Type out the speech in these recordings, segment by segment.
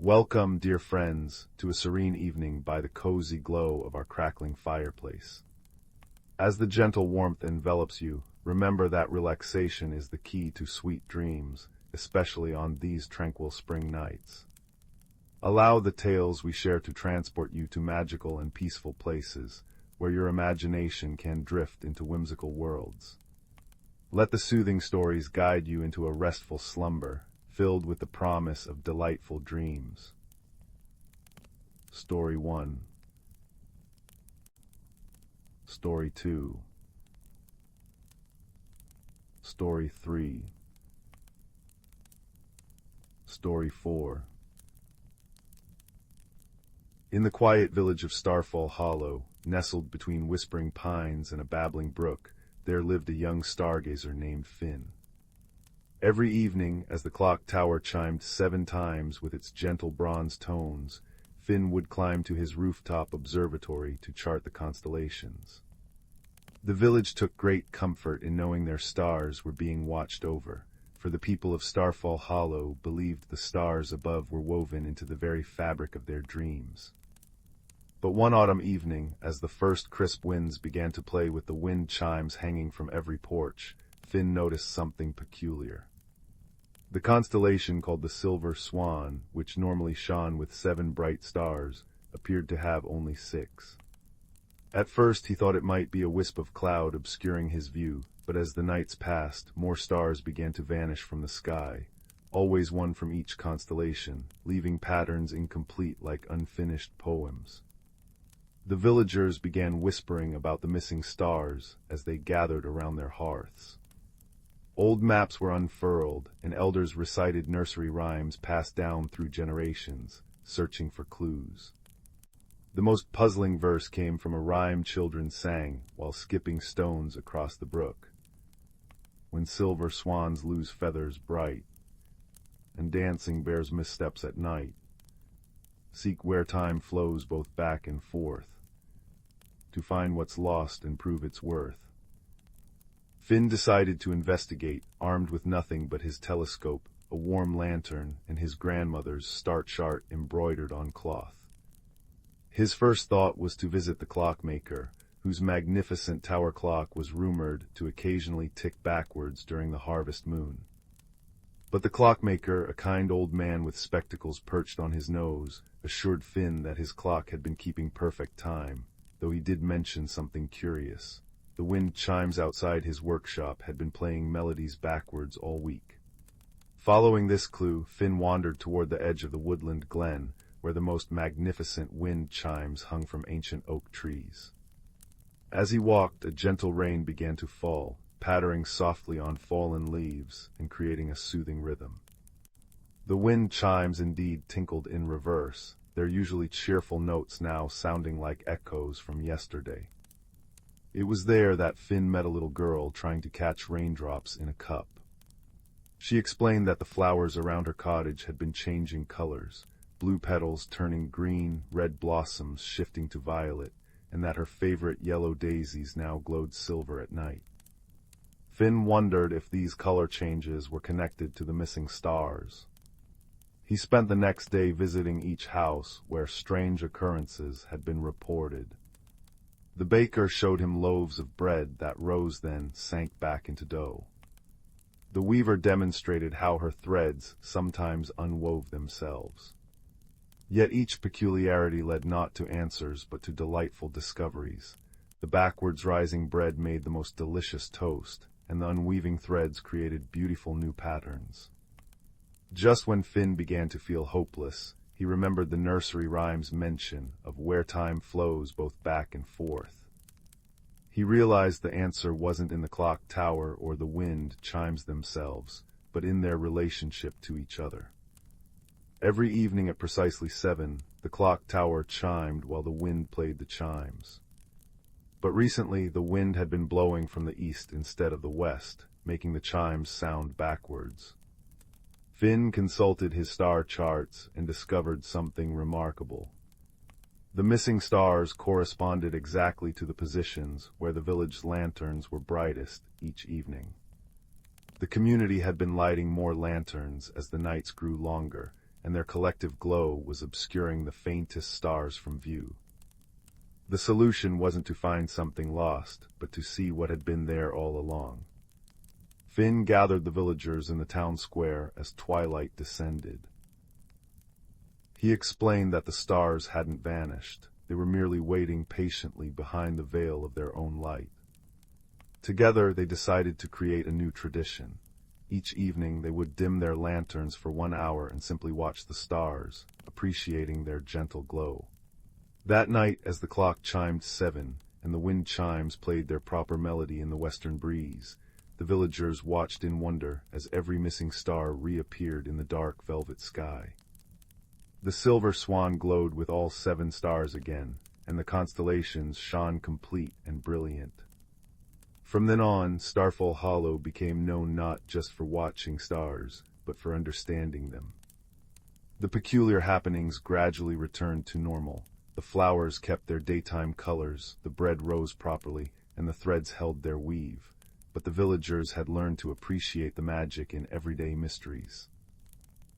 Welcome, dear friends, to a serene evening by the cozy glow of our crackling fireplace. As the gentle warmth envelops you, remember that relaxation is the key to sweet dreams, especially on these tranquil spring nights. Allow the tales we share to transport you to magical and peaceful places, where your imagination can drift into whimsical worlds. Let the soothing stories guide you into a restful slumber, filled with the promise of delightful dreams. Story 1. Story 2. Story 3. Story 4. In the quiet village of Starfall Hollow, nestled between whispering pines and a babbling brook, there lived a young stargazer named Finn. Every evening, as the clock tower chimed 7 times with its gentle bronze tones, Finn would climb to his rooftop observatory to chart the constellations. The village took great comfort in knowing their stars were being watched over, for the people of Starfall Hollow believed the stars above were woven into the very fabric of their dreams. But one autumn evening, as the first crisp winds began to play with the wind chimes hanging from every porch, Finn noticed something peculiar. The constellation called the Silver Swan, which normally shone with 7 bright stars, appeared to have only 6. At first he thought it might be a wisp of cloud obscuring his view, but as the nights passed, more stars began to vanish from the sky, always one from each constellation, leaving patterns incomplete like unfinished poems. The villagers began whispering about the missing stars as they gathered around their hearths. Old maps were unfurled, and elders recited nursery rhymes passed down through generations, searching for clues. The most puzzling verse came from a rhyme children sang while skipping stones across the brook. When silver swans lose feathers bright, and dancing bears missteps at night, seek where time flows both back and forth, to find what's lost and prove its worth. Finn decided to investigate, armed with nothing but his telescope, a warm lantern, and his grandmother's star chart embroidered on cloth. His first thought was to visit the clockmaker, whose magnificent tower clock was rumored to occasionally tick backwards during the harvest moon. But the clockmaker, a kind old man with spectacles perched on his nose, assured Finn that his clock had been keeping perfect time, though he did mention something curious. The wind chimes outside his workshop had been playing melodies backwards all week. Following this clue, Finn wandered toward the edge of the woodland glen, where the most magnificent wind chimes hung from ancient oak trees. As he walked, a gentle rain began to fall, pattering softly on fallen leaves and creating a soothing rhythm. The wind chimes indeed tinkled in reverse, their usually cheerful notes now sounding like echoes from yesterday. It was there that Finn met a little girl trying to catch raindrops in a cup. She explained that the flowers around her cottage had been changing colors, blue petals turning green, red blossoms shifting to violet, and that her favorite yellow daisies now glowed silver at night. Finn wondered if these color changes were connected to the missing stars. He spent the next day visiting each house where strange occurrences had been reported. The baker showed him loaves of bread that rose then sank back into dough. The weaver demonstrated how her threads sometimes unwove themselves. Yet each peculiarity led not to answers but to delightful discoveries. The backwards rising bread made the most delicious toast, and the unweaving threads created beautiful new patterns. Just when Finn began to feel hopeless, he remembered the nursery rhyme's mention of where time flows both back and forth. He realized the answer wasn't in the clock tower or the wind chimes themselves, but in their relationship to each other. Every evening at precisely 7, the clock tower chimed while the wind played the chimes. But recently the wind had been blowing from the east instead of the west, making the chimes sound backwards. Finn consulted his star charts and discovered something remarkable. The missing stars corresponded exactly to the positions where the village lanterns were brightest each evening. The community had been lighting more lanterns as the nights grew longer, and their collective glow was obscuring the faintest stars from view. The solution wasn't to find something lost, but to see what had been there all along. Finn gathered the villagers in the town square as twilight descended. He explained that the stars hadn't vanished. They were merely waiting patiently behind the veil of their own light. Together, they decided to create a new tradition. Each evening, they would dim their lanterns for 1 hour and simply watch the stars, appreciating their gentle glow. That night, as the clock chimed 7, and the wind chimes played their proper melody in the western breeze, the villagers watched in wonder as every missing star reappeared in the dark velvet sky. The silver swan glowed with all 7 stars again, and the constellations shone complete and brilliant. From then on, Starfall Hollow became known not just for watching stars, but for understanding them. The peculiar happenings gradually returned to normal. The flowers kept their daytime colors, the bread rose properly, and the threads held their weave. But the villagers had learned to appreciate the magic in everyday mysteries.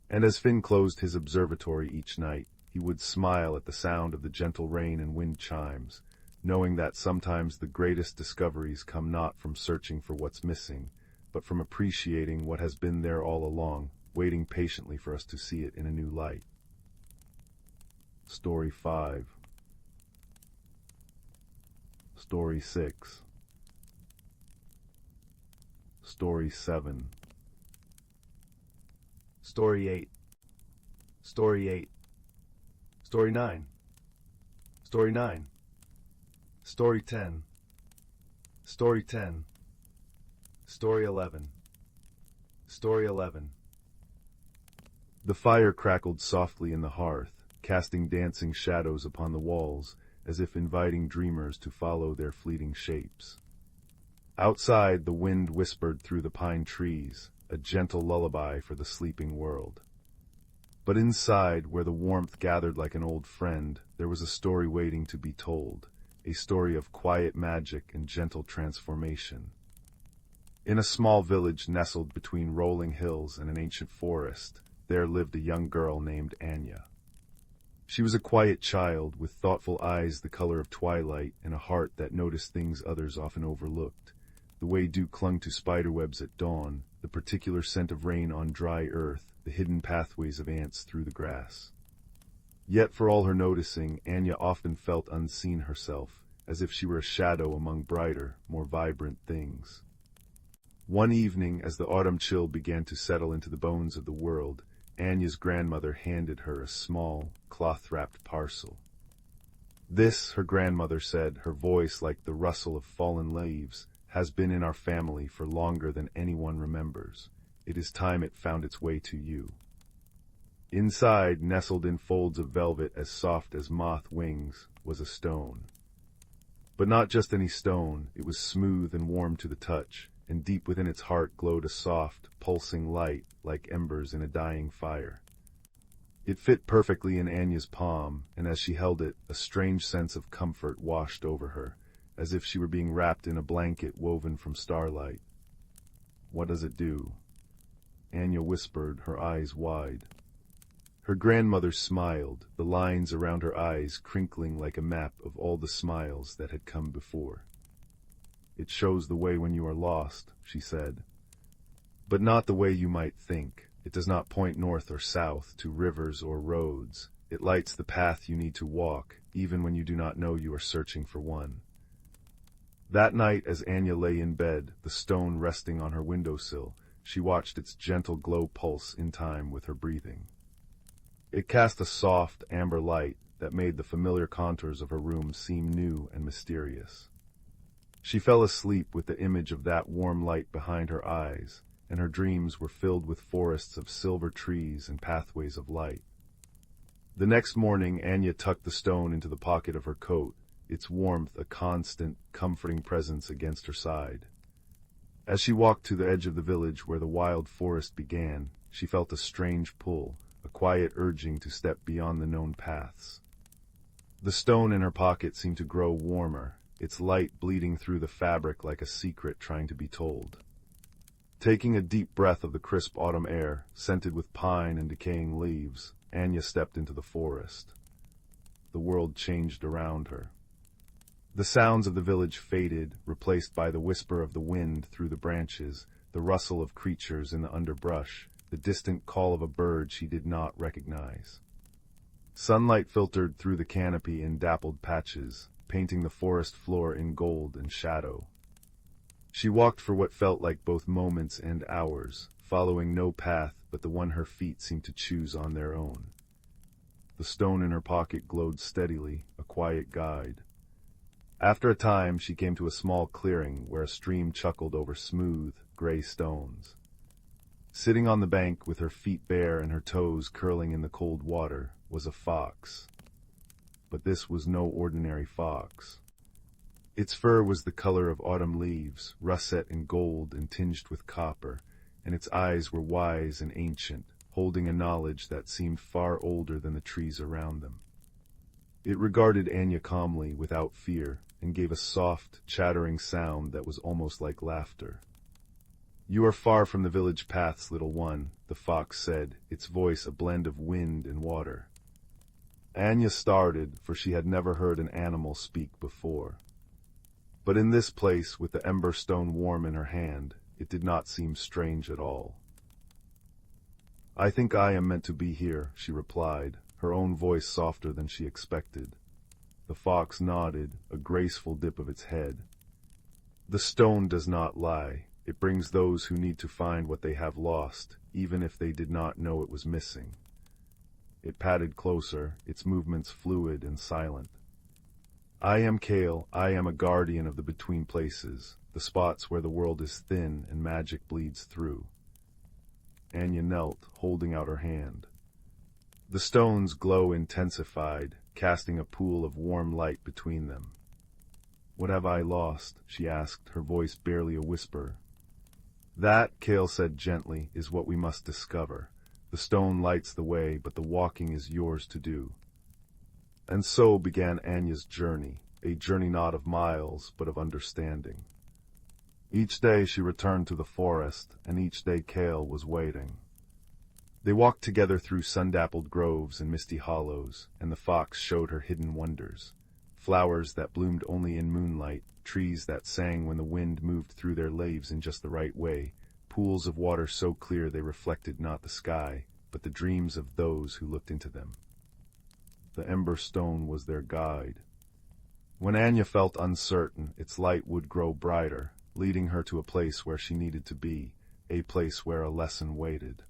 And as Finn closed his observatory each night, he would smile at the sound of the gentle rain and wind chimes, knowing that sometimes the greatest discoveries come not from searching for what's missing, but from appreciating what has been there all along, waiting patiently for us to see it in a new light. Story 5. Story 6. Story 7. Story 8. Story 8. Story 9. Story 9. Story 10. Story 10. Story 11. Story 11. The fire crackled softly in the hearth, casting dancing shadows upon the walls, as if inviting dreamers to follow their fleeting shapes. Outside, the wind whispered through the pine trees, a gentle lullaby for the sleeping world. But inside, where the warmth gathered like an old friend, there was a story waiting to be told, a story of quiet magic and gentle transformation. In a small village nestled between rolling hills and an ancient forest, there lived a young girl named Anya. She was a quiet child with thoughtful eyes the color of twilight and a heart that noticed things others often overlooked. The way dew clung to spiderwebs at dawn, the particular scent of rain on dry earth, the hidden pathways of ants through the grass. Yet for all her noticing, Anya often felt unseen herself, as if she were a shadow among brighter, more vibrant things. One evening, as the autumn chill began to settle into the bones of the world, Anya's grandmother handed her a small, cloth-wrapped parcel. "This," her grandmother said, her voice like the rustle of fallen leaves, "has been in our family for longer than anyone remembers. It is time it found its way to you." Inside, nestled in folds of velvet as soft as moth wings, was a stone. But not just any stone, it was smooth and warm to the touch, and deep within its heart glowed a soft, pulsing light like embers in a dying fire. It fit perfectly in Anya's palm, and as she held it, a strange sense of comfort washed over her, as if she were being wrapped in a blanket woven from starlight. "What does it do?" Anya whispered, her eyes wide. Her grandmother smiled, the lines around her eyes crinkling like a map of all the smiles that had come before. "It shows the way when you are lost," she said. "But not the way you might think. It does not point north or south, to rivers or roads. It lights the path you need to walk, even when you do not know you are searching for one." That night, as Anya lay in bed, the stone resting on her windowsill, she watched its gentle glow pulse in time with her breathing. It cast a soft, amber light that made the familiar contours of her room seem new and mysterious. She fell asleep with the image of that warm light behind her eyes, and her dreams were filled with forests of silver trees and pathways of light. The next morning, Anya tucked the stone into the pocket of her coat, its warmth a constant, comforting presence against her side. As she walked to the edge of the village where the wild forest began, she felt a strange pull, a quiet urging to step beyond the known paths. The stone in her pocket seemed to grow warmer, its light bleeding through the fabric like a secret trying to be told. Taking a deep breath of the crisp autumn air, scented with pine and decaying leaves, Anya stepped into the forest. The world changed around her. The sounds of the village faded, replaced by the whisper of the wind through the branches, the rustle of creatures in the underbrush, the distant call of a bird she did not recognize. Sunlight filtered through the canopy in dappled patches, painting the forest floor in gold and shadow. She walked for what felt like both moments and hours, following no path but the one her feet seemed to choose on their own. The stone in her pocket glowed steadily, a quiet guide. After a time, she came to a small clearing where a stream chuckled over smooth, gray stones. Sitting on the bank with her feet bare and her toes curling in the cold water was a fox. But this was no ordinary fox. Its fur was the color of autumn leaves, russet in gold and tinged with copper, and its eyes were wise and ancient, holding a knowledge that seemed far older than the trees around them. It regarded Anya calmly, without fear, and gave a soft, chattering sound that was almost like laughter. "You are far from the village paths, little one," the fox said, its voice a blend of wind and water. Anya started, for she had never heard an animal speak before. But in this place, with the ember stone warm in her hand, it did not seem strange at all. "I think I am meant to be here," she replied, her own voice softer than she expected. The fox nodded, a graceful dip of its head. "The stone does not lie. It brings those who need to find what they have lost, even if they did not know it was missing." It padded closer, its movements fluid and silent. "I am Kale. I am a guardian of the between places, the spots where the world is thin and magic bleeds through." Anya knelt, holding out her hand. The stone's glow intensified, casting a pool of warm light between them. "What have I lost?" she asked, her voice barely a whisper. "That," Kale said gently, "is what we must discover. The stone lights the way, but the walking is yours to do." And so began Anya's journey, a journey not of miles, but of understanding. Each day she returned to the forest, and each day Kale was waiting. They walked together through sun-dappled groves and misty hollows, and the fox showed her hidden wonders. Flowers that bloomed only in moonlight, trees that sang when the wind moved through their leaves in just the right way, pools of water so clear they reflected not the sky, but the dreams of those who looked into them. The ember stone was their guide. When Anya felt uncertain, its light would grow brighter, leading her to a place where she needed to be, a place where a lesson waited.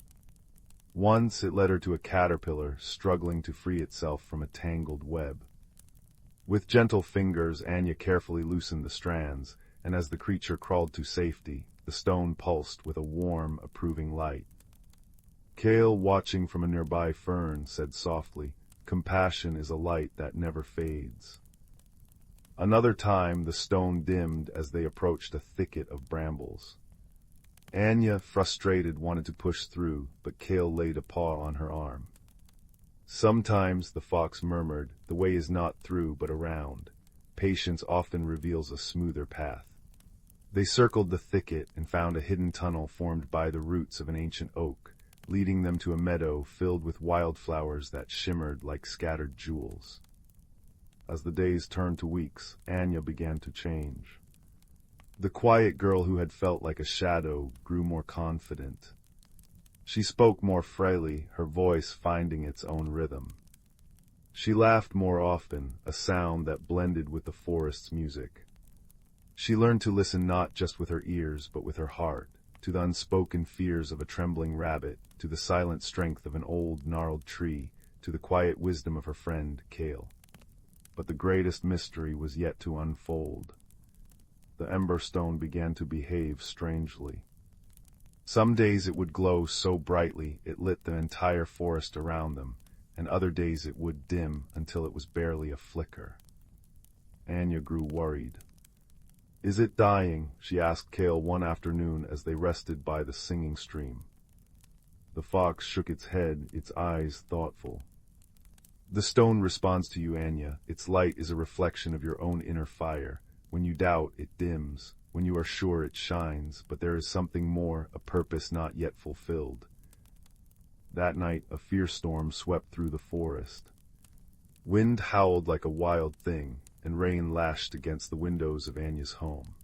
Once it led her to a caterpillar struggling to free itself from a tangled web. With gentle fingers, Anya carefully loosened the strands, and as the creature crawled to safety, the stone pulsed with a warm, approving light. Kale, watching from a nearby fern, said softly, "Compassion is a light that never fades." Another time the stone dimmed as they approached a thicket of brambles. Anya, frustrated, wanted to push through, but Kale laid a paw on her arm. "Sometimes," the fox murmured, "the way is not through but around. Patience often reveals a smoother path." They circled the thicket and found a hidden tunnel formed by the roots of an ancient oak, leading them to a meadow filled with wildflowers that shimmered like scattered jewels. As the days turned to weeks, Anya began to change. The quiet girl who had felt like a shadow grew more confident. She spoke more freely, her voice finding its own rhythm. She laughed more often, a sound that blended with the forest's music. She learned to listen not just with her ears, but with her heart, to the unspoken fears of a trembling rabbit, to the silent strength of an old, gnarled tree, to the quiet wisdom of her friend, Kale. But the greatest mystery was yet to unfold. The ember stone began to behave strangely. Some days it would glow so brightly it lit the entire forest around them, and other days it would dim until it was barely a flicker. Anya grew worried. "Is it dying?" she asked Kale one afternoon as they rested by the singing stream. The fox shook its head, its eyes thoughtful. "The stone responds to you, Anya. Its light is a reflection of your own inner fire. When you doubt, it dims. when you are sure it shines, but there is something more, a purpose not yet fulfilled. That night, a fierce storm swept through the forest. Wind howled like a wild thing, and rain lashed against the windows of Anya's home.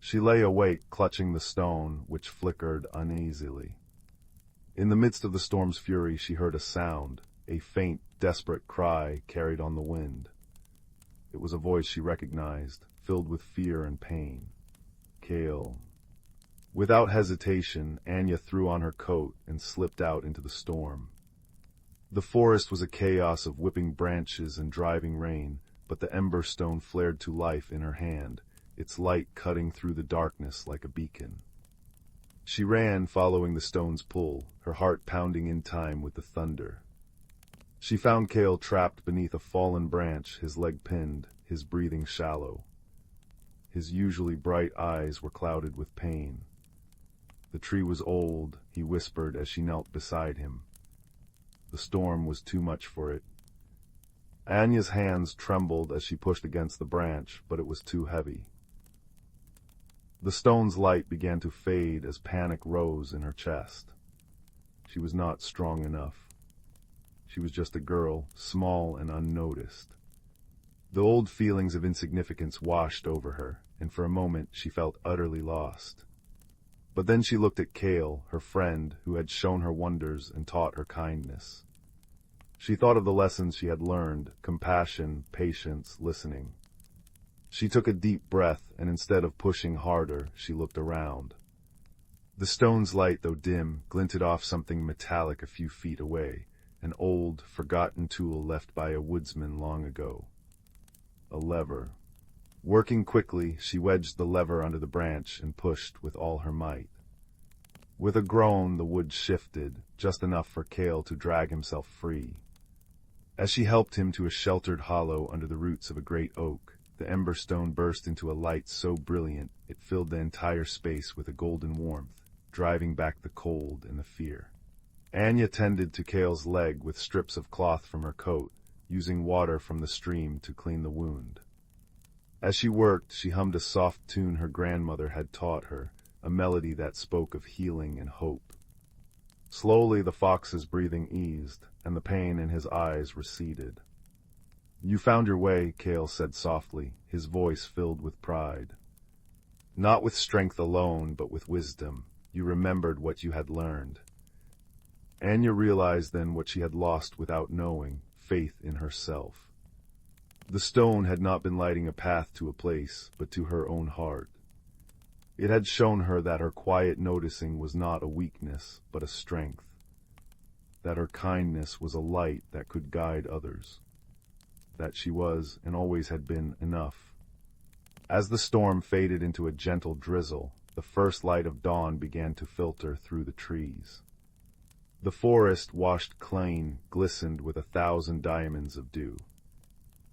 She lay awake, clutching the stone, which flickered uneasily. In the midst of the storm's fury, she heard a sound, a faint, desperate cry carried on the wind. It was a voice she recognized, filled with fear and pain. Kale. Without hesitation, Anya threw on her coat and slipped out into the storm. The forest was a chaos of whipping branches and driving rain, but the ember stone flared to life in her hand, its light cutting through the darkness like a beacon. She ran, following the stone's pull, her heart pounding in time with the thunder. She found Kale trapped beneath a fallen branch, his leg pinned, his breathing shallow. His usually bright eyes were clouded with pain. The tree was old, he whispered as she knelt beside him. The storm was too much for it. Anya's hands trembled as she pushed against the branch, but it was too heavy. The stone's light began to fade as panic rose in her chest. She was not strong enough. She was just a girl, small and unnoticed. The old feelings of insignificance washed over her, and for a moment she felt utterly lost. But then she looked at Kale, her friend, who had shown her wonders and taught her kindness. She thought of the lessons she had learned: compassion, patience, listening. She took a deep breath, and instead of pushing harder, she looked around. The stone's light, though dim, glinted off something metallic a few feet away, an old, forgotten tool left by a woodsman long ago. A lever. Working quickly, she wedged the lever under the branch and pushed with all her might. With a groan, the wood shifted, just enough for Kale to drag himself free. As she helped him to a sheltered hollow under the roots of a great oak, the ember stone burst into a light so brilliant it filled the entire space with a golden warmth, driving back the cold and the fear. Anya tended to Kale's leg with strips of cloth from her coat, using water from the stream to clean the wound. As she worked, she hummed a soft tune her grandmother had taught her, a melody that spoke of healing and hope. Slowly the fox's breathing eased, and the pain in his eyes receded. "You found your way," Kale said softly, his voice filled with pride. "Not with strength alone, but with wisdom. You remembered what you had learned." Anya realized then what she had lost without knowing: faith in herself. The stone had not been lighting a path to a place, but to her own heart. It had shown her that her quiet noticing was not a weakness, but a strength. That her kindness was a light that could guide others. That she was, and always had been, enough. As the storm faded into a gentle drizzle, the first light of dawn began to filter through the trees. The forest, washed clean, glistened with 1,000 diamonds of dew.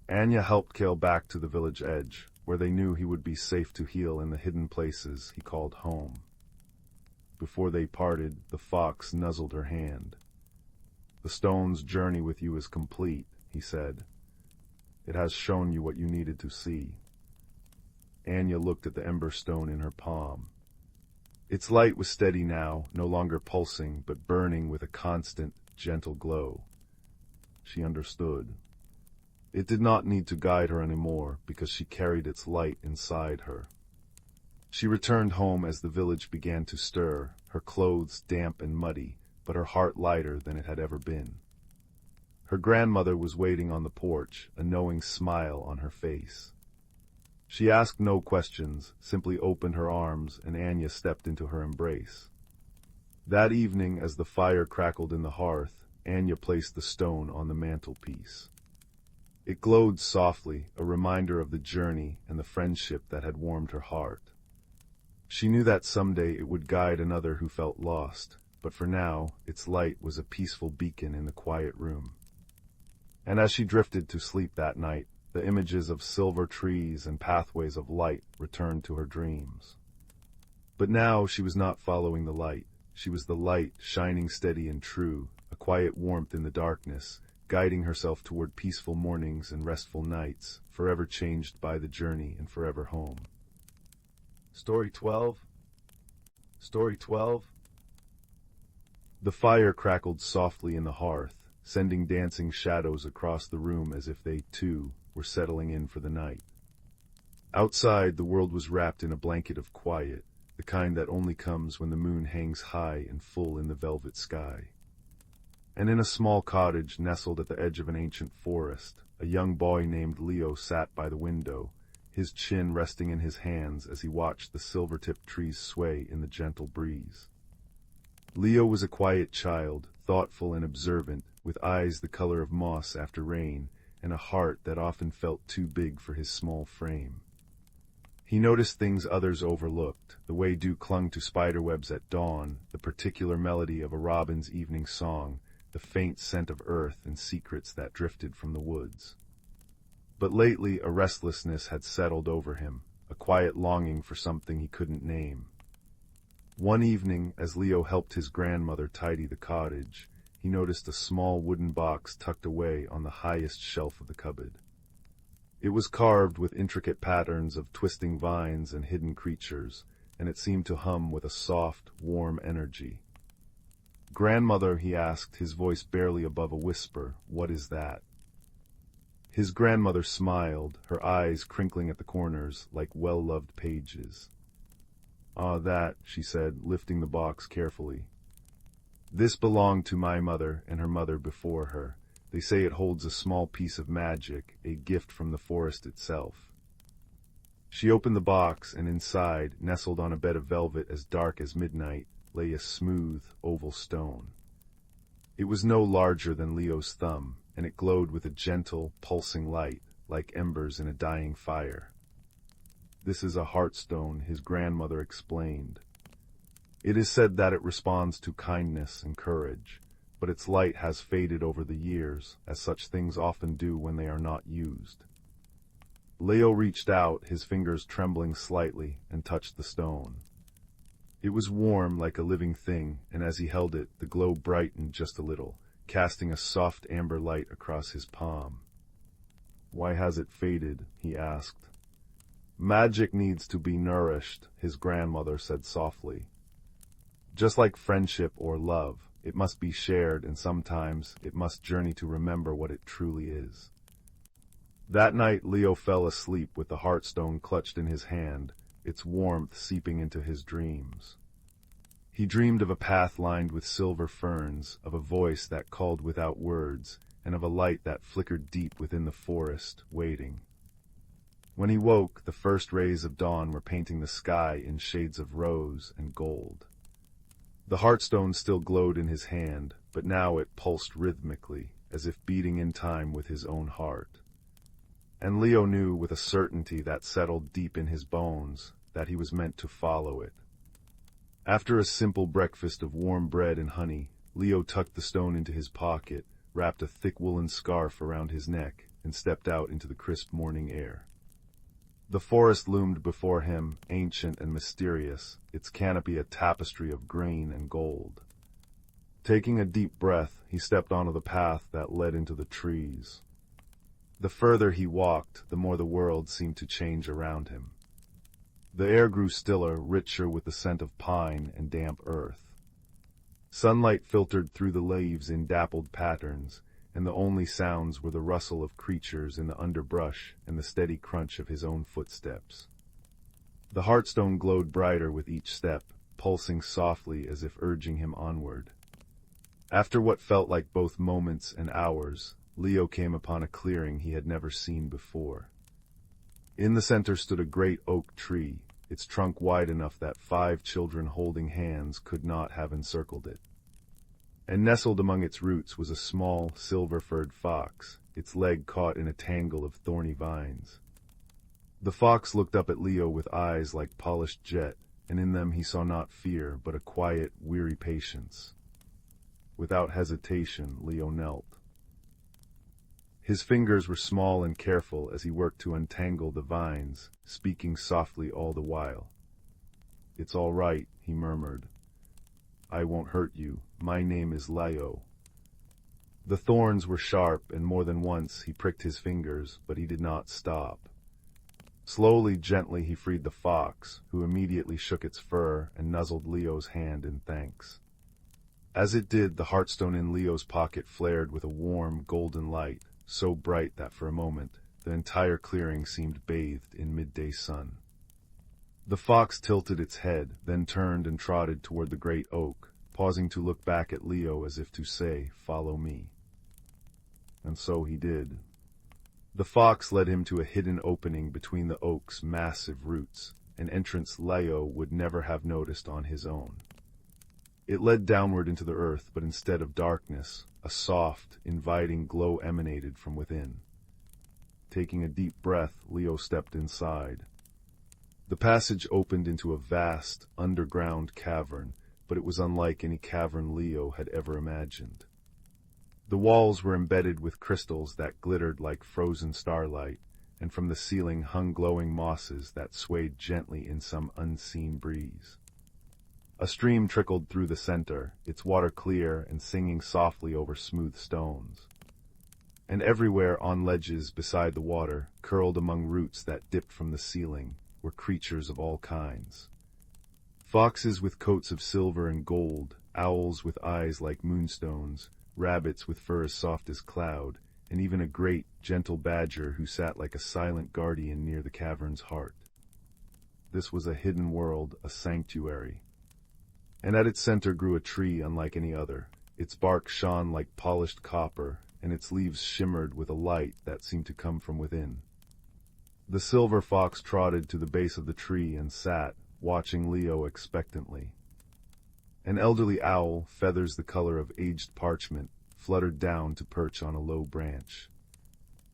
Anya helped Kale back to the village edge, where they knew he would be safe to heal in the hidden places he called home. Before they parted, the fox nuzzled her hand. "The stone's journey with you is complete," he said. "It has shown you what you needed to see." Anya looked at the ember stone in her palm. Its light was steady now, no longer pulsing, but burning with a constant, gentle glow. She understood. It did not need to guide her anymore, because she carried its light inside her. She returned home as the village began to stir, her clothes damp and muddy, but her heart lighter than it had ever been. Her grandmother was waiting on the porch, a knowing smile on her face. She asked no questions, simply opened her arms, and Anya stepped into her embrace. That evening, as the fire crackled in the hearth, Anya placed the stone on the mantelpiece. It glowed softly, a reminder of the journey and the friendship that had warmed her heart. She knew that someday it would guide another who felt lost, but for now, its light was a peaceful beacon in the quiet room. And as she drifted to sleep that night, the images of silver trees and pathways of light returned to her dreams. But now she was not following the light. She was the light, shining steady and true, a quiet warmth in the darkness, guiding herself toward peaceful mornings and restful nights, forever changed by the journey and forever home. Story 12. Story 12. The fire crackled softly in the hearth, sending dancing shadows across the room as if they, too, were settling in for the night. Outside, the world was wrapped in a blanket of quiet, the kind that only comes when the moon hangs high and full in the velvet sky. And in a small cottage nestled at the edge of an ancient forest, a young boy named Leo sat by the window, his chin resting in his hands as he watched the silver-tipped trees sway in the gentle breeze. Leo was a quiet child, thoughtful and observant, with eyes the color of moss after rain, and a heart that often felt too big for his small frame. He noticed things others overlooked, the way dew clung to spiderwebs at dawn, the particular melody of a robin's evening song, the faint scent of earth and secrets that drifted from the woods. But lately a restlessness had settled over him, a quiet longing for something he couldn't name. One evening, as Leo helped his grandmother tidy the cottage, he noticed a small wooden box tucked away on the highest shelf of the cupboard. It was carved with intricate patterns of twisting vines and hidden creatures, and it seemed to hum with a soft, warm energy. "Grandmother," he asked, his voice barely above a whisper, "what is that?" His grandmother smiled, her eyes crinkling at the corners like well-loved pages. "Ah, that," she said, lifting the box carefully. "This belonged to my mother and her mother before her. They say it holds a small piece of magic, a gift from the forest itself." She opened the box, and inside, nestled on a bed of velvet as dark as midnight, lay a smooth, oval stone. It was no larger than Leo's thumb, and it glowed with a gentle, pulsing light, like embers in a dying fire. "This is a heartstone," his grandmother explained. "It is said that it responds to kindness and courage, but its light has faded over the years, as such things often do when they are not used." Leo reached out, his fingers trembling slightly, and touched the stone. It was warm like a living thing, and as he held it, the glow brightened just a little, casting a soft amber light across his palm. "Why has it faded?" he asked. "Magic needs to be nourished," his grandmother said softly. "Just like friendship or love, it must be shared, and sometimes it must journey to remember what it truly is." That night Leo fell asleep with the heartstone clutched in his hand, its warmth seeping into his dreams. He dreamed of a path lined with silver ferns, of a voice that called without words, and of a light that flickered deep within the forest, waiting. When he woke, the first rays of dawn were painting the sky in shades of rose and gold. The heartstone still glowed in his hand, but now it pulsed rhythmically, as if beating in time with his own heart. And Leo knew with a certainty that settled deep in his bones that he was meant to follow it. After a simple breakfast of warm bread and honey, Leo tucked the stone into his pocket, wrapped a thick woolen scarf around his neck, and stepped out into the crisp morning air. The forest loomed before him, ancient and mysterious, its canopy a tapestry of grain and gold. Taking a deep breath, he stepped onto the path that led into the trees. The further he walked, the more the world seemed to change around him. The air grew stiller, richer with the scent of pine and damp earth. Sunlight filtered through the leaves in dappled patterns, and the only sounds were the rustle of creatures in the underbrush and the steady crunch of his own footsteps. The heartstone glowed brighter with each step, pulsing softly as if urging him onward. After what felt like both moments and hours, Leo came upon a clearing he had never seen before. In the center stood a great oak tree, its trunk wide enough that 5 children holding hands could not have encircled it. And nestled among its roots was a small, silver-furred fox, its leg caught in a tangle of thorny vines. The fox looked up at Leo with eyes like polished jet, and in them he saw not fear, but a quiet, weary patience. Without hesitation, Leo knelt. His fingers were small and careful as he worked to untangle the vines, speaking softly all the while. "It's all right," he murmured. "I won't hurt you. My name is Leo." The thorns were sharp, and more than once he pricked his fingers, but he did not stop. Slowly, gently, he freed the fox, who immediately shook its fur and nuzzled Leo's hand in thanks. As it did, the heartstone in Leo's pocket flared with a warm, golden light, so bright that for a moment, the entire clearing seemed bathed in midday sun. The fox tilted its head, then turned and trotted toward the great oak, pausing to look back at Leo as if to say, "Follow me." And so he did. The fox led him to a hidden opening between the oak's massive roots, an entrance Leo would never have noticed on his own. It led downward into the earth, but instead of darkness, a soft, inviting glow emanated from within. Taking a deep breath, Leo stepped inside. The passage opened into a vast, underground cavern, but it was unlike any cavern Leo had ever imagined. The walls were embedded with crystals that glittered like frozen starlight, and from the ceiling hung glowing mosses that swayed gently in some unseen breeze. A stream trickled through the center, its water clear and singing softly over smooth stones. And everywhere on ledges beside the water, curled among roots that dipped from the ceiling, were creatures of all kinds. Foxes with coats of silver and gold, owls with eyes like moonstones, rabbits with fur as soft as cloud, and even a great, gentle badger who sat like a silent guardian near the cavern's heart. This was a hidden world, a sanctuary. And at its center grew a tree unlike any other. Its bark shone like polished copper, and its leaves shimmered with a light that seemed to come from within. The silver fox trotted to the base of the tree and sat, watching Leo expectantly. An elderly owl, feathers the color of aged parchment, fluttered down to perch on a low branch.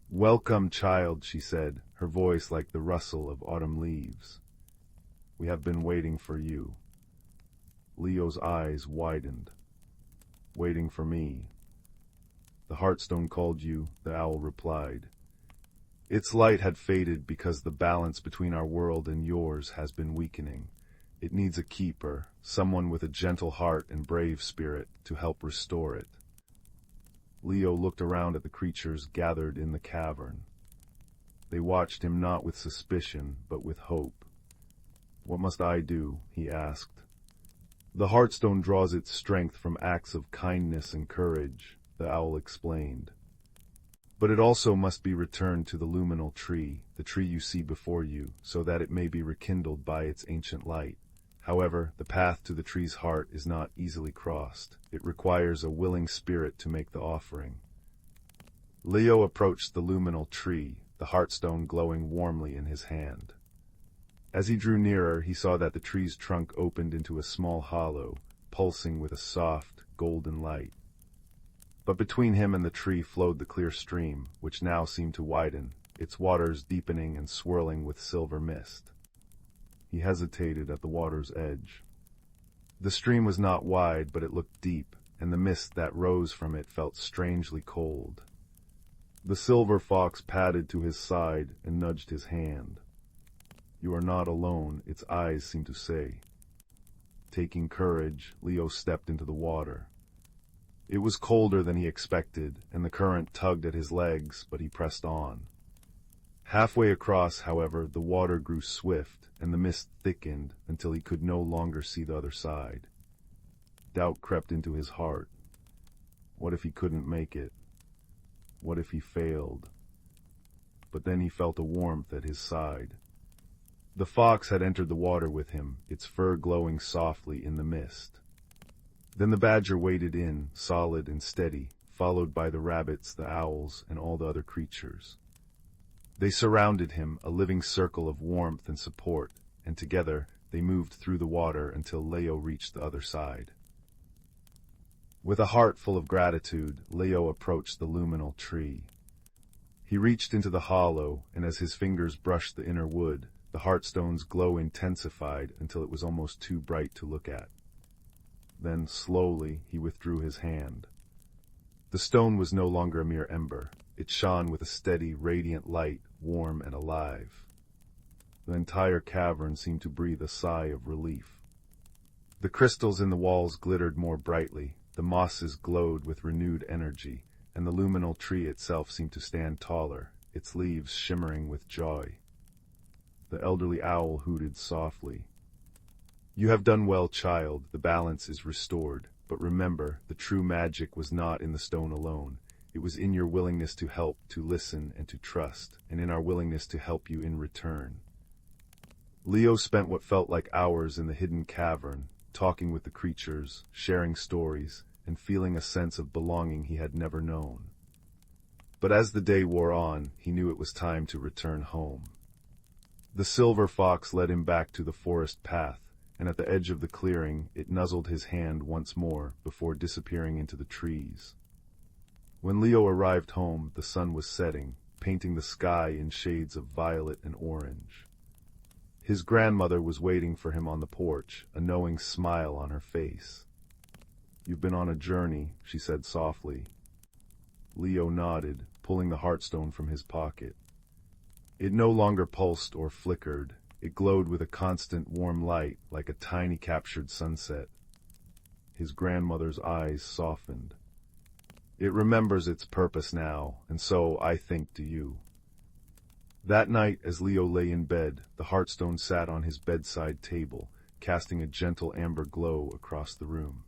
"Welcome, child," she said, her voice like the rustle of autumn leaves. "We have been waiting for you." Leo's eyes widened. "Waiting for me." "The Heartstone called you," the owl replied. "Its light had faded because the balance between our world and yours has been weakening. It needs a keeper, someone with a gentle heart and brave spirit, to help restore it." Leo looked around at the creatures gathered in the cavern. They watched him not with suspicion, but with hope. "What must I do?" he asked. "The Heartstone draws its strength from acts of kindness and courage," the owl explained. "But it also must be returned to the luminal tree, the tree you see before you, so that it may be rekindled by its ancient light. However, the path to the tree's heart is not easily crossed. It requires a willing spirit to make the offering." Leo approached the luminal tree, the Heartstone glowing warmly in his hand. As he drew nearer, he saw that the tree's trunk opened into a small hollow, pulsing with a soft, golden light. But between him and the tree flowed the clear stream, which now seemed to widen, its waters deepening and swirling with silver mist. He hesitated at the water's edge. The stream was not wide, but it looked deep, and the mist that rose from it felt strangely cold. The silver fox padded to his side and nudged his hand. "You are not alone," its eyes seemed to say. Taking courage, Leo stepped into the water. It was colder than he expected, and the current tugged at his legs, but he pressed on. Halfway across, however, the water grew swift, and the mist thickened until he could no longer see the other side. Doubt crept into his heart. What if he couldn't make it? What if he failed? But then he felt a warmth at his side. The fox had entered the water with him, its fur glowing softly in the mist. Then the badger waded in, solid and steady, followed by the rabbits, the owls, and all the other creatures. They surrounded him, a living circle of warmth and support, and together they moved through the water until Leo reached the other side. With a heart full of gratitude, Leo approached the luminal tree. He reached into the hollow, and as his fingers brushed the inner wood, the Heartstone's glow intensified until it was almost too bright to look at. Then, slowly, he withdrew his hand. The stone was no longer a mere ember. It shone with a steady, radiant light, warm and alive. The entire cavern seemed to breathe a sigh of relief. The crystals in the walls glittered more brightly, the mosses glowed with renewed energy, and the luminal tree itself seemed to stand taller, its leaves shimmering with joy. the elderly owl hooted softly. "You have done well, child, the balance is restored. But remember, the true magic was not in the stone alone. It was in your willingness to help, to listen, and to trust, and in our willingness to help you in return." Leo spent what felt like hours in the hidden cavern, talking with the creatures, sharing stories, and feeling a sense of belonging he had never known. But as the day wore on, he knew it was time to return home. The silver fox led him back to the forest path, and at the edge of the clearing it nuzzled his hand once more before disappearing into the trees. When Leo arrived home, the sun was setting, painting the sky in shades of violet and orange. His grandmother was waiting for him on the porch, a knowing smile on her face. "You've been on a journey," she said softly. Leo nodded, pulling the heartstone from his pocket. It no longer pulsed or flickered. It glowed with a constant warm light, like a tiny captured sunset. His grandmother's eyes softened. "It remembers its purpose now, and so, I think, do you." That night, as Leo lay in bed, the heartstone sat on his bedside table, casting a gentle amber glow across the room.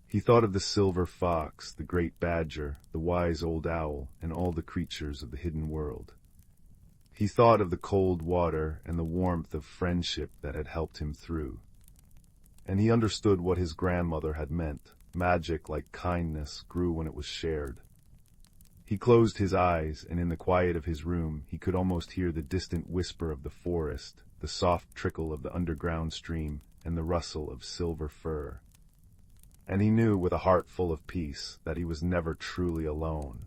He thought of the silver fox, the great badger, the wise old owl, and all the creatures of the hidden world. He thought of the cold water and the warmth of friendship that had helped him through. And he understood what his grandmother had meant. Magic, like kindness, grew when it was shared. He closed his eyes, and in the quiet of his room he could almost hear the distant whisper of the forest, the soft trickle of the underground stream, and the rustle of silver fur. And he knew with a heart full of peace that he was never truly alone.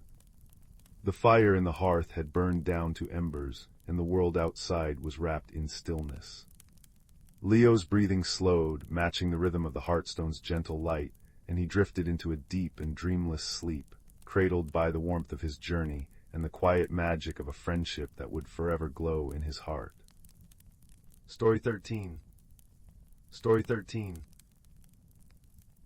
The fire in the hearth had burned down to embers, and the world outside was wrapped in stillness. Leo's breathing slowed, matching the rhythm of the heartstone's gentle light, and he drifted into a deep and dreamless sleep, cradled by the warmth of his journey and the quiet magic of a friendship that would forever glow in his heart. Story 13. Story 13.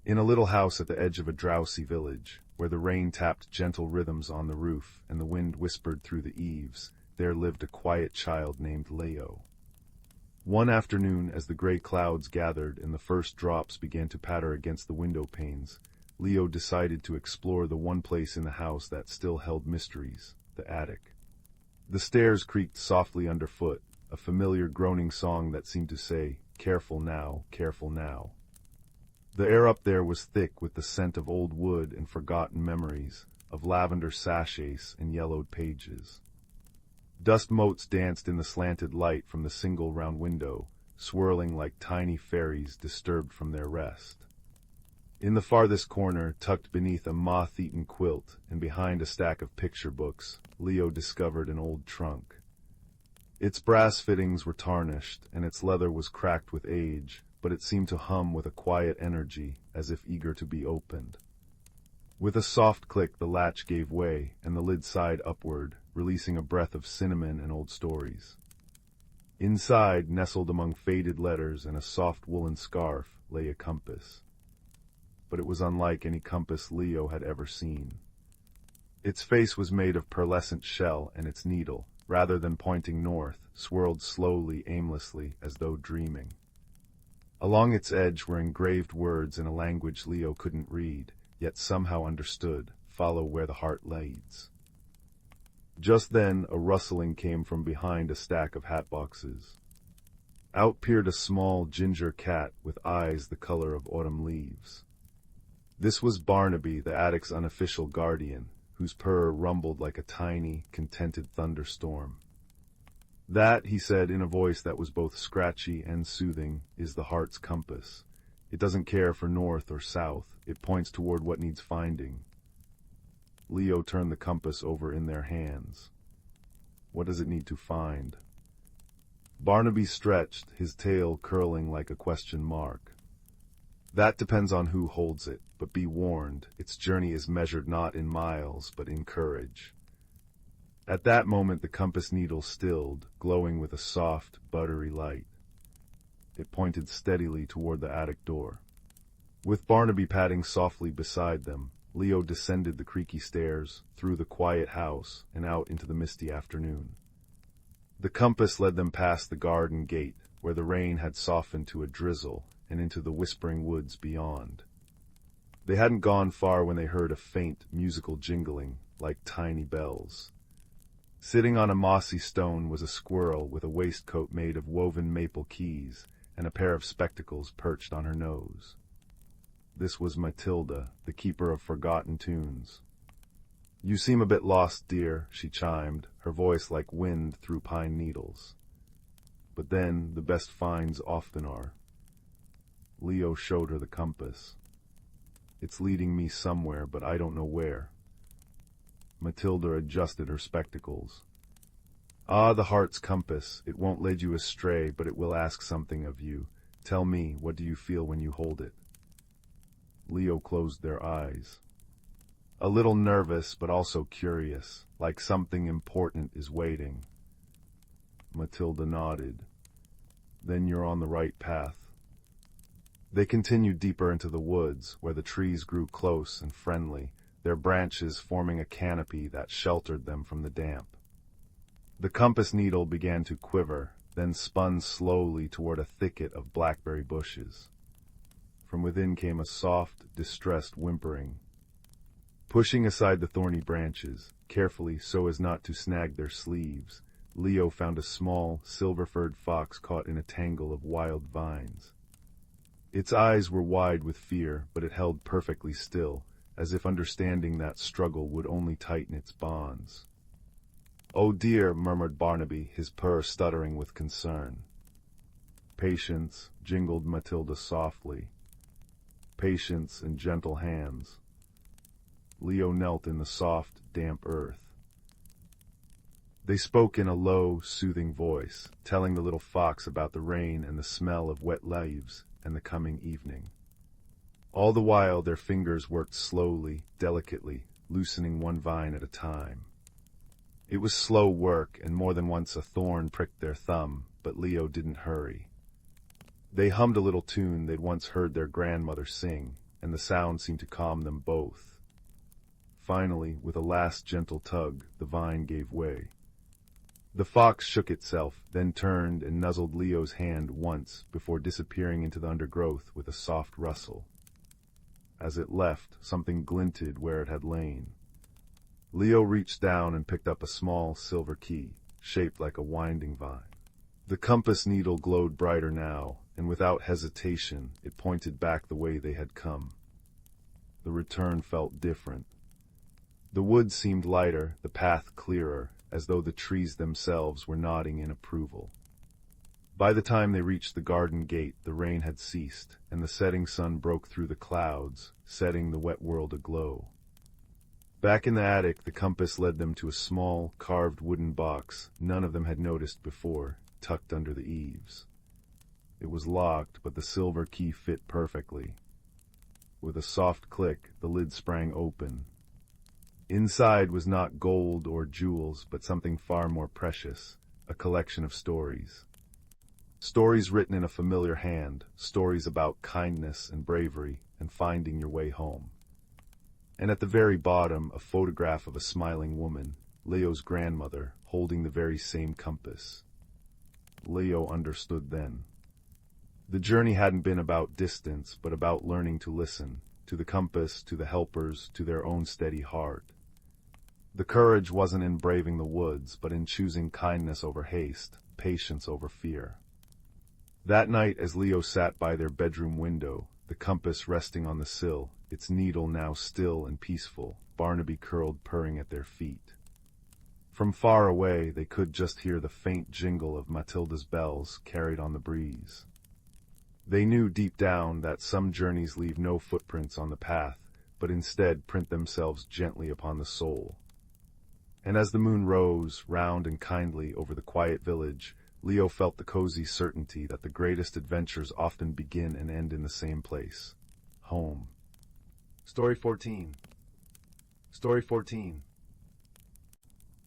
In a little house at the edge of a drowsy village, where the rain tapped gentle rhythms on the roof and the wind whispered through the eaves, there lived a quiet child named Leo. One afternoon, as the gray clouds gathered and the first drops began to patter against the window panes, Leo decided to explore the one place in the house that still held mysteries, the attic. The stairs creaked softly underfoot, a familiar groaning song that seemed to say, "Careful now, careful now." The air up there was thick with the scent of old wood and forgotten memories, of lavender sachets and yellowed pages. Dust motes danced in the slanted light from the single round window, swirling like tiny fairies disturbed from their rest. In the farthest corner, tucked beneath a moth-eaten quilt and behind a stack of picture books, Leo discovered an old trunk. Its brass fittings were tarnished, and its leather was cracked with age, but it seemed to hum with a quiet energy, as if eager to be opened. With a soft click, the latch gave way, and the lid sighed upward, releasing a breath of cinnamon and old stories. Inside, nestled among faded letters and a soft woolen scarf, lay a compass. But it was unlike any compass Leo had ever seen. Its face was made of pearlescent shell, and its needle, rather than pointing north, swirled slowly, aimlessly, as though dreaming. Along its edge were engraved words in a language Leo couldn't read, yet somehow understood, "Follow where the heart leads." Just then, a rustling came from behind a stack of hat boxes. Out peered a small ginger cat with eyes the color of autumn leaves. This was Barnaby, the attic's unofficial guardian, whose purr rumbled like a tiny, contented thunderstorm. "That," he said in a voice that was both scratchy and soothing, "is the heart's compass. It doesn't care for north or south. It points toward what needs finding." Leo turned the compass over in their hands. "What does it need to find?" Barnaby stretched, his tail curling like a question mark. "That depends on who holds it, but be warned, its journey is measured not in miles, but in courage." At that moment the compass needle stilled, glowing with a soft, buttery light. It pointed steadily toward the attic door. With Barnaby padding softly beside them, Leo descended the creaky stairs, through the quiet house, and out into the misty afternoon. The compass led them past the garden gate, where the rain had softened to a drizzle, and into the whispering woods beyond. They hadn't gone far when they heard a faint, musical jingling, like tiny bells. Sitting on a mossy stone was a squirrel with a waistcoat made of woven maple keys, and a pair of spectacles perched on her nose. This was Matilda, the keeper of forgotten tunes. "You seem a bit lost, dear," she chimed, her voice like wind through pine needles. "But then, the best finds often are." Leo showed her the compass. "It's leading me somewhere, but I don't know where." Matilda adjusted her spectacles. "Ah, the heart's compass. It won't lead you astray, but it will ask something of you. Tell me, what do you feel when you hold it?" Leo closed their eyes. A little nervous, but also curious, like something important is waiting. Matilda nodded. "Then you're on the right path." They continued deeper into the woods, where the trees grew close and friendly, their branches forming a canopy that sheltered them from the damp. The compass needle began to quiver, then spun slowly toward a thicket of blackberry bushes. From within came a soft, distressed whimpering. Pushing aside the thorny branches, carefully so as not to snag their sleeves, Leo found a small, silver-furred fox caught in a tangle of wild vines. Its eyes were wide with fear, but it held perfectly still, as if understanding that struggle would only tighten its bonds. "Oh dear," murmured Barnaby, his purr stuttering with concern. "Patience," jingled Matilda softly. "Patience and gentle hands." Leo knelt in the soft, damp earth. They spoke in a low, soothing voice, telling the little fox about the rain and the smell of wet leaves and the coming evening. All the while their fingers worked slowly, delicately, loosening one vine at a time. It was slow work, and more than once a thorn pricked their thumb, but Leo didn't hurry. They hummed a little tune they'd once heard their grandmother sing, and the sound seemed to calm them both. Finally, with a last gentle tug, the vine gave way. The fox shook itself, then turned and nuzzled Leo's hand once before disappearing into the undergrowth with a soft rustle. As it left, something glinted where it had lain. Leo reached down and picked up a small silver key, shaped like a winding vine. The compass needle glowed brighter now, and without hesitation it pointed back the way they had come. The return felt different. The wood seemed lighter, the path clearer, as though the trees themselves were nodding in approval. By the time they reached the garden gate, the rain had ceased, and the setting sun broke through the clouds, setting the wet world aglow. Back in the attic, the compass led them to a small, carved wooden box none of them had noticed before, tucked under the eaves. It was locked, but the silver key fit perfectly. With a soft click, the lid sprang open. Inside was not gold or jewels, but something far more precious, a collection of stories. Stories written in a familiar hand, stories about kindness and bravery and finding your way home. And at the very bottom, a photograph of a smiling woman, Leo's grandmother, holding the very same compass. Leo understood then. The journey hadn't been about distance, but about learning to listen, to the compass, to the helpers, to their own steady heart. The courage wasn't in braving the woods, but in choosing kindness over haste, patience over fear. That night, as Leo sat by their bedroom window, the compass resting on the sill, its needle now still and peaceful, Barnaby curled purring at their feet. From far away, they could just hear the faint jingle of Matilda's bells carried on the breeze. They knew deep down that some journeys leave no footprints on the path, but instead print themselves gently upon the soul. And as the moon rose, round and kindly, over the quiet village, Leo felt the cozy certainty that the greatest adventures often begin and end in the same place. Home. Story 14. Story 14.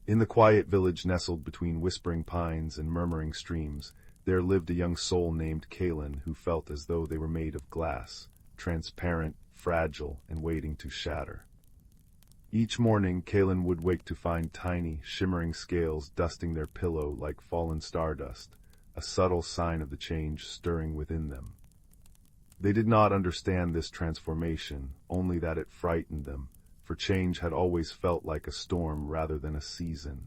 In the quiet village nestled between whispering pines and murmuring streams, there lived a young soul named Kaelin who felt as though they were made of glass, transparent, fragile, and waiting to shatter. Each morning, Kalen would wake to find tiny, shimmering scales dusting their pillow like fallen stardust, a subtle sign of the change stirring within them. They did not understand this transformation, only that it frightened them, for change had always felt like a storm rather than a season.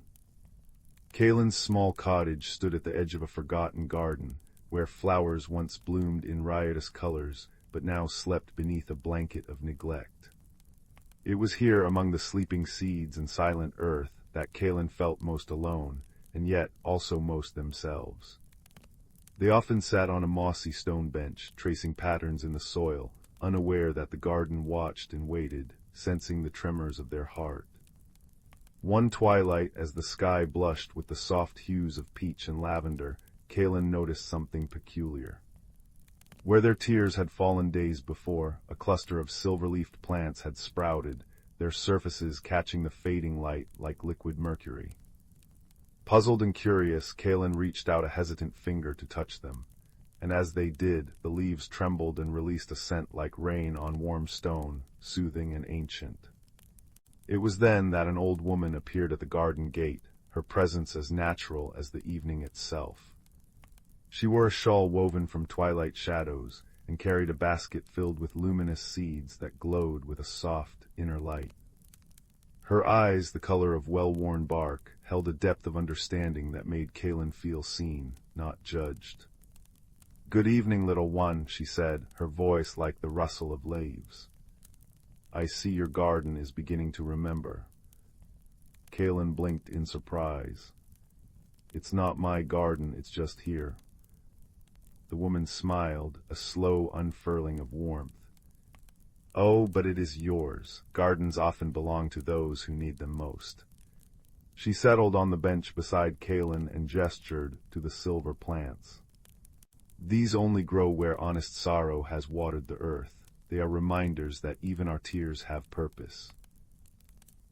Kalen's small cottage stood at the edge of a forgotten garden, where flowers once bloomed in riotous colors, but now slept beneath a blanket of neglect. It was here, among the sleeping seeds and silent earth, that Kalen felt most alone, and yet also most themselves. They often sat on a mossy stone bench, tracing patterns in the soil, unaware that the garden watched and waited, sensing the tremors of their heart. One twilight, as the sky blushed with the soft hues of peach and lavender, Kalen noticed something peculiar. Where their tears had fallen days before, a cluster of silver-leafed plants had sprouted, their surfaces catching the fading light like liquid mercury. Puzzled and curious, Kalen reached out a hesitant finger to touch them, and as they did, the leaves trembled and released a scent like rain on warm stone, soothing and ancient. It was then that an old woman appeared at the garden gate, her presence as natural as the evening itself. She wore a shawl woven from twilight shadows, and carried a basket filled with luminous seeds that glowed with a soft, inner light. Her eyes, the color of well-worn bark, held a depth of understanding that made Kalen feel seen, not judged. "Good evening, little one," she said, her voice like the rustle of leaves. "I see your garden is beginning to remember." Kalen blinked in surprise. "It's not my garden, it's just here." The woman smiled, a slow unfurling of warmth. "Oh, but it is yours. Gardens often belong to those who need them most." She settled on the bench beside Kalen and gestured to the silver plants. "These only grow where honest sorrow has watered the earth. They are reminders that even our tears have purpose."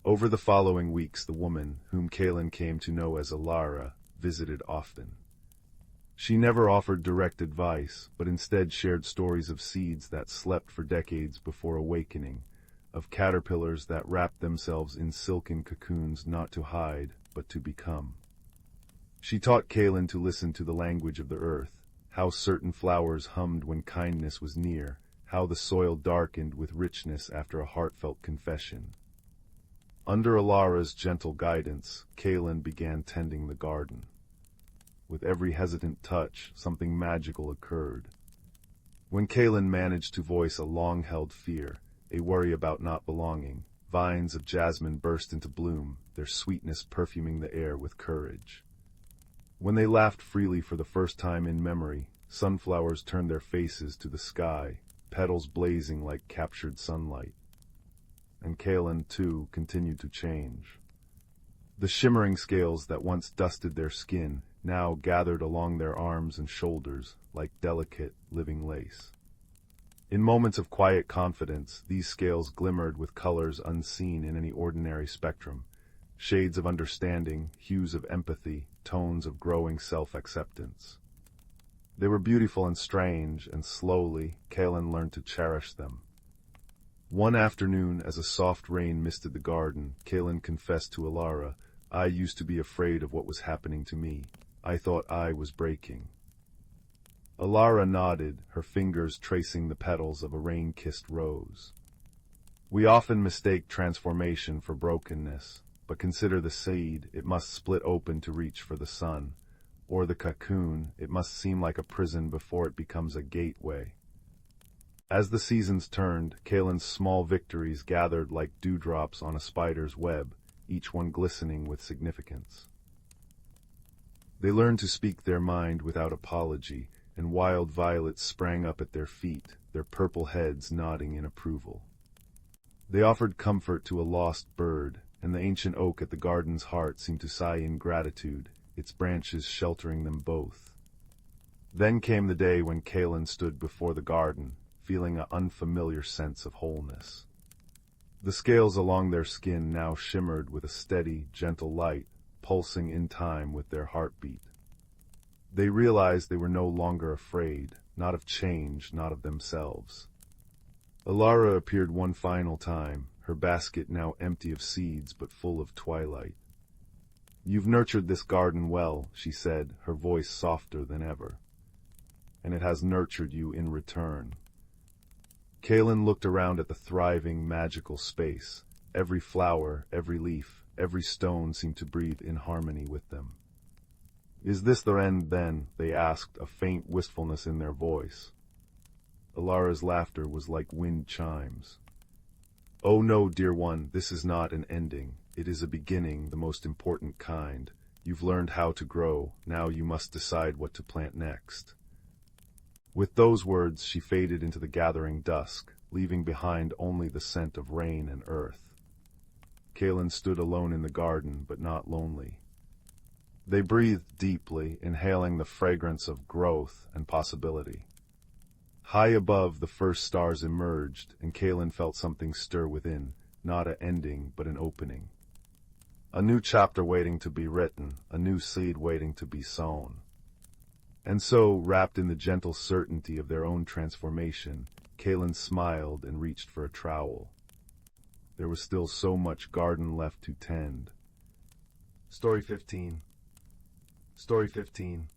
Over the following weeks, the woman, whom Kalen came to know as Lyra, visited often. She never offered direct advice, but instead shared stories of seeds that slept for decades before awakening, of caterpillars that wrapped themselves in silken cocoons not to hide, but to become. She taught Kalen to listen to the language of the earth, how certain flowers hummed when kindness was near, how the soil darkened with richness after a heartfelt confession. Under Alara's gentle guidance, Kalen began tending the garden. With every hesitant touch, something magical occurred. When Kalen managed to voice a long-held fear, a worry about not belonging, vines of jasmine burst into bloom, their sweetness perfuming the air with courage. When they laughed freely for the first time in memory, sunflowers turned their faces to the sky, petals blazing like captured sunlight. And Kalen, too, continued to change. The shimmering scales that once dusted their skin now gathered along their arms and shoulders like delicate, living lace. In moments of quiet confidence, these scales glimmered with colors unseen in any ordinary spectrum, shades of understanding, hues of empathy, tones of growing self-acceptance. They were beautiful and strange, and slowly, Kalen learned to cherish them. One afternoon, as a soft rain misted the garden, Kalen confessed to Lyra, "I used to be afraid of what was happening to me. I thought I was breaking." Lyra nodded, her fingers tracing the petals of a rain-kissed rose. "We often mistake transformation for brokenness, but consider the seed, it must split open to reach for the sun. Or the cocoon, it must seem like a prison before it becomes a gateway." As the seasons turned, Kalen's small victories gathered like dewdrops on a spider's web, each one glistening with significance. They learned to speak their mind without apology, and wild violets sprang up at their feet, their purple heads nodding in approval. They offered comfort to a lost bird, and the ancient oak at the garden's heart seemed to sigh in gratitude, its branches sheltering them both. Then came the day when Kalen stood before the garden, feeling an unfamiliar sense of wholeness. The scales along their skin now shimmered with a steady, gentle light, pulsing in time with their heartbeat. They realized they were no longer afraid, not of change, not of themselves. Lyra appeared one final time, her basket now empty of seeds but full of twilight. "You've nurtured this garden well," she said, her voice softer than ever. "And it has nurtured you in return." Kaelin looked around at the thriving, magical space. Every flower, every leaf, every stone seemed to breathe in harmony with them. "Is this the end, then?" they asked, a faint wistfulness in their voice. Alara's laughter was like wind chimes. "Oh no, dear one, this is not an ending. It is a beginning, the most important kind. You've learned how to grow, now you must decide what to plant next." With those words, she faded into the gathering dusk, leaving behind only the scent of rain and earth. Kaelin stood alone in the garden, but not lonely. They breathed deeply, inhaling the fragrance of growth and possibility. High above, the first stars emerged, and Kaelin felt something stir within, not an ending, but an opening. A new chapter waiting to be written, a new seed waiting to be sown. And so, wrapped in the gentle certainty of their own transformation, Kaelin smiled and reached for a trowel. There was still so much garden left to tend. Story 15. Story 15.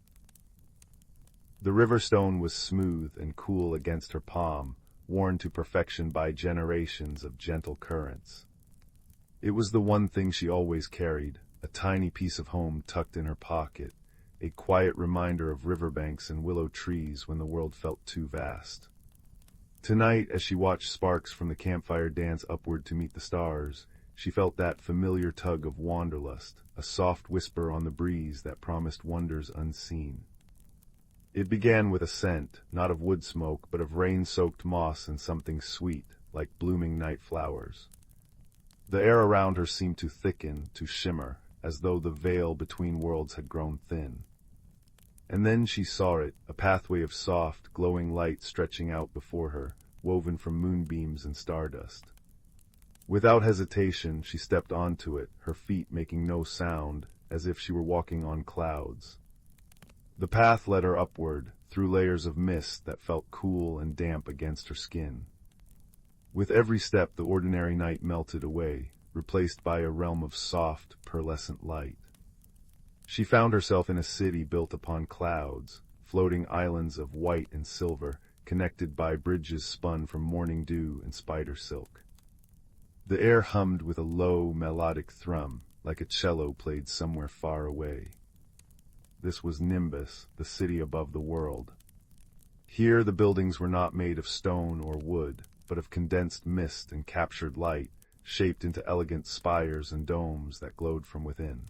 The river stone was smooth and cool against her palm, worn to perfection by generations of gentle currents. It was the one thing she always carried, a tiny piece of home tucked in her pocket, a quiet reminder of riverbanks and willow trees when the world felt too vast. Tonight, as she watched sparks from the campfire dance upward to meet the stars, she felt that familiar tug of wanderlust, a soft whisper on the breeze that promised wonders unseen. It began with a scent, not of wood smoke, but of rain-soaked moss and something sweet, like blooming night flowers. The air around her seemed to thicken, to shimmer, as though the veil between worlds had grown thin. And then she saw it, a pathway of soft, glowing light stretching out before her, woven from moonbeams and stardust. Without hesitation, she stepped onto it, her feet making no sound, as if she were walking on clouds. The path led her upward, through layers of mist that felt cool and damp against her skin. With every step, the ordinary night melted away, replaced by a realm of soft, pearlescent light. She found herself in a city built upon clouds, floating islands of white and silver, connected by bridges spun from morning dew and spider silk. The air hummed with a low, melodic thrum, like a cello played somewhere far away. This was Nimbus, the city above the world. Here the buildings were not made of stone or wood, but of condensed mist and captured light, shaped into elegant spires and domes that glowed from within.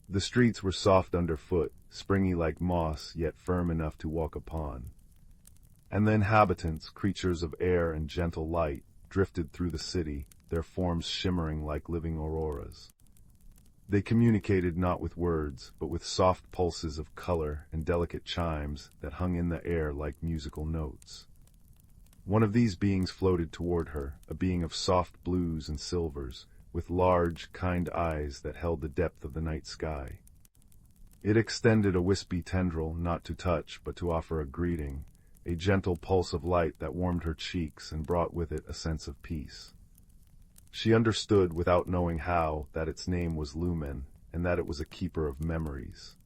The streets were soft underfoot, springy like moss, yet firm enough to walk upon. And the inhabitants, creatures of air and gentle light, drifted through the city, their forms shimmering like living auroras. They communicated not with words, but with soft pulses of color and delicate chimes that hung in the air like musical notes. One of these beings floated toward her, a being of soft blues and silvers, with large, kind eyes that held the depth of the night sky. It extended a wispy tendril, not to touch, but to offer a greeting, a gentle pulse of light that warmed her cheeks and brought with it a sense of peace. She understood, without knowing how, that its name was Lumen, and that it was a keeper of memories.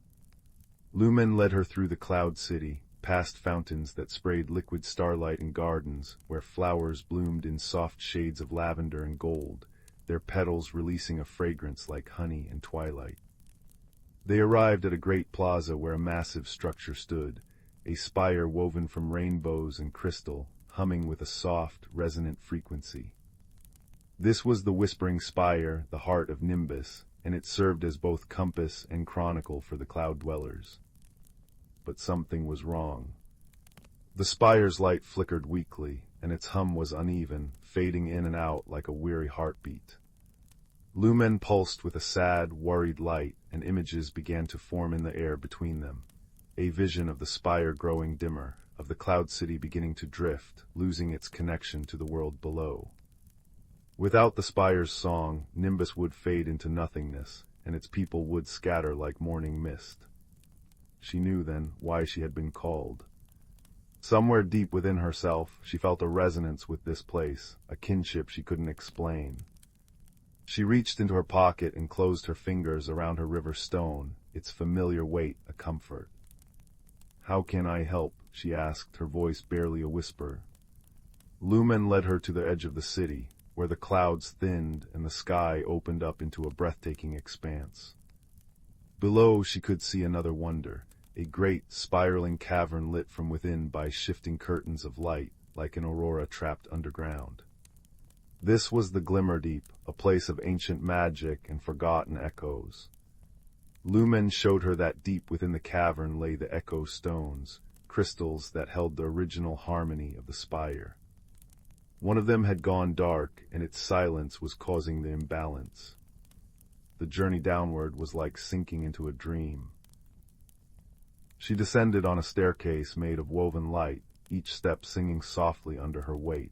Lumen led her through the cloud city, past fountains that sprayed liquid starlight and gardens where flowers bloomed in soft shades of lavender and gold, their petals releasing a fragrance like honey and twilight. They arrived at a great plaza where a massive structure stood, a spire woven from rainbows and crystal, humming with a soft, resonant frequency. This was the Whispering Spire, the heart of Nimbus, and it served as both compass and chronicle for the cloud dwellers. But something was wrong. The spire's light flickered weakly, and its hum was uneven, fading in and out like a weary heartbeat. Lumen pulsed with a sad, worried light, and images began to form in the air between them. A vision of the spire growing dimmer, of the cloud city beginning to drift, losing its connection to the world below. Without the spire's song, Nimbus would fade into nothingness, and its people would scatter like morning mist. She knew then why she had been called. Somewhere deep within herself, she felt a resonance with this place, a kinship she couldn't explain. She reached into her pocket and closed her fingers around her river stone, its familiar weight a comfort. "How can I help?" she asked, her voice barely a whisper. Lumen led her to the edge of the city, where the clouds thinned and the sky opened up into a breathtaking expanse. Below she could see another wonder, a great, spiraling cavern lit from within by shifting curtains of light, like an aurora trapped underground. This was the Glimmer Deep, a place of ancient magic and forgotten echoes. Lumen showed her that deep within the cavern lay the echo stones, crystals that held the original harmony of the spire. One of them had gone dark, and its silence was causing the imbalance. The journey downward was like sinking into a dream. She descended on a staircase made of woven light, each step singing softly under her weight.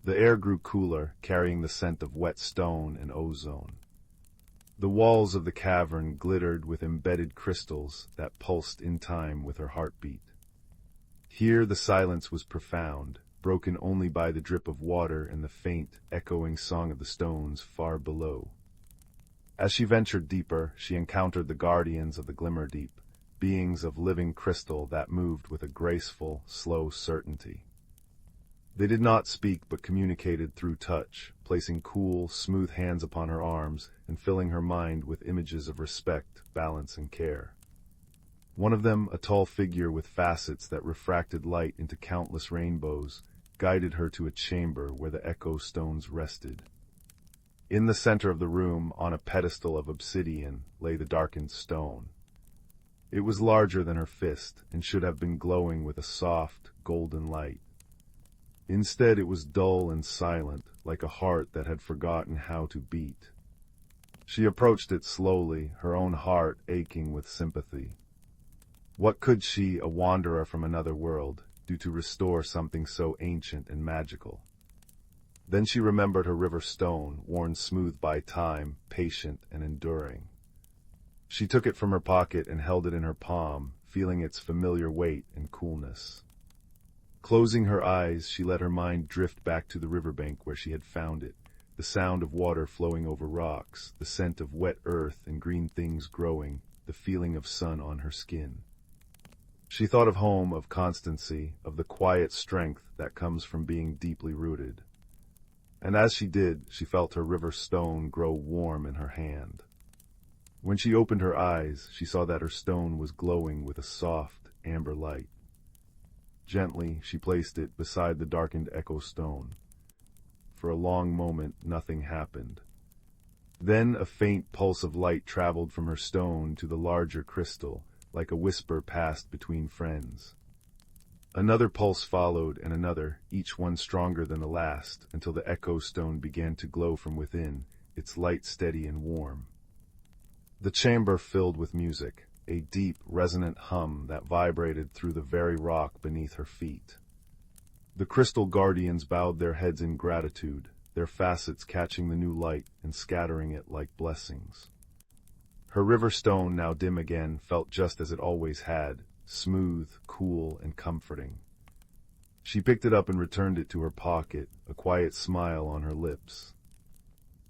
The air grew cooler, carrying the scent of wet stone and ozone. The walls of the cavern glittered with embedded crystals that pulsed in time with her heartbeat. Here the silence was profound, broken only by the drip of water and the faint, echoing song of the stones far below. As she ventured deeper, she encountered the guardians of the Glimmer Deep, beings of living crystal that moved with a graceful, slow certainty. They did not speak but communicated through touch, placing cool, smooth hands upon her arms and filling her mind with images of respect, balance, and care. One of them, a tall figure with facets that refracted light into countless rainbows, guided her to a chamber where the echo stones rested. In the center of the room, on a pedestal of obsidian, lay the darkened stone. It was larger than her fist and should have been glowing with a soft, golden light. Instead, it was dull and silent, like a heart that had forgotten how to beat. She approached it slowly, her own heart aching with sympathy. What could she, a wanderer from another world, do to restore something so ancient and magical? Then she remembered her river stone, worn smooth by time, patient and enduring. She took it from her pocket and held it in her palm, feeling its familiar weight and coolness. Closing her eyes, she let her mind drift back to the riverbank where she had found it, the sound of water flowing over rocks, the scent of wet earth and green things growing, the feeling of sun on her skin. She thought of home, of constancy, of the quiet strength that comes from being deeply rooted. And as she did, she felt her river stone grow warm in her hand. When she opened her eyes, she saw that her stone was glowing with a soft, amber light. Gently, she placed it beside the darkened echo stone. For a long moment, nothing happened. Then a faint pulse of light traveled from her stone to the larger crystal, like a whisper passed between friends. Another pulse followed, and another, each one stronger than the last, until the echo stone began to glow from within, its light steady and warm. The chamber filled with music, a deep, resonant hum that vibrated through the very rock beneath her feet. The crystal guardians bowed their heads in gratitude, their facets catching the new light and scattering it like blessings. Her river stone, now dim again, felt just as it always had, smooth, cool, and comforting. She picked it up and returned it to her pocket, a quiet smile on her lips.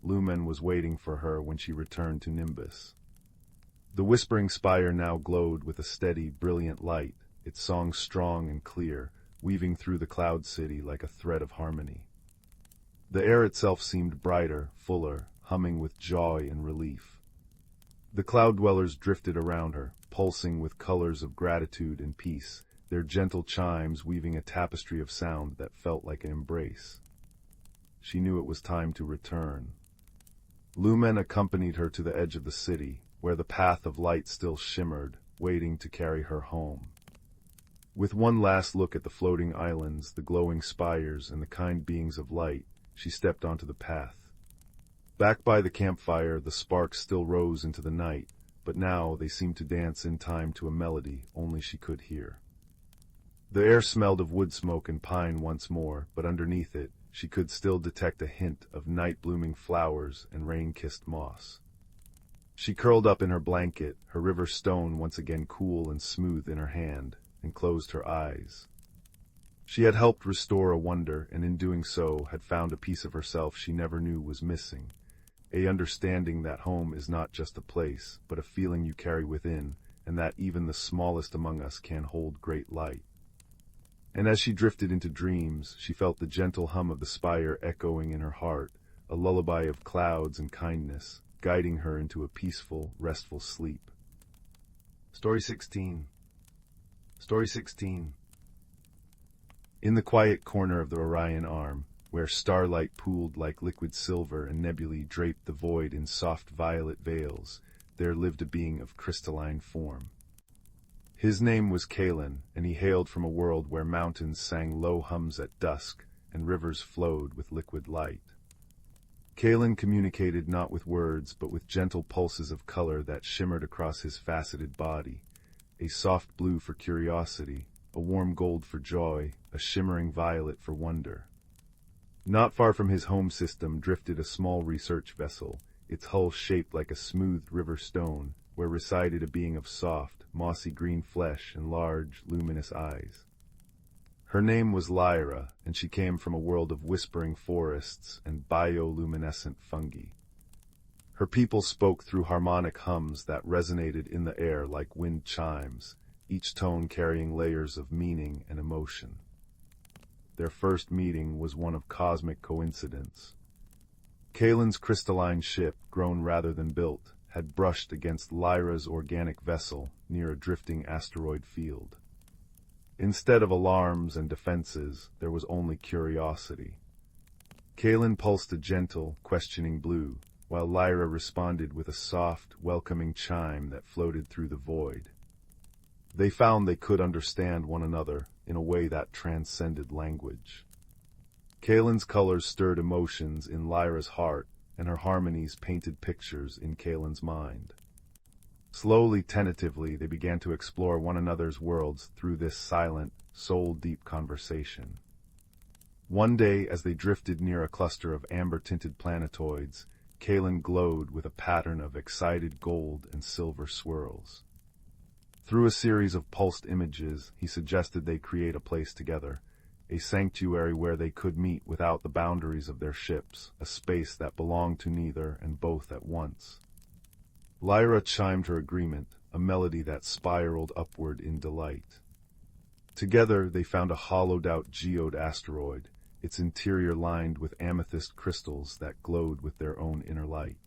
Lumen was waiting for her when she returned to Nimbus. The whispering spire now glowed with a steady, brilliant light, its song strong and clear, weaving through the cloud city like a thread of harmony. The air itself seemed brighter, fuller, humming with joy and relief. The cloud dwellers drifted around her, pulsing with colors of gratitude and peace, their gentle chimes weaving a tapestry of sound that felt like an embrace. She knew it was time to return. Lumen accompanied her to the edge of the city, where the path of light still shimmered, waiting to carry her home. With one last look at the floating islands, the glowing spires, and the kind beings of light, she stepped onto the path. Back by the campfire, the sparks still rose into the night, but now they seemed to dance in time to a melody only she could hear. The air smelled of wood smoke and pine once more, but underneath it, she could still detect a hint of night-blooming flowers and rain-kissed moss. She curled up in her blanket, her river stone once again cool and smooth in her hand, and closed her eyes. She had helped restore a wonder, and in doing so had found a piece of herself she never knew was missing. A understanding that home is not just a place, but a feeling you carry within, and that even the smallest among us can hold great light. And as she drifted into dreams, she felt the gentle hum of the spire echoing in her heart, a lullaby of clouds and kindness, guiding her into a peaceful, restful sleep. Story 16. Story 16. In the quiet corner of the Orion arm, where starlight pooled like liquid silver and nebulae draped the void in soft violet veils, there lived a being of crystalline form. His name was Kalen, and he hailed from a world where mountains sang low hums at dusk and rivers flowed with liquid light. Kalen communicated not with words but with gentle pulses of color that shimmered across his faceted body, a soft blue for curiosity, a warm gold for joy, a shimmering violet for wonder. Not far from his home system drifted a small research vessel, its hull shaped like a smoothed river stone, where resided a being of soft, mossy green flesh and large, luminous eyes. Her name was Lyra, and she came from a world of whispering forests and bioluminescent fungi. Her people spoke through harmonic hums that resonated in the air like wind chimes, each tone carrying layers of meaning and emotion. Their first meeting was one of cosmic coincidence. Kalen's crystalline ship, grown rather than built, had brushed against Lyra's organic vessel near a drifting asteroid field. Instead of alarms and defenses, there was only curiosity. Kalen pulsed a gentle, questioning blue, while Lyra responded with a soft, welcoming chime that floated through the void. They found they could understand one another in a way that transcended language. Kalen's colors stirred emotions in Lyra's heart, and her harmonies painted pictures in Kalen's mind. Slowly, tentatively, they began to explore one another's worlds through this silent, soul-deep conversation. One day, as they drifted near a cluster of amber-tinted planetoids, Kalen glowed with a pattern of excited gold and silver swirls. Through a series of pulsed images, he suggested they create a place together, a sanctuary where they could meet without the boundaries of their ships, a space that belonged to neither and both at once. Lyra chimed her agreement, a melody that spiraled upward in delight. Together they found a hollowed-out geode asteroid, its interior lined with amethyst crystals that glowed with their own inner light.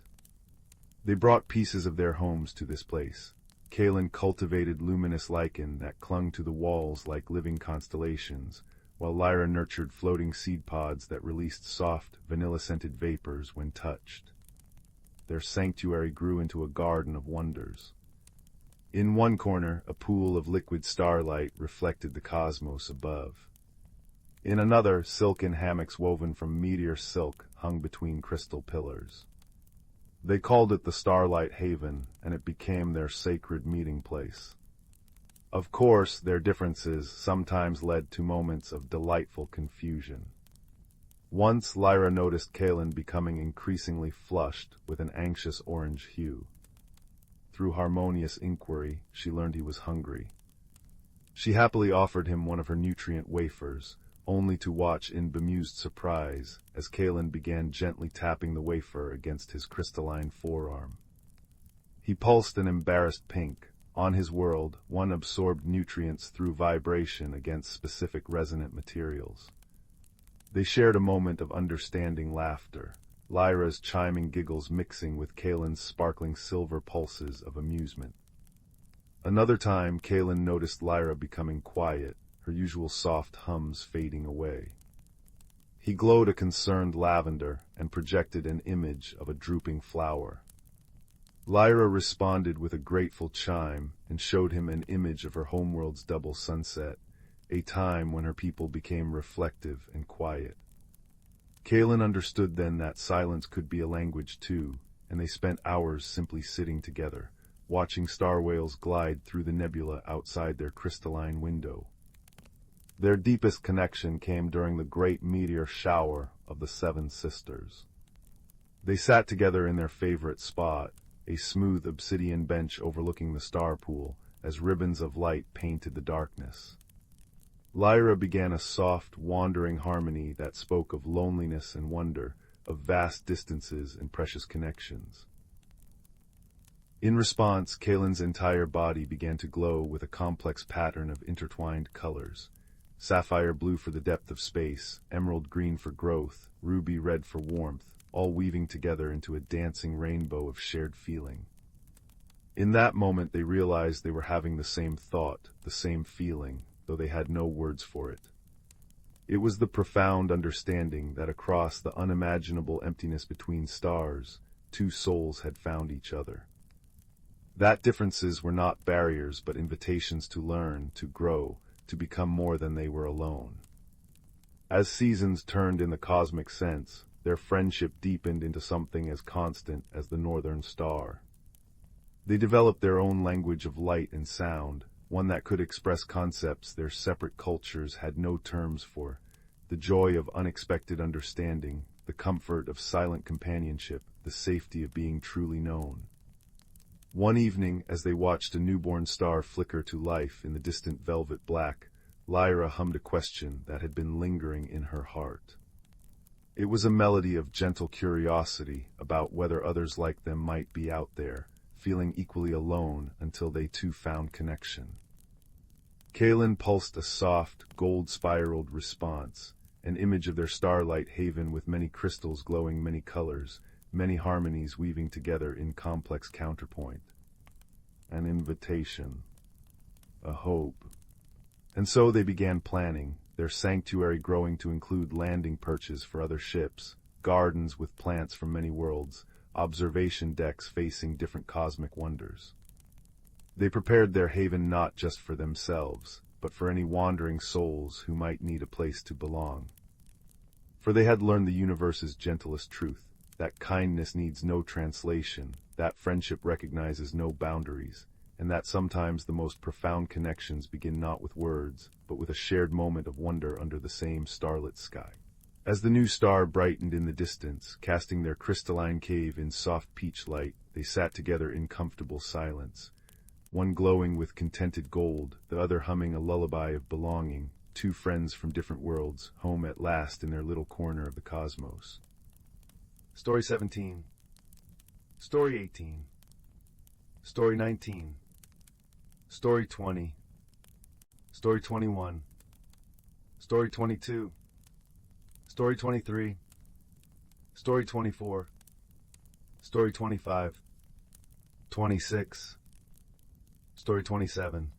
They brought pieces of their homes to this place. Kalen cultivated luminous lichen that clung to the walls like living constellations, while Lyra nurtured floating seed pods that released soft, vanilla-scented vapors when touched. Their sanctuary grew into a garden of wonders. In one corner, a pool of liquid starlight reflected the cosmos above. In another, silken hammocks woven from meteor silk hung between crystal pillars. They called it the Starlight Haven, and it became their sacred meeting place. Of course, their differences sometimes led to moments of delightful confusion. Once, Lyra noticed Kalen becoming increasingly flushed with an anxious orange hue. Through harmonious inquiry, she learned he was hungry. She happily offered him one of her nutrient wafers, only to watch in bemused surprise as Kalen began gently tapping the wafer against his crystalline forearm. He pulsed an embarrassed pink. On his world, one absorbed nutrients through vibration against specific resonant materials. They shared a moment of understanding laughter, Lyra's chiming giggles mixing with Kalen's sparkling silver pulses of amusement. Another time, Kalen noticed Lyra becoming quiet, her usual soft hums fading away. He glowed a concerned lavender and projected an image of a drooping flower. Lyra responded with a grateful chime and showed him an image of her homeworld's double sunset, a time when her people became reflective and quiet. Kalen understood then that silence could be a language too, and they spent hours simply sitting together, watching star whales glide through the nebula outside their crystalline window. Their deepest connection came during the great meteor shower of the Seven Sisters. They sat together in their favorite spot, a smooth obsidian bench overlooking the star pool, as ribbons of light painted the darkness. Lyra began a soft, wandering harmony that spoke of loneliness and wonder, of vast distances and precious connections. In response, Kalen's entire body began to glow with a complex pattern of intertwined colors. Sapphire blue for the depth of space, emerald green for growth, ruby red for warmth, all weaving together into a dancing rainbow of shared feeling. In that moment they realized they were having the same thought, the same feeling, though they had no words for it. It was the profound understanding that across the unimaginable emptiness between stars, two souls had found each other. That differences were not barriers but invitations to learn, to grow, to become more than they were alone. As seasons turned in the cosmic sense, their friendship deepened into something as constant as the northern star. They developed their own language of light and sound, one that could express concepts their separate cultures had no terms for, the joy of unexpected understanding, the comfort of silent companionship, the safety of being truly known. One evening, as they watched a newborn star flicker to life in the distant velvet black, Lyra hummed a question that had been lingering in her heart. It was a melody of gentle curiosity about whether others like them might be out there, feeling equally alone until they too found connection. Kalen pulsed a soft, gold-spiraled response, an image of their starlight haven with many crystals glowing many colors, many harmonies weaving together in complex counterpoint. An invitation. A hope. And so they began planning, their sanctuary growing to include landing perches for other ships, gardens with plants from many worlds, observation decks facing different cosmic wonders. They prepared their haven not just for themselves, but for any wandering souls who might need a place to belong. For they had learned the universe's gentlest truth, that kindness needs no translation, that friendship recognizes no boundaries, and that sometimes the most profound connections begin not with words, but with a shared moment of wonder under the same starlit sky. As the new star brightened in the distance, casting their crystalline cave in soft peach light, they sat together in comfortable silence, one glowing with contented gold, the other humming a lullaby of belonging, two friends from different worlds, home at last in their little corner of the cosmos. Story 17. Story 18. Story 19. Story 20. Story 21. Story 22. Story 23. Story 24. Story 25. 26. Story 27.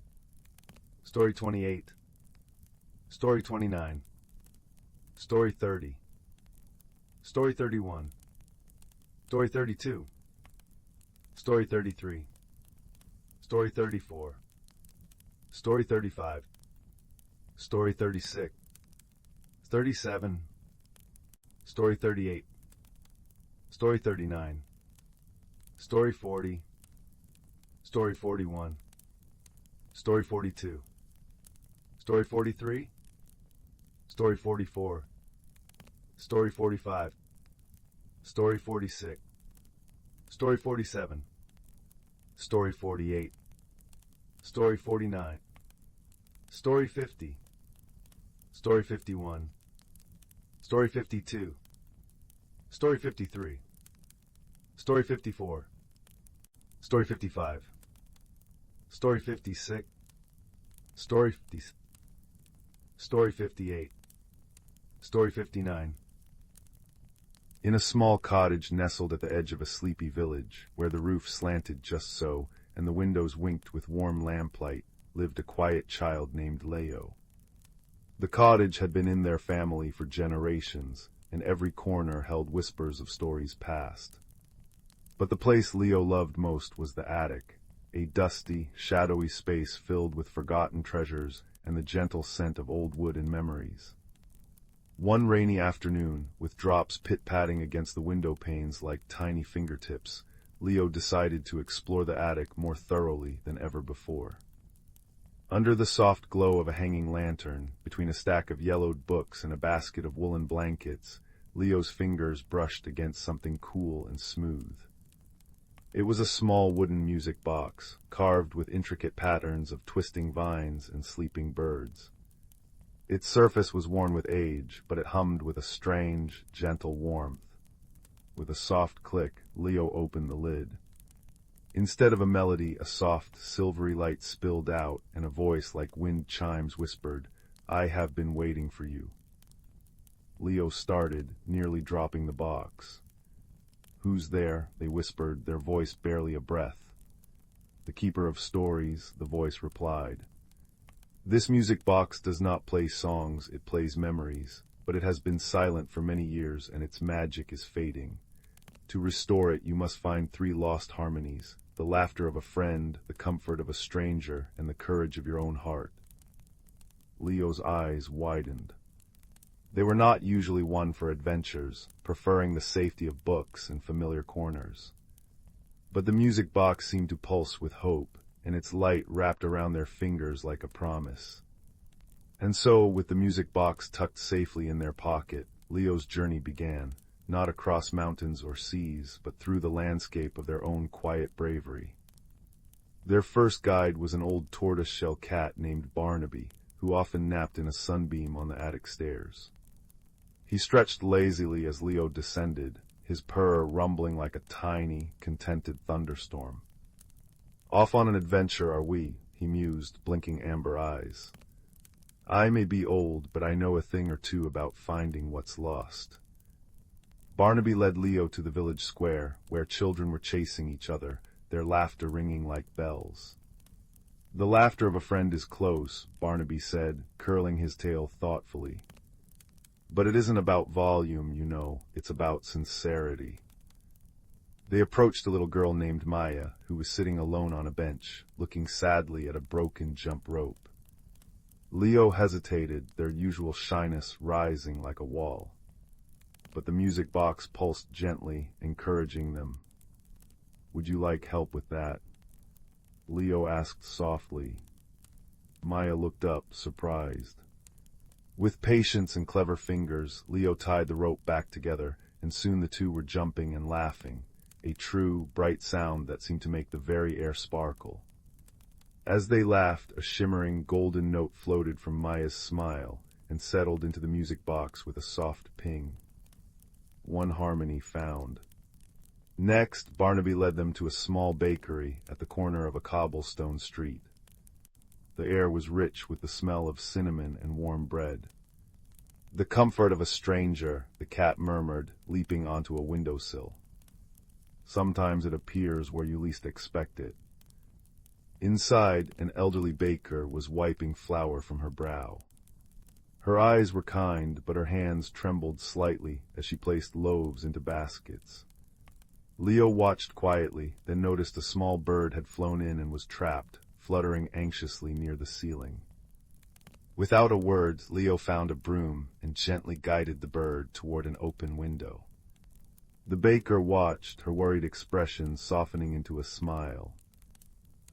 Story 28. Story 29. Story 30. Story 31. Story 32. Story 33. Story 34. Story 35. Story 36. 37. Story 38. Story 39. Story 40. Story 41. Story 42. Story 43. Story 44. Story 45. Story 46. Story 47. Story 48. Story 49. Story 50. Story 51. Story 52. Story 53. Story 54. Story 55. Story 56. Story 50. Story 58. Story 59. In a small cottage nestled at the edge of a sleepy village, where the roof slanted just so, and the windows winked with warm lamplight, lived a quiet child named Leo. The cottage had been in their family for generations, and every corner held whispers of stories past. But the place Leo loved most was the attic, a dusty, shadowy space filled with forgotten treasures and the gentle scent of old wood and memories. One rainy afternoon, with drops pit-patting against the window panes like tiny fingertips, Leo decided to explore the attic more thoroughly than ever before. Under the soft glow of a hanging lantern, between a stack of yellowed books and a basket of woolen blankets, Leo's fingers brushed against something cool and smooth. It was a small wooden music box, carved with intricate patterns of twisting vines and sleeping birds. Its surface was worn with age, but it hummed with a strange, gentle warmth. With a soft click, Leo opened the lid. Instead of a melody, a soft, silvery light spilled out, and a voice like wind chimes whispered, "I have been waiting for you." Leo started, nearly dropping the box. "Who's there?" they whispered, their voice barely a breath. "The keeper of stories," the voice replied. "This music box does not play songs, it plays memories, but it has been silent for many years and its magic is fading. To restore it, you must find 3 lost harmonies: the laughter of a friend, the comfort of a stranger, and the courage of your own heart." Leo's eyes widened. They were not usually one for adventures, preferring the safety of books and familiar corners. But the music box seemed to pulse with hope, and its light wrapped around their fingers like a promise. And so, with the music box tucked safely in their pocket, Leo's journey began, not across mountains or seas, but through the landscape of their own quiet bravery. Their first guide was an old tortoise-shell cat named Barnaby, who often napped in a sunbeam on the attic stairs. He stretched lazily as Leo descended, his purr rumbling like a tiny, contented thunderstorm. "Off on an adventure are we," he mused, blinking amber eyes. "I may be old, but I know a thing or two about finding what's lost." Barnaby led Leo to the village square, where children were chasing each other, their laughter ringing like bells. "The laughter of a friend is close," Barnaby said, curling his tail thoughtfully. "But it isn't about volume, you know, it's about sincerity." They approached a little girl named Maya, who was sitting alone on a bench, looking sadly at a broken jump rope. Leo hesitated, their usual shyness rising like a wall. But the music box pulsed gently, encouraging them. "Would you like help with that?" Leo asked softly. Maya looked up, surprised. With patience and clever fingers, Leo tied the rope back together, and soon the two were jumping and laughing, a true, bright sound that seemed to make the very air sparkle. As they laughed, a shimmering, golden note floated from Maya's smile and settled into the music box with a soft ping. One harmony found. Next, Barnaby led them to a small bakery at the corner of a cobblestone street. The air was rich with the smell of cinnamon and warm bread. "The comfort of a stranger," the cat murmured, leaping onto a windowsill. "Sometimes it appears where you least expect it." Inside, an elderly baker was wiping flour from her brow. Her eyes were kind, but her hands trembled slightly as she placed loaves into baskets. Leo watched quietly, then noticed a small bird had flown in and was trapped, fluttering anxiously near the ceiling. Without a word, Leo found a broom and gently guided the bird toward an open window. The baker watched, her worried expression softening into a smile.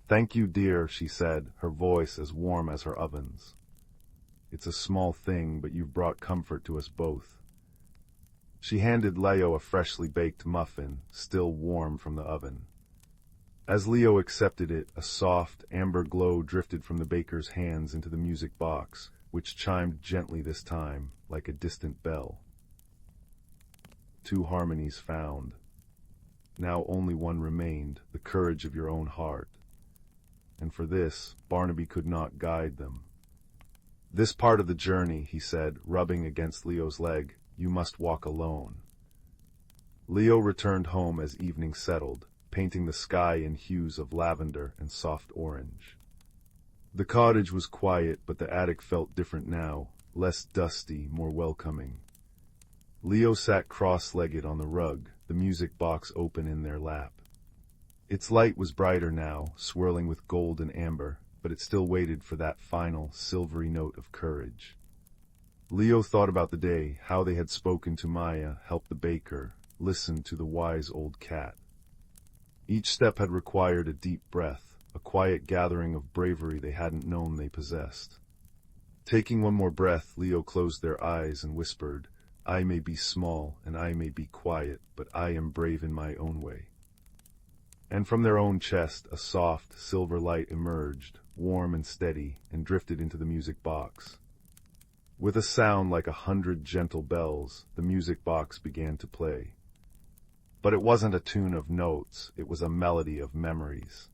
"Thank you, dear," she said, her voice as warm as her oven's. "It's a small thing, but you've brought comfort to us both." She handed Leo a freshly baked muffin, still warm from the oven. As Leo accepted it, a soft, amber glow drifted from the baker's hands into the music box, which chimed gently this time, like a distant bell. 2 harmonies found. Now only one remained, the courage of your own heart. And for this, Barnaby could not guide them. "This part of the journey," he said, rubbing against Leo's leg, "you must walk alone." Leo returned home as evening settled, painting the sky in hues of lavender and soft orange. The cottage was quiet, but the attic felt different now, less dusty, more welcoming. Leo sat cross-legged on the rug, the music box open in their lap. Its light was brighter now, swirling with gold and amber, but it still waited for that final, silvery note of courage. Leo thought about the day, how they had spoken to Maya, helped the baker, listened to the wise old cat. Each step had required a deep breath, a quiet gathering of bravery they hadn't known they possessed. Taking one more breath, Leo closed their eyes and whispered, "I may be small and I may be quiet, but I am brave in my own way." And from their own chest, a soft, silver light emerged, warm and steady, and drifted into the music box. With a sound like 100 gentle bells, the music box began to play. But it wasn't a tune of notes, it was a melody of memories.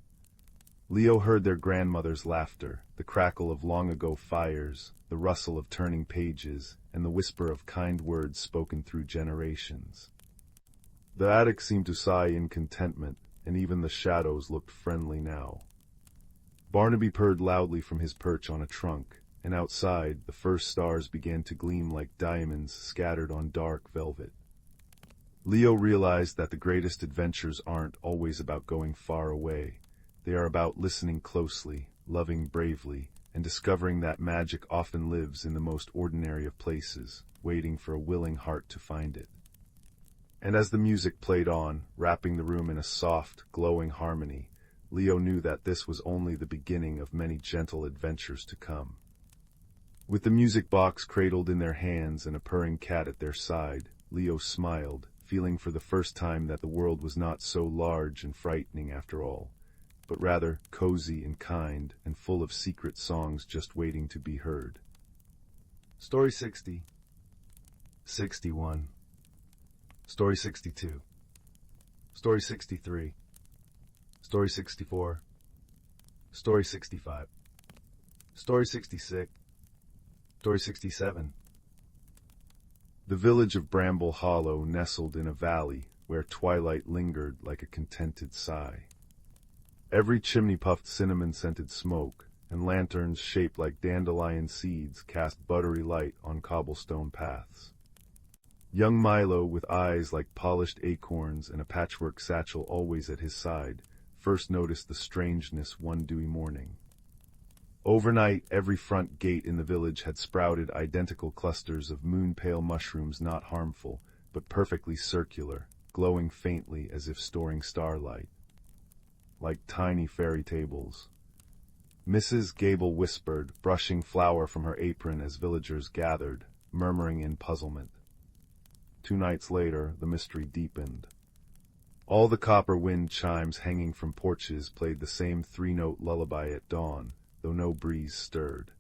Leo heard their grandmother's laughter, the crackle of long-ago fires, the rustle of turning pages, and the whisper of kind words spoken through generations. The attic seemed to sigh in contentment, and even the shadows looked friendly now. Barnaby purred loudly from his perch on a trunk, and outside, the first stars began to gleam like diamonds scattered on dark velvet. Leo realized that the greatest adventures aren't always about going far away. They are about listening closely, loving bravely, and discovering that magic often lives in the most ordinary of places, waiting for a willing heart to find it. And as the music played on, wrapping the room in a soft, glowing harmony, Leo knew that this was only the beginning of many gentle adventures to come. With the music box cradled in their hands and a purring cat at their side, Leo smiled, feeling for the first time that the world was not so large and frightening after all, but rather cozy and kind and full of secret songs just waiting to be heard. Story 60. 61. Story 62. Story 63. Story 64. Story 65. Story 66. Story 67. The village of Bramble Hollow nestled in a valley where twilight lingered like a contented sigh. Every chimney puffed cinnamon-scented smoke, and lanterns shaped like dandelion seeds cast buttery light on cobblestone paths. Young Milo, with eyes like polished acorns and a patchwork satchel always at his side, first noticed the strangeness one dewy morning. Overnight, every front gate in the village had sprouted identical clusters of moon-pale mushrooms not harmful, but perfectly circular, glowing faintly as if storing starlight. Like tiny fairy tables. Mrs. Gable whispered, brushing flour from her apron as villagers gathered, murmuring in puzzlement. 2 nights later, the mystery deepened. All the copper wind chimes hanging from porches played the same 3-note lullaby at dawn, though no breeze stirred.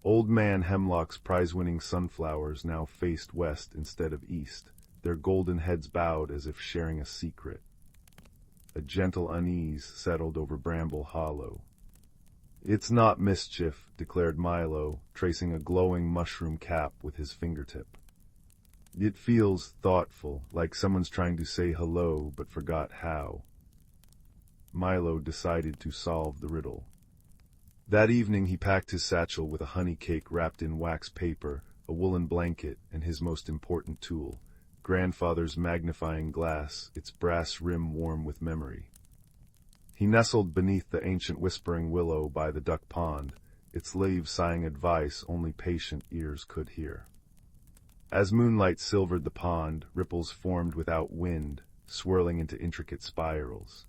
Old Man Hemlock's prize-winning sunflowers now faced west instead of east, their golden heads bowed as if sharing a secret. A gentle unease settled over Bramble Hollow. "It's not mischief," declared Milo, tracing a glowing mushroom cap with his fingertip. "It feels thoughtful, like someone's trying to say hello but forgot how." Milo decided to solve the riddle. That evening he packed his satchel with a honey cake wrapped in wax paper, a woolen blanket, and his most important tool, grandfather's magnifying glass, its brass rim warm with memory. He nestled beneath the ancient whispering willow by the duck pond, its leaves sighing advice only patient ears could hear. As moonlight silvered the pond, ripples formed without wind, swirling into intricate spirals.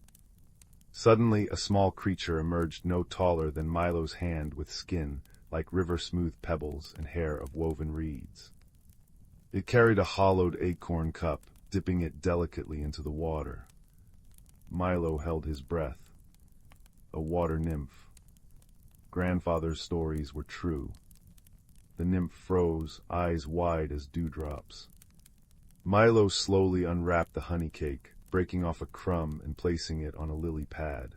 Suddenly, a small creature emerged no taller than Milo's hand with skin, like river-smooth pebbles and hair of woven reeds. It carried a hollowed acorn cup, dipping it delicately into the water. Milo held his breath. A water nymph. Grandfather's stories were true. The nymph froze, eyes wide as dewdrops. Milo slowly unwrapped the honey cake, breaking off a crumb and placing it on a lily pad.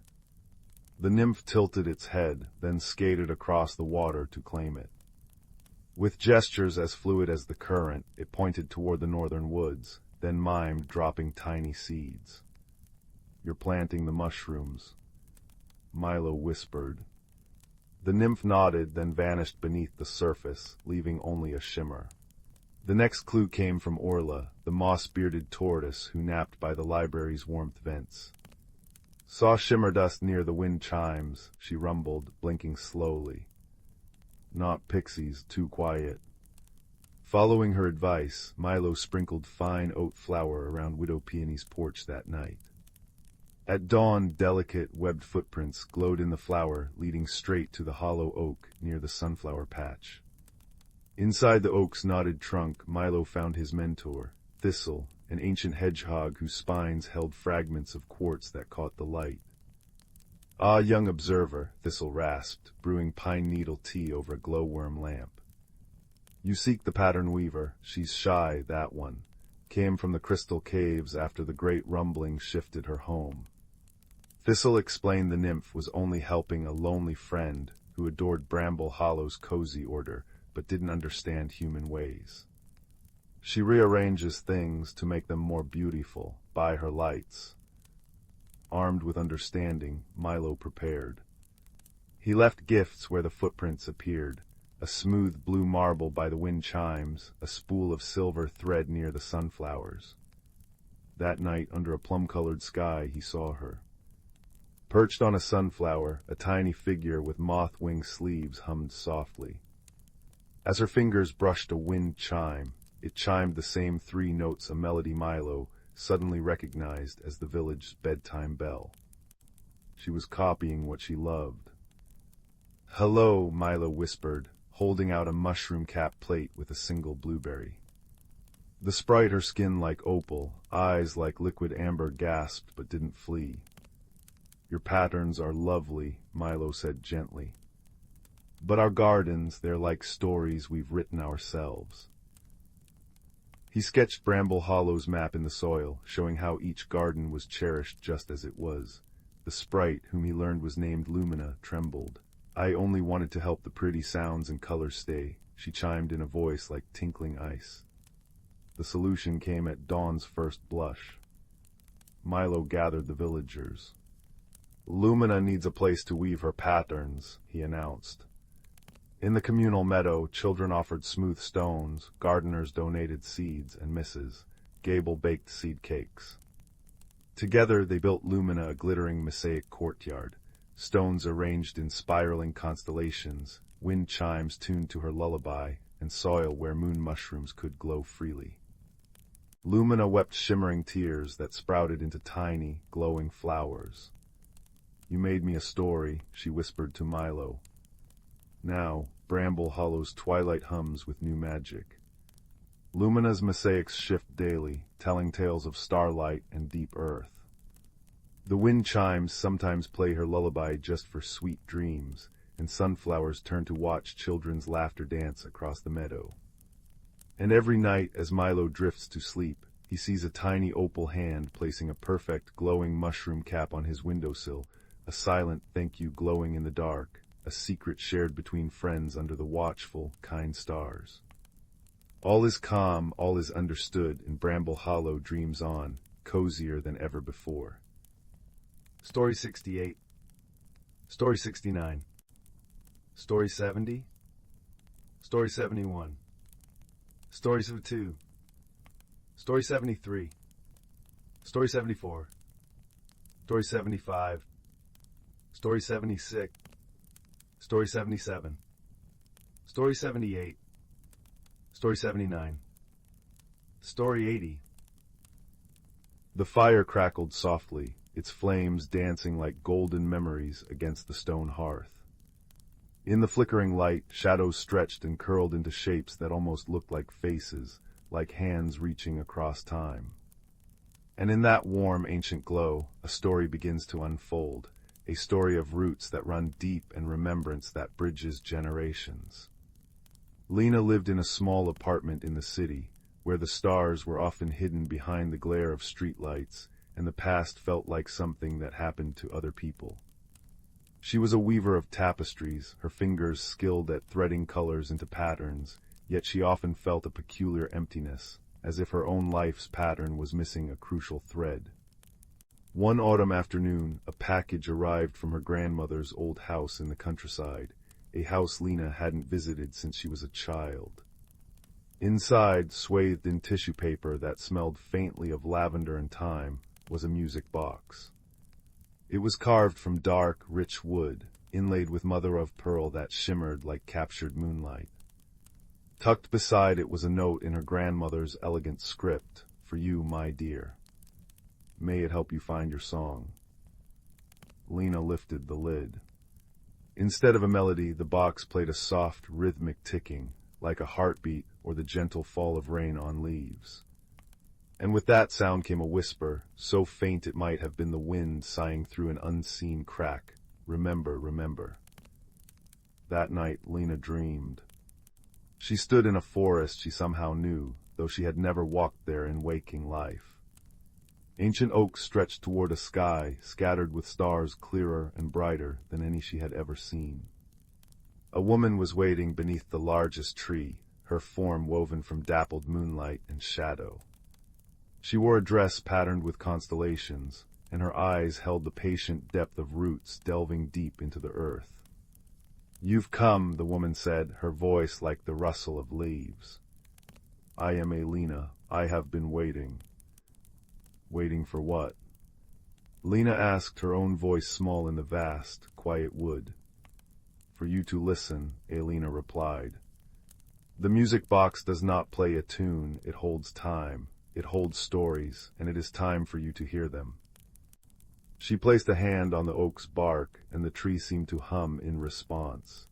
The nymph tilted its head, then skated across the water to claim it. With gestures as fluid as the current, it pointed toward the northern woods, then mimed, dropping tiny seeds. "You're planting the mushrooms," Milo whispered. The nymph nodded, then vanished beneath the surface, leaving only a shimmer. The next clue came from Orla, the moss-bearded tortoise who napped by the library's warmth vents. "Saw shimmer dust near the wind chimes," she rumbled, blinking slowly. "Not pixies, too quiet." Following her advice, Milo sprinkled fine oat flour around Widow Peony's porch that night. At dawn, delicate, webbed footprints glowed in the flour, leading straight to the hollow oak near the sunflower patch. Inside the oak's knotted trunk, Milo found his mentor, Thistle, an ancient hedgehog whose spines held fragments of quartz that caught the light. "Ah, young observer," Thistle rasped, brewing pine needle tea over a glowworm lamp. You seek the pattern weaver, she's shy, that one. Came from the crystal caves after the great rumbling shifted her home. Thistle explained the nymph was only helping a lonely friend who adored Bramble Hollow's cozy order, but didn't understand human ways. She rearranges things to make them more beautiful, by her lights. Armed with understanding, Milo prepared. He left gifts where the footprints appeared, a smooth blue marble by the wind chimes, a spool of silver thread near the sunflowers. That night, under a plum-colored sky, he saw her. Perched on a sunflower, a tiny figure with moth-wing sleeves hummed softly. As her fingers brushed a wind chime, it chimed the same 3 notes, a melody Milo suddenly recognized as the village's bedtime bell. She was copying what she loved. "Hello," Milo whispered, holding out a mushroom-capped plate with a single blueberry. The sprite, her skin like opal, eyes like liquid amber, gasped but didn't flee. "Your patterns are lovely," Milo said gently. "But our gardens, they're like stories we've written ourselves." He sketched Bramble Hollow's map in the soil, showing how each garden was cherished just as it was. The sprite, whom he learned was named Lumina, trembled. "I only wanted to help the pretty sounds and colors stay," she chimed in a voice like tinkling ice. The solution came at dawn's first blush. Milo gathered the villagers. "Lumina needs a place to weave her patterns," he announced. In the communal meadow, children offered smooth stones, gardeners donated seeds and misses, Gable baked seed cakes. Together they built Lumina a glittering mosaic courtyard, stones arranged in spiraling constellations, wind chimes tuned to her lullaby, and soil where moon mushrooms could glow freely. Lumina wept shimmering tears that sprouted into tiny, glowing flowers. "You made me a story," she whispered to Milo. Now, Bramble Hollow's twilight hums with new magic. Lumina's mosaics shift daily, telling tales of starlight and deep earth. The wind chimes sometimes play her lullaby just for sweet dreams, and sunflowers turn to watch children's laughter dance across the meadow. And every night, as Milo drifts to sleep, he sees a tiny opal hand placing a perfect, glowing mushroom cap on his windowsill, a silent thank you glowing in the dark, a secret shared between friends under the watchful, kind stars. All is calm, all is understood, and Bramble Hollow dreams on, cozier than ever before. Story 68. Story 69. Story 70. Story 71. Story 72. Story 73. Story 74. Story 75. Story 76. Story 77. Story 78. Story 79. Story 80. The fire crackled softly, its flames dancing like golden memories against the stone hearth. In the flickering light, shadows stretched and curled into shapes that almost looked like faces, like hands reaching across time. And in that warm, ancient glow, a story begins to unfold, a story of roots that run deep and remembrance that bridges generations. Lena lived in a small apartment in the city, where the stars were often hidden behind the glare of streetlights, and the past felt like something that happened to other people. She was a weaver of tapestries, her fingers skilled at threading colors into patterns, yet she often felt a peculiar emptiness, as if her own life's pattern was missing a crucial thread. One autumn afternoon, a package arrived from her grandmother's old house in the countryside, a house Lena hadn't visited since she was a child. Inside, swathed in tissue paper that smelled faintly of lavender and thyme, was a music box. It was carved from dark, rich wood, inlaid with mother-of-pearl that shimmered like captured moonlight. Tucked beside it was a note in her grandmother's elegant script, "For you, my dear. May it help you find your song." Lena lifted the lid. Instead of a melody, the box played a soft, rhythmic ticking, like a heartbeat or the gentle fall of rain on leaves. And with that sound came a whisper, so faint it might have been the wind sighing through an unseen crack. "Remember, remember." That night, Lena dreamed. She stood in a forest she somehow knew, though she had never walked there in waking life. Ancient oaks stretched toward a sky scattered with stars clearer and brighter than any she had ever seen. A woman was waiting beneath the largest tree, her form woven from dappled moonlight and shadow. She wore a dress patterned with constellations, and her eyes held the patient depth of roots delving deep into the earth. "You've come," the woman said, her voice like the rustle of leaves. "I am Elena. I have been waiting." Waiting for what? Lena asked, her own voice small in the vast, quiet wood. "For you to listen," Elena replied. "The music box does not play a tune, it holds time, it holds stories, and it is time for you to hear them." She placed a hand on the oak's bark, and the tree seemed to hum in response.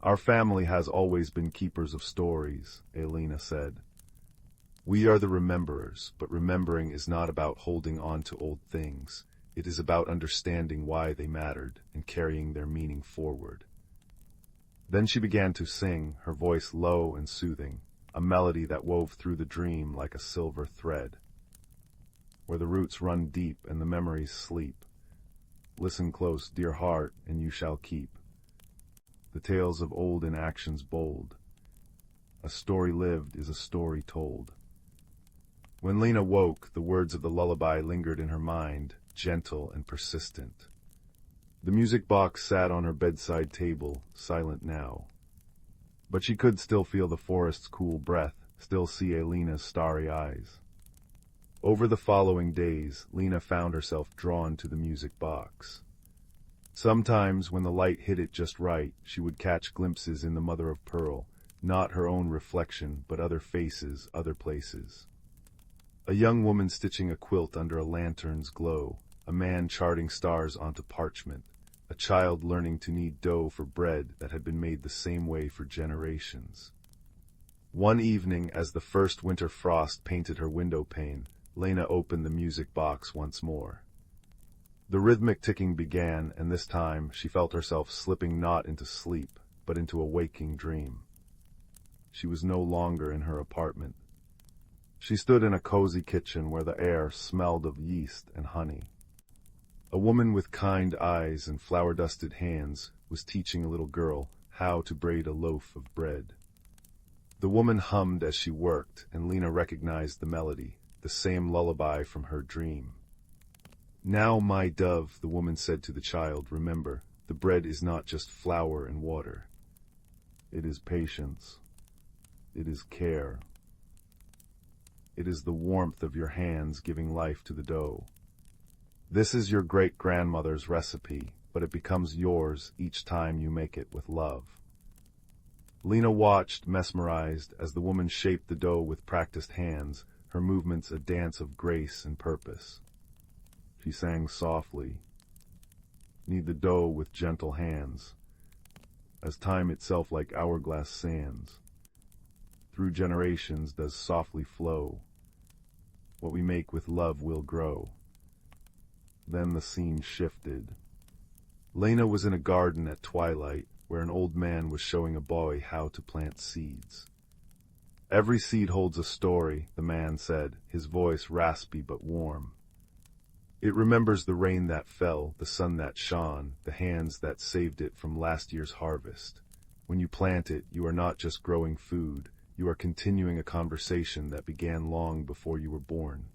"Our family has always been keepers of stories," Elena said. "We are the rememberers, but remembering is not about holding on to old things. It is about understanding why they mattered and carrying their meaning forward." Then she began to sing, her voice low and soothing, a melody that wove through the dream like a silver thread. "Where the roots run deep and the memories sleep, listen close, dear heart, and you shall keep the tales of old in actions bold. A story lived is a story told." When Lena woke, the words of the lullaby lingered in her mind, gentle and persistent. The music box sat on her bedside table, silent now. But she could still feel the forest's cool breath, still see Elena's starry eyes. Over the following days, Lena found herself drawn to the music box. Sometimes, when the light hit it just right, she would catch glimpses in the mother of pearl, not her own reflection, but other faces, other places. A young woman stitching a quilt under a lantern's glow, a man charting stars onto parchment, a child learning to knead dough for bread that had been made the same way for generations. One evening, as the first winter frost painted her window pane, Lena opened the music box once more. The rhythmic ticking began, and this time she felt herself slipping not into sleep, but into a waking dream. She was no longer in her apartment. She stood in a cozy kitchen where the air smelled of yeast and honey. A woman with kind eyes and flour-dusted hands was teaching a little girl how to braid a loaf of bread. The woman hummed as she worked, and Lena recognized the melody, the same lullaby from her dream. "Now, my dove," the woman said to the child, "remember, the bread is not just flour and water. It is patience. It is care. It is the warmth of your hands giving life to the dough. This is your great-grandmother's recipe, but it becomes yours each time you make it with love." Lena watched, mesmerized, as the woman shaped the dough with practiced hands, her movements a dance of grace and purpose. She sang softly, "Knead the dough with gentle hands, as time itself like hourglass sands. Through generations does softly flow. What we make with love will grow." Then the scene shifted. Lena was in a garden at twilight, where an old man was showing a boy how to plant seeds. "Every seed holds a story," the man said, his voice raspy but warm. "It remembers the rain that fell, the sun that shone, the hands that saved it from last year's harvest. When you plant it, you are not just growing food, you are continuing a conversation that began long before you were born."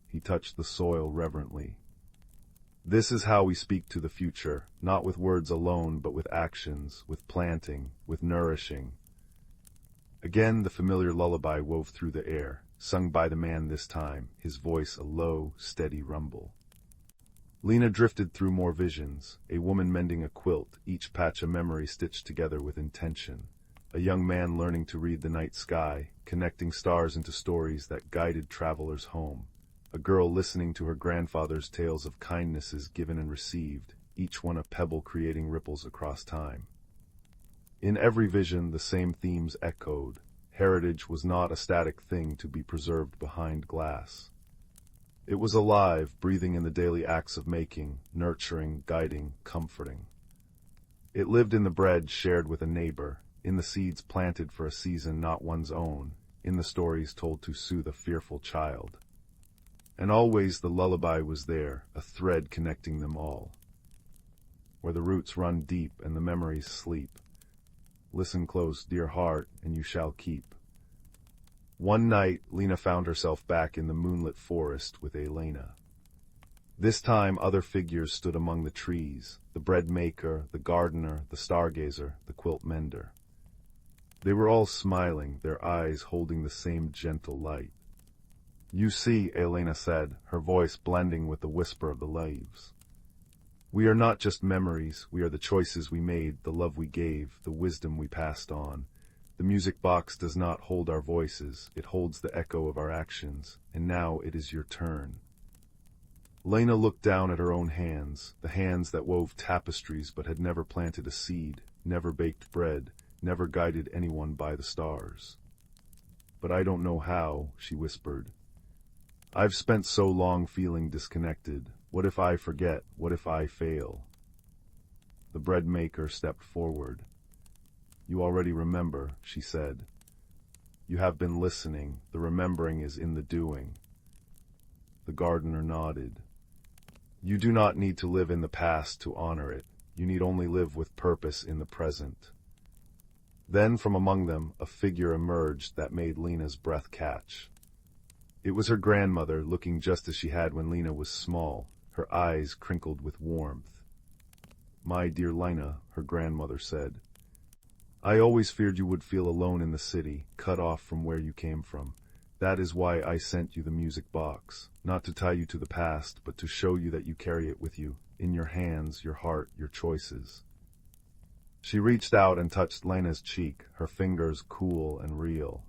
He touched the soil reverently. "This is how we speak to the future, not with words alone, but with actions, with planting, with nourishing." Again the familiar lullaby wove through the air, sung by the man this time, his voice a low, steady rumble. Lena drifted through more visions, a woman mending a quilt, each patch a memory stitched together with intention. A young man learning to read the night sky, connecting stars into stories that guided travelers home. A girl listening to her grandfather's tales of kindnesses given and received, each one a pebble creating ripples across time. In every vision the same themes echoed. Heritage was not a static thing to be preserved behind glass. It was alive, breathing in the daily acts of making, nurturing, guiding, comforting. It lived in the bread shared with a neighbor, in the seeds planted for a season not one's own, in the stories told to soothe a fearful child. And always the lullaby was there, a thread connecting them all. Where the roots run deep and the memories sleep, listen close, dear heart, and you shall keep. One night, Lena found herself back in the moonlit forest with Elena. This time other figures stood among the trees, the bread maker, the gardener, the stargazer, the quilt mender. They were all smiling, their eyes holding the same gentle light. You see, Elena said, her voice blending with the whisper of the leaves. We are not just memories, we are the choices we made, the love we gave, the wisdom we passed on. The music box does not hold our voices, it holds the echo of our actions, and now it is your turn. Lena looked down at her own hands, the hands that wove tapestries but had never planted a seed, never baked bread, never guided anyone by the stars. But I don't know how, she whispered. I've spent so long feeling disconnected. What if I forget? What if I fail? The bread maker stepped forward. You already remember, she said. You have been listening. The remembering is in the doing. The gardener nodded. You do not need to live in the past to honor it. You need only live with purpose in the present. Then from among them, a figure emerged that made Lena's breath catch. It was her grandmother, looking just as she had when Lena was small, her eyes crinkled with warmth. My dear Lena, her grandmother said, I always feared you would feel alone in the city, cut off from where you came from. That is why I sent you the music box, not to tie you to the past, but to show you that you carry it with you, in your hands, your heart, your choices. She reached out and touched Lena's cheek, her fingers cool and real.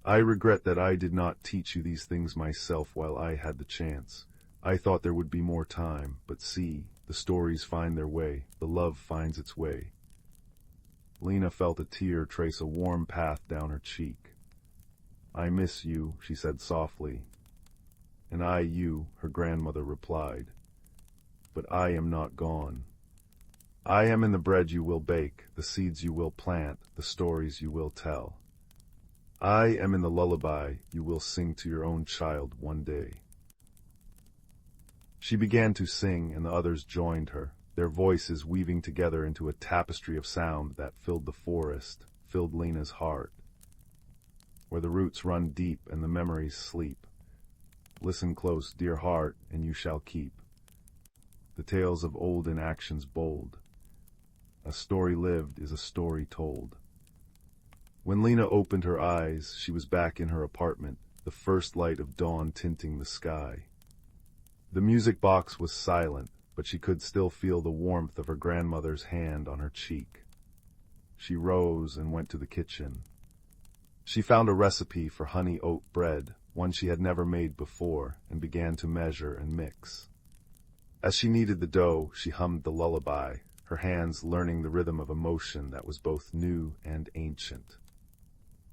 I regret that I did not teach you these things myself while I had the chance. I thought there would be more time, but see, the stories find their way, the love finds its way. Lena felt a tear trace a warm path down her cheek. I miss you, she said softly. And I you, her grandmother replied. But I am not gone. I am in the bread you will bake, the seeds you will plant, the stories you will tell. I am in the lullaby you will sing to your own child one day. She began to sing, and the others joined her, their voices weaving together into a tapestry of sound that filled the forest, filled Lena's heart. Where the roots run deep and the memories sleep. Listen close, dear heart, and you shall keep. The tales of old in actions bold. A story lived is a story told. When Lena opened her eyes, she was back in her apartment, the first light of dawn tinting the sky. The music box was silent, but she could still feel the warmth of her grandmother's hand on her cheek. She rose and went to the kitchen. She found a recipe for honey oat bread, one she had never made before, and began to measure and mix. As she kneaded the dough, she hummed the lullaby, her hands learning the rhythm of emotion that was both new and ancient.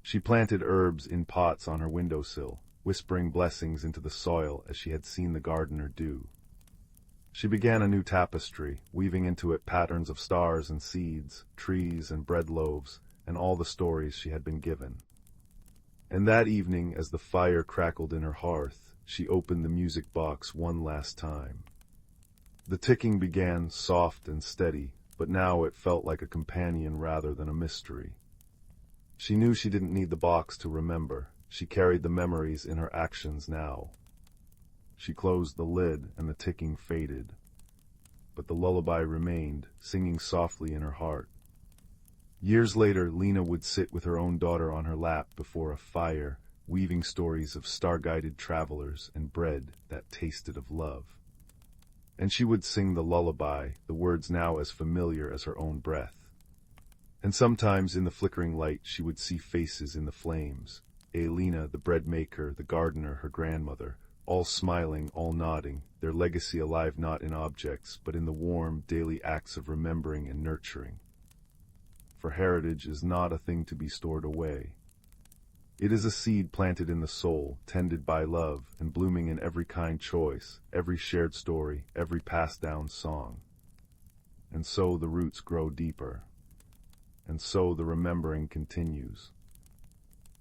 She planted herbs in pots on her windowsill, whispering blessings into the soil as she had seen the gardener do. She began a new tapestry, weaving into it patterns of stars and seeds, trees and bread loaves, and all the stories she had been given. And that evening, as the fire crackled in her hearth, she opened the music box one last time. The ticking began soft and steady, but now it felt like a companion rather than a mystery. She knew she didn't need the box to remember. She carried the memories in her actions now. She closed the lid and the ticking faded. But the lullaby remained, singing softly in her heart. Years later, Lena would sit with her own daughter on her lap before a fire, weaving stories of star-guided travelers and bread that tasted of love. And she would sing the lullaby, the words now as familiar as her own breath. And sometimes in the flickering light she would see faces in the flames, Lena, the bread maker, the gardener, her grandmother, all smiling, all nodding, their legacy alive not in objects, but in the warm, daily acts of remembering and nurturing. For heritage is not a thing to be stored away. It is a seed planted in the soul, tended by love, and blooming in every kind choice, every shared story, every passed down song. And so the roots grow deeper. and so the remembering continues.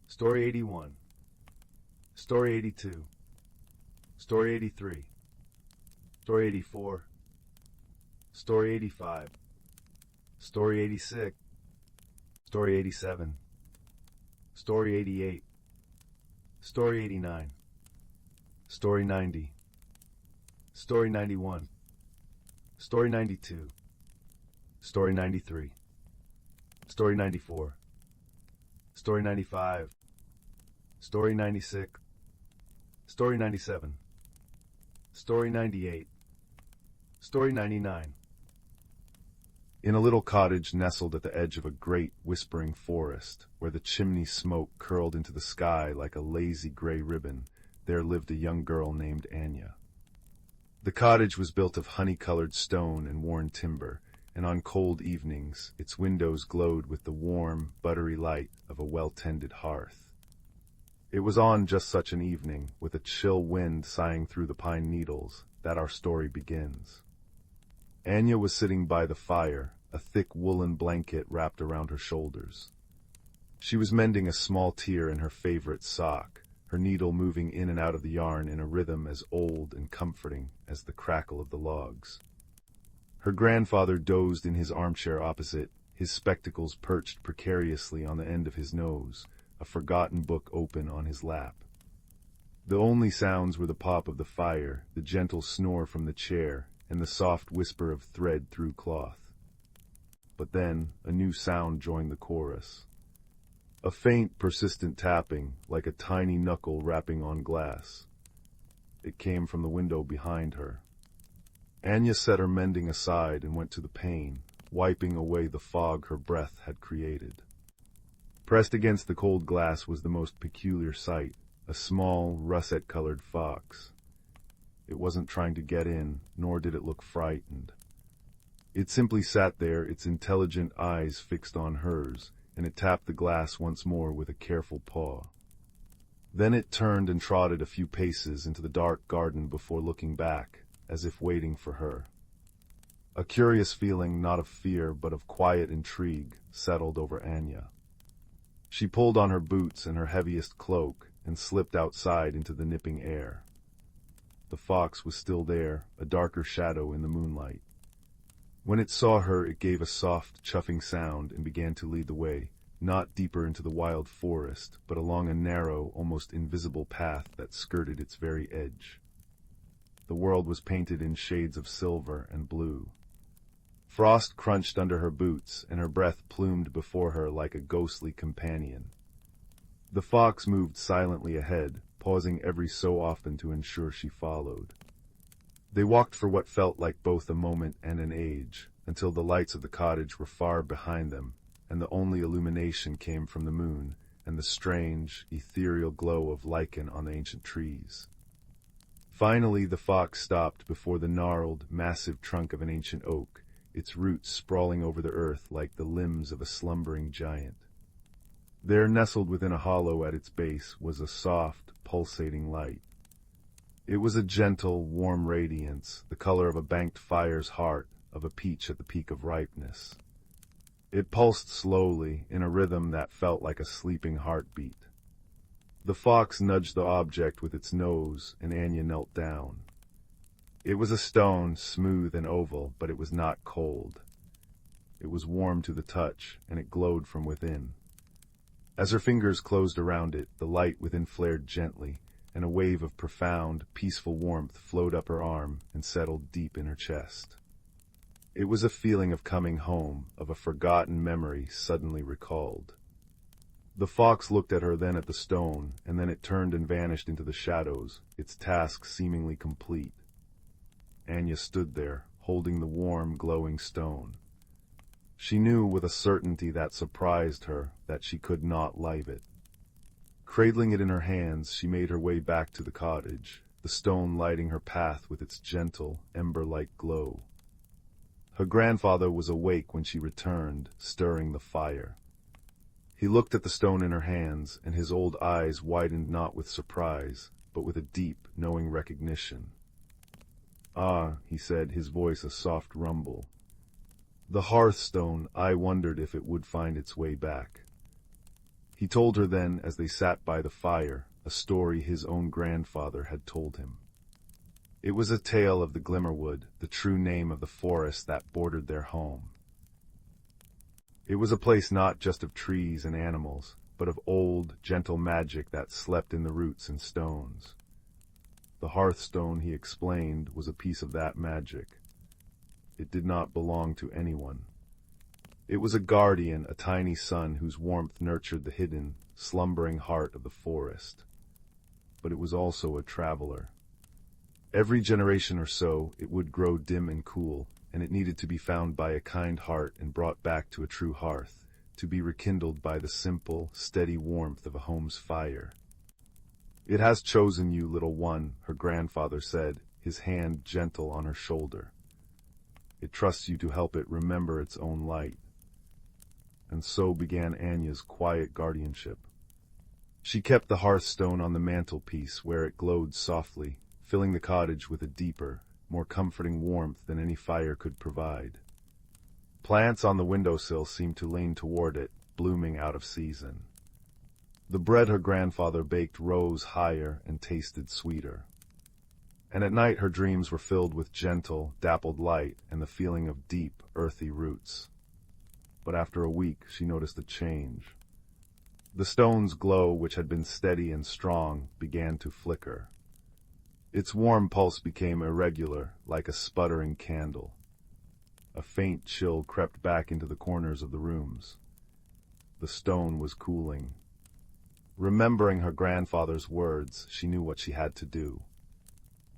Story 81. Story 82. Story 83. Story 84. Story 85. Story 86. Story 87. Story 88. Story 89. Story 90. Story 91. Story 92. Story 93. Story 94. Story 95. Story 96. Story 97. Story 98. Story 99. In a little cottage nestled at the edge of a great whispering forest, where the chimney smoke curled into the sky like a lazy gray ribbon, there lived a young girl named Anya. The cottage was built of honey-colored stone and worn timber, and on cold evenings its windows glowed with the warm, buttery light of a well-tended hearth. It was on just such an evening, with a chill wind sighing through the pine needles, that our story begins. Anya was sitting by the fire, a thick woolen blanket wrapped around her shoulders. She was mending a small tear in her favorite sock, her needle moving in and out of the yarn in a rhythm as old and comforting as the crackle of the logs. Her grandfather dozed in his armchair opposite, his spectacles perched precariously on the end of his nose, a forgotten book open on his lap. The only sounds were the pop of the fire, the gentle snore from the chair, and the soft whisper of thread through cloth. But then a new sound joined the chorus. A faint, persistent tapping, like a tiny knuckle rapping on glass. It came from the window behind her. Anya set her mending aside and went to the pane, wiping away the fog her breath had created. Pressed against the cold glass was the most peculiar sight, a small, russet-colored fox. It wasn't trying to get in, nor did it look frightened. It simply sat there, its intelligent eyes fixed on hers, and it tapped the glass once more with a careful paw. Then it turned and trotted a few paces into the dark garden before looking back, as if waiting for her. A curious feeling, not of fear, but of quiet intrigue, settled over Anya. She pulled on her boots and her heaviest cloak, and slipped outside into the nipping air. The fox was still there, a darker shadow in the moonlight. When it saw her, it gave a soft, chuffing sound and began to lead the way, not deeper into the wild forest, but along a narrow, almost invisible path that skirted its very edge. The world was painted in shades of silver and blue. Frost crunched under her boots, and her breath plumed before her like a ghostly companion. The fox moved silently ahead, pausing every so often to ensure she followed. They walked for what felt like both a moment and an age, until the lights of the cottage were far behind them, and the only illumination came from the moon and the strange, ethereal glow of lichen on the ancient trees. Finally, the fox stopped before the gnarled, massive trunk of an ancient oak, its roots sprawling over the earth like the limbs of a slumbering giant. There, nestled within a hollow at its base, was a soft, pulsating light. It was a gentle, warm radiance, the color of a banked fire's heart, of a peach at the peak of ripeness. It pulsed slowly, in a rhythm that felt like a sleeping heartbeat. The fox nudged the object with its nose, and Anya knelt down. It was a stone, smooth and oval, but it was not cold. It was warm to the touch, and it glowed from within. As her fingers closed around it, the light within flared gently, and a wave of profound, peaceful warmth flowed up her arm and settled deep in her chest. It was a feeling of coming home, of a forgotten memory suddenly recalled. The fox looked at her, then at the stone, and then it turned and vanished into the shadows, its task seemingly complete. Anya stood there, holding the warm, glowing stone. She knew with a certainty that surprised her that she could not leave it. Cradling it in her hands, she made her way back to the cottage, the stone lighting her path with its gentle, ember-like glow. Her grandfather was awake when she returned, stirring the fire. He looked at the stone in her hands, and his old eyes widened not with surprise, but with a deep, knowing recognition. "Ah," he said, his voice a soft rumble. The hearthstone, I wondered if it would find its way back. He told her then, as they sat by the fire, a story his own grandfather had told him. It was a tale of the Glimmerwood, the true name of the forest that bordered their home. It was a place not just of trees and animals, but of old, gentle magic that slept in the roots and stones. The hearthstone, he explained, was a piece of that magic. It did not belong to anyone. It was a guardian, a tiny sun whose warmth nurtured the hidden, slumbering heart of the forest. But it was also a traveler. Every generation or so, it would grow dim and cool, and it needed to be found by a kind heart and brought back to a true hearth, to be rekindled by the simple, steady warmth of a home's fire. It has chosen you, little one, her grandfather said, his hand gentle on her shoulder. It trusts you to help it remember its own light. And so began Anya's quiet guardianship. She kept the hearthstone on the mantelpiece where it glowed softly, filling the cottage with a deeper, more comforting warmth than any fire could provide. Plants on the windowsill seemed to lean toward it, blooming out of season. The bread her grandfather baked rose higher and tasted sweeter. And at night her dreams were filled with gentle, dappled light and the feeling of deep, earthy roots. But after a week she noticed a change. The stone's glow, which had been steady and strong, began to flicker. Its warm pulse became irregular, like a sputtering candle. A faint chill crept back into the corners of the rooms. The stone was cooling. Remembering her grandfather's words, she knew what she had to do.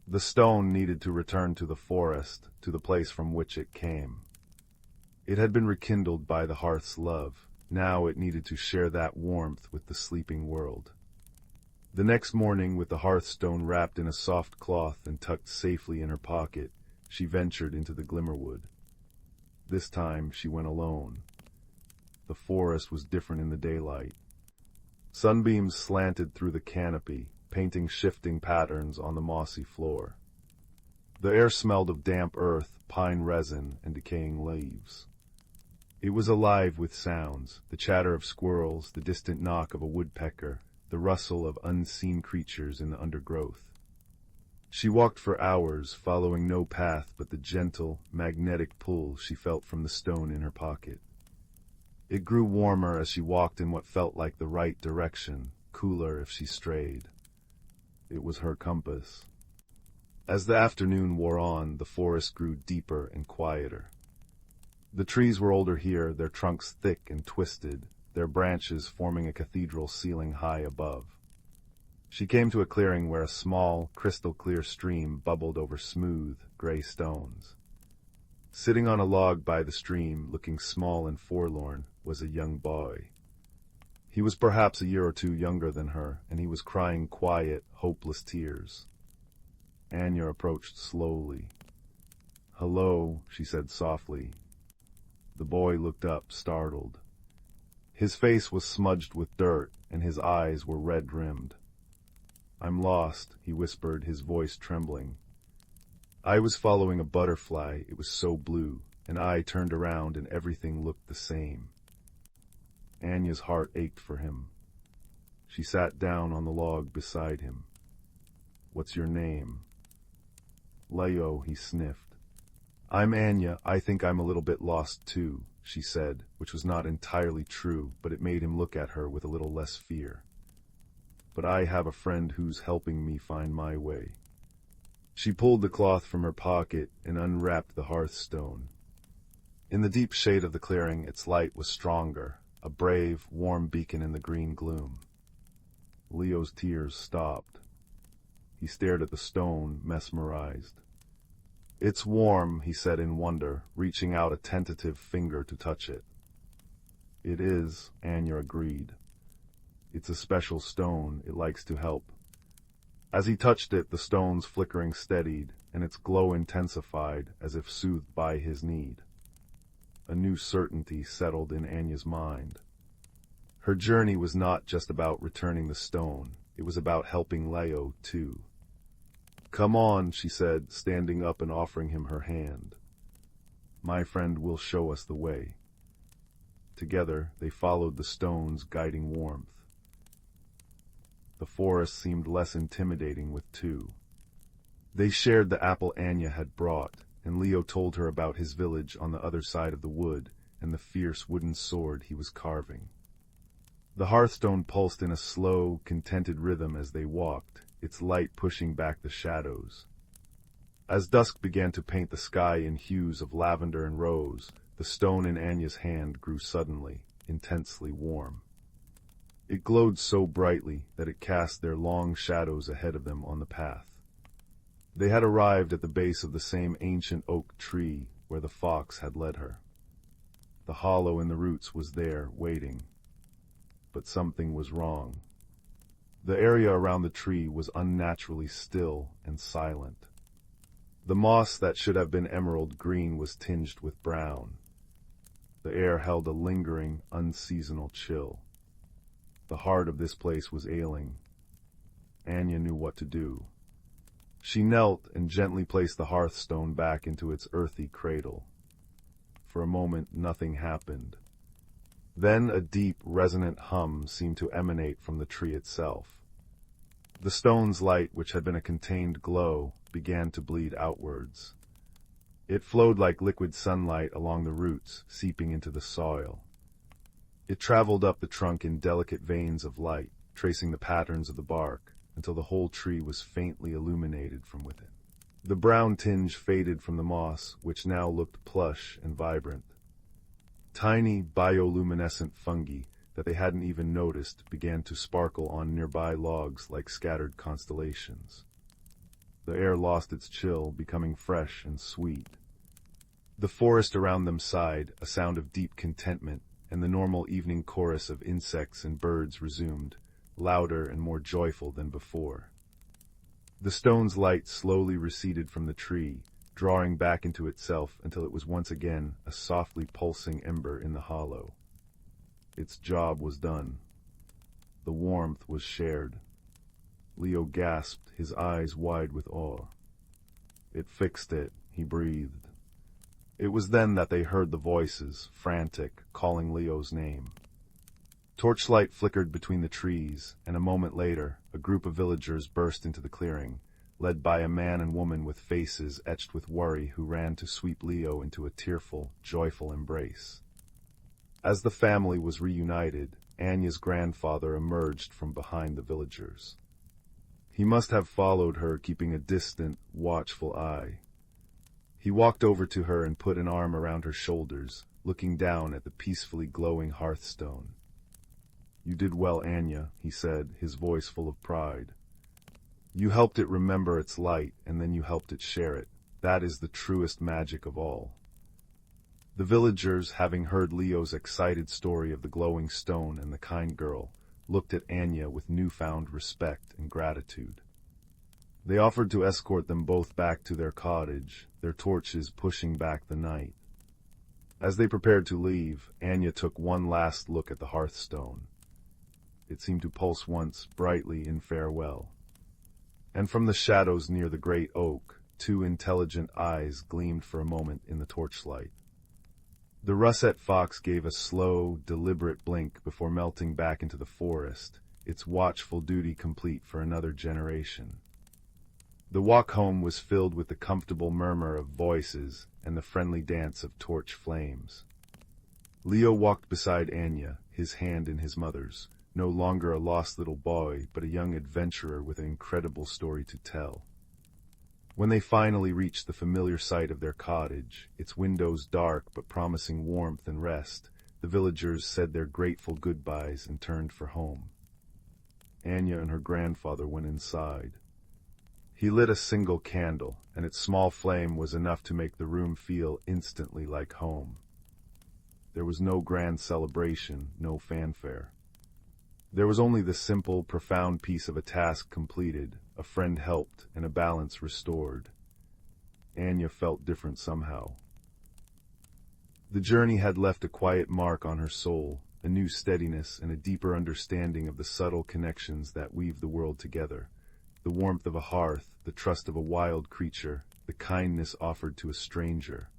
The stone needed to return to the forest, to the place from which it came. It had been rekindled by the hearth's love. Now it needed to share that warmth with the sleeping world. The next morning, with the hearthstone wrapped in a soft cloth and tucked safely in her pocket, she ventured into the Glimmerwood. This time she went alone. The forest was different in the daylight. Sunbeams slanted through the canopy, painting shifting patterns on the mossy floor. The air smelled of damp earth, pine resin, and decaying leaves. It was alive with sounds, the chatter of squirrels, the distant knock of a woodpecker, the rustle of unseen creatures in the undergrowth. She walked for hours, following no path but the gentle, magnetic pull she felt from the stone in her pocket. It grew warmer as she walked in what felt like the right direction, cooler if she strayed. It was her compass. As the afternoon wore on, the forest grew deeper and quieter. The trees were older here, their trunks thick and twisted, their branches forming a cathedral ceiling high above. She came to a clearing where a small, crystal-clear stream bubbled over smooth, gray stones. Sitting on a log by the stream, looking small and forlorn, was a young boy. He was perhaps a year or two younger than her, and he was crying quiet, hopeless tears. Anya approached slowly. "Hello," she said softly. The boy looked up, startled. His face was smudged with dirt, and his eyes were red-rimmed. "I'm lost," he whispered, his voice trembling. "I was following a butterfly, it was so blue, and I turned around and everything looked the same." Anya's heart ached for him. She sat down on the log beside him. "What's your name?" "Leo," he sniffed. "I'm Anya. I think I'm a little bit lost too," she said, which was not entirely true, but it made him look at her with a little less fear. "But I have a friend who's helping me find my way." She pulled the cloth from her pocket and unwrapped the hearthstone. In the deep shade of the clearing, its light was stronger, a brave, warm beacon in the green gloom. Leo's tears stopped. He stared at the stone, mesmerized. "It's warm," he said in wonder, reaching out a tentative finger to touch it. "It is," Anya agreed. "It's a special stone. It likes to help." As he touched it, the stone's flickering steadied, and its glow intensified, as if soothed by his need. A new certainty settled in Anya's mind. Her journey was not just about returning the stone. It was about helping Leo, too. "Come on," she said, standing up and offering him her hand. my friend will show us the way." Together, they followed the stone's guiding warmth. The forest seemed less intimidating with two. They shared the apple Anya had brought, and Leo told her about his village on the other side of the wood and the fierce wooden sword he was carving. The hearthstone pulsed in a slow, contented rhythm as they walked, its light pushing back the shadows. As dusk began to paint the sky in hues of lavender and rose, the stone in Anya's hand grew suddenly, intensely warm. It glowed so brightly that it cast their long shadows ahead of them on the path. They had arrived at the base of the same ancient oak tree where the fox had led her. The hollow in the roots was there, waiting. But something was wrong. The area around the tree was unnaturally still and silent. The moss that should have been emerald green was tinged with brown. The air held a lingering, unseasonal chill. The heart of this place was ailing. Anya knew what to do. She knelt and gently placed the hearthstone back into its earthy cradle. For a moment, nothing happened. Then a deep, resonant hum seemed to emanate from the tree itself. The stone's light, which had been a contained glow, began to bleed outwards. It flowed like liquid sunlight along the roots, seeping into the soil. It traveled up the trunk in delicate veins of light, tracing the patterns of the bark, until the whole tree was faintly illuminated from within. The brown tinge faded from the moss, which now looked plush and vibrant. Tiny bioluminescent fungi that they hadn't even noticed began to sparkle on nearby logs like scattered constellations. The air lost its chill, becoming fresh and sweet. The forest around them sighed, a sound of deep contentment, and the normal evening chorus of insects and birds resumed, louder and more joyful than before. The stone's light slowly receded from the tree, drawing back into itself until it was once again a softly pulsing ember in the hollow. Its job was done. The warmth was shared. Leo gasped, his eyes wide with awe. "It fixed it," he breathed. It was then that they heard the voices, frantic, calling Leo's name. Torchlight flickered between the trees, and a moment later, a group of villagers burst into the clearing, led by a man and woman with faces etched with worry who ran to sweep Leo into a tearful, joyful embrace. As the family was reunited, Anya's grandfather emerged from behind the villagers. He must have followed her, keeping a distant, watchful eye. He walked over to her and put an arm around her shoulders, looking down at the peacefully glowing hearthstone. "You did well, Anya," he said, his voice full of pride. "You helped it remember its light, and then you helped it share it. That is the truest magic of all." The villagers, having heard Leo's excited story of the glowing stone and the kind girl, looked at Anya with newfound respect and gratitude. They offered to escort them both back to their cottage, their torches pushing back the night. As they prepared to leave, Anya took one last look at the hearthstone. It seemed to pulse once brightly in farewell. And from the shadows near the great oak, two intelligent eyes gleamed for a moment in the torchlight. The russet fox gave a slow, deliberate blink before melting back into the forest, its watchful duty complete for another generation. The walk home was filled with the comfortable murmur of voices and the friendly dance of torch flames. Leo walked beside Anya, his hand in his mother's, no longer a lost little boy, but a young adventurer with an incredible story to tell. When they finally reached the familiar site of their cottage, its windows dark but promising warmth and rest, the villagers said their grateful goodbyes and turned for home. Anya and her grandfather went inside. He lit a single candle, and its small flame was enough to make the room feel instantly like home. There was no grand celebration, no fanfare. There was only the simple, profound peace of a task completed, a friend helped, and a balance restored. Anya felt different somehow. The journey had left a quiet mark on her soul, a new steadiness and a deeper understanding of the subtle connections that weave the world together. The warmth of a hearth, the trust of a wild creature, the kindness offered to a stranger.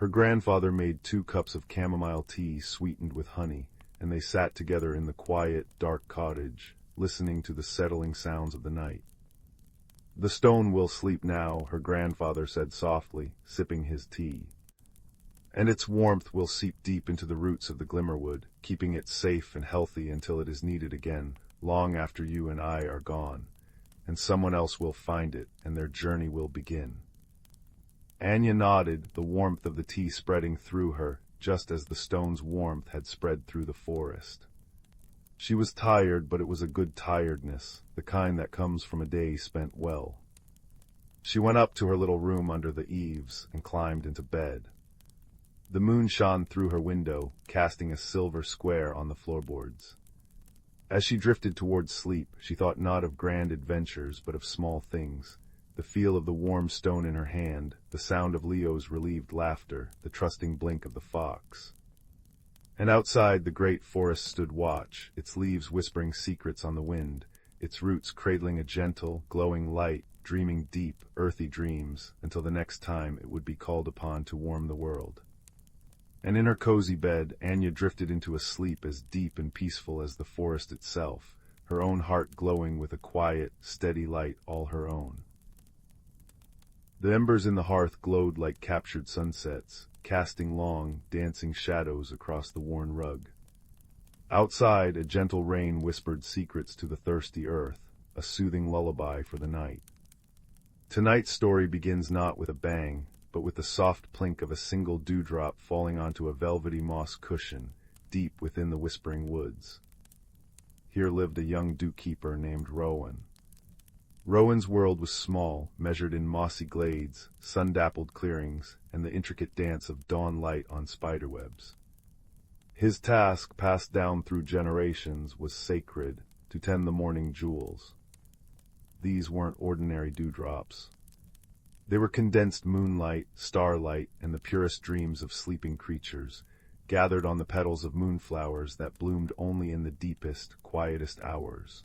Her grandfather made 2 cups of chamomile tea sweetened with honey, and they sat together in the quiet, dark cottage, listening to the settling sounds of the night. "The stone will sleep now," her grandfather said softly, sipping his tea. "And its warmth will seep deep into the roots of the glimmerwood, keeping it safe and healthy until it is needed again, long after you and I are gone. And someone else will find it, and their journey will begin." Anya nodded, the warmth of the tea spreading through her, just as the stone's warmth had spread through the forest. She was tired, but it was a good tiredness, the kind that comes from a day spent well. She went up to her little room under the eaves and climbed into bed. The moon shone through her window, casting a silver square on the floorboards. As she drifted towards sleep, she thought not of grand adventures, but of small things. The feel of the warm stone in her hand, the sound of Leo's relieved laughter, the trusting blink of the fox. And outside the great forest stood watch, its leaves whispering secrets on the wind, its roots cradling a gentle, glowing light, dreaming deep, earthy dreams, until the next time it would be called upon to warm the world. And in her cozy bed, Anya drifted into a sleep as deep and peaceful as the forest itself, her own heart glowing with a quiet, steady light all her own. The embers in the hearth glowed like captured sunsets, casting long, dancing shadows across the worn rug. Outside, a gentle rain whispered secrets to the thirsty earth, a soothing lullaby for the night. Tonight's story begins not with a bang, but with the soft plink of a single dewdrop falling onto a velvety moss cushion, deep within the whispering woods. Here lived a young dew-keeper named Rowan. Rowan's world was small, measured in mossy glades, sun-dappled clearings, and the intricate dance of dawn light on spiderwebs. His task, passed down through generations, was sacred, to tend the morning jewels. These weren't ordinary dewdrops. They were condensed moonlight, starlight, and the purest dreams of sleeping creatures, gathered on the petals of moonflowers that bloomed only in the deepest, quietest hours.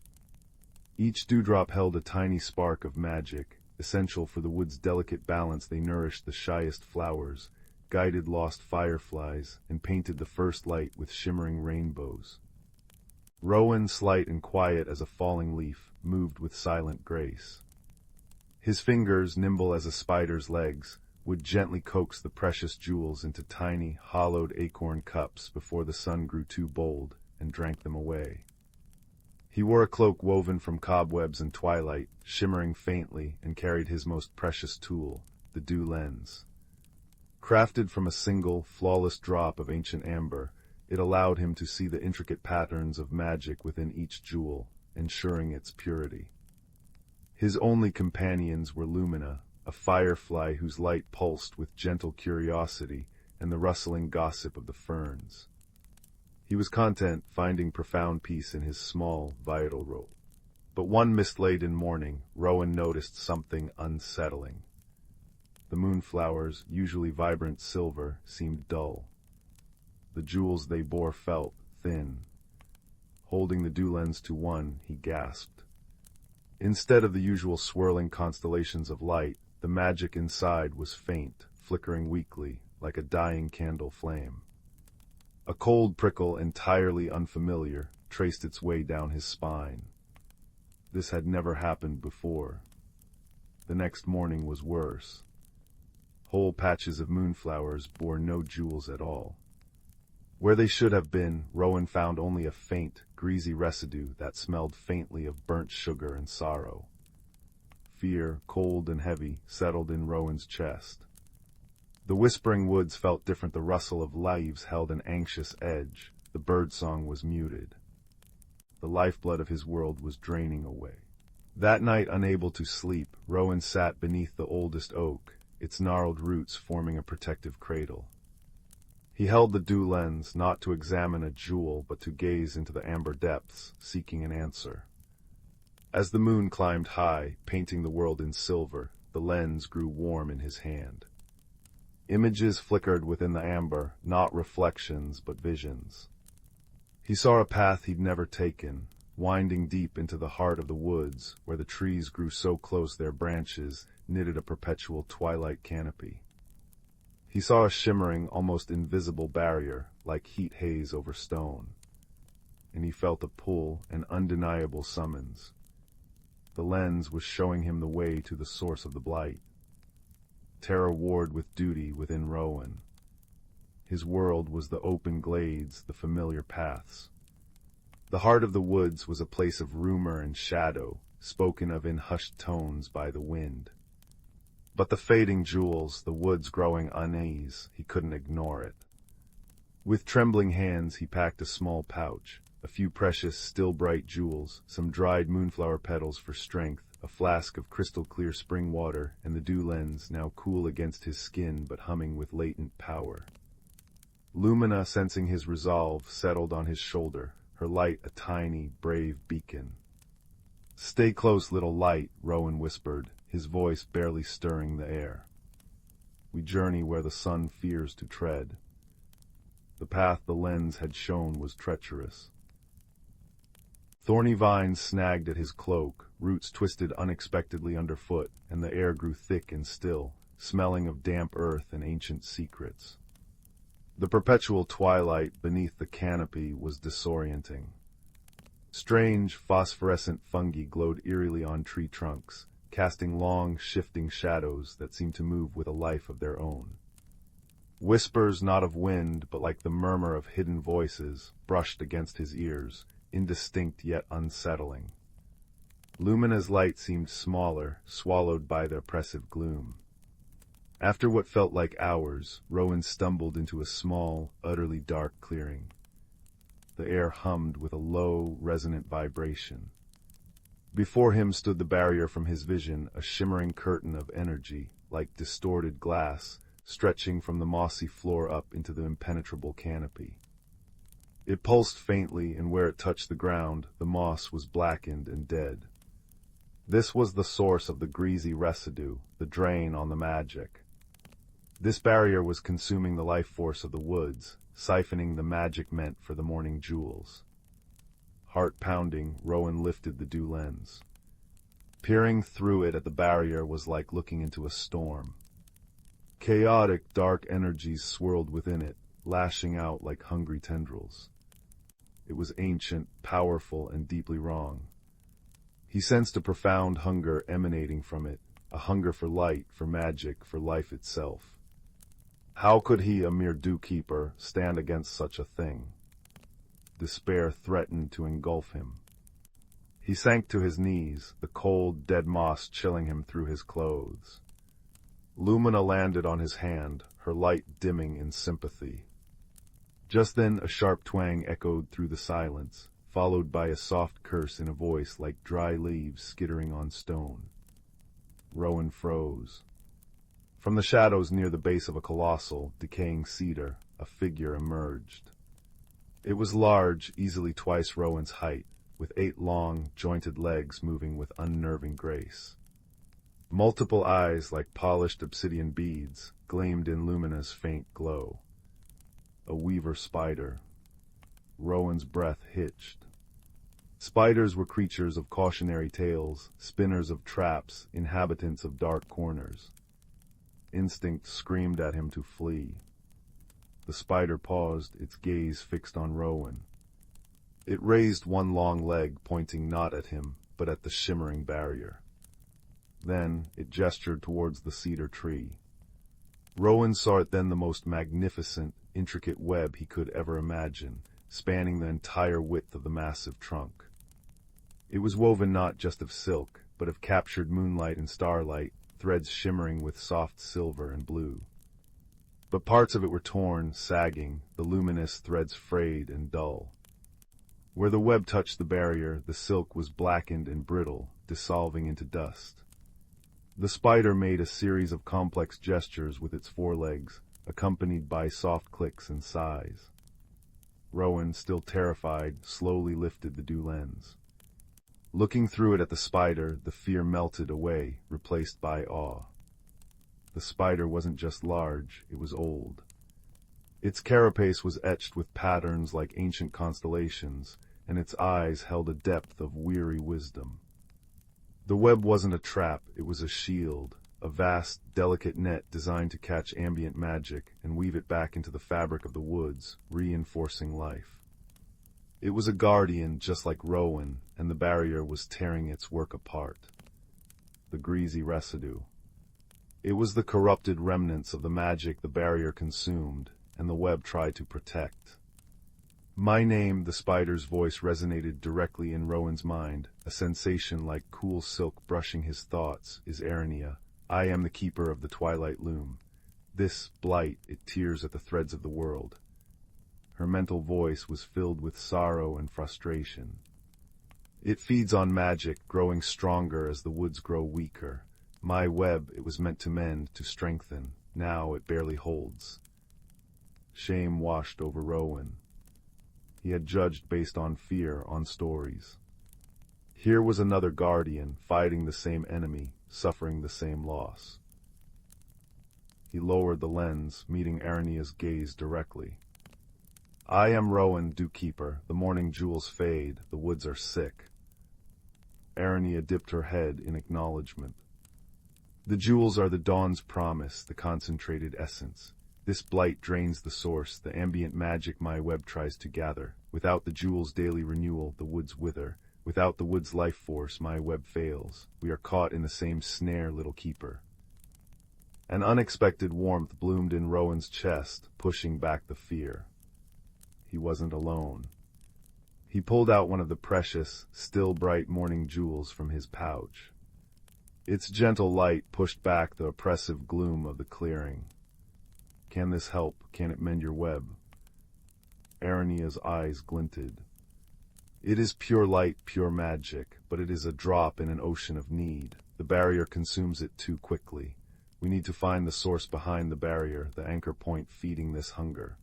Each dewdrop held a tiny spark of magic, essential for the wood's delicate balance. They nourished the shyest flowers, guided lost fireflies, and painted the first light with shimmering rainbows. Rowan, slight and quiet as a falling leaf, moved with silent grace. His fingers, nimble as a spider's legs, would gently coax the precious jewels into tiny, hollowed acorn cups before the sun grew too bold and drank them away. He wore a cloak woven from cobwebs and twilight, shimmering faintly, and carried his most precious tool, the dew lens. Crafted from a single, flawless drop of ancient amber, it allowed him to see the intricate patterns of magic within each jewel, ensuring its purity. His only companions were Lumina, a firefly whose light pulsed with gentle curiosity, and the rustling gossip of the ferns. He was content, finding profound peace in his small, vital role. But one mist-laden morning, Rowan noticed something unsettling. The moonflowers, usually vibrant silver, seemed dull. The jewels they bore felt thin. Holding the dew lens to one, he gasped. Instead of the usual swirling constellations of light, the magic inside was faint, flickering weakly, like a dying candle flame. A cold prickle, entirely unfamiliar, traced its way down his spine. This had never happened before. The next morning was worse. Whole patches of moonflowers bore no jewels at all. Where they should have been, Rowan found only a faint, greasy residue that smelled faintly of burnt sugar and sorrow. Fear, cold and heavy, settled in Rowan's chest. The whispering woods felt different. The rustle of leaves held an anxious edge. The birdsong was muted. The lifeblood of his world was draining away. That night, unable to sleep, Rowan sat beneath the oldest oak, its gnarled roots forming a protective cradle. He held the dew lens, not to examine a jewel, but to gaze into the amber depths, seeking an answer. As the moon climbed high, painting the world in silver, the lens grew warm in his hand. Images flickered within the amber, not reflections, but visions. He saw a path he'd never taken, winding deep into the heart of the woods, where the trees grew so close their branches knitted a perpetual twilight canopy. He saw a shimmering, almost invisible barrier, like heat haze over stone. And he felt a pull, an undeniable summons. The lens was showing him the way to the source of the blight. Terra warred with duty within Rowan. His world was the open glades, the familiar paths. The heart of the woods was a place of rumor and shadow, spoken of in hushed tones by the wind. But the fading jewels, the woods growing unease, he couldn't ignore it. With trembling hands he packed a small pouch, a few precious, still bright jewels, some dried moonflower petals for strength, a flask of crystal-clear spring water, and the dew lens, now cool against his skin but humming with latent power. Lumina, sensing his resolve, settled on his shoulder, her light a tiny, brave beacon. "Stay close, little light," Rowan whispered, his voice barely stirring the air. "We journey where the sun fears to tread." The path the lens had shown was treacherous. Thorny vines snagged at his cloak, roots twisted unexpectedly underfoot, and the air grew thick and still, smelling of damp earth and ancient secrets. The perpetual twilight beneath the canopy was disorienting. Strange, phosphorescent fungi glowed eerily on tree trunks, casting long, shifting shadows that seemed to move with a life of their own. Whispers not of wind, but like the murmur of hidden voices, brushed against his ears, indistinct yet unsettling. Lumina's light seemed smaller, swallowed by the oppressive gloom. After what felt like hours, Rowan stumbled into a small, utterly dark clearing. The air hummed with a low, resonant vibration. Before him stood the barrier from his vision, a shimmering curtain of energy, like distorted glass, stretching from the mossy floor up into the impenetrable canopy. It pulsed faintly, and where it touched the ground, the moss was blackened and dead. This was the source of the greasy residue, the drain on the magic. This barrier was consuming the life force of the woods, siphoning the magic meant for the morning jewels. Heart pounding, Rowan lifted the dew lens. Peering through it at the barrier was like looking into a storm. Chaotic, dark energies swirled within it, lashing out like hungry tendrils. It was ancient, powerful, and deeply wrong. He sensed a profound hunger emanating from it, a hunger for light, for magic, for life itself. How could he, a mere dew-keeper, stand against such a thing? Despair threatened to engulf him. He sank to his knees, the cold, dead moss chilling him through his clothes. Lumina landed on his hand, her light dimming in sympathy. Just then a sharp twang echoed through the silence, followed by a soft curse in a voice like dry leaves skittering on stone. Rowan froze. From the shadows near the base of a colossal, decaying cedar, a figure emerged. It was large, easily twice Rowan's height, with 8 long, jointed legs moving with unnerving grace. Multiple eyes, like polished obsidian beads, gleamed in Lumina's faint glow. A weaver spider. Rowan's breath hitched. Spiders were creatures of cautionary tales, spinners of traps, inhabitants of dark corners. Instinct screamed at him to flee. The spider paused, its gaze fixed on Rowan. It raised one long leg, pointing not at him, but at the shimmering barrier. Then it gestured towards the cedar tree. Rowan saw it then the most magnificent, intricate web he could ever imagine, spanning the entire width of the massive trunk. It was woven not just of silk, but of captured moonlight and starlight, threads shimmering with soft silver and blue. But parts of it were torn, sagging, the luminous threads frayed and dull. Where the web touched the barrier, the silk was blackened and brittle, dissolving into dust. The spider made a series of complex gestures with its forelegs, accompanied by soft clicks and sighs. Rowan, still terrified, slowly lifted the dew lens. Looking through it at the spider, the fear melted away, replaced by awe. The spider wasn't just large, it was old. Its carapace was etched with patterns like ancient constellations, and its eyes held a depth of weary wisdom. The web wasn't a trap, it was a shield, a vast, delicate net designed to catch ambient magic and weave it back into the fabric of the woods, reinforcing life. It was a guardian just like Rowan, and the barrier was tearing its work apart. The greasy residue. It was the corrupted remnants of the magic the barrier consumed, and the web tried to protect. My name, the spider's voice resonated directly in Rowan's mind, a sensation like cool silk brushing his thoughts, is Arinia. I am the keeper of the twilight loom. This blight, it tears at the threads of the world. Her mental voice was filled with sorrow and frustration. It feeds on magic, growing stronger as the woods grow weaker. My web, it was meant to mend, to strengthen. Now it barely holds. Shame washed over Rowan. He had judged based on fear, on stories. Here was another guardian, fighting the same enemy, suffering the same loss. He lowered the lens, meeting Arinia's gaze directly. I am Rowan, Dewkeeper. The morning jewels fade, the woods are sick. Arinia dipped her head in acknowledgement. The jewels are the dawn's promise, the concentrated essence. This blight drains the source, the ambient magic my web tries to gather. Without the jewels' daily renewal, the woods wither. Without the wood's life force, my web fails. We are caught in the same snare, little keeper. An unexpected warmth bloomed in Rowan's chest, pushing back the fear. He wasn't alone. He pulled out one of the precious, still bright morning jewels from his pouch. Its gentle light pushed back the oppressive gloom of the clearing. Can this help? Can it mend your web? Arinia's eyes glinted. It is pure light, pure magic, but it is a drop in an ocean of need. The barrier consumes it too quickly. We need to find the source behind the barrier, the anchor point feeding this hunger.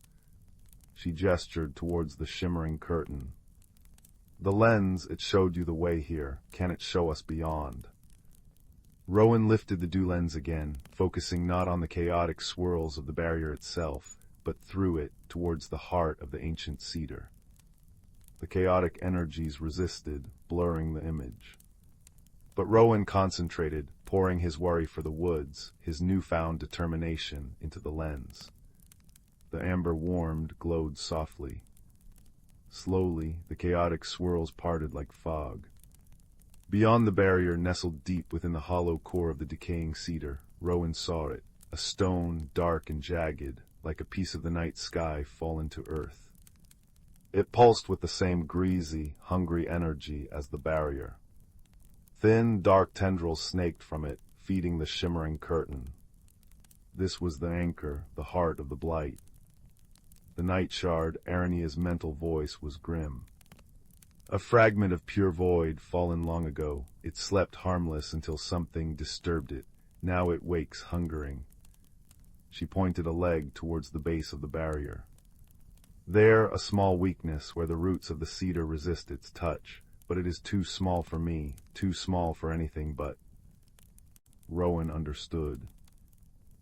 She gestured towards the shimmering curtain. The lens, it showed you the way here. Can it show us beyond? Rowan lifted the dew lens again, focusing not on the chaotic swirls of the barrier itself, but through it, towards the heart of the ancient cedar. The chaotic energies resisted, blurring the image. But Rowan concentrated, pouring his worry for the woods, his newfound determination, into the lens. The amber warmed, glowed softly. Slowly, the chaotic swirls parted like fog. Beyond the barrier, nestled deep within the hollow core of the decaying cedar, Rowan saw it, a stone, dark and jagged, like a piece of the night sky fallen to earth. It pulsed with the same greasy, hungry energy as the barrier. Thin, dark tendrils snaked from it, feeding the shimmering curtain. This was the anchor, the heart of the blight. The night shard, Arinia's mental voice, was grim. A fragment of pure void, fallen long ago. It slept harmless until something disturbed it. Now it wakes hungering. She pointed a leg towards the base of the barrier. There, a small weakness where the roots of the cedar resist its touch. But it is too small for me, too small for anything but. Rowan understood.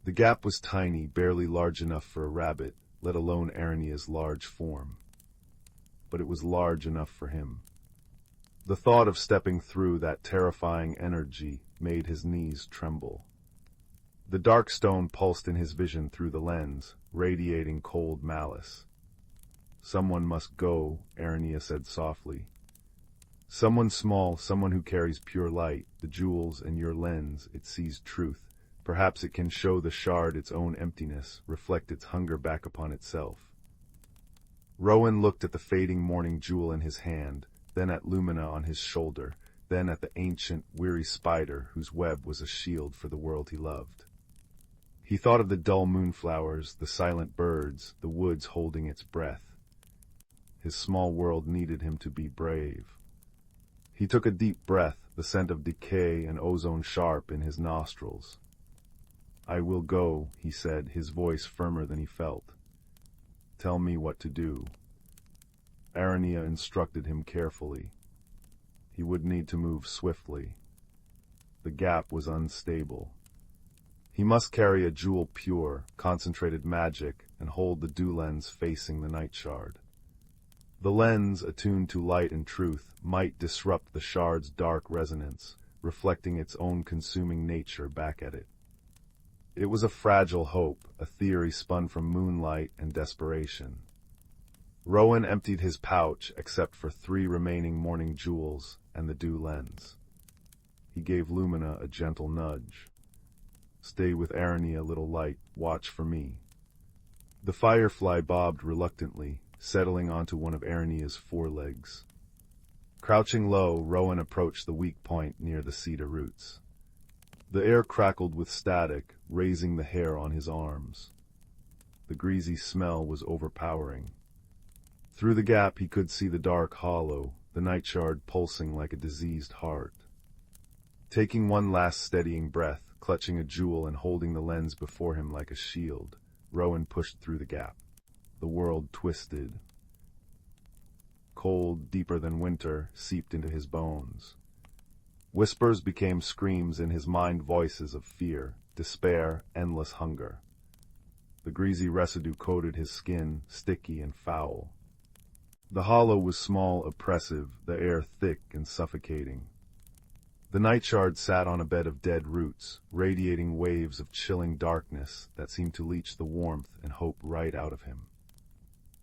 The gap was tiny, barely large enough for a rabbit, let alone Arinia's large form. But it was large enough for him. The thought of stepping through that terrifying energy made his knees tremble. The dark stone pulsed in his vision through the lens, radiating cold malice. Someone must go, Arinia said softly. Someone small, someone who carries pure light, the jewels and your lens, it sees truth. Perhaps it can show the shard its own emptiness, reflect its hunger back upon itself. Rowan looked at the fading morning jewel in his hand, then at Lumina on his shoulder, then at the ancient, weary spider whose web was a shield for the world he loved. He thought of the dull moonflowers, the silent birds, the woods holding its breath. His small world needed him to be brave. He took a deep breath, the scent of decay and ozone sharp in his nostrils. I will go, he said, his voice firmer than he felt. Tell me what to do. Arinia instructed him carefully. He would need to move swiftly. The gap was unstable. He must carry a jewel pure, concentrated magic, and hold the dew lens facing the night shard. The lens, attuned to light and truth, might disrupt the shard's dark resonance, reflecting its own consuming nature back at it. It was a fragile hope, a theory spun from moonlight and desperation. Rowan emptied his pouch except for 3 remaining morning jewels and the dew lens. He gave Lumina a gentle nudge. "Stay with Arania, little light, watch for me." The firefly bobbed reluctantly, settling onto one of Arania's forelegs. Crouching low, Rowan approached the weak point near the cedar roots. The air crackled with static, raising the hair on his arms. The greasy smell was overpowering. Through the gap he could see the dark hollow, the night shard pulsing like a diseased heart. Taking one last steadying breath, clutching a jewel and holding the lens before him like a shield, Rowan pushed through the gap. The world twisted. Cold, deeper than winter, seeped into his bones. Whispers became screams in his mind, voices of fear, despair, endless hunger. The greasy residue coated his skin, sticky and foul. The hollow was small, oppressive, the air thick and suffocating. The night shard sat on a bed of dead roots, radiating waves of chilling darkness that seemed to leach the warmth and hope right out of him.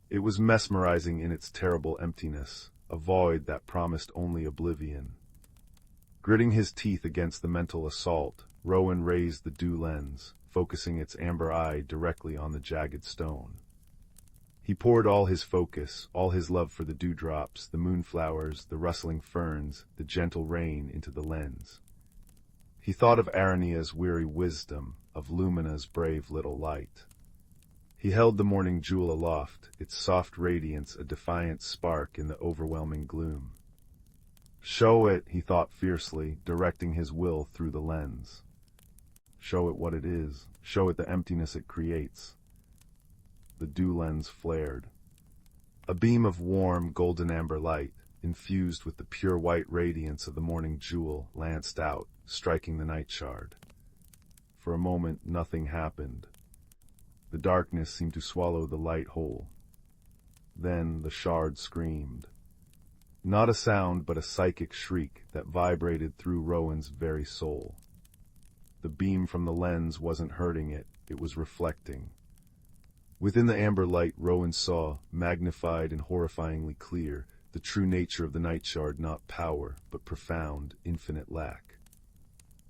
It was mesmerizing in its terrible emptiness, a void that promised only oblivion. Gritting his teeth against the mental assault, Rowan raised the dew lens, focusing its amber eye directly on the jagged stone. He poured all his focus, all his love for the dewdrops, the moonflowers, the rustling ferns, the gentle rain into the lens. He thought of Arania's weary wisdom, of Lumina's brave little light. He held the morning jewel aloft, its soft radiance a defiant spark in the overwhelming gloom. "Show it," he thought fiercely, directing his will through the lens. "Show it what it is. Show it the emptiness it creates." The dew lens flared. A beam of warm, golden amber light, infused with the pure white radiance of the morning jewel, lanced out, striking the night shard. For a moment, nothing happened. The darkness seemed to swallow the light whole. Then the shard screamed. Not a sound, but a psychic shriek that vibrated through Rowan's very soul. The beam from the lens wasn't hurting it, it was reflecting. Within the amber light, Rowan saw, magnified and horrifyingly clear, the true nature of the night shard, not power, but profound, infinite lack.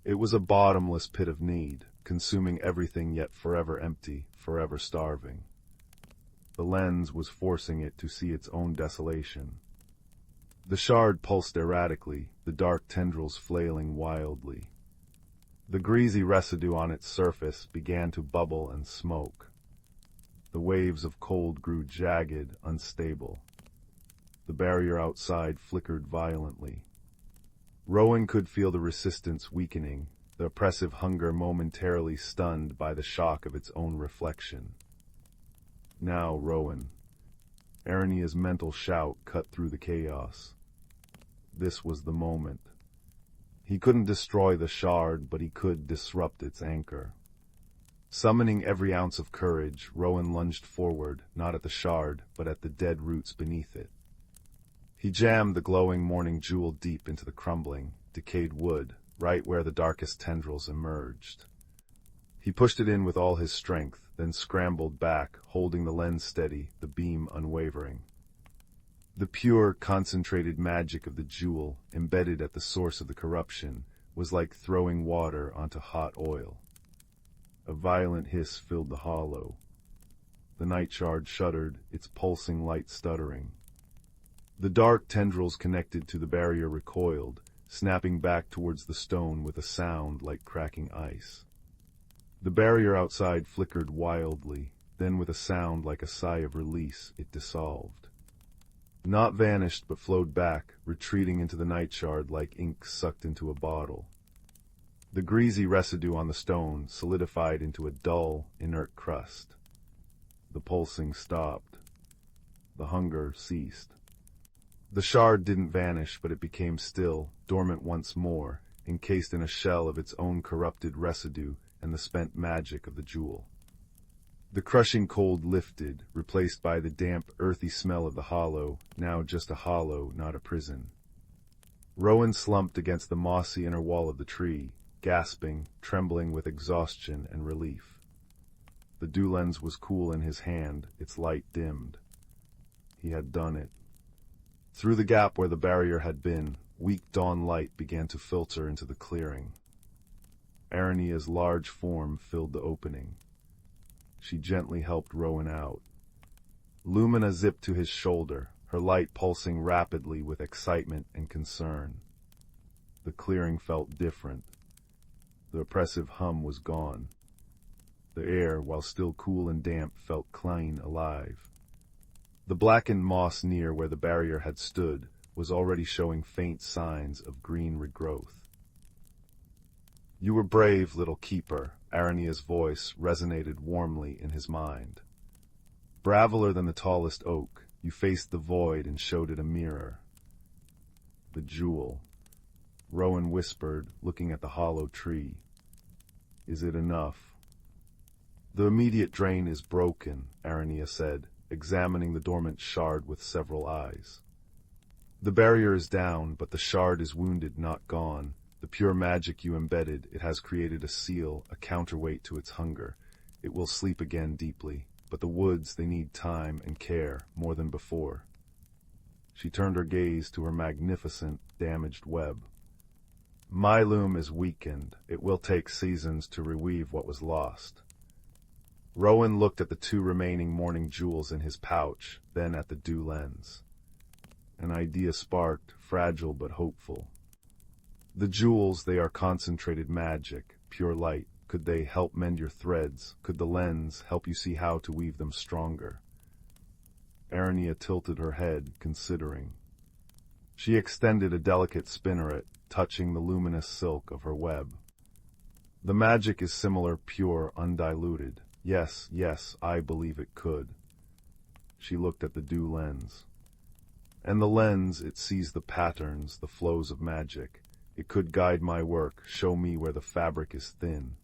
It was a bottomless pit of need, consuming everything yet forever empty, forever starving. The lens was forcing it to see its own desolation. The shard pulsed erratically, the dark tendrils flailing wildly. The greasy residue on its surface began to bubble and smoke. The waves of cold grew jagged, unstable. The barrier outside flickered violently. Rowan could feel the resistance weakening, the oppressive hunger momentarily stunned by the shock of its own reflection. Now, Rowan. Arania's mental shout cut through the chaos. This was the moment. He couldn't destroy the shard, but he could disrupt its anchor. Summoning every ounce of courage, Rowan lunged forward, not at the shard, but at the dead roots beneath it. He jammed the glowing morning jewel deep into the crumbling, decayed wood, right where the darkest tendrils emerged. He pushed it in with all his strength, then scrambled back, holding the lens steady, the beam unwavering. The pure, concentrated magic of the jewel, embedded at the source of the corruption, was like throwing water onto hot oil. A violent hiss filled the hollow. The night shard shuddered, its pulsing light stuttering. The dark tendrils connected to the barrier recoiled, snapping back towards the stone with a sound like cracking ice. The barrier outside flickered wildly, then with a sound like a sigh of release, it dissolved. Not vanished, but flowed back, retreating into the night shard like ink sucked into a bottle. The greasy residue on the stone solidified into a dull, inert crust. The pulsing stopped. The hunger ceased. The shard didn't vanish, but it became still, dormant once more, encased in a shell of its own corrupted residue and the spent magic of the jewel. The crushing cold lifted, replaced by the damp, earthy smell of the hollow, now just a hollow, not a prison. Rowan slumped against the mossy inner wall of the tree, gasping, trembling with exhaustion and relief. The dew lens was cool in his hand, its light dimmed. He had done it. Through the gap where the barrier had been, weak dawn light began to filter into the clearing. Arania's large form filled the opening. She gently helped Rowan out. Lumen zipped to his shoulder, her light pulsing rapidly with excitement and concern. The clearing felt different. The oppressive hum was gone. The air, while still cool and damp, felt clean, alive. The blackened moss near where the barrier had stood was already showing faint signs of green regrowth. "You were brave, little keeper," Arania's voice resonated warmly in his mind. "Braveler than the tallest oak, you faced the void and showed it a mirror." "The jewel," Rowan whispered, looking at the hollow tree. "Is it enough?" "The immediate drain is broken," Arania said, examining the dormant shard with several eyes. "The barrier is down, but the shard is wounded, not gone. The pure magic you embedded, it has created a seal, a counterweight to its hunger. It will sleep again deeply, but the woods, they need time and care, more than before." She turned her gaze to her magnificent, damaged web. "My loom is weakened. It will take seasons to reweave what was lost." Rowan looked at the 2 remaining morning jewels in his pouch, then at the dew lens. An idea sparked, fragile but hopeful. "The jewels, they are concentrated magic, pure light. Could they help mend your threads? Could the lens help you see how to weave them stronger?" Arania tilted her head, considering. She extended a delicate spinneret, touching the luminous silk of her web. "The magic is similar, pure, undiluted. Yes, yes, I believe it could." She looked at the dew lens. "And the lens, it sees the patterns, the flows of magic. It could guide my work, show me where the fabric is thin."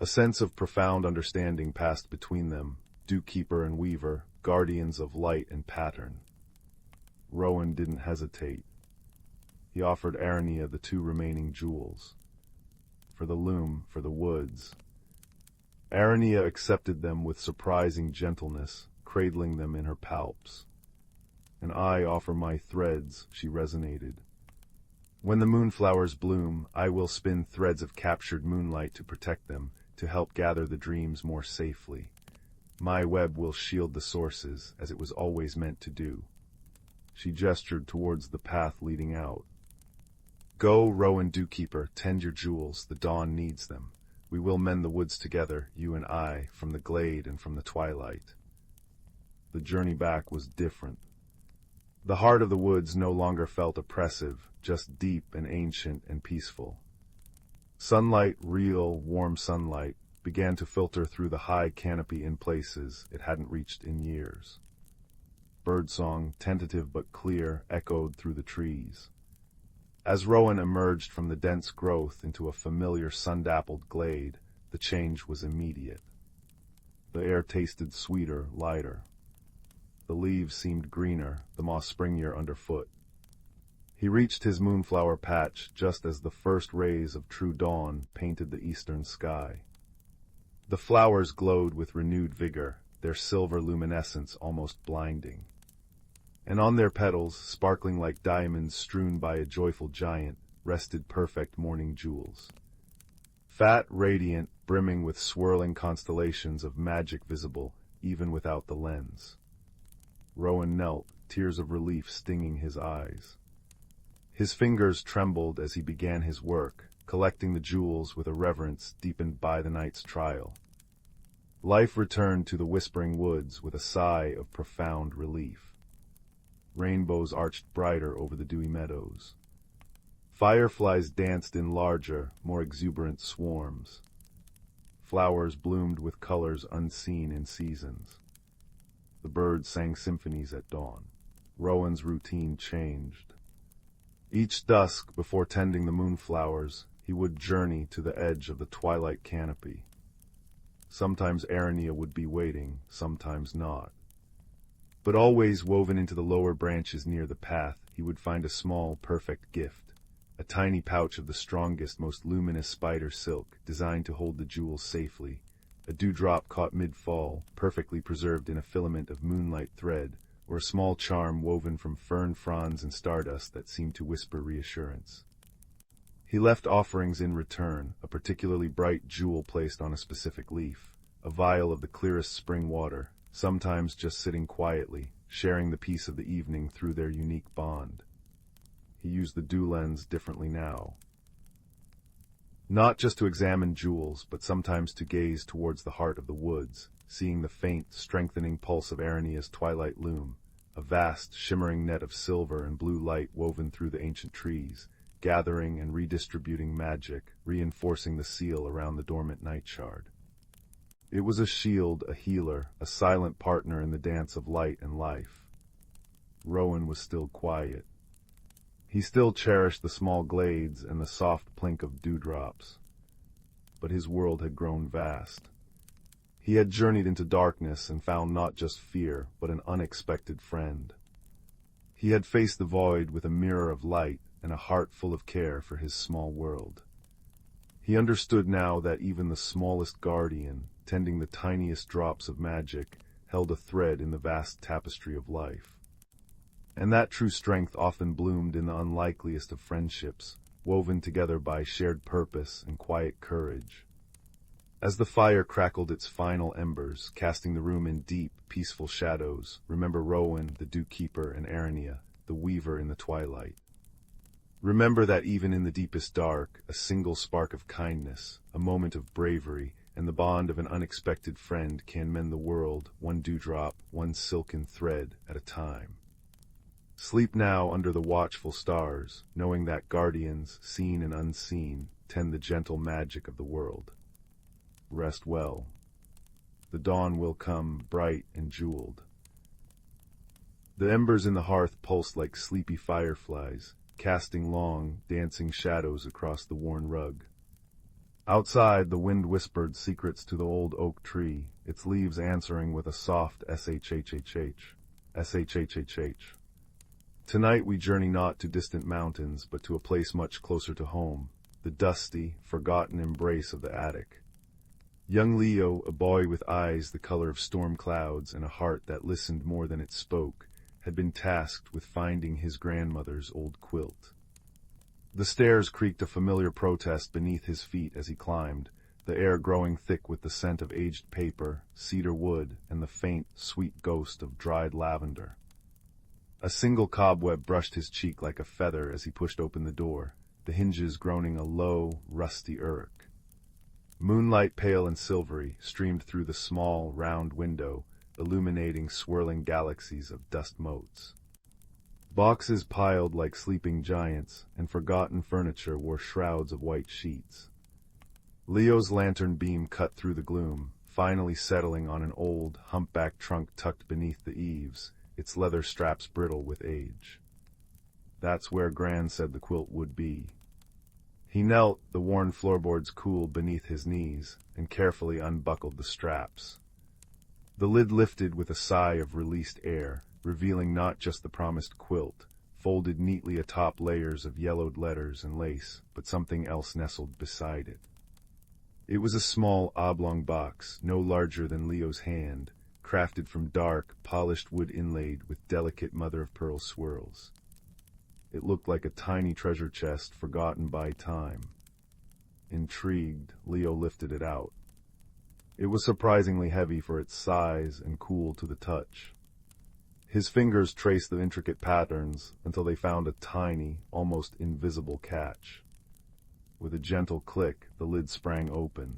A sense of profound understanding passed between them, dew-keeper and weaver, guardians of light and pattern. Rowan didn't hesitate. He offered Arania the 2 remaining jewels. For the loom, for the woods. Arania accepted them with surprising gentleness, cradling them in her palps. "And I offer my threads," she resonated. "When the moonflowers bloom, I will spin threads of captured moonlight to protect them, to help gather the dreams more safely. My web will shield the sources, as it was always meant to do." She gestured towards the path leading out. "Go, Rowan Dewkeeper, tend your jewels, the dawn needs them. We will mend the woods together, you and I, from the glade and from the twilight." The journey back was different. The heart of the woods no longer felt oppressive, just deep and ancient and peaceful. Sunlight, real, warm sunlight, began to filter through the high canopy in places it hadn't reached in years. Birdsong, tentative but clear, echoed through the trees. As Rowan emerged from the dense growth into a familiar sun-dappled glade, the change was immediate. The air tasted sweeter, lighter. The leaves seemed greener, the moss springier underfoot. He reached his moonflower patch just as the first rays of true dawn painted the eastern sky. The flowers glowed with renewed vigor, their silver luminescence almost blinding. And on their petals, sparkling like diamonds strewn by a joyful giant, rested perfect morning jewels. Fat, radiant, brimming with swirling constellations of magic visible, even without the lens. Rowan knelt, tears of relief stinging his eyes. His fingers trembled as he began his work, collecting the jewels with a reverence deepened by the night's trial. Life returned to the whispering woods with a sigh of profound relief. Rainbows arched brighter over the dewy meadows. Fireflies danced in larger, more exuberant swarms. Flowers bloomed with colors unseen in seasons. The birds sang symphonies at dawn. Rowan's routine changed. Each dusk, before tending the moonflowers, he would journey to the edge of the twilight canopy. Sometimes Arania would be waiting, sometimes not. But always woven into the lower branches near the path, he would find a small, perfect gift, a tiny pouch of the strongest, most luminous spider silk, designed to hold the jewels safely. A dewdrop caught mid-fall, perfectly preserved in a filament of moonlight thread, or a small charm woven from fern fronds and stardust that seemed to whisper reassurance. He left offerings in return, a particularly bright jewel placed on a specific leaf, a vial of the clearest spring water, sometimes just sitting quietly, sharing the peace of the evening through their unique bond. He used the dew lens differently now. Not just to examine jewels, but sometimes to gaze towards the heart of the woods, seeing the faint, strengthening pulse of Aranea's twilight loom, a vast, shimmering net of silver and blue light woven through the ancient trees, gathering and redistributing magic, reinforcing the seal around the dormant night shard. It was a shield, a healer, a silent partner in the dance of light and life. Rowan was still quiet. He still cherished the small glades and the soft plink of dewdrops. But his world had grown vast. He had journeyed into darkness and found not just fear, but an unexpected friend. He had faced the void with a mirror of light and a heart full of care for his small world. He understood now that even the smallest guardian, tending the tiniest drops of magic, held a thread in the vast tapestry of life. And that true strength often bloomed in the unlikeliest of friendships, woven together by shared purpose and quiet courage. As the fire crackled its final embers, casting the room in deep, peaceful shadows, remember Rowan, the dewkeeper, and Aranea, the weaver in the twilight. Remember that even in the deepest dark, a single spark of kindness, a moment of bravery, and the bond of an unexpected friend can mend the world, one dewdrop, one silken thread at a time. Sleep now under the watchful stars, knowing that guardians, seen and unseen, tend the gentle magic of the world. Rest well. The dawn will come, bright and jeweled. The embers in the hearth pulsed like sleepy fireflies, casting long, dancing shadows across the worn rug. Outside, the wind whispered secrets to the old oak tree, its leaves answering with a soft shhhh, shhhh. Tonight we journey not to distant mountains, but to a place much closer to home, the dusty, forgotten embrace of the attic. Young Leo, a boy with eyes the color of storm clouds and a heart that listened more than it spoke, had been tasked with finding his grandmother's old quilt. The stairs creaked a familiar protest beneath his feet as he climbed, the air growing thick with the scent of aged paper, cedar wood, and the faint, sweet ghost of dried lavender. A single cobweb brushed his cheek like a feather as he pushed open the door, the hinges groaning a low, rusty irk. Moonlight, pale and silvery, streamed through the small, round window, illuminating swirling galaxies of dust motes. Boxes piled like sleeping giants, and forgotten furniture wore shrouds of white sheets. Leo's lantern beam cut through the gloom, finally settling on an old, humpbacked trunk tucked beneath the eaves, its leather straps brittle with age. That's where Gran said the quilt would be. He knelt, the worn floorboards cooled beneath his knees, and carefully unbuckled the straps. The lid lifted with a sigh of released air, revealing not just the promised quilt, folded neatly atop layers of yellowed letters and lace, but something else nestled beside it. It was a small, oblong box, no larger than Leo's hand, crafted from dark, polished wood inlaid with delicate mother-of-pearl swirls. It looked like a tiny treasure chest forgotten by time. Intrigued, Leo lifted it out. It was surprisingly heavy for its size and cool to the touch. His fingers traced the intricate patterns until they found a tiny, almost invisible catch. With a gentle click, the lid sprang open.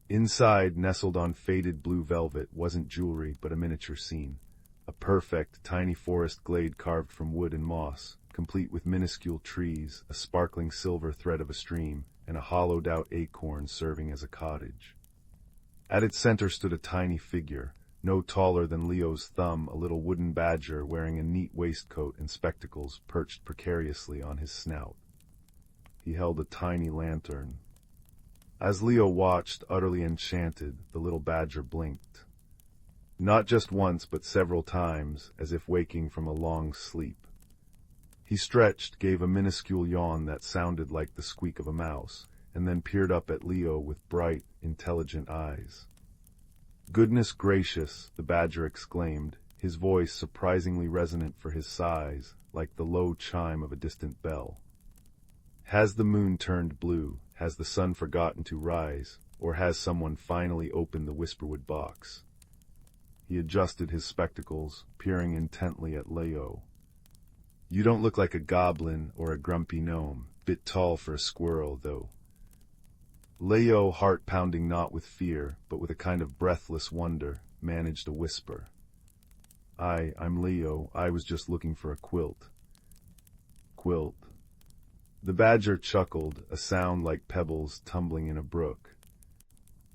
Inside, nestled on faded blue velvet, wasn't jewelry but a miniature scene. A perfect, tiny forest glade carved from wood and moss, complete with minuscule trees, a sparkling silver thread of a stream, and a hollowed-out acorn serving as a cottage. At its center stood a tiny figure, no taller than Leo's thumb, a little wooden badger wearing a neat waistcoat and spectacles perched precariously on his snout. He held a tiny lantern. As Leo watched, utterly enchanted, the little badger blinked. Not just once, but several times, as if waking from a long sleep. He stretched, gave a minuscule yawn that sounded like the squeak of a mouse, and then peered up at Leo with bright, intelligent eyes. "Goodness gracious," the badger exclaimed, his voice surprisingly resonant for his size, like the low chime of a distant bell. "Has the moon turned blue? Has the sun forgotten to rise? Or has someone finally opened the whisperwood box?" He adjusted his spectacles, peering intently at Leo. "You don't look like a goblin or a grumpy gnome. Bit tall for a squirrel, though." Leo, heart pounding not with fear, but with a kind of breathless wonder, managed a whisper. I'm Leo. I was just looking for a quilt." "Quilt." The badger chuckled, a sound like pebbles tumbling in a brook.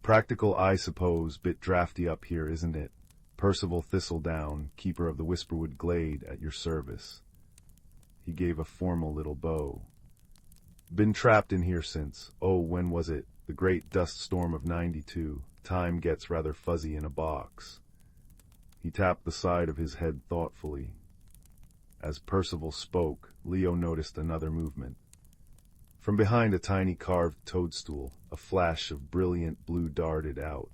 "Practical, I suppose. Bit drafty up here, isn't it? Percival Thistledown, keeper of the Whisperwood Glade, at your service." He gave a formal little bow. "Been trapped in here since, when was it? The great dust storm of '92. Time gets rather fuzzy in a box." He tapped the side of his head thoughtfully. As Percival spoke, Leo noticed another movement. From behind a tiny carved toadstool, a flash of brilliant blue darted out.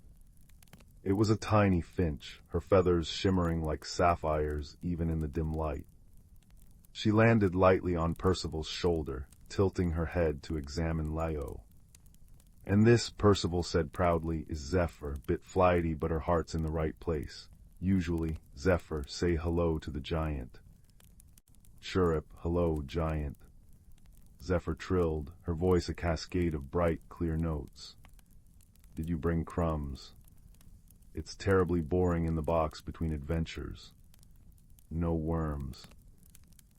It was a tiny finch, her feathers shimmering like sapphires even in the dim light. She landed lightly on Percival's shoulder, tilting her head to examine Leo. "And this," Percival said proudly, "is Zephyr, bit flighty but her heart's in the right place. Usually, Zephyr, say hello to the giant." "Chirrup, hello, giant." Zephyr trilled, her voice a cascade of bright, clear notes. "Did you bring crumbs? It's terribly boring in the box between adventures. No worms.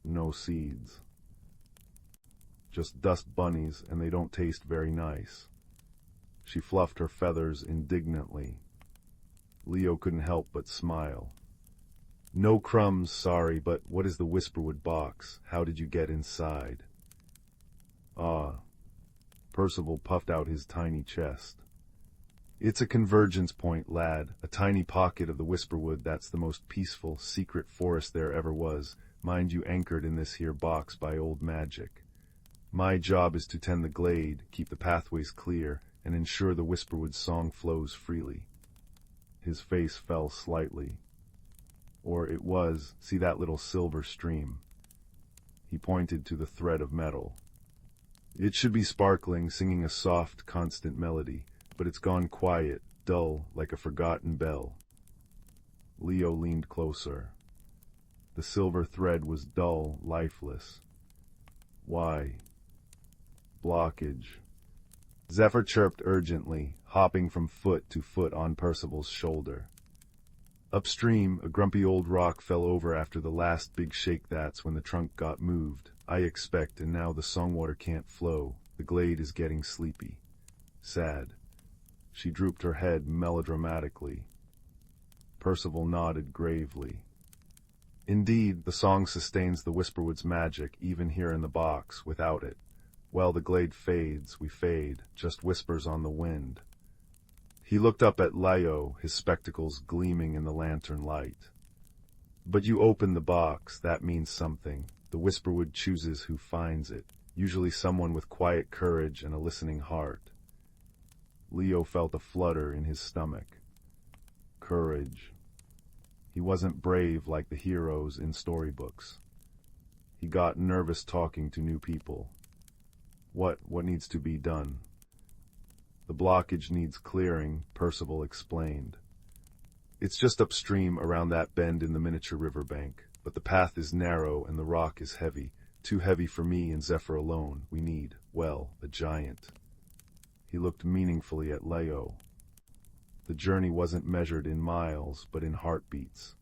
No seeds. Just dust bunnies, and they don't taste very nice." She fluffed her feathers indignantly. Leo couldn't help but smile. "No crumbs, sorry, but what is the Whisperwood box? How did you get inside?" "Ah." Percival puffed out his tiny chest. "It's a convergence point, lad, a tiny pocket of the Whisperwood that's the most peaceful, secret forest there ever was, mind you anchored in this here box by old magic. My job is to tend the glade, keep the pathways clear, and ensure the Whisperwood song flows freely." His face fell slightly. "Or it was, see that little silver stream?" He pointed to the thread of metal. "It should be sparkling, singing a soft, constant melody, but it's gone quiet, dull, like a forgotten bell." Leo leaned closer. The silver thread was dull, lifeless. "Why?" "Blockage." Zephyr chirped urgently, hopping from foot to foot on Percival's shoulder. "Upstream, a grumpy old rock fell over after the last big shake. That's when the trunk got moved, I expect, and now the songwater can't flow. The glade is getting sleepy. Sad." She drooped her head melodramatically. Percival nodded gravely. "Indeed, the song sustains the Whisperwood's magic, even here in the box. Without it, well, the glade fades, we fade, just whispers on the wind." He looked up at Leo, his spectacles gleaming in the lantern light. "But you open the box, that means something. The Whisperwood chooses who finds it, usually someone with quiet courage and a listening heart." Leo felt a flutter in his stomach. Courage. He wasn't brave like the heroes in storybooks. He got nervous talking to new people. What needs to be done?" "The blockage needs clearing," Percival explained. "It's just upstream around that bend in the miniature riverbank, but the path is narrow and the rock is heavy, too heavy for me and Zephyr alone. We need, well, a giant." He looked meaningfully at Leo. The journey wasn't measured in miles, but in heartbeats.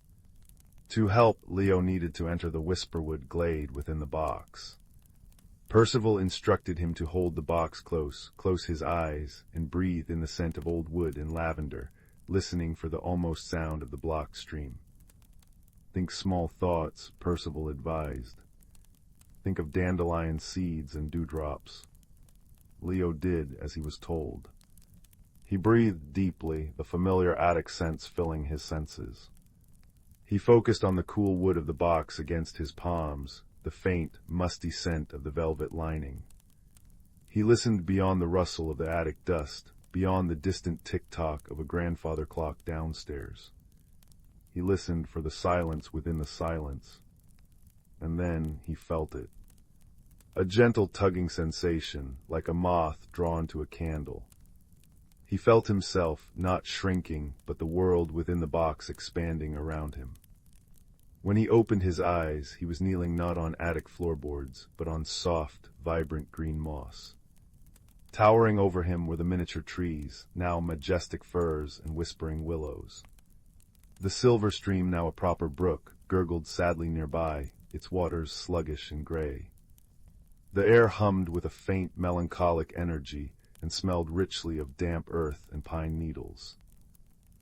To help, Leo needed to enter the Whisperwood glade within the box. Percival instructed him to hold the box close his eyes, and breathe in the scent of old wood and lavender, listening for the almost sound of the blocked stream. "Think small thoughts," Percival advised. "Think of dandelion seeds and dewdrops." Leo did as he was told. He breathed deeply, the familiar attic scents filling his senses. He focused on the cool wood of the box against his palms, the faint, musty scent of the velvet lining. He listened beyond the rustle of the attic dust, beyond the distant tick-tock of a grandfather clock downstairs. He listened for the silence within the silence. And then he felt it. A gentle tugging sensation, like a moth drawn to a candle. He felt himself, not shrinking, but the world within the box expanding around him. When he opened his eyes, he was kneeling not on attic floorboards, but on soft, vibrant green moss. Towering over him were the miniature trees, now majestic firs and whispering willows. The silver stream, now a proper brook, gurgled sadly nearby, its waters sluggish and gray. The air hummed with a faint, melancholic energy and smelled richly of damp earth and pine needles.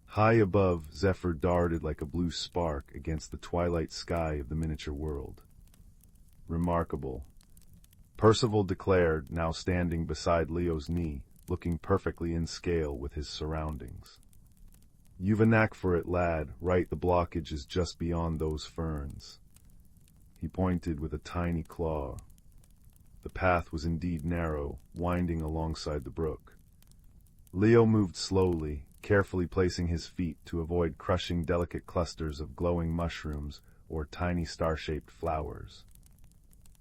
High above, Zephyr darted like a blue spark against the twilight sky of the miniature world. Remarkable. Percival declared, now standing beside Leo's knee, looking perfectly in scale with his surroundings. You've a knack for it, lad, right, the blockage is just beyond those ferns. He pointed with a tiny claw. The path was indeed narrow, winding alongside the brook. Leo moved slowly, carefully placing his feet to avoid crushing delicate clusters of glowing mushrooms or tiny star-shaped flowers.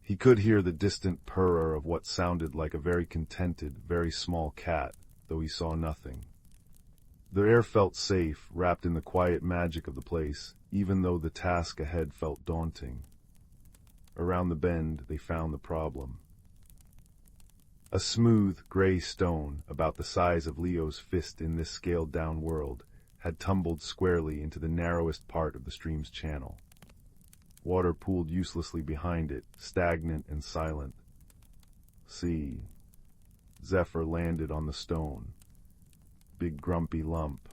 He could hear the distant purr of what sounded like a very contented, very small cat, though he saw nothing. The air felt safe, wrapped in the quiet magic of the place, even though the task ahead felt daunting. Around the bend, they found the problem. A smooth, gray stone, about the size of Leo's fist in this scaled-down world, had tumbled squarely into the narrowest part of the stream's channel. Water pooled uselessly behind it, stagnant and silent. See. Zephyr landed on the stone. Big grumpy lump.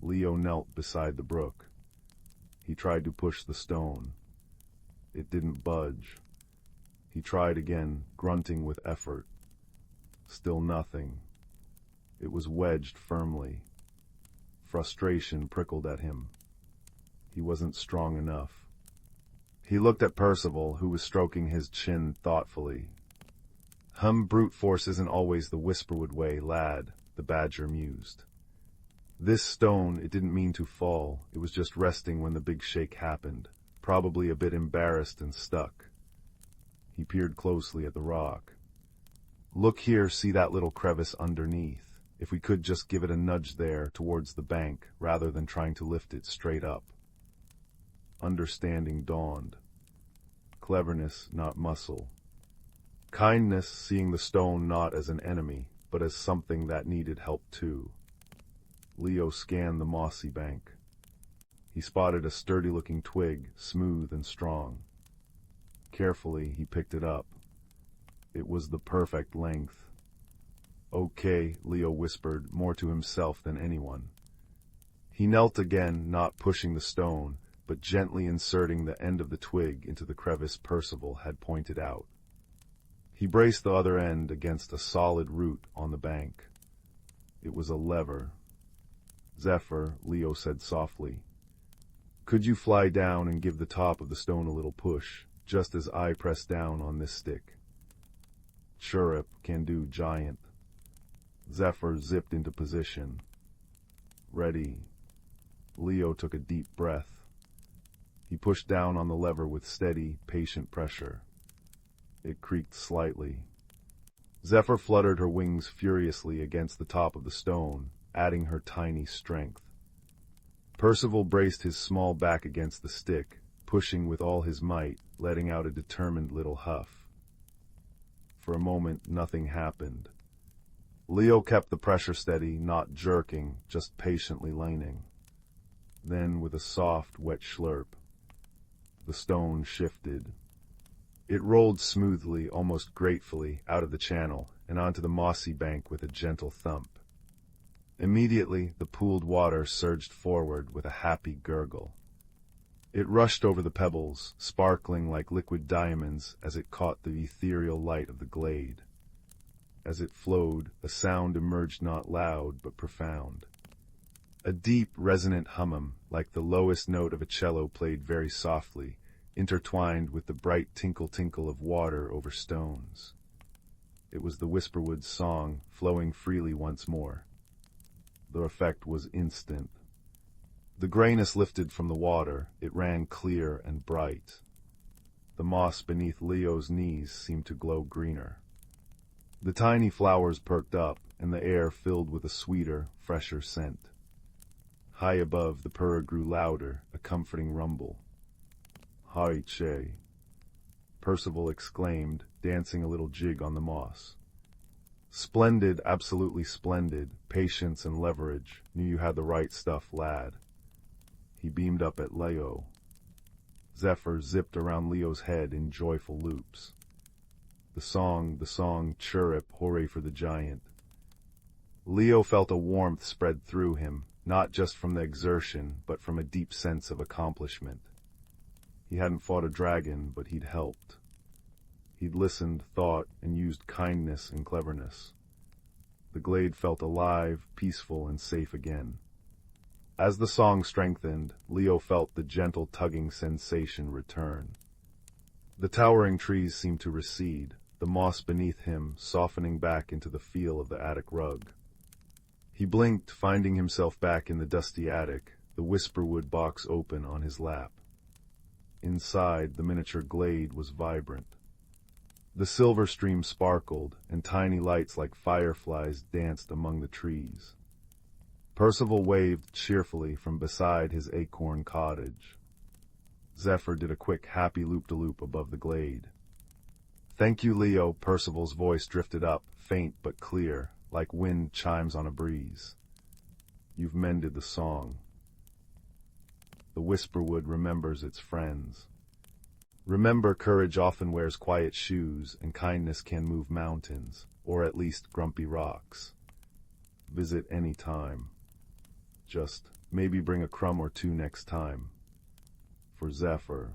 Leo knelt beside the brook. He tried to push the stone. It didn't budge. He tried again, grunting with effort. Still nothing. It was wedged firmly. Frustration prickled at him. He wasn't strong enough. He looked at Percival, who was stroking his chin thoughtfully. Brute force isn't always the whisperwood way, lad, the badger mused. This stone, it didn't mean to fall. It was just resting when the big shake happened, probably a bit embarrassed and stuck. He peered closely at the rock. Look here, see that little crevice underneath. If we could just give it a nudge there, towards the bank, rather than trying to lift it straight up. Understanding dawned. Cleverness, not muscle. Kindness, seeing the stone not as an enemy, but as something that needed help too. Leo scanned the mossy bank. He spotted a sturdy-looking twig, smooth and strong. Carefully, he picked it up. It was the perfect length. Okay, Leo whispered, more to himself than anyone. He knelt again, not pushing the stone, but gently inserting the end of the twig into the crevice Percival had pointed out. He braced the other end against a solid root on the bank. It was a lever. Zephyr, Leo said softly. Could you fly down and give the top of the stone a little push, just as I press down on this stick? Chirrup, can do, giant. Zephyr zipped into position. Ready. Leo took a deep breath. He pushed down on the lever with steady, patient pressure. It creaked slightly. Zephyr fluttered her wings furiously against the top of the stone, adding her tiny strength. Percival braced his small back against the stick, pushing with all his might, letting out a determined little huff. For a moment, nothing happened. Leo kept the pressure steady, not jerking, just patiently leaning. Then, with a soft, wet slurp, the stone shifted. It rolled smoothly, almost gratefully, out of the channel and onto the mossy bank with a gentle thump. Immediately, the pooled water surged forward with a happy gurgle. It rushed over the pebbles, sparkling like liquid diamonds as it caught the ethereal light of the glade. As it flowed, a sound emerged not loud but profound. A deep, resonant hum, like the lowest note of a cello played very softly, intertwined with the bright tinkle-tinkle of water over stones. It was the whisperwood's song, flowing freely once more. The effect was instant. The grayness lifted from the water, it ran clear and bright. The moss beneath Leo's knees seemed to glow greener. The tiny flowers perked up, and the air filled with a sweeter, fresher scent. High above, the purr grew louder, a comforting rumble. "Hai che," Percival exclaimed, dancing a little jig on the moss. "Splendid, absolutely splendid. Patience and leverage. Knew you had the right stuff, lad." He beamed up at Leo. Zephyr zipped around Leo's head in joyful loops. The song, chirrup, hooray for the giant. Leo felt a warmth spread through him, not just from the exertion, but from a deep sense of accomplishment. He hadn't fought a dragon, but he'd helped. He'd listened, thought, and used kindness and cleverness. The glade felt alive, peaceful, and safe again. As the song strengthened, Leo felt the gentle tugging sensation return. The towering trees seemed to recede, the moss beneath him softening back into the feel of the attic rug. He blinked, finding himself back in the dusty attic, the whisperwood box open on his lap. Inside, the miniature glade was vibrant. The silver stream sparkled, and tiny lights like fireflies danced among the trees. Percival waved cheerfully from beside his acorn cottage. Zephyr did a quick happy loop-de-loop above the glade. "Thank you, Leo," Percival's voice drifted up, faint but clear, like wind chimes on a breeze. "You've mended the song." The whisperwood remembers its friends. Remember, courage often wears quiet shoes, and kindness can move mountains, or at least grumpy rocks. Visit any time. Just maybe bring a crumb or two next time. For Zephyr.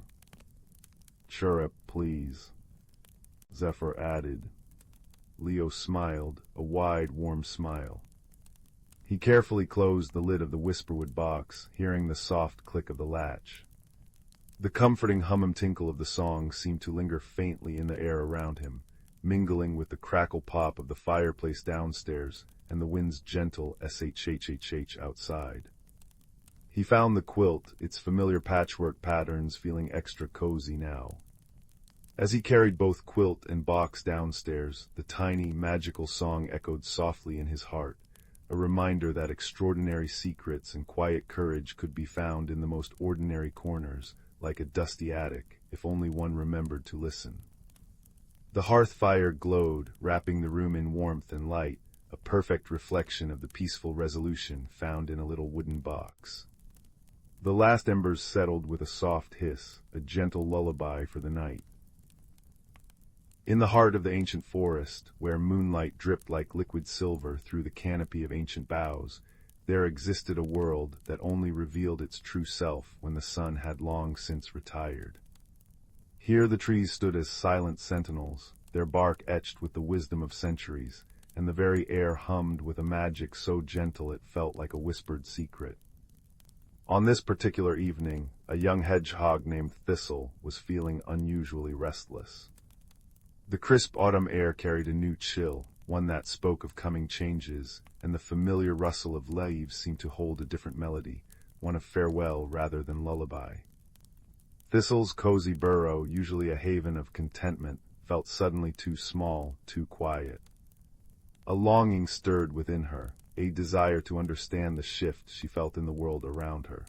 "Chirrup, please," Zephyr added. Leo smiled, a wide, warm smile. He carefully closed the lid of the whisperwood box, hearing the soft click of the latch. The comforting hum-tinkle of the song seemed to linger faintly in the air around him, mingling with the crackle pop of the fireplace downstairs and the wind's gentle shhhh outside. He found the quilt, its familiar patchwork patterns feeling extra cozy now. As he carried both quilt and box downstairs, the tiny, magical song echoed softly in his heart, a reminder that extraordinary secrets and quiet courage could be found in the most ordinary corners, like a dusty attic, if only one remembered to listen. The hearth fire glowed, wrapping the room in warmth and light, a perfect reflection of the peaceful resolution found in a little wooden box. The last embers settled with a soft hiss, a gentle lullaby for the night. In the heart of the ancient forest, where moonlight dripped like liquid silver through the canopy of ancient boughs, there existed a world that only revealed its true self when the sun had long since retired. Here the trees stood as silent sentinels, their bark etched with the wisdom of centuries, and the very air hummed with a magic so gentle it felt like a whispered secret. On this particular evening, a young hedgehog named Thistle was feeling unusually restless. The crisp autumn air carried a new chill, one that spoke of coming changes, and the familiar rustle of leaves seemed to hold a different melody, one of farewell rather than lullaby. Thistle's cozy burrow, usually a haven of contentment, felt suddenly too small, too quiet. A longing stirred within her, a desire to understand the shift she felt in the world around her.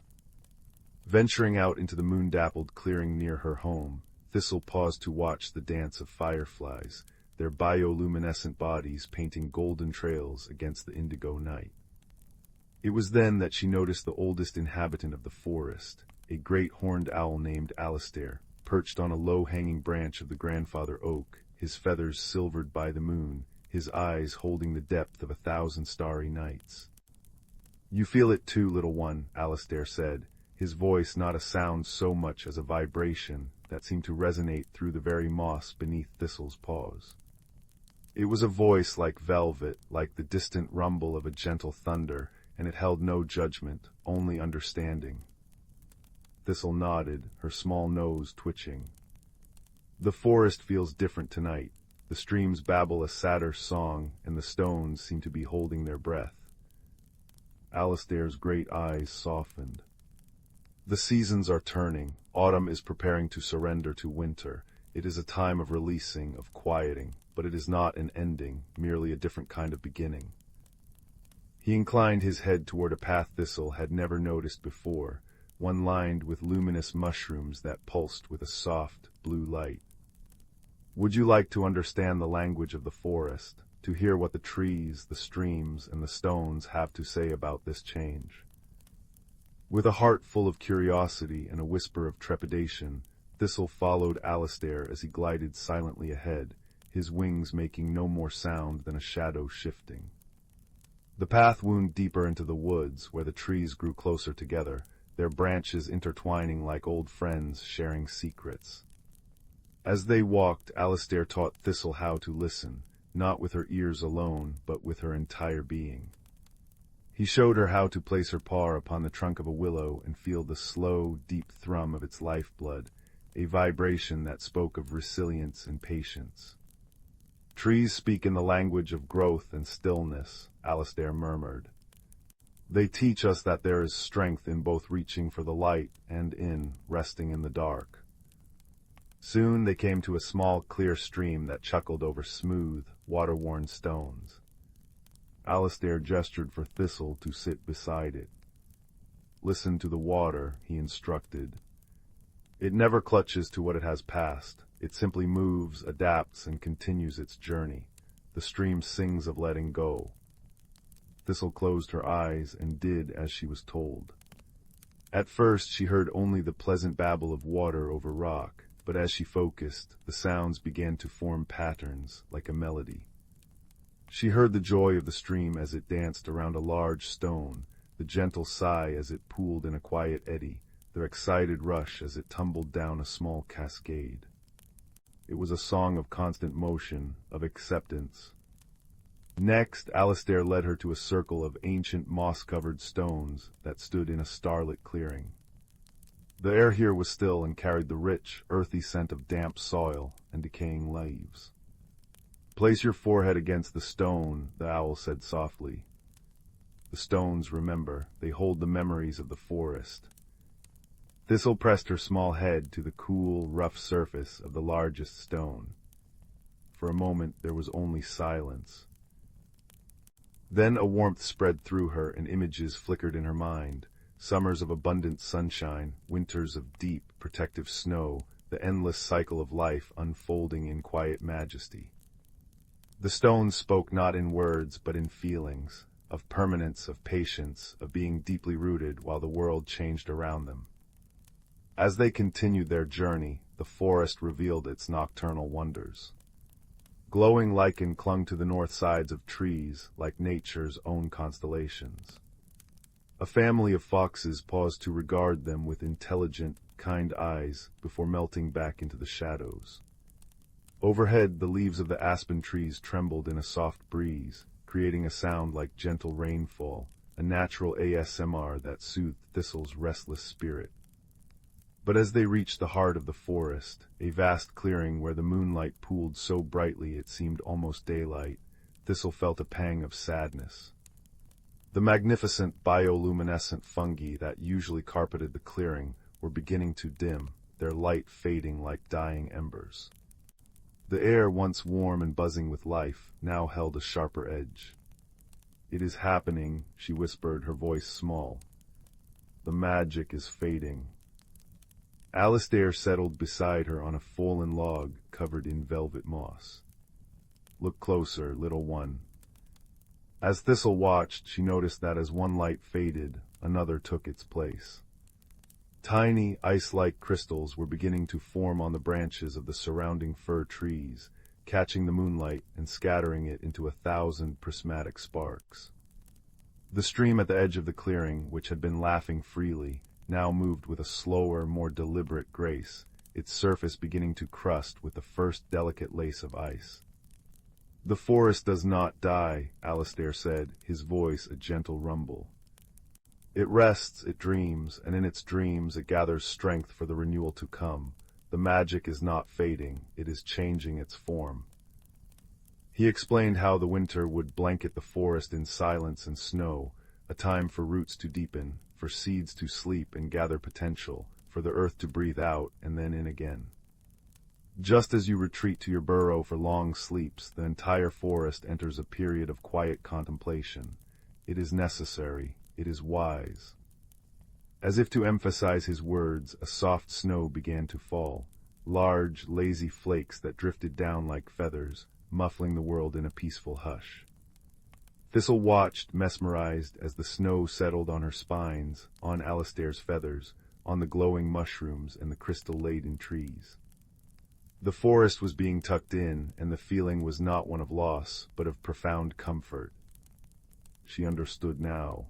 Venturing out into the moon-dappled clearing near her home, Thistle paused to watch the dance of fireflies, their bioluminescent bodies painting golden trails against the indigo night. It was then that she noticed the oldest inhabitant of the forest, a great horned owl named Alistair, perched on a low-hanging branch of the grandfather oak, his feathers silvered by the moon, his eyes holding the depth of 1,000 starry nights. "You feel it too, little one," Alistair said, his voice not a sound so much as a vibration that seemed to resonate through the very moss beneath Thistle's paws. It was a voice like velvet, like the distant rumble of a gentle thunder, and it held no judgment, only understanding. Thistle nodded, her small nose twitching. The forest feels different tonight. The streams babble a sadder song, and the stones seem to be holding their breath. Alistair's great eyes softened. The seasons are turning. Autumn is preparing to surrender to winter. It is a time of releasing, of quieting, but it is not an ending, merely a different kind of beginning. He inclined his head toward a path Thistle had never noticed before, one lined with luminous mushrooms that pulsed with a soft, blue light. Would you like to understand the language of the forest, to hear what the trees, the streams, and the stones have to say about this change? With a heart full of curiosity and a whisper of trepidation, Thistle followed Alistair as he glided silently ahead, his wings making no more sound than a shadow shifting. The path wound deeper into the woods, where the trees grew closer together, their branches intertwining like old friends sharing secrets. As they walked, Alistair taught Thistle how to listen, not with her ears alone, but with her entire being. He showed her how to place her paw upon the trunk of a willow and feel the slow, deep thrum of its lifeblood, a vibration that spoke of resilience and patience. Trees speak in the language of growth and stillness, Alistair murmured. They teach us that there is strength in both reaching for the light and in resting in the dark. Soon they came to a small, clear stream that chuckled over smooth, water-worn stones. Alistair gestured for Thistle to sit beside it. Listen to the water, he instructed. It never clutches to what it has passed. It simply moves, adapts, and continues its journey. The stream sings of letting go. Thistle closed her eyes and did as she was told. At first she heard only the pleasant babble of water over rock, but as she focused, the sounds began to form patterns, like a melody. She heard the joy of the stream as it danced around a large stone, the gentle sigh as it pooled in a quiet eddy, the excited rush as it tumbled down a small cascade. It was a song of constant motion, of acceptance. Next, Alistair led her to a circle of ancient moss-covered stones that stood in a starlit clearing. The air here was still and carried the rich, earthy scent of damp soil and decaying leaves. Place your forehead against the stone, the owl said softly. The stones remember, they hold the memories of the forest. Thistle pressed her small head to the cool, rough surface of the largest stone. For a moment there was only silence. Then a warmth spread through her and images flickered in her mind. Summers of abundant sunshine, winters of deep, protective snow, the endless cycle of life unfolding in quiet majesty. The stones spoke not in words but in feelings, of permanence, of patience, of being deeply rooted while the world changed around them. As they continued their journey, the forest revealed its nocturnal wonders. Glowing lichen clung to the north sides of trees, like nature's own constellations. A family of foxes paused to regard them with intelligent, kind eyes before melting back into the shadows. Overhead, the leaves of the aspen trees trembled in a soft breeze, creating a sound like gentle rainfall, a natural ASMR that soothed Thistle's restless spirit. But as they reached the heart of the forest, a vast clearing where the moonlight pooled so brightly it seemed almost daylight, Thistle felt a pang of sadness. The magnificent bioluminescent fungi that usually carpeted the clearing were beginning to dim, their light fading like dying embers. The air, once warm and buzzing with life, now held a sharper edge. "It is happening," she whispered, her voice small. "The magic is fading." Alistair settled beside her on a fallen log covered in velvet moss. "Look closer, little one." As Thistle watched, she noticed that as one light faded, another took its place. Tiny, ice-like crystals were beginning to form on the branches of the surrounding fir trees, catching the moonlight and scattering it into 1,000 prismatic sparks. The stream at the edge of the clearing, which had been laughing freely, now moved with a slower, more deliberate grace, its surface beginning to crust with the first delicate lace of ice. "The forest does not die," Alistair said, his voice a gentle rumble. It rests, it dreams, and in its dreams it gathers strength for the renewal to come. The magic is not fading, it is changing its form. He explained how the winter would blanket the forest in silence and snow, a time for roots to deepen, for seeds to sleep and gather potential, for the earth to breathe out and then in again. Just as you retreat to your burrow for long sleeps, the entire forest enters a period of quiet contemplation. It is necessary, it is wise. As if to emphasize his words, a soft snow began to fall, large, lazy flakes that drifted down like feathers, muffling the world in a peaceful hush. Thistle watched, mesmerized, as the snow settled on her spines, on Alistair's feathers, on the glowing mushrooms and the crystal-laden trees. The forest was being tucked in, and the feeling was not one of loss, but of profound comfort. She understood now.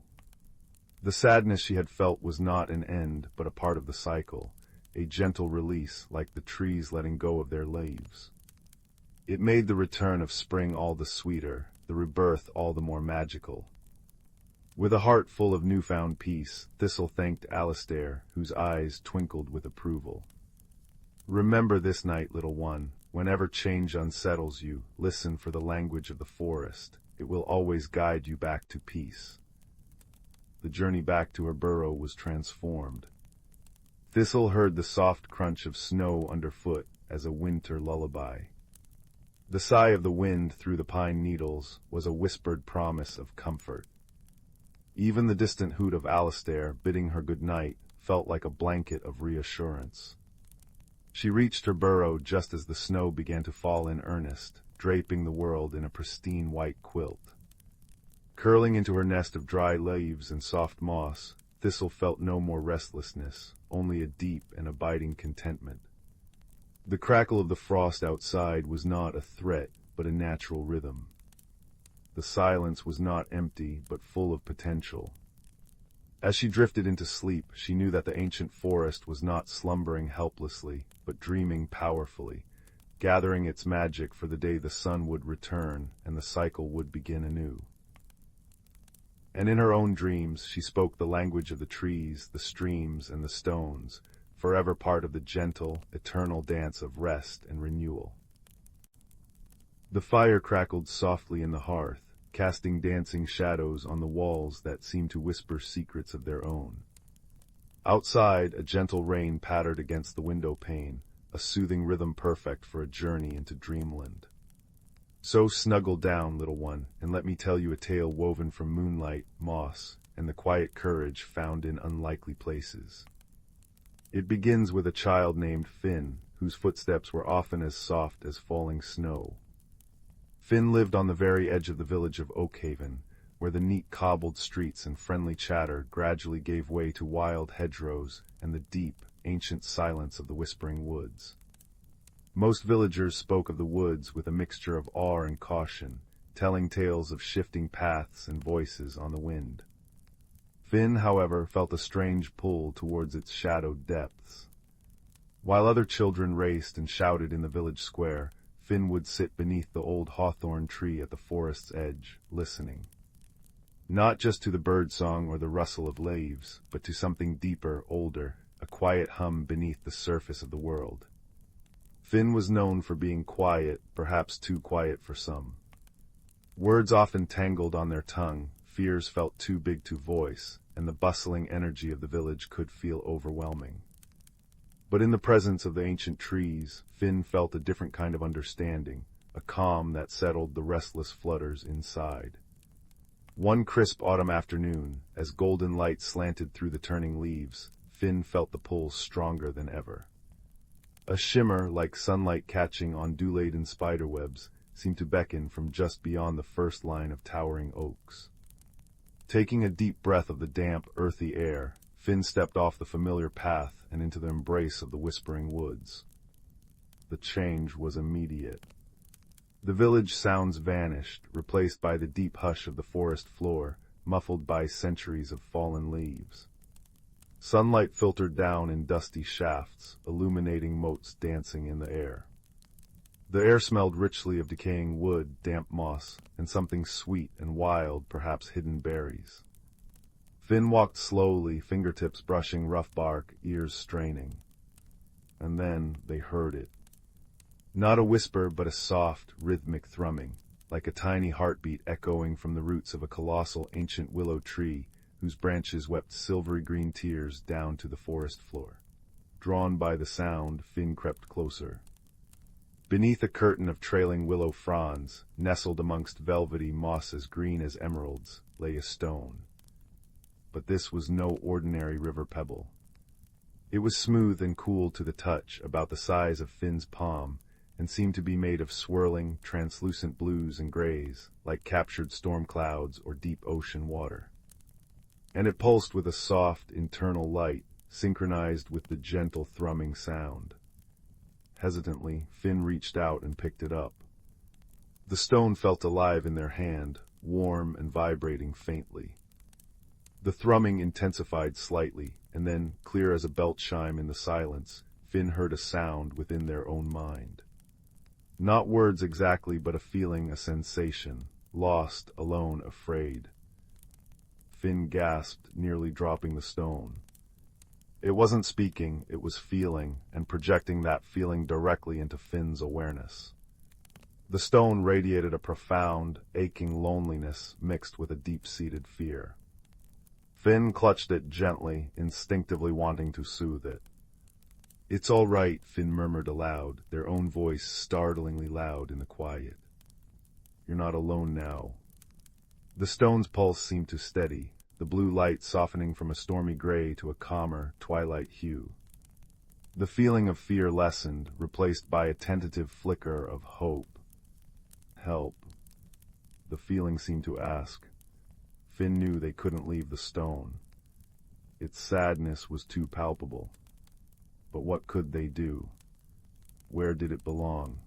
The sadness she had felt was not an end, but a part of the cycle, a gentle release, like the trees letting go of their leaves. It made the return of spring all the sweeter, the rebirth all the more magical. With a heart full of newfound peace, Thistle thanked Alistair, whose eyes twinkled with approval. Remember this night, little one, whenever change unsettles you, listen for the language of the forest. It will always guide you back to peace. The journey back to her burrow was transformed. Thistle heard the soft crunch of snow underfoot as a winter lullaby. The sigh of the wind through the pine needles was a whispered promise of comfort. Even the distant hoot of Alistair, bidding her good night, felt like a blanket of reassurance. She reached her burrow just as the snow began to fall in earnest, draping the world in a pristine white quilt. Curling into her nest of dry leaves and soft moss, Thistle felt no more restlessness, only a deep and abiding contentment. The crackle of the frost outside was not a threat, but a natural rhythm. The silence was not empty, but full of potential. As she drifted into sleep, she knew that the ancient forest was not slumbering helplessly, but dreaming powerfully, gathering its magic for the day the sun would return and the cycle would begin anew. And in her own dreams, she spoke the language of the trees, the streams, and the stones, forever part of the gentle, eternal dance of rest and renewal. The fire crackled softly in the hearth, casting dancing shadows on the walls that seemed to whisper secrets of their own. Outside, a gentle rain pattered against the window pane, a soothing rhythm perfect for a journey into dreamland. So snuggle down, little one, and let me tell you a tale woven from moonlight, moss, and the quiet courage found in unlikely places. It begins with a child named Finn, whose footsteps were often as soft as falling snow. Finn lived on the very edge of the village of Oakhaven, where the neat cobbled streets and friendly chatter gradually gave way to wild hedgerows and the deep, ancient silence of the whispering woods. Most villagers spoke of the woods with a mixture of awe and caution, telling tales of shifting paths and voices on the wind. Finn, however, felt a strange pull towards its shadowed depths. While other children raced and shouted in the village square, Finn would sit beneath the old hawthorn tree at the forest's edge, listening. Not just to the birdsong or the rustle of leaves, but to something deeper, older, a quiet hum beneath the surface of the world. Finn was known for being quiet, perhaps too quiet for some. Words often tangled on their tongue, fears felt too big to voice, and the bustling energy of the village could feel overwhelming. But in the presence of the ancient trees, Finn felt a different kind of understanding, a calm that settled the restless flutters inside. One crisp autumn afternoon, as golden light slanted through the turning leaves, Finn felt the pull stronger than ever. A shimmer, like sunlight catching on dew-laden spiderwebs, seemed to beckon from just beyond the first line of towering oaks. Taking a deep breath of the damp, earthy air, Finn stepped off the familiar path and into the embrace of the whispering woods. The change was immediate. The village sounds vanished, replaced by the deep hush of the forest floor, muffled by centuries of fallen leaves. Sunlight filtered down in dusty shafts, illuminating motes dancing in the air. The air smelled richly of decaying wood, damp moss, and something sweet and wild, perhaps hidden berries. Finn walked slowly, fingertips brushing rough bark, ears straining. And then they heard it. Not a whisper, but a soft, rhythmic thrumming, like a tiny heartbeat echoing from the roots of a colossal ancient willow tree whose branches wept silvery green tears down to the forest floor. Drawn by the sound, Finn crept closer. Beneath a curtain of trailing willow fronds, nestled amongst velvety moss as green as emeralds, lay a stone. But this was no ordinary river pebble. It was smooth and cool to the touch, about the size of Finn's palm, and seemed to be made of swirling, translucent blues and grays, like captured storm clouds or deep ocean water. And it pulsed with a soft, internal light, synchronized with the gentle thrumming sound. Hesitantly, Finn reached out and picked it up. The stone felt alive in their hand, warm and vibrating faintly. The thrumming intensified slightly, and then, clear as a belt chime in the silence, Finn heard a sound within their own mind. Not words exactly, but a feeling, a sensation, lost, alone, afraid. Finn gasped, nearly dropping the stone. It wasn't speaking, it was feeling, and projecting that feeling directly into Finn's awareness. The stone radiated a profound, aching loneliness mixed with a deep-seated fear. Finn clutched it gently, instinctively wanting to soothe it. "It's all right," Finn murmured aloud, their own voice startlingly loud in the quiet. "You're not alone now." The stone's pulse seemed to steady, the blue light softening from a stormy gray to a calmer, twilight hue. The feeling of fear lessened, replaced by a tentative flicker of hope. Help, the feeling seemed to ask. Finn knew they couldn't leave the stone. Its sadness was too palpable. But what could they do? Where did it belong?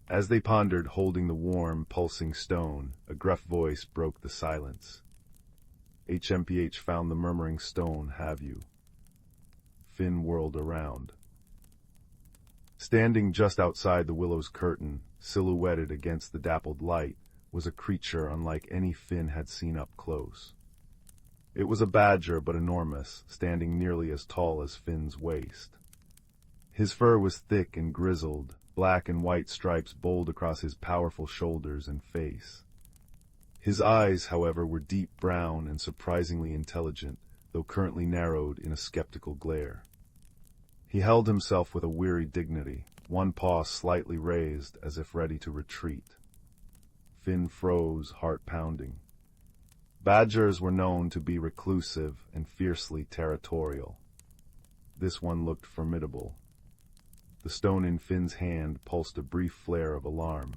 As they pondered, holding the warm, pulsing stone, a gruff voice broke the silence. "HMPH found the murmuring stone, have you?" Finn whirled around. Standing just outside the willow's curtain, silhouetted against the dappled light, was a creature unlike any Finn had seen up close. It was a badger, but enormous, standing nearly as tall as Finn's waist. His fur was thick and grizzled, black and white stripes bowled across his powerful shoulders and face. His eyes, however, were deep brown and surprisingly intelligent, though currently narrowed in a skeptical glare. He held himself with a weary dignity, one paw slightly raised as if ready to retreat. Finn froze, heart pounding. Badgers were known to be reclusive and fiercely territorial. This one looked formidable. The stone in Finn's hand pulsed a brief flare of alarm.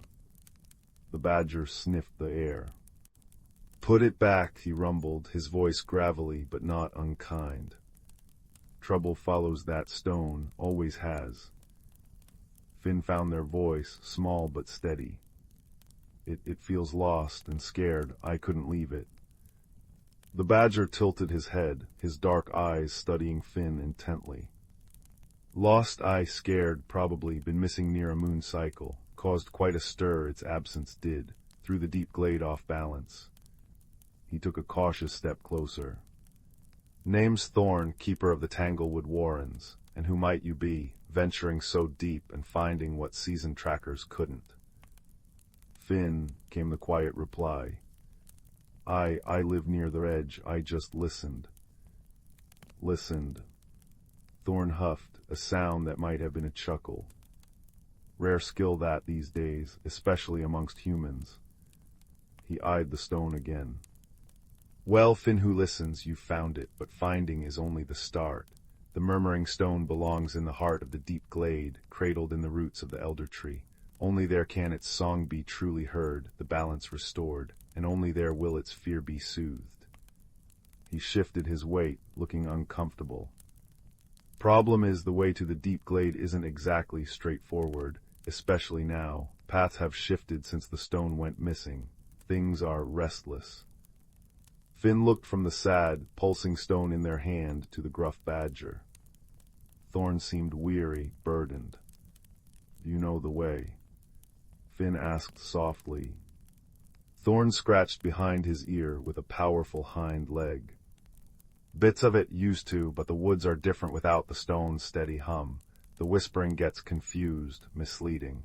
The badger sniffed the air. "Put it back," he rumbled, his voice gravelly but not unkind. "Trouble follows that stone, always has." Finn found their voice, small but steady. It feels lost and scared. I couldn't leave it." The badger tilted his head, his dark eyes studying Finn intently. "Lost, scared, probably, been missing near a moon cycle. Caused quite a stir, its absence did. Threw the deep glade off balance." He took a cautious step closer. "Name's Thorn, keeper of the Tanglewood Warrens. And who might you be, venturing so deep and finding what seasoned trackers couldn't?" "Finn," came the quiet reply. I live near the edge. I just listened." "Listened." Thorn huffed, a sound that might have been a chuckle. Rare skill that these days, especially amongst humans. He eyed the stone again. "Well, Finn who listens, you've found it, but finding is only the start. The murmuring stone belongs in the heart of the deep glade, cradled in the roots of the elder tree. Only there can its song be truly heard, the balance restored, and only there will its fear be soothed." He shifted his weight, looking uncomfortable. "Problem is, the way to the deep glade isn't exactly straightforward, especially now. Paths have shifted since the stone went missing. Things are restless." Finn looked from the sad, pulsing stone in their hand to the gruff badger. Thorn seemed weary, burdened. "Do you know the way?" Finn asked softly. Thorn scratched behind his ear with a powerful hind leg. Bits of it used to, but the woods are different without the stone's steady hum. The whispering gets confused, misleading.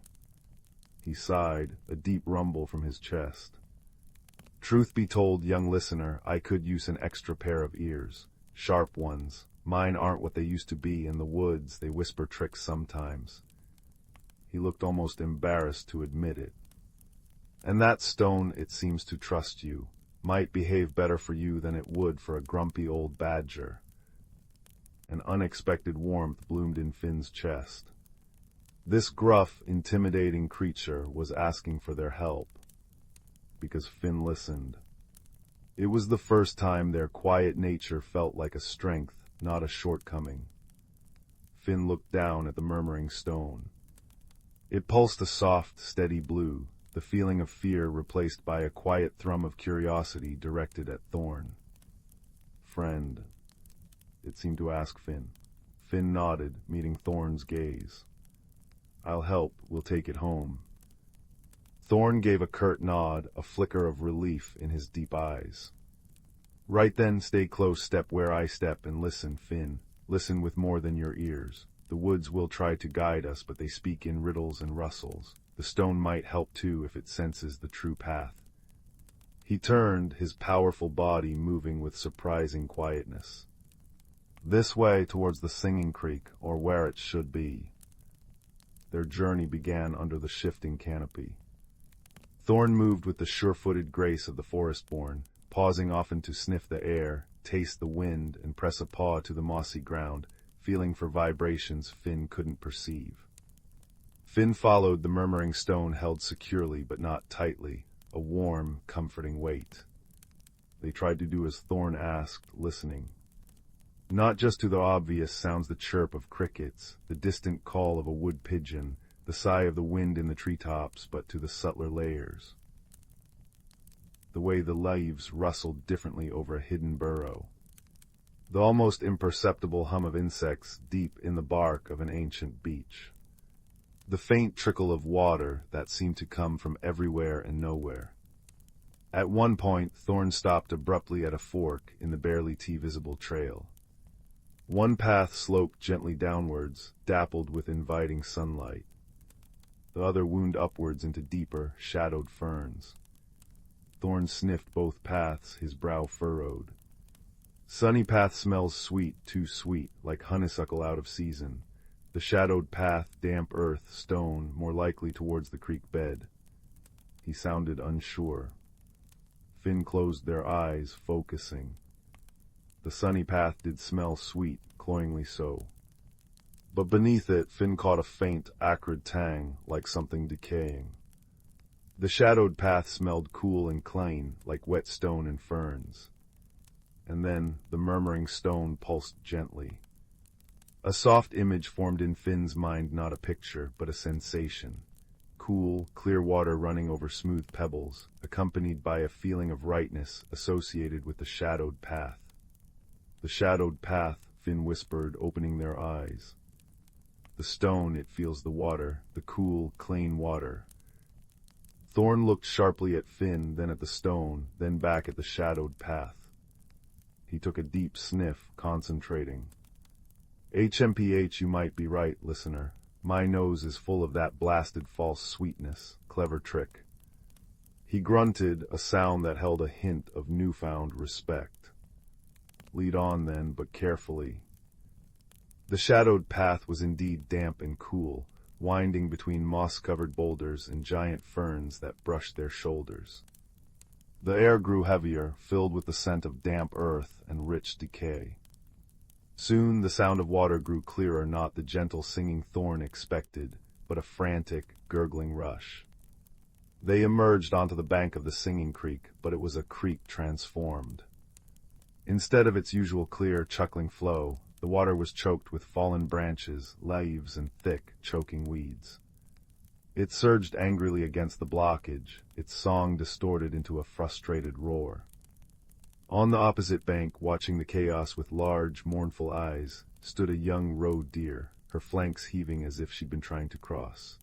He sighed, a deep rumble from his chest. Truth be told, young listener, I could use an extra pair of ears. Sharp ones. Mine aren't what they used to be. In the woods, they whisper tricks sometimes. He looked almost embarrassed to admit it. And that stone, it seems to trust you, might behave better for you than it would for a grumpy old badger. An unexpected warmth bloomed in Finn's chest. This gruff, intimidating creature was asking for their help. Because Finn listened. It was the first time their quiet nature felt like a strength, not a shortcoming. Finn looked down at the murmuring stone. It pulsed a soft, steady blue, the feeling of fear replaced by a quiet thrum of curiosity directed at Thorn. Friend, it seemed to ask Finn. Finn nodded, meeting Thorn's gaze. I'll help, we'll take it home. Thorn gave a curt nod, a flicker of relief in his deep eyes. Right then, stay close, step where I step, and listen, Finn. Listen with more than your ears. The woods will try to guide us, but they speak in riddles and rustles. The stone might help too if it senses the true path. He turned, his powerful body moving with surprising quietness. This way towards the singing creek, or where it should be. Their journey began under the shifting canopy. Thorn moved with the sure-footed grace of the forest-born, pausing often to sniff the air, taste the wind, and press a paw to the mossy ground, feeling for vibrations Finn couldn't perceive. Finn followed the murmuring stone held securely but not tightly, a warm, comforting weight. They tried to do as Thorn asked, listening. Not just to the obvious sounds, the chirp of crickets, the distant call of a wood pigeon, the sigh of the wind in the treetops, but to the subtler layers. The way the leaves rustled differently over a hidden burrow. The almost imperceptible hum of insects deep in the bark of an ancient beech. The faint trickle of water that seemed to come from everywhere and nowhere. At one point, Thorn stopped abruptly at a fork in the barely visible trail. One path sloped gently downwards, dappled with inviting sunlight. The other wound upwards into deeper, shadowed ferns. Thorn sniffed both paths, his brow furrowed. Sunny path smells sweet, too sweet, like honeysuckle out of season. The shadowed path, damp earth, stone, more likely towards the creek bed. He sounded unsure. Finn closed their eyes, focusing. The sunny path did smell sweet, cloyingly so. But beneath it, Finn caught a faint, acrid tang, like something decaying. The shadowed path smelled cool and clean, like wet stone and ferns. And then, the murmuring stone pulsed gently. A soft image formed in Finn's mind, not a picture, but a sensation. Cool, clear water running over smooth pebbles, accompanied by a feeling of rightness associated with the shadowed path. The shadowed path, Finn whispered, opening their eyes. The stone, it feels the water, the cool, clean water. Thorn looked sharply at Finn, then at the stone, then back at the shadowed path. He took a deep sniff, concentrating. HMPH, you might be right, listener. My nose is full of that blasted false sweetness. Clever trick. He grunted, a sound that held a hint of newfound respect. Lead on then, but carefully. The shadowed path was indeed damp and cool, winding between moss-covered boulders and giant ferns that brushed their shoulders. The air grew heavier, filled with the scent of damp earth and rich decay. Soon the sound of water grew clearer, not the gentle singing Thorn expected, but a frantic, gurgling rush. They emerged onto the bank of the singing creek, but it was a creek transformed. Instead of its usual clear, chuckling flow, the water was choked with fallen branches, leaves, and thick, choking weeds. It surged angrily against the blockage, its song distorted into a frustrated roar. On the opposite bank, watching the chaos with large, mournful eyes, stood a young roe deer, her flanks heaving as if she'd been trying to cross.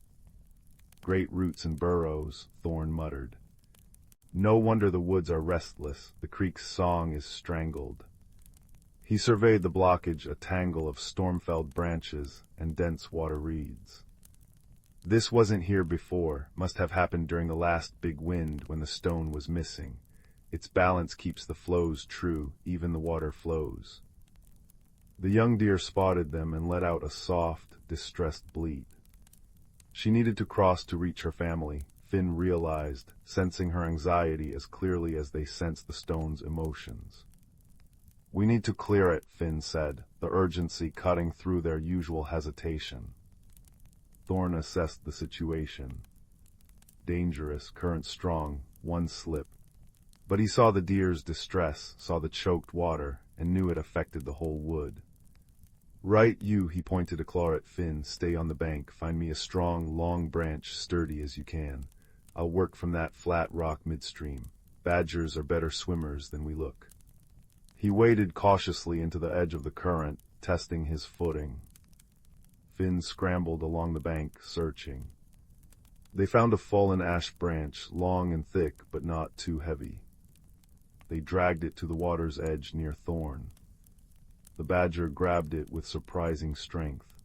Great roots and burrows, Thorn muttered. No wonder the woods are restless, the creek's song is strangled. He surveyed the blockage, a tangle of storm-felled branches and dense water reeds. This wasn't here before, must have happened during the last big wind when the stone was missing. Its balance keeps the flows true, even the water flows. The young deer spotted them and let out a soft, distressed bleat. She needed to cross to reach her family, Finn realized, sensing her anxiety as clearly as they sensed the stone's emotions. "We need to clear it," Finn said, the urgency cutting through their usual hesitation. Thorn assessed the situation. Dangerous, current strong, one slip. But he saw the deer's distress, saw the choked water, and knew it affected the whole wood. "Right, you," he pointed a claw at Finn, "stay on the bank, find me a strong, long branch, sturdy as you can. I'll work from that flat rock midstream. Badgers are better swimmers than we look." He waded cautiously into the edge of the current, testing his footing. Finn scrambled along the bank, searching. They found a fallen ash branch, long and thick, but not too heavy. They dragged it to the water's edge near Thorn. The badger grabbed it with surprising strength.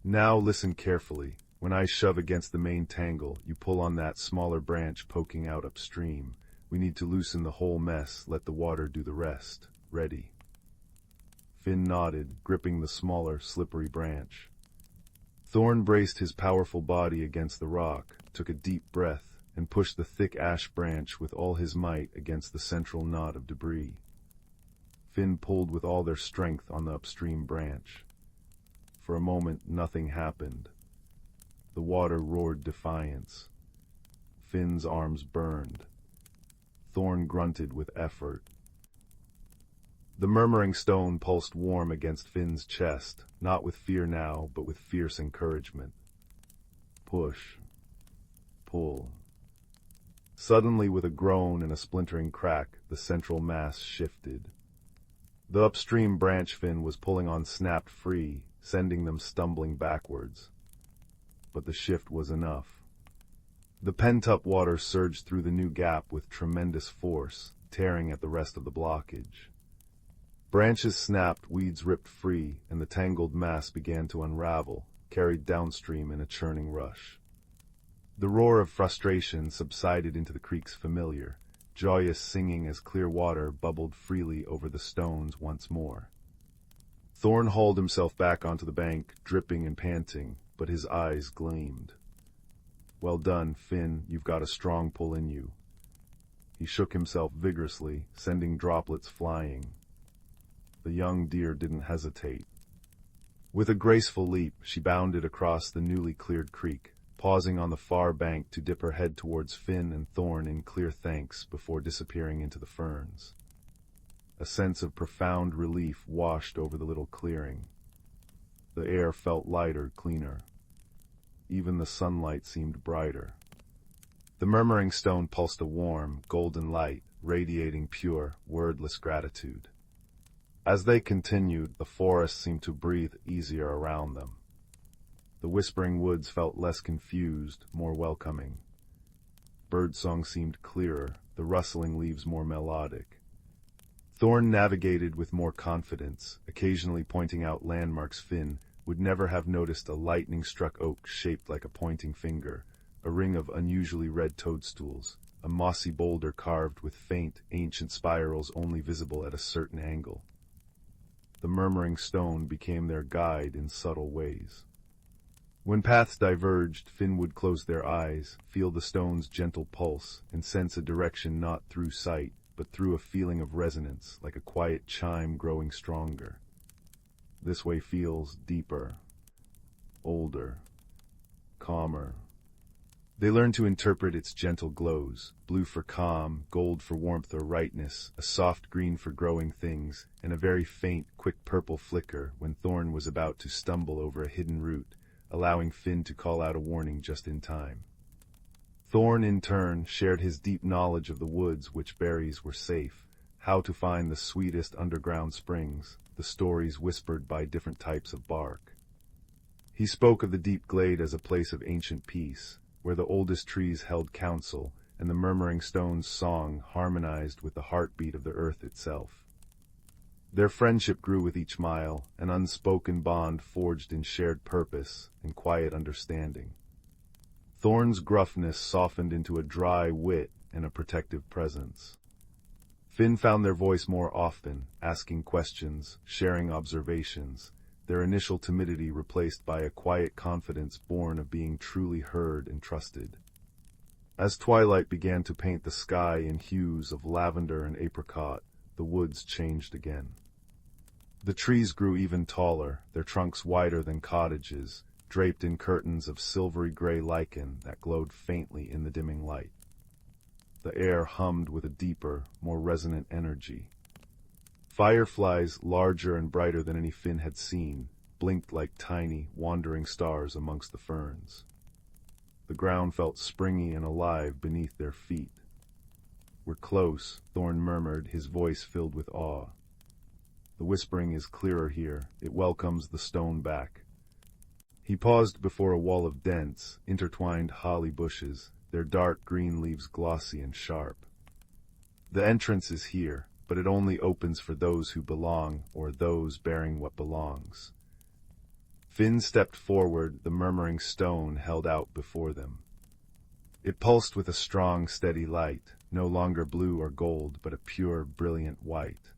"Now listen carefully. When I shove against the main tangle, you pull on that smaller branch poking out upstream. We need to loosen the whole mess, let the water do the rest. Ready?" Finn nodded, gripping the smaller, slippery branch. Thorn braced his powerful body against the rock, took a deep breath, and pushed the thick ash branch with all his might against the central knot of debris. Finn pulled with all their strength on the upstream branch. For a moment, nothing happened. The water roared defiance. Finn's arms burned. Thorn grunted with effort. The murmuring stone pulsed warm against Finn's chest, not with fear now, but with fierce encouragement. Push. Pull. Suddenly, with a groan and a splintering crack, the central mass shifted. The upstream branch Finn was pulling on snapped free, sending them stumbling backwards. But the shift was enough. The pent-up water surged through the new gap with tremendous force, tearing at the rest of the blockage. Branches snapped, weeds ripped free, and the tangled mass began to unravel, carried downstream in a churning rush. The roar of frustration subsided into the creek's familiar, joyous singing as clear water bubbled freely over the stones once more. Thorn hauled himself back onto the bank, dripping and panting, but his eyes gleamed. "Well done, Finn, you've got a strong pull in you." He shook himself vigorously, sending droplets flying. The young deer didn't hesitate. With a graceful leap, she bounded across the newly cleared creek, pausing on the far bank to dip her head towards Finn and Thorn in clear thanks before disappearing into the ferns. A sense of profound relief washed over the little clearing. The air felt lighter, cleaner. Even the sunlight seemed brighter. The murmuring stone pulsed a warm, golden light, radiating pure, wordless gratitude. As they continued, the forest seemed to breathe easier around them. The whispering woods felt less confused, more welcoming. Birdsong seemed clearer, the rustling leaves more melodic. Thorn navigated with more confidence, occasionally pointing out landmarks Finn would never have noticed: a lightning-struck oak shaped like a pointing finger, a ring of unusually red toadstools, a mossy boulder carved with faint, ancient spirals only visible at a certain angle. The murmuring stone became their guide in subtle ways. When paths diverged, Finn would close their eyes, feel the stone's gentle pulse, and sense a direction not through sight, but through a feeling of resonance, like a quiet chime growing stronger. This way feels deeper, older, calmer. They learned to interpret its gentle glows, blue for calm, gold for warmth or rightness, a soft green for growing things, and a very faint, quick purple flicker when Thorn was about to stumble over a hidden root, allowing Finn to call out a warning just in time. Thorn, in turn, shared his deep knowledge of the woods, which berries were safe, how to find the sweetest underground springs, the stories whispered by different types of bark. He spoke of the deep glade as a place of ancient peace, where the oldest trees held counsel, and the murmuring stone's song harmonized with the heartbeat of the earth itself. Their friendship grew with each mile, an unspoken bond forged in shared purpose and quiet understanding. Thorn's gruffness softened into a dry wit and a protective presence. Finn found their voice more often, asking questions, sharing observations, their initial timidity replaced by a quiet confidence born of being truly heard and trusted. As twilight began to paint the sky in hues of lavender and apricot, the woods changed again. The trees grew even taller, their trunks wider than cottages, draped in curtains of silvery gray lichen that glowed faintly in the dimming light. The air hummed with a deeper, more resonant energy. Fireflies, larger and brighter than any Finn had seen, blinked like tiny, wandering stars amongst the ferns. The ground felt springy and alive beneath their feet. "We're close," Thorn murmured, his voice filled with awe. "The whispering is clearer here. It welcomes the stone back." He paused before a wall of dense, intertwined holly bushes, their dark green leaves glossy and sharp. "The entrance is here, but it only opens for those who belong, or those bearing what belongs." Finn stepped forward, the murmuring stone held out before them. It pulsed with a strong, steady light, no longer blue or gold, but a pure, brilliant white.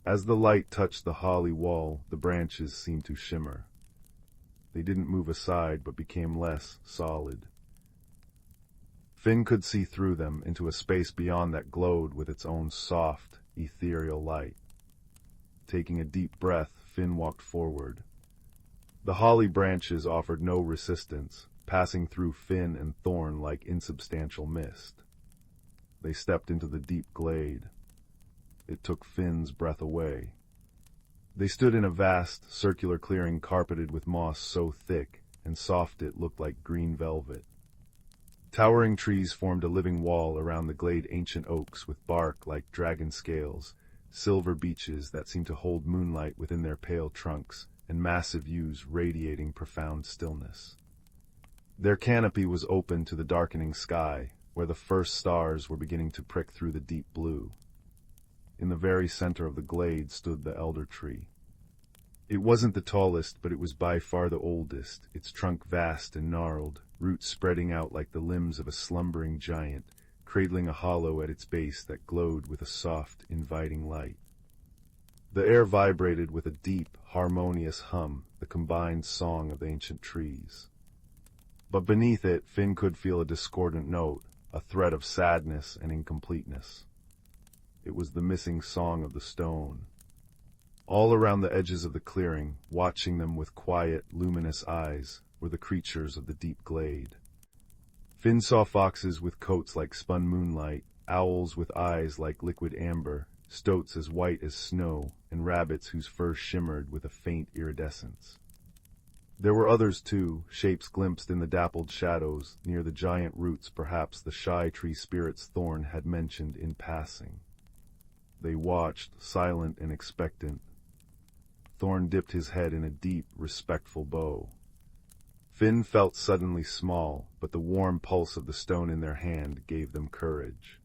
As the light touched the holly wall, the branches seemed to shimmer. They didn't move aside, but became less solid. Finn could see through them into a space beyond that glowed with its own soft, ethereal light. Taking a deep breath, Finn walked forward. The holly branches offered no resistance, passing through Finn and Thorn like insubstantial mist. They stepped into the deep glade. It took Finn's breath away. They stood in a vast, circular clearing carpeted with moss so thick and soft it looked like green velvet. Towering trees formed a living wall around the glade, ancient oaks with bark like dragon scales, silver beeches that seemed to hold moonlight within their pale trunks, and massive yews radiating profound stillness. Their canopy was open to the darkening sky, where the first stars were beginning to prick through the deep blue. In the very center of the glade stood the elder tree. It wasn't the tallest, but it was by far the oldest, its trunk vast and gnarled, roots spreading out like the limbs of a slumbering giant, cradling a hollow at its base that glowed with a soft, inviting light. The air vibrated with a deep, harmonious hum, the combined song of the ancient trees. But beneath it, Finn could feel a discordant note, a thread of sadness and incompleteness. It was the missing song of the stone. All around the edges of the clearing, watching them with quiet, luminous eyes, were the creatures of the deep glade. Finn saw foxes with coats like spun moonlight, owls with eyes like liquid amber, stoats as white as snow, and rabbits whose fur shimmered with a faint iridescence. There were others too, shapes glimpsed in the dappled shadows, near the giant roots, perhaps the shy tree spirits Thorn had mentioned in passing. They watched, silent and expectant. Thorn dipped his head in a deep, respectful bow. Finn felt suddenly small, but the warm pulse of the stone in their hand gave them courage.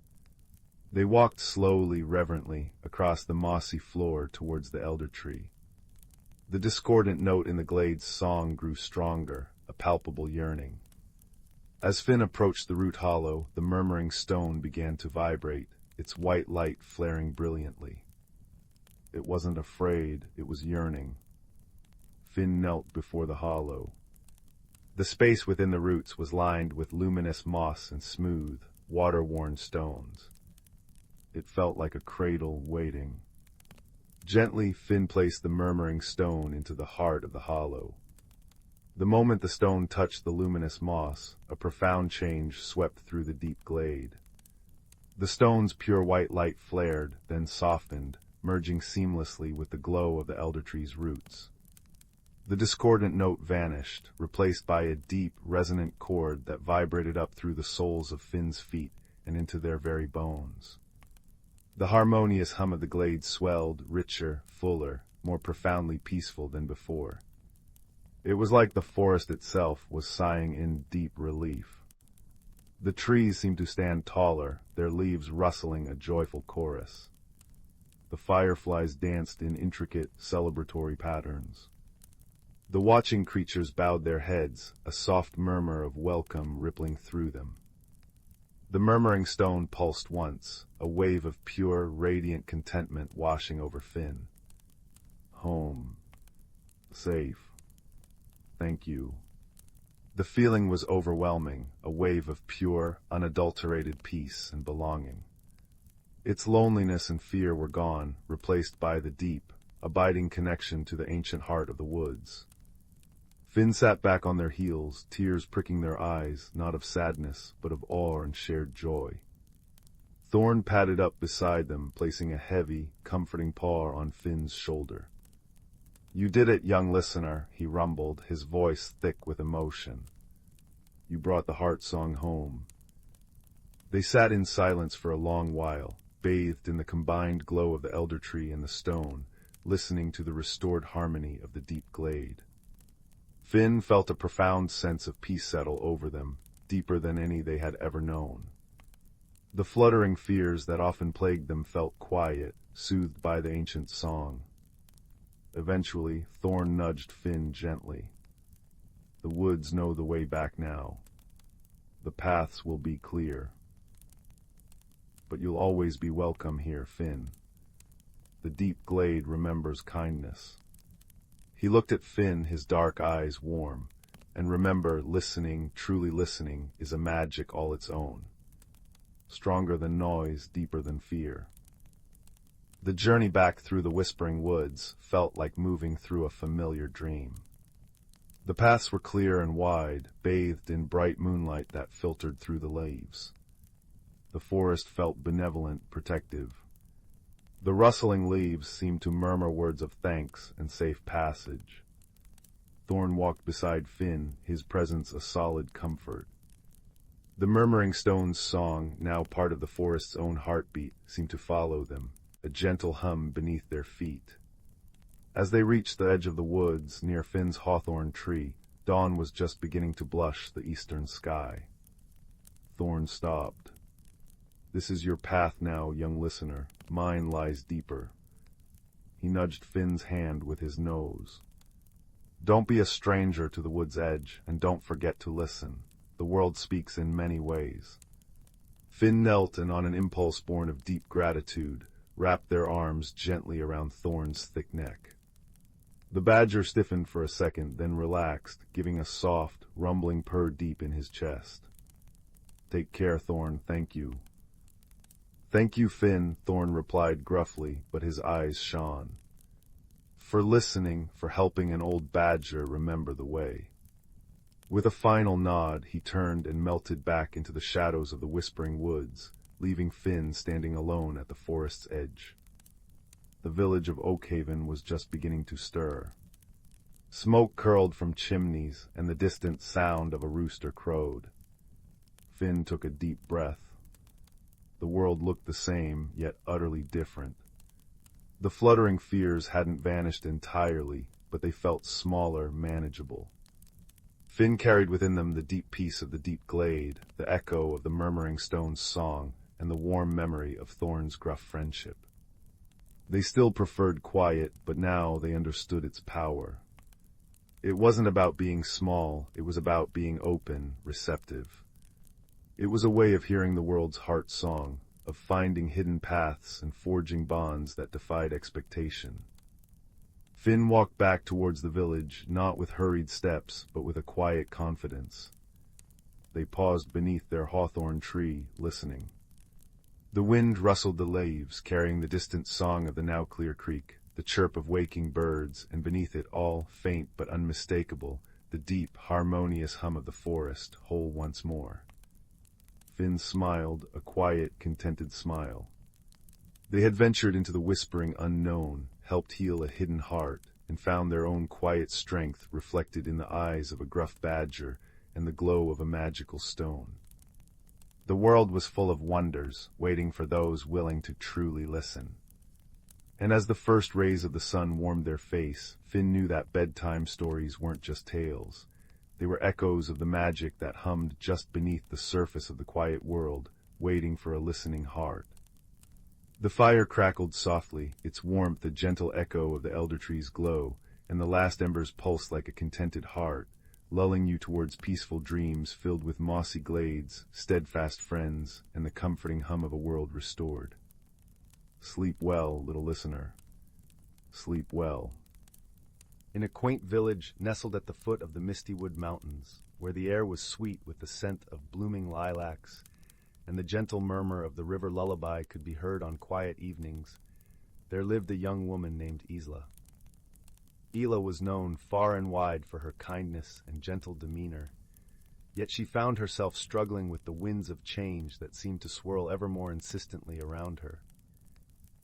They walked slowly, reverently, across the mossy floor towards the elder tree. The discordant note in the glade's song grew stronger, a palpable yearning. As Finn approached the root hollow, the murmuring stone began to vibrate, its white light flaring brilliantly. It wasn't afraid, it was yearning. Finn knelt before the hollow. The space within the roots was lined with luminous moss and smooth, water-worn stones. It felt like a cradle waiting. Gently, Finn placed the murmuring stone into the heart of the hollow. The moment the stone touched the luminous moss, a profound change swept through the deep glade. The stone's pure white light flared, then softened, merging seamlessly with the glow of the elder tree's roots. The discordant note vanished, replaced by a deep, resonant chord that vibrated up through the soles of Finn's feet and into their very bones. The harmonious hum of the glade swelled, richer, fuller, more profoundly peaceful than before. It was like the forest itself was sighing in deep relief. The trees seemed to stand taller, their leaves rustling a joyful chorus. The fireflies danced in intricate, celebratory patterns. The watching creatures bowed their heads, a soft murmur of welcome rippling through them. The murmuring stone pulsed once, a wave of pure, radiant contentment washing over Finn. Home. Safe. Thank you. The feeling was overwhelming, a wave of pure, unadulterated peace and belonging. Its loneliness and fear were gone, replaced by the deep, abiding connection to the ancient heart of the woods. Finn sat back on their heels, tears pricking their eyes, not of sadness, but of awe and shared joy. Thorn padded up beside them, placing a heavy, comforting paw on Finn's shoulder. "You did it, young listener," he rumbled, his voice thick with emotion. "You brought the heart song home." They sat in silence for a long while, bathed in the combined glow of the elder tree and the stone, listening to the restored harmony of the deep glade. Finn felt a profound sense of peace settle over them, deeper than any they had ever known. The fluttering fears that often plagued them felt quiet, soothed by the ancient song. Eventually, Thorn nudged Finn gently. "The woods know the way back now. The paths will be clear. But you'll always be welcome here, Finn. The deep glade remembers kindness." He looked at Finn, his dark eyes warm. And remember, listening, truly listening, is a magic all its own. Stronger than noise, deeper than fear. The journey back through the whispering woods felt like moving through a familiar dream. The paths were clear and wide, bathed in bright moonlight that filtered through the leaves. The forest felt benevolent, protective. The rustling leaves seemed to murmur words of thanks and safe passage. Thorn walked beside Finn, his presence a solid comfort. The murmuring stone's song, now part of the forest's own heartbeat, seemed to follow them, a gentle hum beneath their feet. As they reached the edge of the woods, near Finn's hawthorn tree, dawn was just beginning to blush the eastern sky. Thorn stopped. "This is your path now, young listener. Mine lies deeper." He nudged Finn's hand with his nose. "Don't be a stranger to the wood's edge, and don't forget to listen. The world speaks in many ways." Finn knelt and, on an impulse born of deep gratitude, wrapped their arms gently around Thorn's thick neck. The badger stiffened for a second, then relaxed, giving a soft, rumbling purr deep in his chest. "Take care, Thorn, thank you." "Thank you, Finn," Thorn replied gruffly, but his eyes shone. "For listening, for helping an old badger remember the way." With a final nod, he turned and melted back into the shadows of the whispering woods, leaving Finn standing alone at the forest's edge. The village of Oakhaven was just beginning to stir. Smoke curled from chimneys, and the distant sound of a rooster crowed. Finn took a deep breath. The world looked the same, yet utterly different. The fluttering fears hadn't vanished entirely, but they felt smaller, manageable. Finn carried within them the deep peace of the deep glade, the echo of the murmuring stone's song, and the warm memory of Thorn's gruff friendship. They still preferred quiet, but now they understood its power. It wasn't about being small, it was about being open, receptive. It was a way of hearing the world's heart song, of finding hidden paths and forging bonds that defied expectation. Finn walked back towards the village, not with hurried steps, but with a quiet confidence. They paused beneath their hawthorn tree, listening. The wind rustled the leaves, carrying the distant song of the now clear creek, the chirp of waking birds, and beneath it all, faint but unmistakable, the deep, harmonious hum of the forest, whole once more. Finn smiled, a quiet, contented smile. They had ventured into the whispering unknown, helped heal a hidden heart, and found their own quiet strength reflected in the eyes of a gruff badger and the glow of a magical stone. The world was full of wonders, waiting for those willing to truly listen. And as the first rays of the sun warmed their face, Finn knew that bedtime stories weren't just tales. They were echoes of the magic that hummed just beneath the surface of the quiet world, waiting for a listening heart. The fire crackled softly, its warmth a gentle echo of the elder tree's glow, and the last embers pulsed like a contented heart, lulling you towards peaceful dreams filled with mossy glades, steadfast friends, and the comforting hum of a world restored. Sleep well, little listener. Sleep well. In a quaint village nestled at the foot of the Misty Wood Mountains, where the air was sweet with the scent of blooming lilacs, and the gentle murmur of the river lullaby could be heard on quiet evenings, there lived a young woman named Isla. Isla was known far and wide for her kindness and gentle demeanor, yet she found herself struggling with the winds of change that seemed to swirl ever more insistently around her.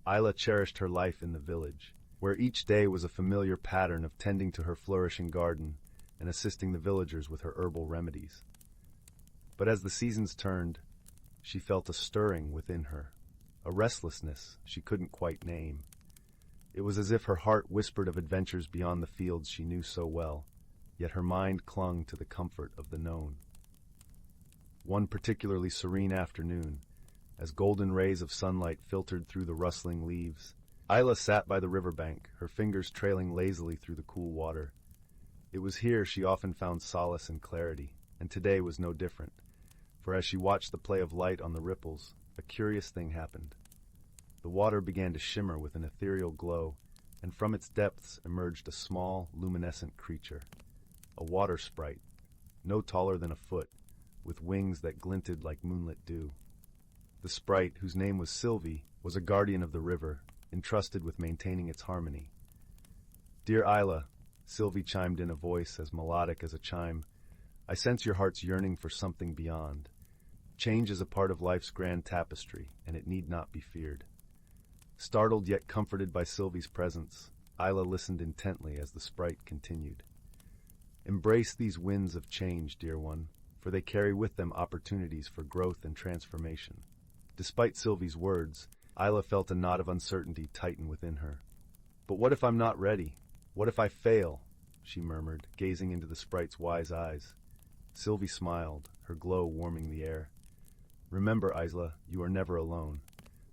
Isla cherished her life in the village, where each day was a familiar pattern of tending to her flourishing garden and assisting the villagers with her herbal remedies. But as the seasons turned, she felt a stirring within her, a restlessness she couldn't quite name. It was as if her heart whispered of adventures beyond the fields she knew so well, yet her mind clung to the comfort of the known. One particularly serene afternoon, as golden rays of sunlight filtered through the rustling leaves, Isla sat by the riverbank, her fingers trailing lazily through the cool water. It was here she often found solace and clarity, and today was no different, for as she watched the play of light on the ripples, a curious thing happened. The water began to shimmer with an ethereal glow, and from its depths emerged a small, luminescent creature, a water sprite, no taller than a foot, with wings that glinted like moonlit dew. The sprite, whose name was Sylvie, was a guardian of the river, entrusted with maintaining its harmony. "Dear Isla," Sylvie chimed in a voice as melodic as a chime, "I sense your heart's yearning for something beyond. Change is a part of life's grand tapestry, and it need not be feared." Startled yet comforted by Sylvie's presence, Isla listened intently as the sprite continued. "Embrace these winds of change, dear one, for they carry with them opportunities for growth and transformation." Despite Sylvie's words, Isla felt a knot of uncertainty tighten within her. "But what if I'm not ready? What if I fail?" she murmured, gazing into the sprite's wise eyes. Sylvie smiled, her glow warming the air. "Remember, Isla, you are never alone.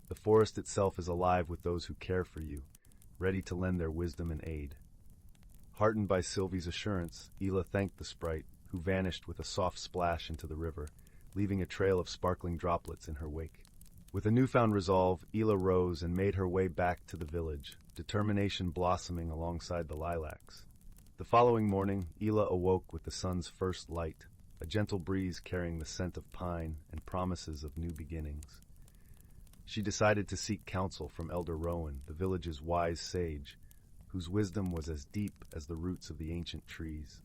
The forest itself is alive with those who care for you, ready to lend their wisdom and aid." Heartened by Sylvie's assurance, Isla thanked the sprite, who vanished with a soft splash into the river, leaving a trail of sparkling droplets in her wake. With a newfound resolve, Isla rose and made her way back to the village, determination blossoming alongside the lilacs. The following morning, Isla awoke with the sun's first light, a gentle breeze carrying the scent of pine and promises of new beginnings. She decided to seek counsel from Elder Rowan, the village's wise sage, whose wisdom was as deep as the roots of the ancient trees.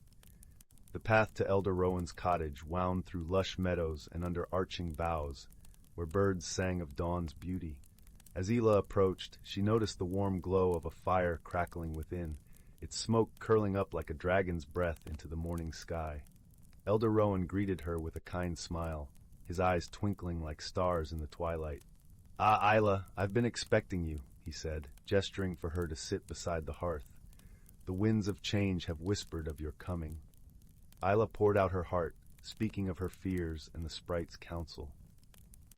The path to Elder Rowan's cottage wound through lush meadows and under arching boughs, where birds sang of dawn's beauty. As Isla approached, she noticed the warm glow of a fire crackling within, its smoke curling up like a dragon's breath into the morning sky. Elder Rowan greeted her with a kind smile, his eyes twinkling like stars in the twilight. "Ah, Isla, I've been expecting you," he said, gesturing for her to sit beside the hearth. "The winds of change have whispered of your coming." Isla poured out her heart, speaking of her fears and the sprite's counsel.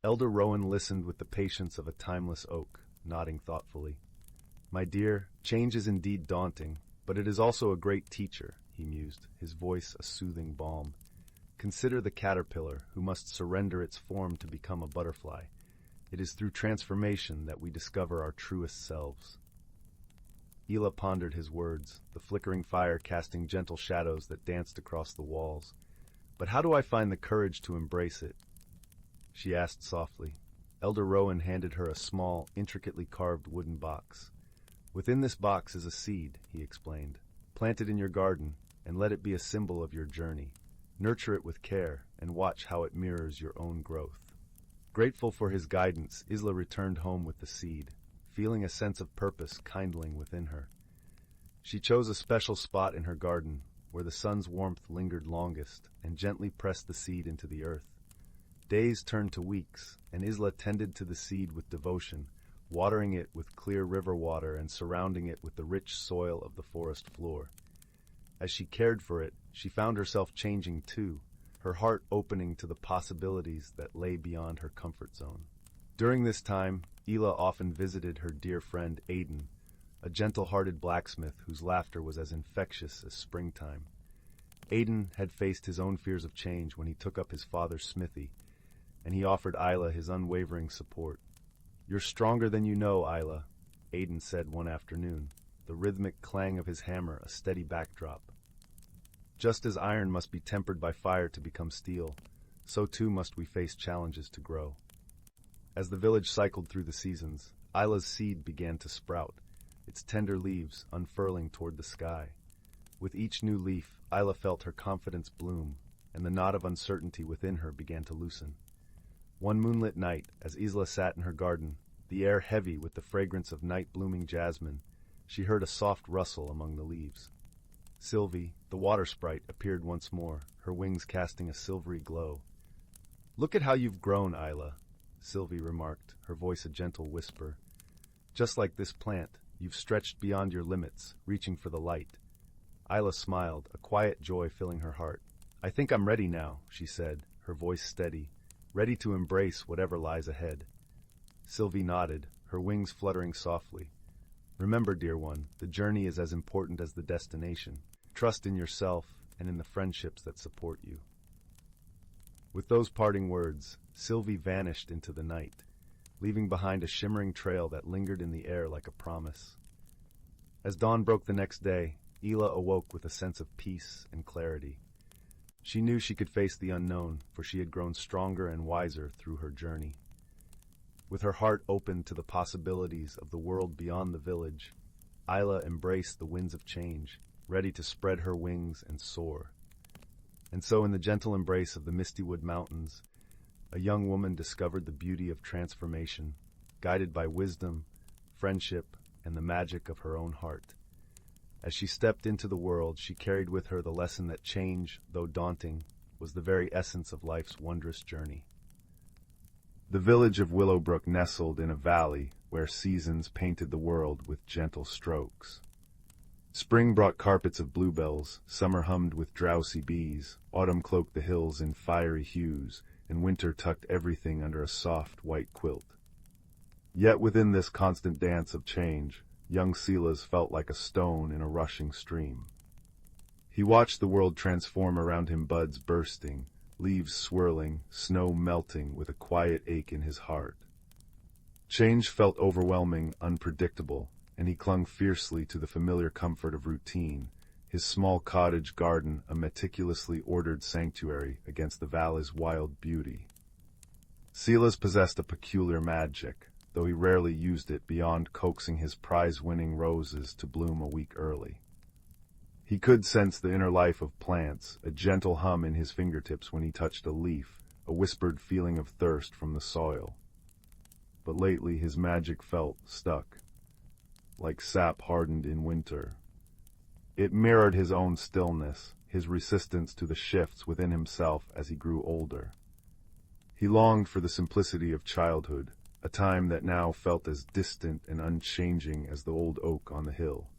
Elder Rowan listened with the patience of a timeless oak, nodding thoughtfully. "My dear, change is indeed daunting, but it is also a great teacher," he mused, his voice a soothing balm. "Consider the caterpillar, who must surrender its form to become a butterfly. It is through transformation that we discover our truest selves." Isla pondered his words, the flickering fire casting gentle shadows that danced across the walls. "But how do I find the courage to embrace it?" she asked softly. Elder Rowan handed her a small, intricately carved wooden box. "Within this box is a seed," he explained. "Plant it in your garden, and let it be a symbol of your journey. Nurture it with care, and watch how it mirrors your own growth." Grateful for his guidance, Isla returned home with the seed, feeling a sense of purpose kindling within her. She chose a special spot in her garden, where the sun's warmth lingered longest, and gently pressed the seed into the earth. Days turned to weeks, and Isla tended to the seed with devotion, watering it with clear river water and surrounding it with the rich soil of the forest floor. As she cared for it, she found herself changing too, her heart opening to the possibilities that lay beyond her comfort zone. During this time, Ela often visited her dear friend Aidan, a gentle-hearted blacksmith whose laughter was as infectious as springtime. Aidan had faced his own fears of change when he took up his father's smithy, and he offered Isla his unwavering support. "You're stronger than you know, Isla," Aidan said one afternoon, the rhythmic clang of his hammer a steady backdrop. "Just as iron must be tempered by fire to become steel, so too must we face challenges to grow." As the village cycled through the seasons, Isla's seed began to sprout, its tender leaves unfurling toward the sky. With each new leaf, Isla felt her confidence bloom, and the knot of uncertainty within her began to loosen. One moonlit night, as Isla sat in her garden, the air heavy with the fragrance of night-blooming jasmine, she heard a soft rustle among the leaves. Sylvie, the water sprite, appeared once more, her wings casting a silvery glow. "Look at how you've grown, Isla," Sylvie remarked, her voice a gentle whisper. "Just like this plant, you've stretched beyond your limits, reaching for the light." Isla smiled, a quiet joy filling her heart. "I think I'm ready now," she said, her voice steady, ready to embrace whatever lies ahead. Sylvie nodded, her wings fluttering softly. "Remember, dear one, the journey is as important as the destination. Trust in yourself and in the friendships that support you." With those parting words, Sylvie vanished into the night, leaving behind a shimmering trail that lingered in the air like a promise. As dawn broke the next day, Ela awoke with a sense of peace and clarity. She knew she could face the unknown, for she had grown stronger and wiser through her journey. With her heart open to the possibilities of the world beyond the village, Isla embraced the winds of change, ready to spread her wings and soar. And so in the gentle embrace of the Mistywood Mountains, a young woman discovered the beauty of transformation, guided by wisdom, friendship, and the magic of her own heart. As she stepped into the world, she carried with her the lesson that change, though daunting, was the very essence of life's wondrous journey. The village of Willowbrook nestled in a valley where seasons painted the world with gentle strokes. Spring brought carpets of bluebells, summer hummed with drowsy bees, autumn cloaked the hills in fiery hues, and winter tucked everything under a soft white quilt. Yet within this constant dance of change, young Silas felt like a stone in a rushing stream. He watched the world transform around him, buds bursting, leaves swirling, snow melting, with a quiet ache in his heart. Change felt overwhelming, unpredictable, and he clung fiercely to the familiar comfort of routine, his small cottage garden a meticulously ordered sanctuary against the valley's wild beauty. Silas possessed a peculiar magic, though he rarely used it beyond coaxing his prize-winning roses to bloom a week early. He could sense the inner life of plants, a gentle hum in his fingertips when he touched a leaf, a whispered feeling of thirst from the soil. But lately his magic felt stuck, like sap hardened in winter. It mirrored his own stillness, his resistance to the shifts within himself as he grew older. He longed for the simplicity of childhood, a time that now felt as distant and unchanging as the old oak on the hill.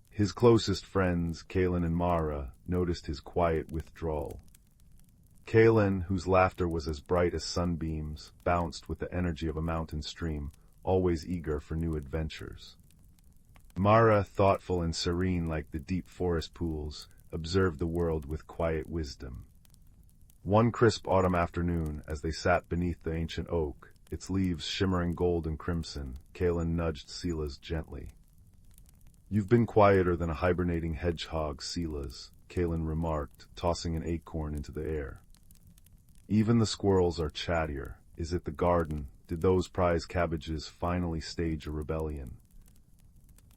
His closest friends, Kaelin and Mara, noticed his quiet withdrawal. Kaelin, whose laughter was as bright as sunbeams, bounced with the energy of a mountain stream, always eager for new adventures. Mara, thoughtful and serene like the deep forest pools, observed the world with quiet wisdom. One crisp autumn afternoon, as they sat beneath the ancient oak, its leaves shimmering gold and crimson, Kaelin nudged Silas gently. "You've been quieter than a hibernating hedgehog, Silas," Kaelin remarked, tossing an acorn into the air. "Even the squirrels are chattier. Is it the garden? Did those prize cabbages finally stage a rebellion?"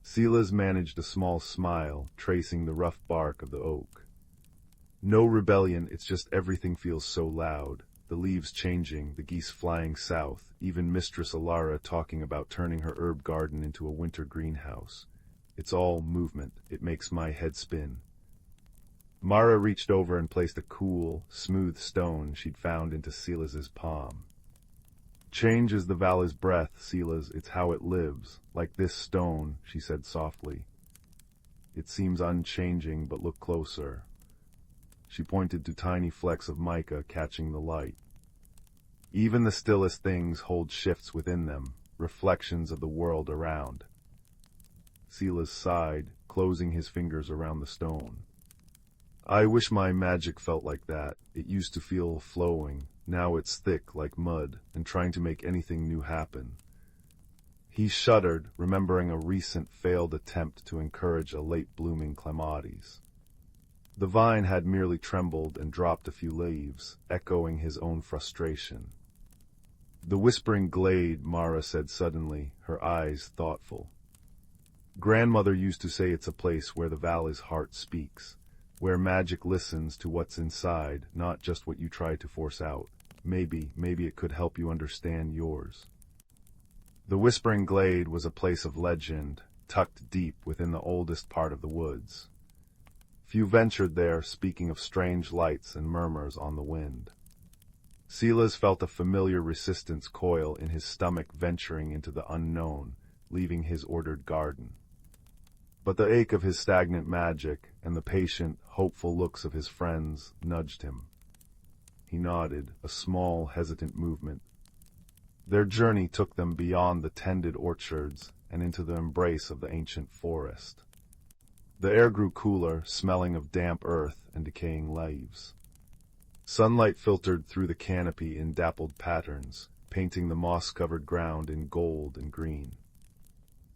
Silas managed a small smile, tracing the rough bark of the oak. "No rebellion, it's just everything feels so loud. The leaves changing, the geese flying south, even Mistress Lyra talking about turning her herb garden into a winter greenhouse. It's all movement. It makes my head spin." Mara reached over and placed a cool, smooth stone she'd found into Silas's palm. "Change is the valley's breath, Silas. It's how it lives. Like this stone," she said softly. "It seems unchanging, but look closer." She pointed to tiny flecks of mica catching the light. Even the stillest things hold shifts within them, reflections of the world around. Silas sighed, closing his fingers around the stone. I wish my magic felt like that. It used to feel flowing. Now it's thick like mud and trying to make anything new happen. He shuddered, remembering a recent failed attempt to encourage a late-blooming clematis. The vine had merely trembled and dropped a few leaves, echoing his own frustration. The whispering glade, Mara said suddenly, her eyes thoughtful. Grandmother used to say it's a place where the valley's heart speaks, where magic listens to what's inside, not just what you try to force out. Maybe it could help you understand yours. The Whispering Glade was a place of legend, tucked deep within the oldest part of the woods. Few ventured there, speaking of strange lights and murmurs on the wind. Silas felt a familiar resistance coil in his stomach venturing into the unknown, leaving his ordered garden. But the ache of his stagnant magic and the patient, hopeful looks of his friends nudged him. He nodded, a small, hesitant movement. Their journey took them beyond the tended orchards and into the embrace of the ancient forest. The air grew cooler, smelling of damp earth and decaying leaves. Sunlight filtered through the canopy in dappled patterns, painting the moss-covered ground in gold and green.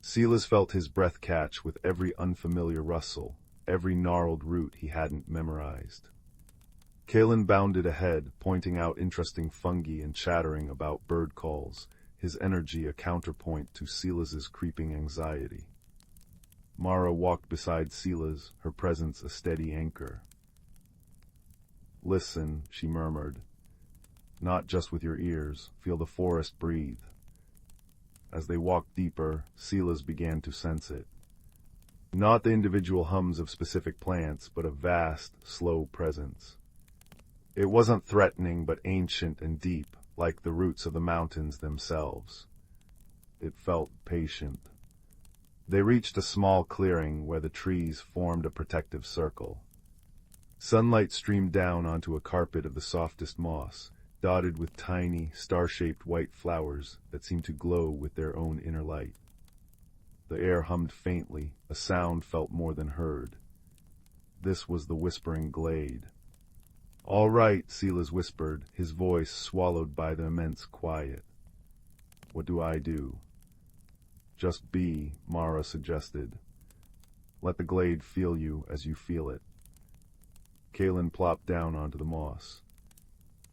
Silas felt his breath catch with every unfamiliar rustle, every gnarled root he hadn't memorized. Kalen bounded ahead, pointing out interesting fungi and chattering about bird calls, his energy a counterpoint to Silas's creeping anxiety. Mara walked beside Silas, her presence a steady anchor. Listen, she murmured. Not just with your ears, feel the forest breathe. As they walked deeper, Silas began to sense it. Not the individual hums of specific plants, but a vast, slow presence. It wasn't threatening, but ancient and deep, like the roots of the mountains themselves. It felt patient. They reached a small clearing where the trees formed a protective circle. Sunlight streamed down onto a carpet of the softest moss, dotted with tiny, star-shaped white flowers that seemed to glow with their own inner light. The air hummed faintly, a sound felt more than heard. This was the Whispering Glade. All right, Silas whispered, his voice swallowed by the immense quiet. What do I do? Just be, Mara suggested. Let the glade feel you as you feel it. Kalen plopped down onto the moss.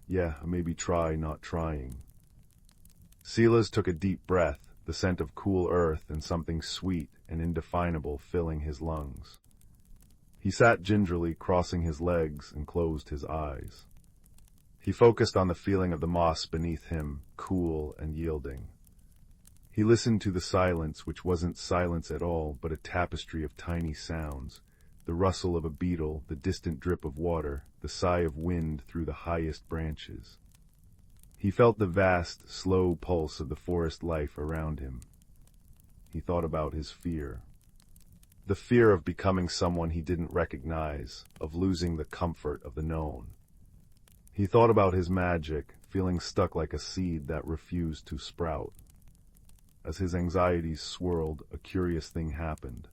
Yeah, maybe try not trying. Silas took a deep breath, the scent of cool earth and something sweet and indefinable filling his lungs. He sat gingerly, crossing his legs, and closed his eyes. He focused on the feeling of the moss beneath him, cool and yielding. He listened to the silence, which wasn't silence at all, but a tapestry of tiny sounds, the rustle of a beetle, the distant drip of water, the sigh of wind through the highest branches. He felt the vast, slow pulse of the forest life around him. He thought about his fear. The fear of becoming someone he didn't recognize, of losing the comfort of the known. He thought about his magic, feeling stuck like a seed that refused to sprout. As his anxieties swirled, a curious thing happened.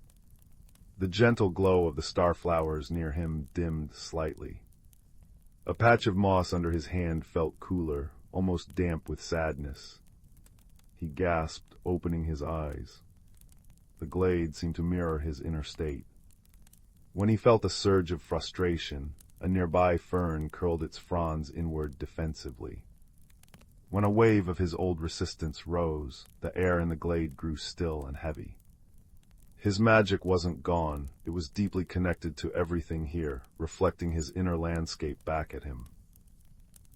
The gentle glow of the starflowers near him dimmed slightly. A patch of moss under his hand felt cooler, almost damp with sadness. He gasped, opening his eyes. The glade seemed to mirror his inner state. When he felt a surge of frustration, a nearby fern curled its fronds inward defensively. When a wave of his old resistance rose, the air in the glade grew still and heavy. His magic wasn't gone, it was deeply connected to everything here, reflecting his inner landscape back at him.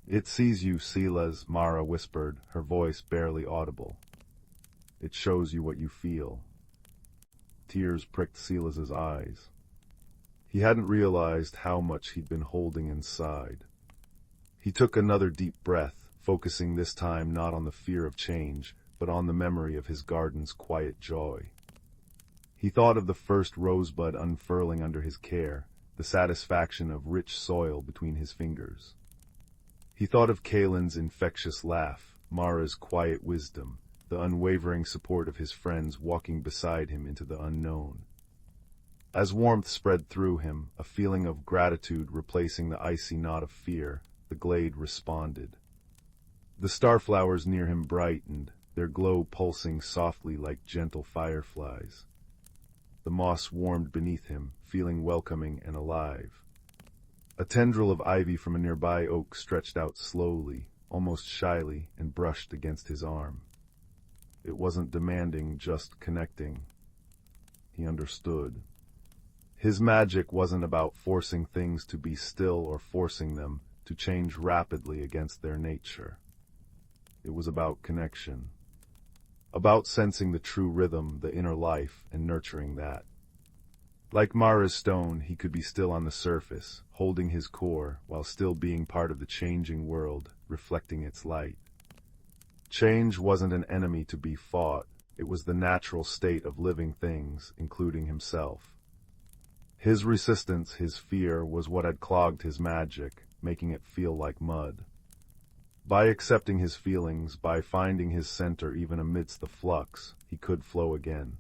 It sees you, Silas, Mara whispered, her voice barely audible. It shows you what you feel. Tears pricked Silas's eyes. He hadn't realized how much he'd been holding inside. He took another deep breath, focusing this time not on the fear of change, but on the memory of his garden's quiet joy. He thought of the first rosebud unfurling under his care, the satisfaction of rich soil between his fingers. He thought of Kalen's infectious laugh, Mara's quiet wisdom, the unwavering support of his friends walking beside him into the unknown. As warmth spread through him, a feeling of gratitude replacing the icy knot of fear, the glade responded. The starflowers near him brightened, their glow pulsing softly like gentle fireflies. The moss warmed beneath him, feeling welcoming and alive. A tendril of ivy from a nearby oak stretched out slowly, almost shyly, and brushed against his arm. It wasn't demanding, just connecting. He understood. His magic wasn't about forcing things to be still or forcing them to change rapidly against their nature. It was about connection. About sensing the true rhythm, the inner life, and nurturing that. Like Mara's stone, he could be still on the surface, holding his core, while still being part of the changing world, reflecting its light. Change wasn't an enemy to be fought, it was the natural state of living things, including himself. His resistance, his fear, was what had clogged his magic, making it feel like mud. By accepting his feelings, by finding his center even amidst the flux, he could flow again.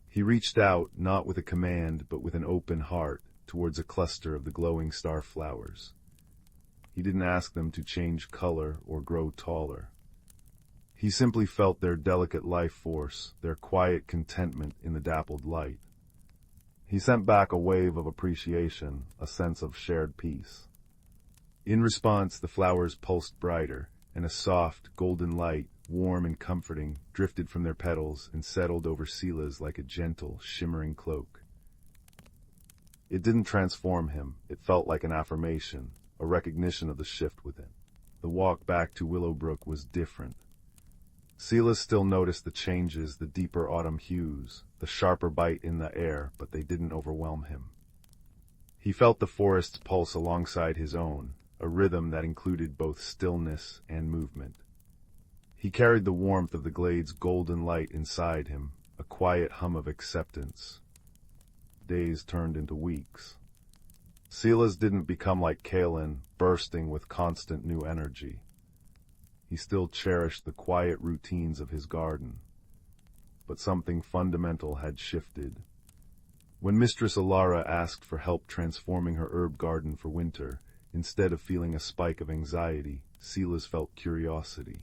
He reached out, not with a command, but with an open heart, towards a cluster of the glowing starflowers. He didn't ask them to change color or grow taller. He simply felt their delicate life force, their quiet contentment in the dappled light. He sent back a wave of appreciation, a sense of shared peace. In response, the flowers pulsed brighter, and a soft, golden light, warm and comforting, drifted from their petals and settled over Sela's like a gentle, shimmering cloak. It didn't transform him, it felt like an affirmation, a recognition of the shift within. The walk back to Willowbrook was different. Sela still noticed the changes, the deeper autumn hues, the sharper bite in the air, but they didn't overwhelm him. He felt the forest's pulse alongside his own, a rhythm that included both stillness and movement. He carried the warmth of the glade's golden light inside him, a quiet hum of acceptance. Days turned into weeks. Sela's didn't become like Kalen, bursting with constant new energy. He still cherished the quiet routines of his garden. But something fundamental had shifted. When Mistress Alara asked for help transforming her herb garden for winter, instead of feeling a spike of anxiety, Sela's felt curiosity.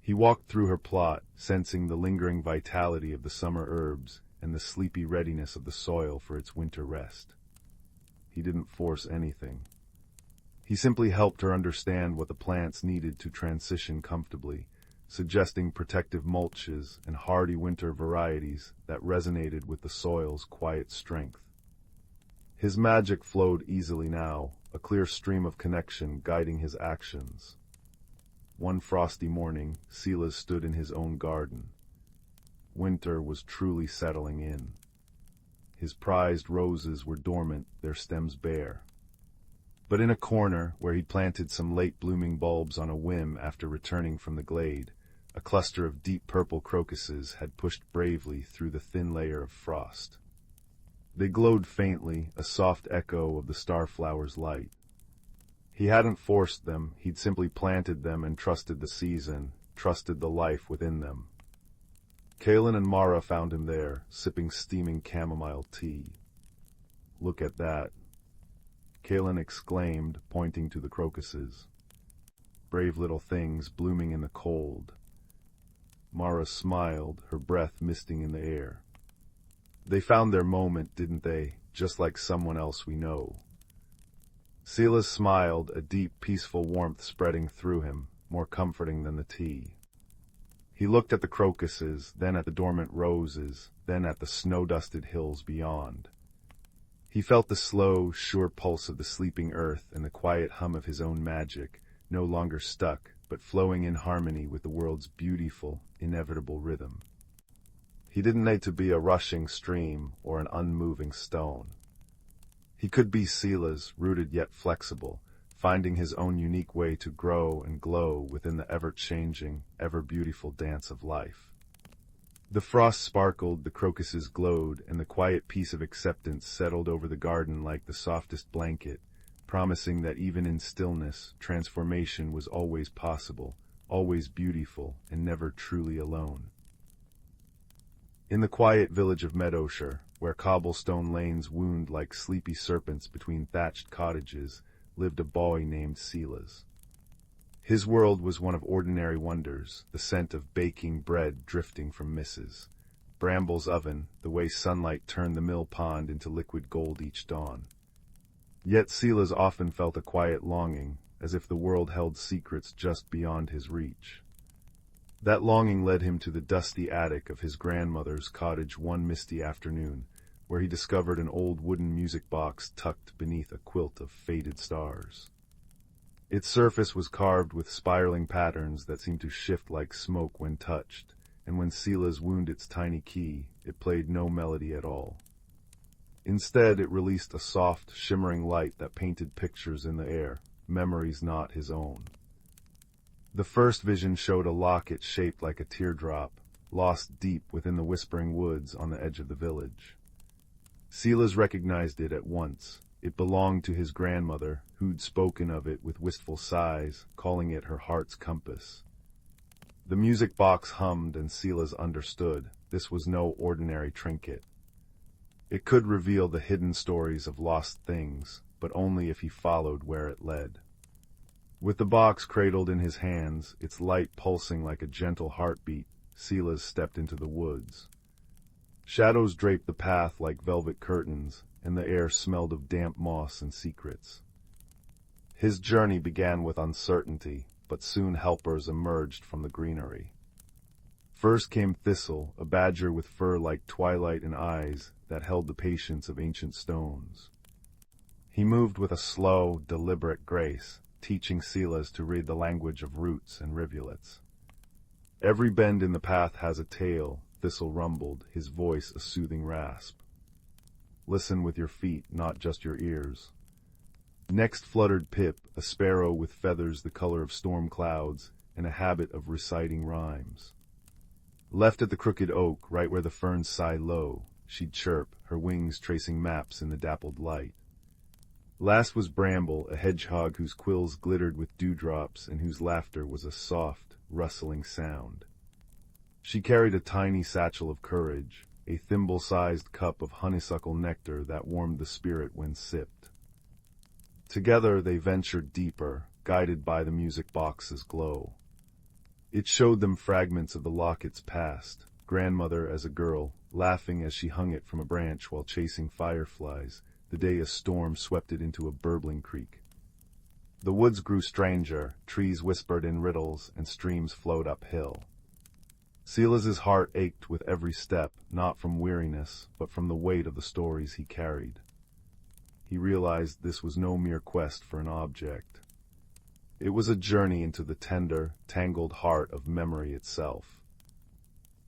He walked through her plot, sensing the lingering vitality of the summer herbs and the sleepy readiness of the soil for its winter rest. He didn't force anything. He simply helped her understand what the plants needed to transition comfortably, suggesting protective mulches and hardy winter varieties that resonated with the soil's quiet strength. His magic flowed easily now, a clear stream of connection guiding his actions. One frosty morning, Sela stood in his own garden. Winter was truly settling in. His prized roses were dormant, their stems bare. But in a corner, where he'd planted some late-blooming bulbs on a whim after returning from the glade, a cluster of deep purple crocuses had pushed bravely through the thin layer of frost. They glowed faintly, a soft echo of the starflower's light. He hadn't forced them, he'd simply planted them and trusted the season, trusted the life within them. Kalen and Mara found him there, sipping steaming chamomile tea. "Look at that," Kalen exclaimed, pointing to the crocuses. "Brave little things blooming in the cold." Mara smiled, her breath misting in the air. "They found their moment, didn't they? Just like someone else we know." Sela smiled, a deep, peaceful warmth spreading through him, more comforting than the tea. He looked at the crocuses, then at the dormant roses, then at the snow-dusted hills beyond. He felt the slow, sure pulse of the sleeping earth and the quiet hum of his own magic, no longer stuck, but flowing in harmony with the world's beautiful, inevitable rhythm. He didn't need to be a rushing stream or an unmoving stone. He could be Sela's, rooted yet flexible, finding his own unique way to grow and glow within the ever-changing, ever-beautiful dance of life. The frost sparkled, the crocuses glowed, and the quiet peace of acceptance settled over the garden like the softest blanket, promising that even in stillness, transformation was always possible, always beautiful, and never truly alone. In the quiet village of Meadowshire, where cobblestone lanes wound like sleepy serpents between thatched cottages, lived a boy named Silas. His world was one of ordinary wonders, the scent of baking bread drifting from Mrs. Bramble's oven, the way sunlight turned the mill pond into liquid gold each dawn. Yet Silas often felt a quiet longing, as if the world held secrets just beyond his reach. That longing led him to the dusty attic of his grandmother's cottage one misty afternoon, where he discovered an old wooden music box tucked beneath a quilt of faded stars. Its surface was carved with spiraling patterns that seemed to shift like smoke when touched, and when Silas wound its tiny key, it played no melody at all. Instead, it released a soft, shimmering light that painted pictures in the air, memories not his own. The first vision showed a locket shaped like a teardrop, lost deep within the whispering woods on the edge of the village. Silas recognized it at once. It belonged to his grandmother, who'd spoken of it with wistful sighs, calling it her heart's compass. The music box hummed, and Silas understood this was no ordinary trinket. It could reveal the hidden stories of lost things, but only if he followed where it led. With the box cradled in his hands, its light pulsing like a gentle heartbeat, Silas stepped into the woods. Shadows draped the path like velvet curtains, and the air smelled of damp moss and secrets. His journey began with uncertainty, but soon helpers emerged from the greenery. First came Thistle, a badger with fur like twilight and eyes that held the patience of ancient stones. He moved with a slow, deliberate grace, teaching Silas to read the language of roots and rivulets. Every bend in the path has a tale, Thistle rumbled, his voice a soothing rasp. Listen with your feet, not just your ears. Next fluttered Pip, a sparrow with feathers the color of storm clouds, and a habit of reciting rhymes. Left at the crooked oak, right where the ferns sigh low, she'd chirp, her wings tracing maps in the dappled light. Last was Bramble, a hedgehog whose quills glittered with dewdrops and whose laughter was a soft, rustling sound. She carried a tiny satchel of courage, a thimble-sized cup of honeysuckle nectar that warmed the spirit when sipped. Together they ventured deeper, guided by the music box's glow. It showed them fragments of the locket's past, grandmother as a girl, laughing as she hung it from a branch while chasing fireflies, the day a storm swept it into a burbling creek. The woods grew stranger, trees whispered in riddles, and streams flowed uphill. Silas's heart ached with every step, not from weariness, but from the weight of the stories he carried. He realized this was no mere quest for an object. It was a journey into the tender, tangled heart of memory itself.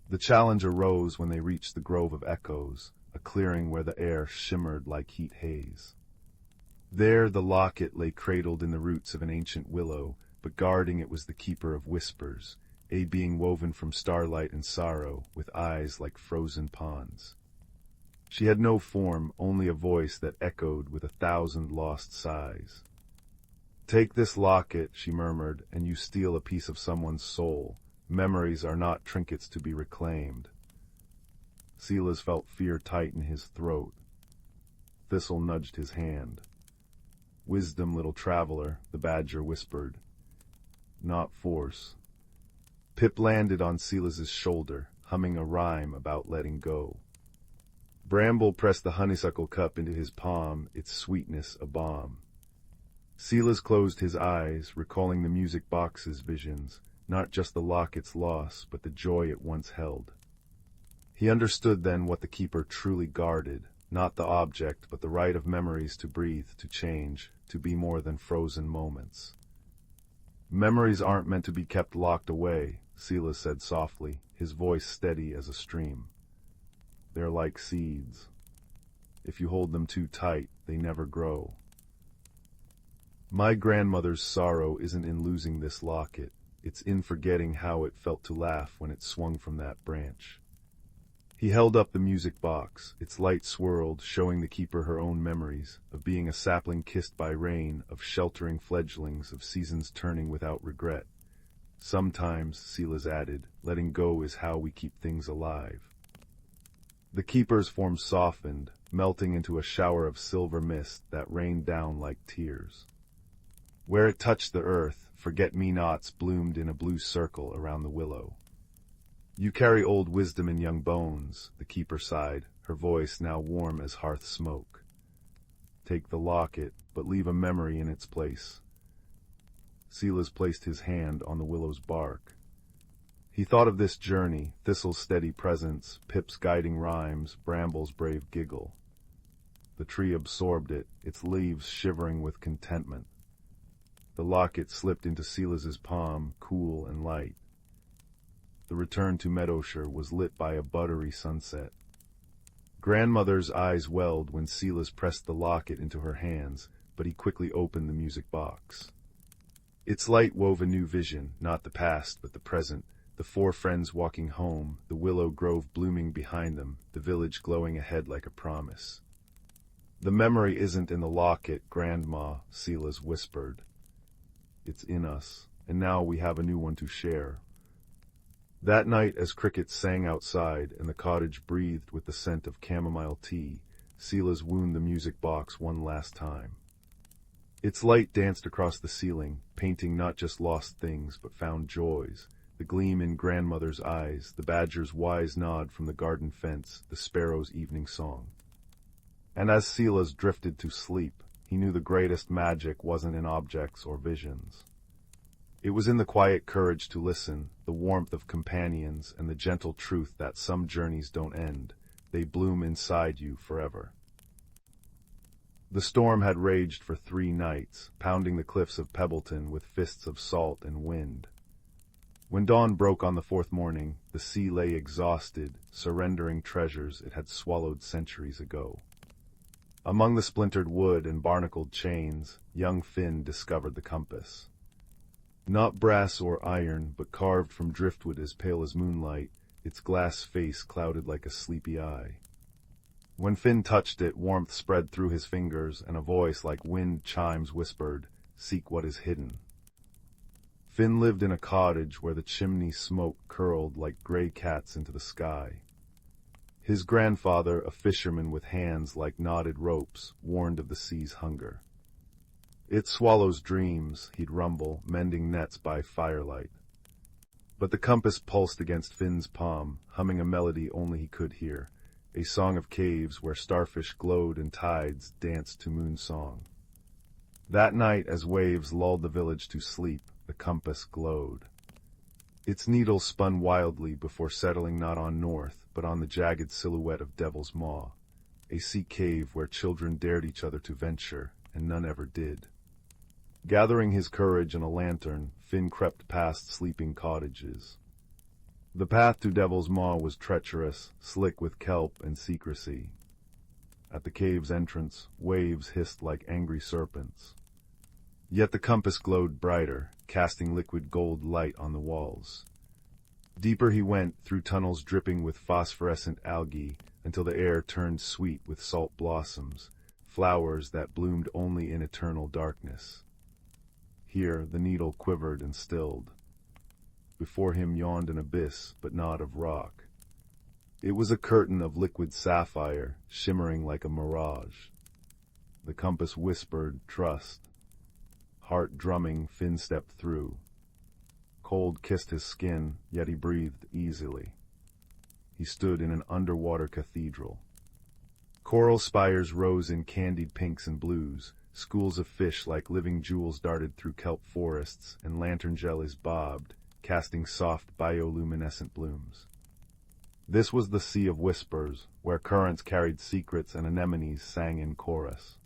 The challenge arose when they reached the Grove of Echoes, a clearing where the air shimmered like heat haze. There the locket lay cradled in the roots of an ancient willow, but guarding it was the keeper of whispers, a being woven from starlight and sorrow, with eyes like frozen ponds. She had no form, only a voice that echoed with 1,000 lost sighs. "Take this locket," she murmured, "and you steal a piece of someone's soul. Memories are not trinkets to be reclaimed." Silas felt fear tighten his throat. Thistle nudged his hand. "Wisdom, little traveler," the badger whispered. "Not force." Pip landed on Silas's shoulder, humming a rhyme about letting go. Bramble pressed the honeysuckle cup into his palm, its sweetness a balm. Silas closed his eyes, recalling the music box's visions, not just the locket's loss, but the joy it once held. He understood then what the keeper truly guarded, not the object, but the right of memories to breathe, to change, to be more than frozen moments. "Memories aren't meant to be kept locked away," Silas said softly, his voice steady as a stream. "They're like seeds. If you hold them too tight, they never grow. My grandmother's sorrow isn't in losing this locket, it's in forgetting how it felt to laugh when it swung from that branch." He held up the music box. Its light swirled, showing the keeper her own memories, of being a sapling kissed by rain, of sheltering fledglings, of seasons turning without regret. Sometimes, Silas added, letting go is how we keep things alive. The keeper's form softened, melting into a shower of silver mist that rained down like tears. Where it touched the earth, forget-me-nots bloomed in a blue circle around the willow. You carry old wisdom in young bones, the keeper sighed, her voice now warm as hearth smoke. Take the locket, but leave a memory in its place. Silas placed his hand on the willow's bark. He thought of this journey, thistle's steady presence, Pip's guiding rhymes, bramble's brave giggle. The tree absorbed it, its leaves shivering with contentment. The locket slipped into Silas's palm, cool and light. The return to Meadowshire was lit by a buttery sunset. Grandmother's eyes welled when Silas pressed the locket into her hands, but he quickly opened the music box. Its light wove a new vision, not the past, but the present, the four friends walking home, the willow grove blooming behind them, the village glowing ahead like a promise. The memory isn't in the locket, Grandma, Silas whispered. It's in us, and now we have a new one to share. That night, as crickets sang outside and the cottage breathed with the scent of chamomile tea, Silas wound the music box one last time. Its light danced across the ceiling, painting not just lost things but found joys, the gleam in grandmother's eyes, the badger's wise nod from the garden fence, the sparrow's evening song. And as Silas drifted to sleep, he knew the greatest magic wasn't in objects or visions. It was in the quiet courage to listen, the warmth of companions, and the gentle truth that some journeys don't end, they bloom inside you forever. The storm had raged for 3 nights, pounding the cliffs of Pebbleton with fists of salt and wind. When dawn broke on the 4th morning, the sea lay exhausted, surrendering treasures it had swallowed centuries ago. Among the splintered wood and barnacled chains, young Finn discovered the compass. Not brass or iron, but carved from driftwood as pale as moonlight, its glass face clouded like a sleepy eye. When Finn touched it, warmth spread through his fingers, and a voice like wind chimes whispered, "Seek what is hidden." Finn lived in a cottage where the chimney smoke curled like gray cats into the sky. His grandfather, a fisherman with hands like knotted ropes, warned of the sea's hunger. "It swallows dreams," he'd rumble, mending nets by firelight. But the compass pulsed against Finn's palm, humming a melody only he could hear, a song of caves where starfish glowed and tides danced to moon song. That night, as waves lulled the village to sleep, the compass glowed. Its needle spun wildly before settling not on north, but on the jagged silhouette of Devil's Maw, a sea cave where children dared each other to venture, and none ever did. Gathering his courage and a lantern, Finn crept past sleeping cottages. The path to Devil's Maw was treacherous, slick with kelp and secrecy. At the cave's entrance, waves hissed like angry serpents. Yet the compass glowed brighter, casting liquid gold light on the walls. Deeper he went, through tunnels dripping with phosphorescent algae, until the air turned sweet with salt blossoms, flowers that bloomed only in eternal darkness. Here the needle quivered and stilled. Before him yawned an abyss, but not of rock. It was a curtain of liquid sapphire, shimmering like a mirage. The compass whispered, "Trust." Heart drumming, Finn stepped through. Cold kissed his skin, yet he breathed easily. He stood in an underwater cathedral. Coral spires rose in candied pinks and blues, schools of fish like living jewels darted through kelp forests, and lantern jellies bobbed, casting soft bioluminescent blooms. This was the Sea of Whispers, where currents carried secrets and anemones sang in chorus.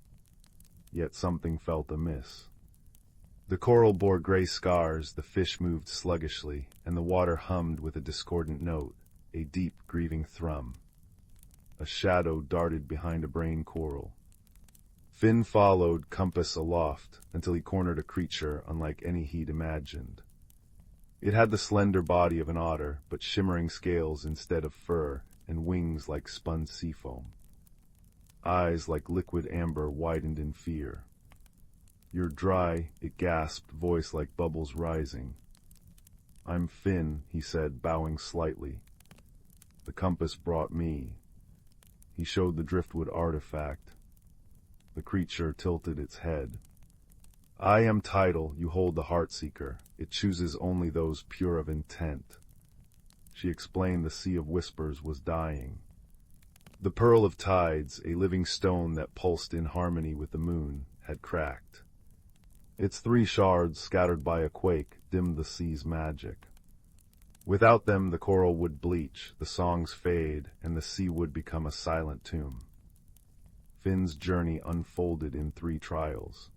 Yet something felt amiss. The coral bore gray scars, the fish moved sluggishly, and the water hummed with a discordant note, a deep, grieving thrum. A shadow darted behind a brain coral. Finn followed, compass aloft, until he cornered a creature unlike any he'd imagined. It had the slender body of an otter, but shimmering scales instead of fur, and wings like spun seafoam. Eyes like liquid amber widened in fear. "You're dry," it gasped, voice like bubbles rising. "I'm Finn," he said, bowing slightly. "The compass brought me." He showed the driftwood artifact. The creature tilted its head. "I am Tidal, you hold the Heartseeker. It chooses only those pure of intent." She explained the Sea of Whispers was dying. The Pearl of Tides, a living stone that pulsed in harmony with the moon, had cracked. Its 3 shards, scattered by a quake, dimmed the sea's magic. Without them the coral would bleach, the songs fade, and the sea would become a silent tomb. Finn's journey unfolded in 3 trials.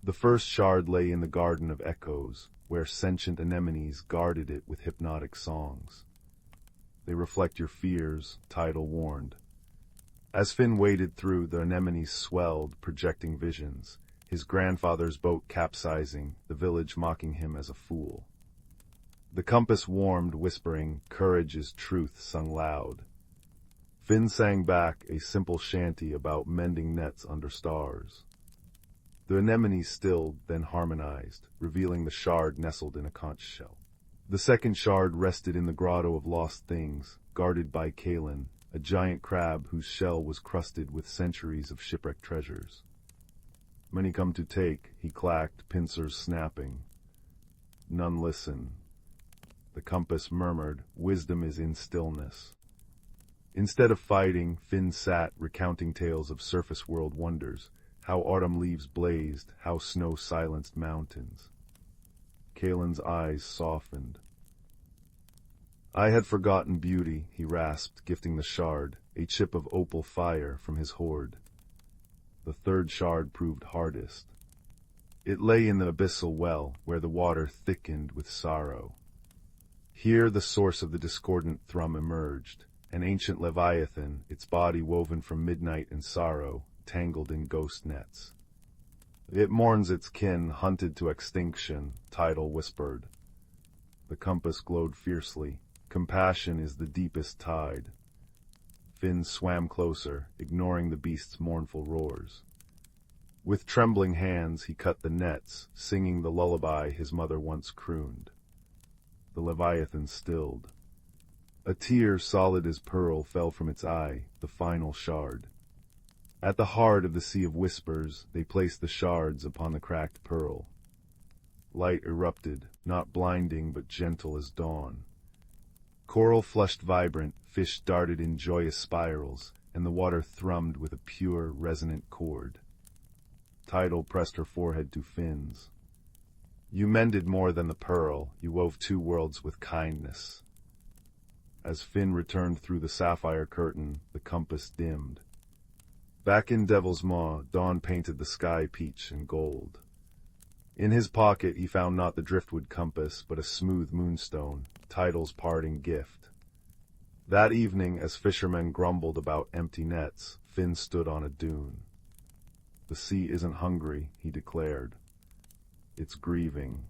The first shard lay in the Garden of Echoes, where sentient anemones guarded it with hypnotic songs. "They reflect your fears," Tidal warned. As Finn waded through, the anemones swelled, projecting visions. His grandfather's boat capsizing, the village mocking him as a fool. The compass warmed, whispering, "Courage is truth," sung loud. Finn sang back a simple shanty about mending nets under stars. The anemones stilled, then harmonized, revealing the shard nestled in a conch shell. The second shard rested in the Grotto of Lost Things, guarded by Kalin, a giant crab whose shell was crusted with centuries of shipwrecked treasures. "Many come to take," he clacked, pincers snapping. "None listen." The compass murmured, "Wisdom is in stillness." Instead of fighting, Finn sat, recounting tales of surface world wonders, how autumn leaves blazed, how snow silenced mountains. Kalen's eyes softened. "I had forgotten beauty," he rasped, gifting the shard, a chip of opal fire from his hoard. The third shard proved hardest. It lay in the abyssal well, where the water thickened with sorrow. Here the source of the discordant thrum emerged, an ancient leviathan, its body woven from midnight and sorrow, tangled in ghost nets. "It mourns its kin, hunted to extinction," Tidal whispered. The compass glowed fiercely. "Compassion is the deepest tide." Finn swam closer, ignoring the beast's mournful roars. With trembling hands he cut the nets, singing the lullaby his mother once crooned. The leviathan stilled. A tear solid as pearl fell from its eye, the final shard. At the heart of the Sea of Whispers, they placed the shards upon the cracked pearl. Light erupted, not blinding but gentle as dawn. Coral flushed vibrant, fish darted in joyous spirals, and the water thrummed with a pure, resonant chord. Tidal pressed her forehead to Finn's. "You mended more than the pearl, you wove 2 worlds with kindness." As Finn returned through the sapphire curtain, the compass dimmed. Back in Devil's Maw, dawn painted the sky peach and gold. In his pocket he found not the driftwood compass, but a smooth moonstone, Tidal's parting gift. That evening, as fishermen grumbled about empty nets, Finn stood on a dune. "The sea isn't hungry," he declared. "It's grieving."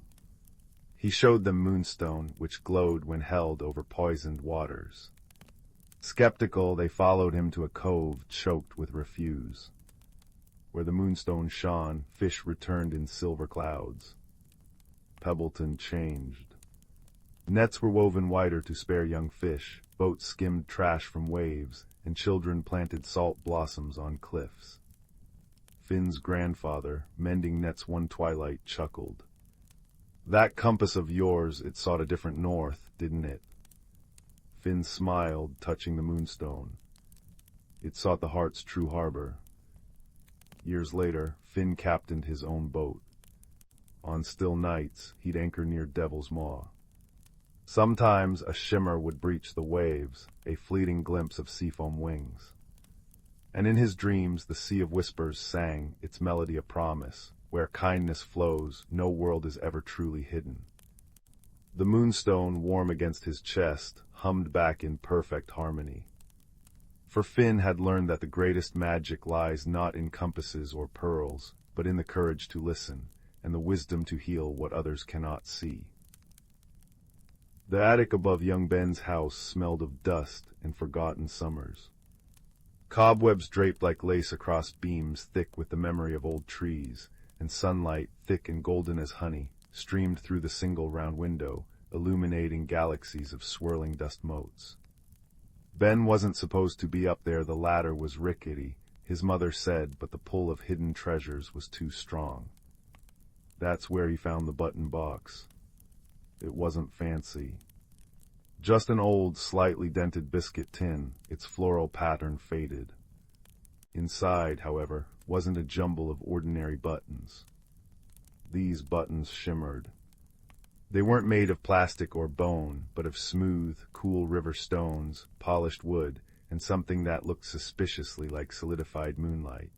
He showed them Moonstone, which glowed when held over poisoned waters. Skeptical, they followed him to a cove choked with refuse. Where the Moonstone shone, fish returned in silver clouds. Pebbleton changed. Nets were woven wider to spare young fish, boats skimmed trash from waves, and children planted salt blossoms on cliffs. Finn's grandfather, mending nets one twilight, chuckled. "That compass of yours, it sought a different north, didn't it?" Finn smiled, touching the Moonstone. "It sought the heart's true harbor." Years later, Finn captained his own boat. On still nights, he'd anchor near Devil's Maw. Sometimes a shimmer would breach the waves, a fleeting glimpse of seafoam wings. And in his dreams the Sea of Whispers sang, its melody a promise. Where kindness flows, no world is ever truly hidden. The Moonstone, warm against his chest, hummed back in perfect harmony. For Finn had learned that the greatest magic lies not in compasses or pearls, but in the courage to listen, and the wisdom to heal what others cannot see. The attic above young Ben's house smelled of dust and forgotten summers. Cobwebs draped like lace across beams thick with the memory of old trees, and sunlight, thick and golden as honey, streamed through the single round window, illuminating galaxies of swirling dust motes. Ben wasn't supposed to be up there. The ladder was rickety, his mother said, but the pull of hidden treasures was too strong. That's where he found the button box. It wasn't fancy. Just an old, slightly dented biscuit tin, its floral pattern faded. Inside, however, wasn't a jumble of ordinary buttons. These buttons shimmered. They weren't made of plastic or bone, but of smooth, cool river stones, polished wood, and something that looked suspiciously like solidified moonlight.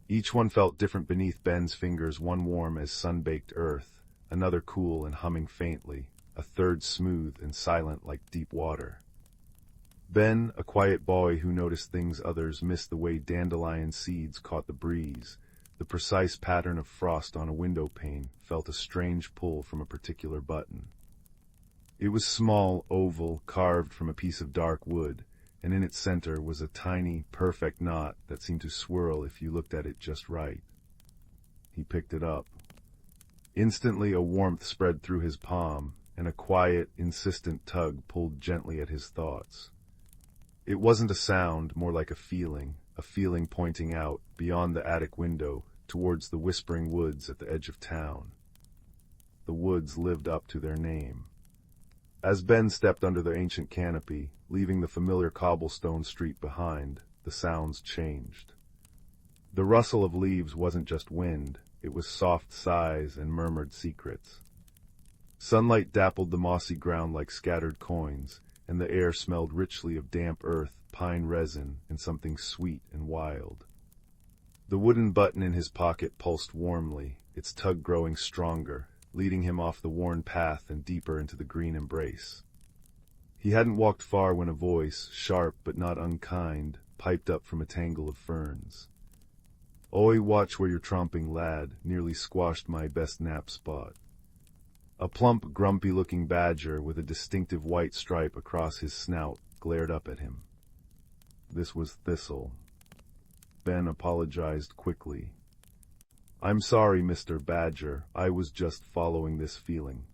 Each one felt different beneath Ben's fingers, one warm as sun-baked earth, another cool and humming faintly, a third smooth and silent like deep water. Ben, a quiet boy who noticed things others missed, the way dandelion seeds caught the breeze, the precise pattern of frost on a window pane, felt a strange pull from a particular button. It was small, oval, carved from a piece of dark wood, and in its center was a tiny, perfect knot that seemed to swirl if you looked at it just right. He picked it up. Instantly a warmth spread through his palm, and a quiet, insistent tug pulled gently at his thoughts. It wasn't a sound, more like a feeling pointing out, beyond the attic window, towards the whispering woods at the edge of town. The woods lived up to their name. As Ben stepped under their ancient canopy, leaving the familiar cobblestone street behind, the sounds changed. The rustle of leaves wasn't just wind, it was soft sighs and murmured secrets. Sunlight dappled the mossy ground like scattered coins, and the air smelled richly of damp earth, pine resin, and something sweet and wild. The wooden button in his pocket pulsed warmly, its tug growing stronger, leading him off the worn path and deeper into the green embrace. He hadn't walked far when a voice, sharp but not unkind, piped up from a tangle of ferns. "Oi, watch where you're tromping, lad, nearly squashed my best nap spot." A plump, grumpy-looking badger with a distinctive white stripe across his snout glared up at him. This was Thistle. Ben apologized quickly. "I'm sorry, Mr. Badger, I was just following this feeling."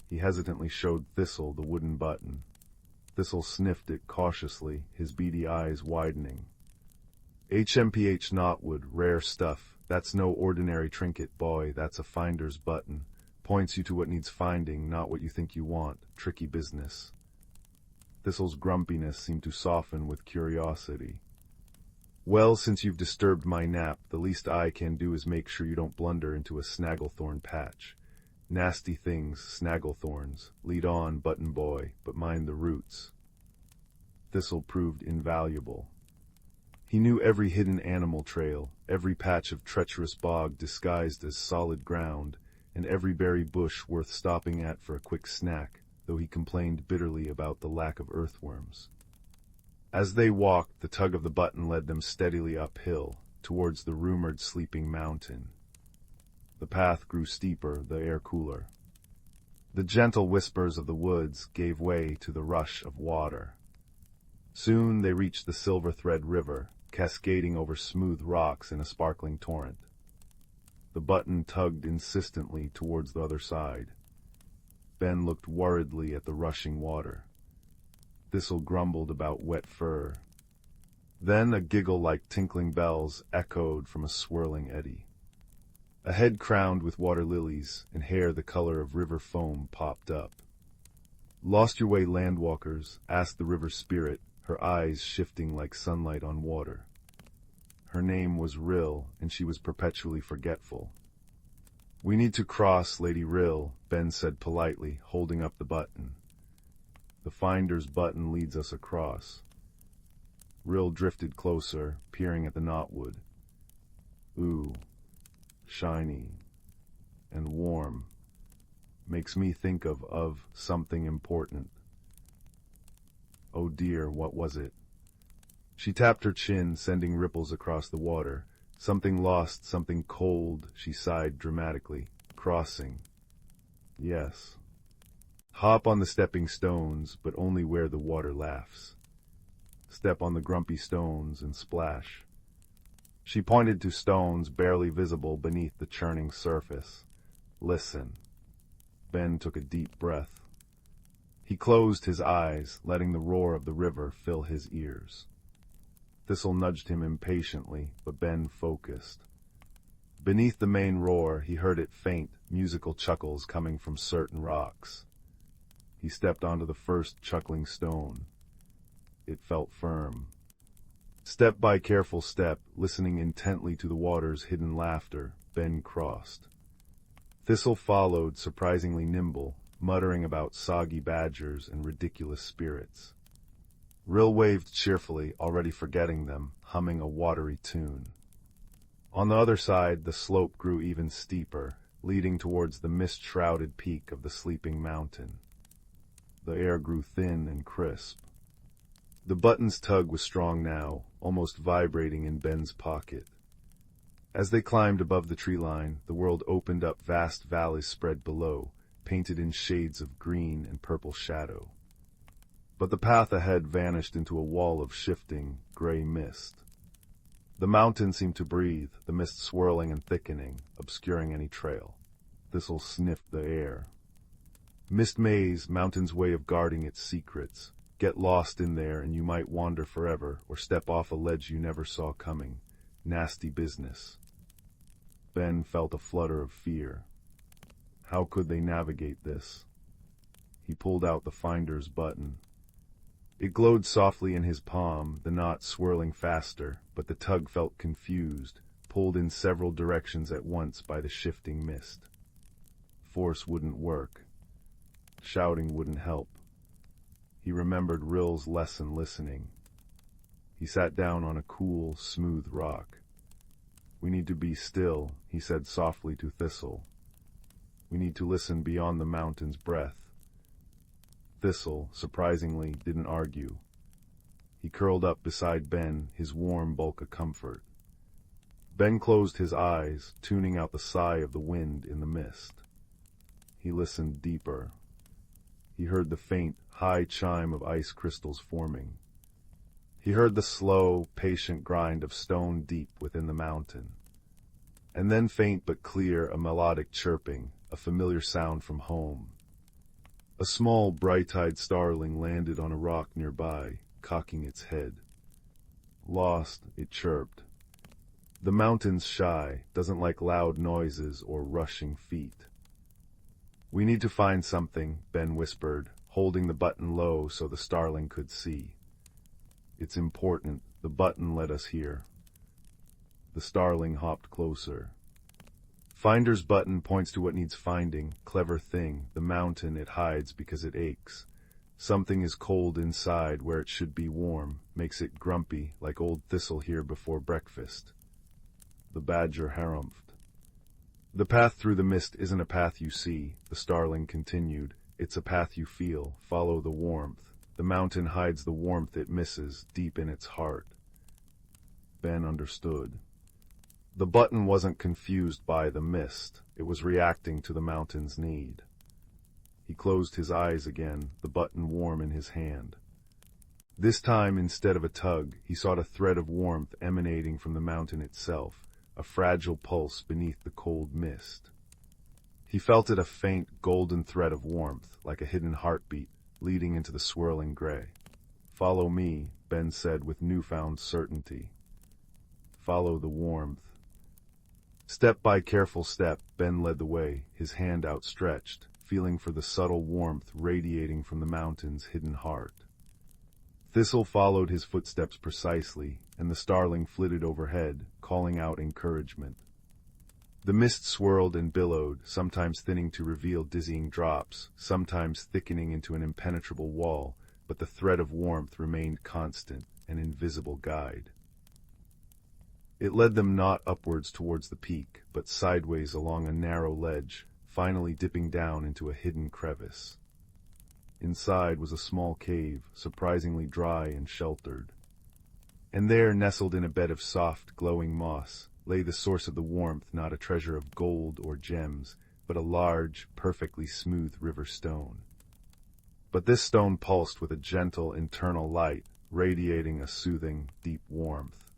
He hesitantly showed Thistle the wooden button. Thistle sniffed it cautiously, his beady eyes widening. "HMPH knotwood, rare stuff. That's no ordinary trinket, boy, that's a finder's button. Points you to what needs finding, not what you think you want. Tricky business." Thistle's grumpiness seemed to soften with curiosity. "Well, since you've disturbed my nap, the least I can do is make sure you don't blunder into a snagglethorn patch. Nasty things, snagglethorns. Lead on, button boy, but mind the roots." Thistle proved invaluable. He knew every hidden animal trail, every patch of treacherous bog disguised as solid ground, and every berry bush worth stopping at for a quick snack, though he complained bitterly about the lack of earthworms. As they walked, the tug of the button led them steadily uphill, towards the rumored sleeping mountain. The path grew steeper, the air cooler. The gentle whispers of the woods gave way to the rush of water. Soon they reached the Silver Thread River, cascading over smooth rocks in a sparkling torrent. The button tugged insistently towards the other side. Ben looked worriedly at the rushing water. Thistle grumbled about wet fur. Then a giggle like tinkling bells echoed from a swirling eddy. A head crowned with water lilies and hair the color of river foam popped up. "Lost your way, landwalkers?" asked the river spirit, her eyes shifting like sunlight on water. Her name was Rill, and she was perpetually forgetful. "We need to cross, Lady Rill," Ben said politely, holding up the button. "The finder's button leads us across." Rill drifted closer, peering at the knotwood. "Ooh, shiny and warm. Makes me think of something important." Oh dear, what was it? She tapped her chin, sending ripples across the water. "Something lost, something cold," she sighed dramatically. "Crossing. Yes." Hop on the stepping stones, but only where the water laughs. Step on the grumpy stones and splash. She pointed to stones barely visible beneath the churning surface. Listen. Ben took a deep breath. He closed his eyes, letting the roar of the river fill his ears. Thistle nudged him impatiently, but Ben focused. Beneath the main roar, he heard it faint, musical chuckles coming from certain rocks. He stepped onto the first chuckling stone. It felt firm. Step by careful step, listening intently to the water's hidden laughter, Ben crossed. Thistle followed, surprisingly nimble, muttering about soggy badgers and ridiculous spirits. Rill waved cheerfully, already forgetting them, humming a watery tune. On the other side, the slope grew even steeper, leading towards the mist-shrouded peak of the sleeping mountain. The air grew thin and crisp. The button's tug was strong now, almost vibrating in Ben's pocket. As they climbed above the tree line, the world opened up, vast valleys spread below, painted in shades of green and purple shadow. But the path ahead vanished into a wall of shifting, gray mist. The mountain seemed to breathe, the mist swirling and thickening, obscuring any trail. Thistle sniffed the air. Mist maze, mountain's way of guarding its secrets. Get lost in there and you might wander forever, or step off a ledge you never saw coming. Nasty business. Ben felt a flutter of fear. How could they navigate this? He pulled out the finder's button. It glowed softly in his palm, the knot swirling faster, but the tug felt confused, pulled in several directions at once by the shifting mist. Force wouldn't work. Shouting wouldn't help. He remembered Rill's lesson listening. He sat down on a cool, smooth rock. "We need to be still," he said softly to Thistle. "We need to listen beyond the mountain's breath." Thistle, surprisingly, didn't argue. He curled up beside Ben, his warm bulk a comfort. Ben closed his eyes, tuning out the sigh of the wind in the mist. He listened deeper. He heard the faint, high chime of ice crystals forming. He heard the slow, patient grind of stone deep within the mountain. And then faint but clear, a melodic chirping, a familiar sound from home. A small, bright-eyed starling landed on a rock nearby, cocking its head. Lost, it chirped. "The mountain's shy, doesn't like loud noises or rushing feet." "We need to find something," Ben whispered, holding the button low so the starling could see. "It's important. The button led us here." The starling hopped closer. Finder's button points to what needs finding. Clever thing. The mountain it hides because it aches. Something is cold inside where it should be warm. Makes it grumpy, like old Thistle here before breakfast. The badger harumphed. "The path through the mist isn't a path you see," the starling continued. "It's a path you feel. Follow the warmth. The mountain hides the warmth it misses, deep in its heart." Ben understood. The button wasn't confused by the mist. It was reacting to the mountain's need. He closed his eyes again, the button warm in his hand. This time, instead of a tug, he sought a thread of warmth emanating from the mountain itself, a fragile pulse beneath the cold mist. He felt it, a faint, golden thread of warmth, like a hidden heartbeat, leading into the swirling gray. "Follow me," Ben said with newfound certainty. Follow the warmth. Step by careful step, Ben led the way, his hand outstretched, feeling for the subtle warmth radiating from the mountain's hidden heart. Thistle followed his footsteps precisely, and the starling flitted overhead, calling out encouragement. The mist swirled and billowed, sometimes thinning to reveal dizzying drops, sometimes thickening into an impenetrable wall, but the thread of warmth remained constant, an invisible guide. It led them not upwards towards the peak, but sideways along a narrow ledge, finally dipping down into a hidden crevice. Inside was a small cave, surprisingly dry and sheltered. And there, nestled in a bed of soft, glowing moss, lay the source of the warmth, not a treasure of gold or gems, but a large, perfectly smooth river stone. But this stone pulsed with a gentle internal light, radiating a soothing, deep warmth.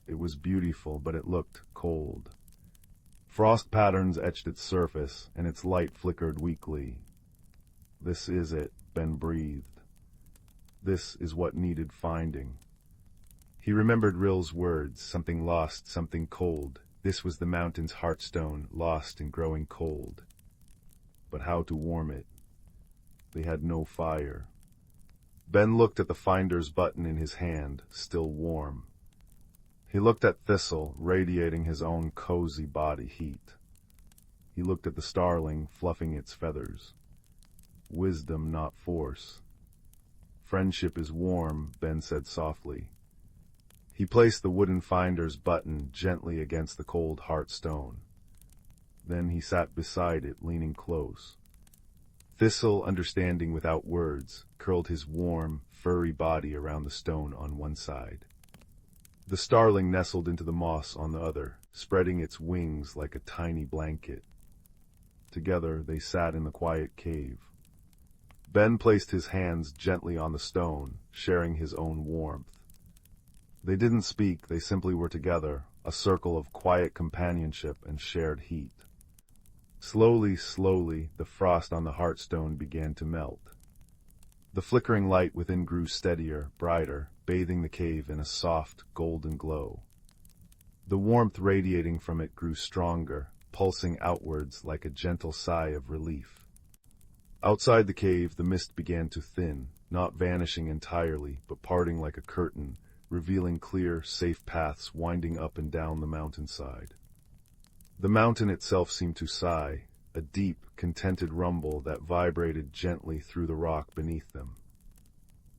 It was beautiful, but it looked cold. Frost patterns etched its surface, and its light flickered weakly. "This is it," Ben breathed. "This is what needed finding." He remembered Rill's words, something lost, something cold. This was the mountain's heartstone, lost and growing cold. But how to warm it? They had no fire. Ben looked at the finder's button in his hand, still warm. He looked at Thistle, radiating his own cozy body heat. He looked at the starling, fluffing its feathers. Wisdom, not force. "Friendship is warm," Ben said softly. He placed the wooden finder's button gently against the cold heartstone. Then he sat beside it, leaning close. Thistle, understanding without words, curled his warm, furry body around the stone on one side. The starling nestled into the moss on the other, spreading its wings like a tiny blanket. Together they sat in the quiet cave. Ben placed his hands gently on the stone, sharing his own warmth. They didn't speak, they simply were together, a circle of quiet companionship and shared heat. Slowly, slowly, the frost on the heartstone began to melt. The flickering light within grew steadier, brighter, bathing the cave in a soft, golden glow. The warmth radiating from it grew stronger, pulsing outwards like a gentle sigh of relief. Outside the cave, the mist began to thin, not vanishing entirely, but parting like a curtain, revealing clear, safe paths winding up and down the mountainside. The mountain itself seemed to sigh, a deep, contented rumble that vibrated gently through the rock beneath them.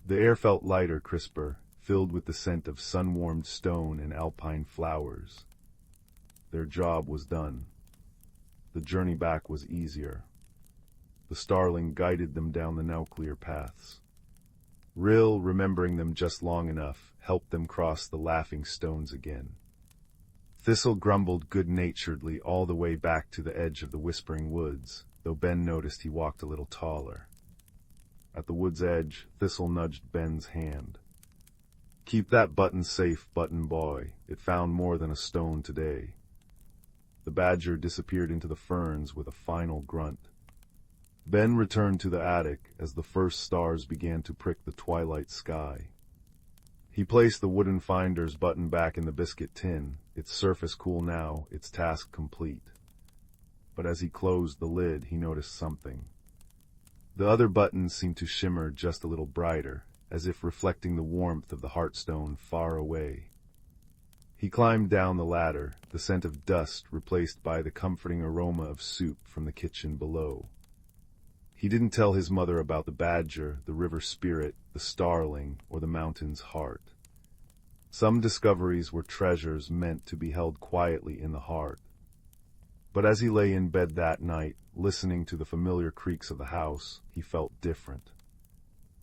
The air felt lighter, crisper, filled with the scent of sun-warmed stone and alpine flowers. Their job was done. The journey back was easier. The starling guided them down the now clear paths. Rill, remembering them just long enough, helped them cross the laughing stones again. Thistle grumbled good-naturedly all the way back to the edge of the whispering woods, though Ben noticed he walked a little taller. At the wood's edge, Thistle nudged Ben's hand. "Keep that button safe, button boy. It found more than a stone today." The badger disappeared into the ferns with a final grunt. Ben returned to the attic as the first stars began to prick the twilight sky. He placed the wooden finder's button back in the biscuit tin, its surface cool now, its task complete. But as he closed the lid, he noticed something. The other buttons seemed to shimmer just a little brighter, as if reflecting the warmth of the heartstone far away. He climbed down the ladder, the scent of dust replaced by the comforting aroma of soup from the kitchen below. He didn't tell his mother about the badger, the river spirit, the starling, or the mountain's heart. Some discoveries were treasures meant to be held quietly in the heart. But as he lay in bed that night, listening to the familiar creaks of the house, he felt different.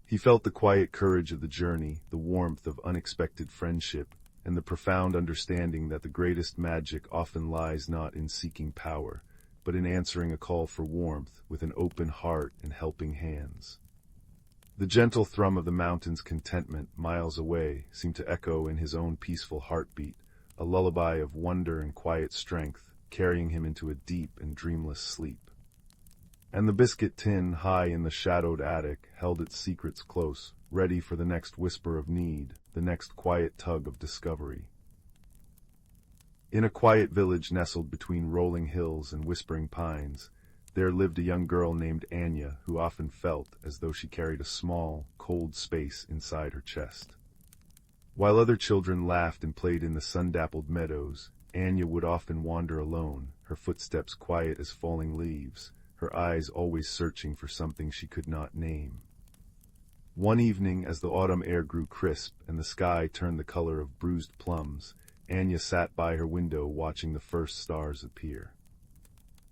He felt the quiet courage of the journey, the warmth of unexpected friendship, and the profound understanding that the greatest magic often lies not in seeking power, but in answering a call for warmth with an open heart and helping hands. The gentle thrum of the mountain's contentment, miles away, seemed to echo in his own peaceful heartbeat, a lullaby of wonder and quiet strength, carrying him into a deep and dreamless sleep. And the biscuit tin, high in the shadowed attic, held its secrets close, ready for the next whisper of need, the next quiet tug of discovery. In a quiet village nestled between rolling hills and whispering pines, there lived a young girl named Anya who often felt as though she carried a small, cold space inside her chest. While other children laughed and played in the sun-dappled meadows, Anya would often wander alone, her footsteps quiet as falling leaves, her eyes always searching for something she could not name. One evening, as the autumn air grew crisp and the sky turned the color of bruised plums, Anya sat by her window watching the first stars appear.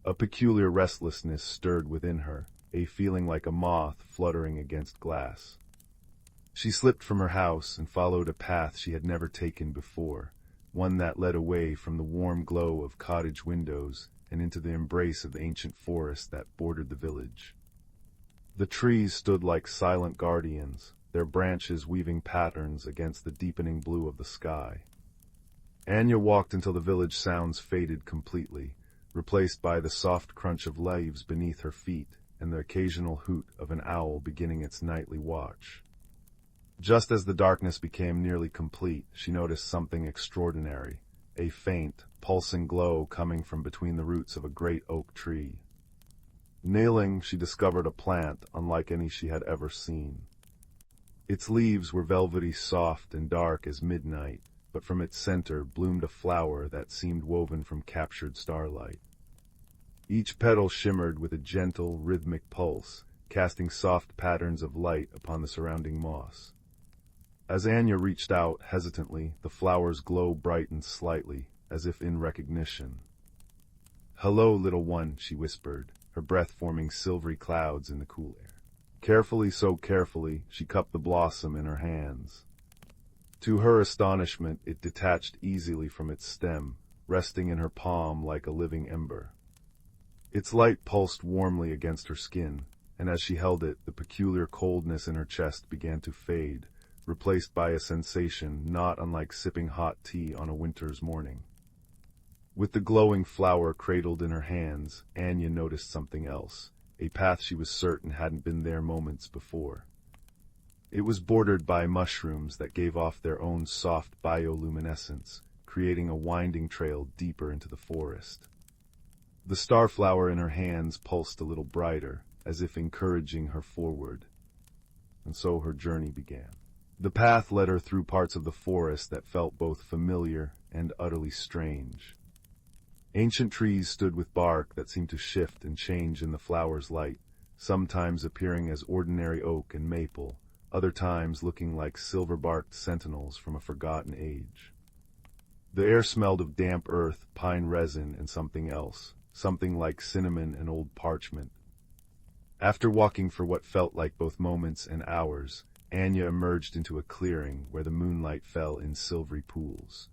A peculiar restlessness stirred within her, a feeling like a moth fluttering against glass. She slipped from her house and followed a path she had never taken before, one that led away from the warm glow of cottage windows and into the embrace of the ancient forest that bordered the village. The trees stood like silent guardians, their branches weaving patterns against the deepening blue of the sky. Anya walked until the village sounds faded completely, replaced by the soft crunch of leaves beneath her feet and the occasional hoot of an owl beginning its nightly watch. Just as the darkness became nearly complete, she noticed something extraordinary, a faint, pulsing glow coming from between the roots of a great oak tree. Kneeling, she discovered a plant unlike any she had ever seen. Its leaves were velvety soft and dark as midnight, but from its center bloomed a flower that seemed woven from captured starlight. Each petal shimmered with a gentle, rhythmic pulse, casting soft patterns of light upon the surrounding moss. As Anya reached out hesitantly, the flower's glow brightened slightly, as if in recognition. "Hello, little one," she whispered, her breath forming silvery clouds in the cool air. Carefully, so carefully, she cupped the blossom in her hands. To her astonishment, it detached easily from its stem, resting in her palm like a living ember. Its light pulsed warmly against her skin, and as she held it, the peculiar coldness in her chest began to fade, replaced by a sensation not unlike sipping hot tea on a winter's morning. With the glowing flower cradled in her hands, Anya noticed something else, a path she was certain hadn't been there moments before. It was bordered by mushrooms that gave off their own soft bioluminescence, creating a winding trail deeper into the forest. The starflower in her hands pulsed a little brighter, as if encouraging her forward. And so her journey began. The path led her through parts of the forest that felt both familiar and utterly strange. Ancient trees stood with bark that seemed to shift and change in the flower's light, sometimes appearing as ordinary oak and maple, other times looking like silver-barked sentinels from a forgotten age. The air smelled of damp earth, pine resin, and something else, something like cinnamon and old parchment. After walking for what felt like both moments and hours, Anya emerged into a clearing where the moonlight fell in silvery pools.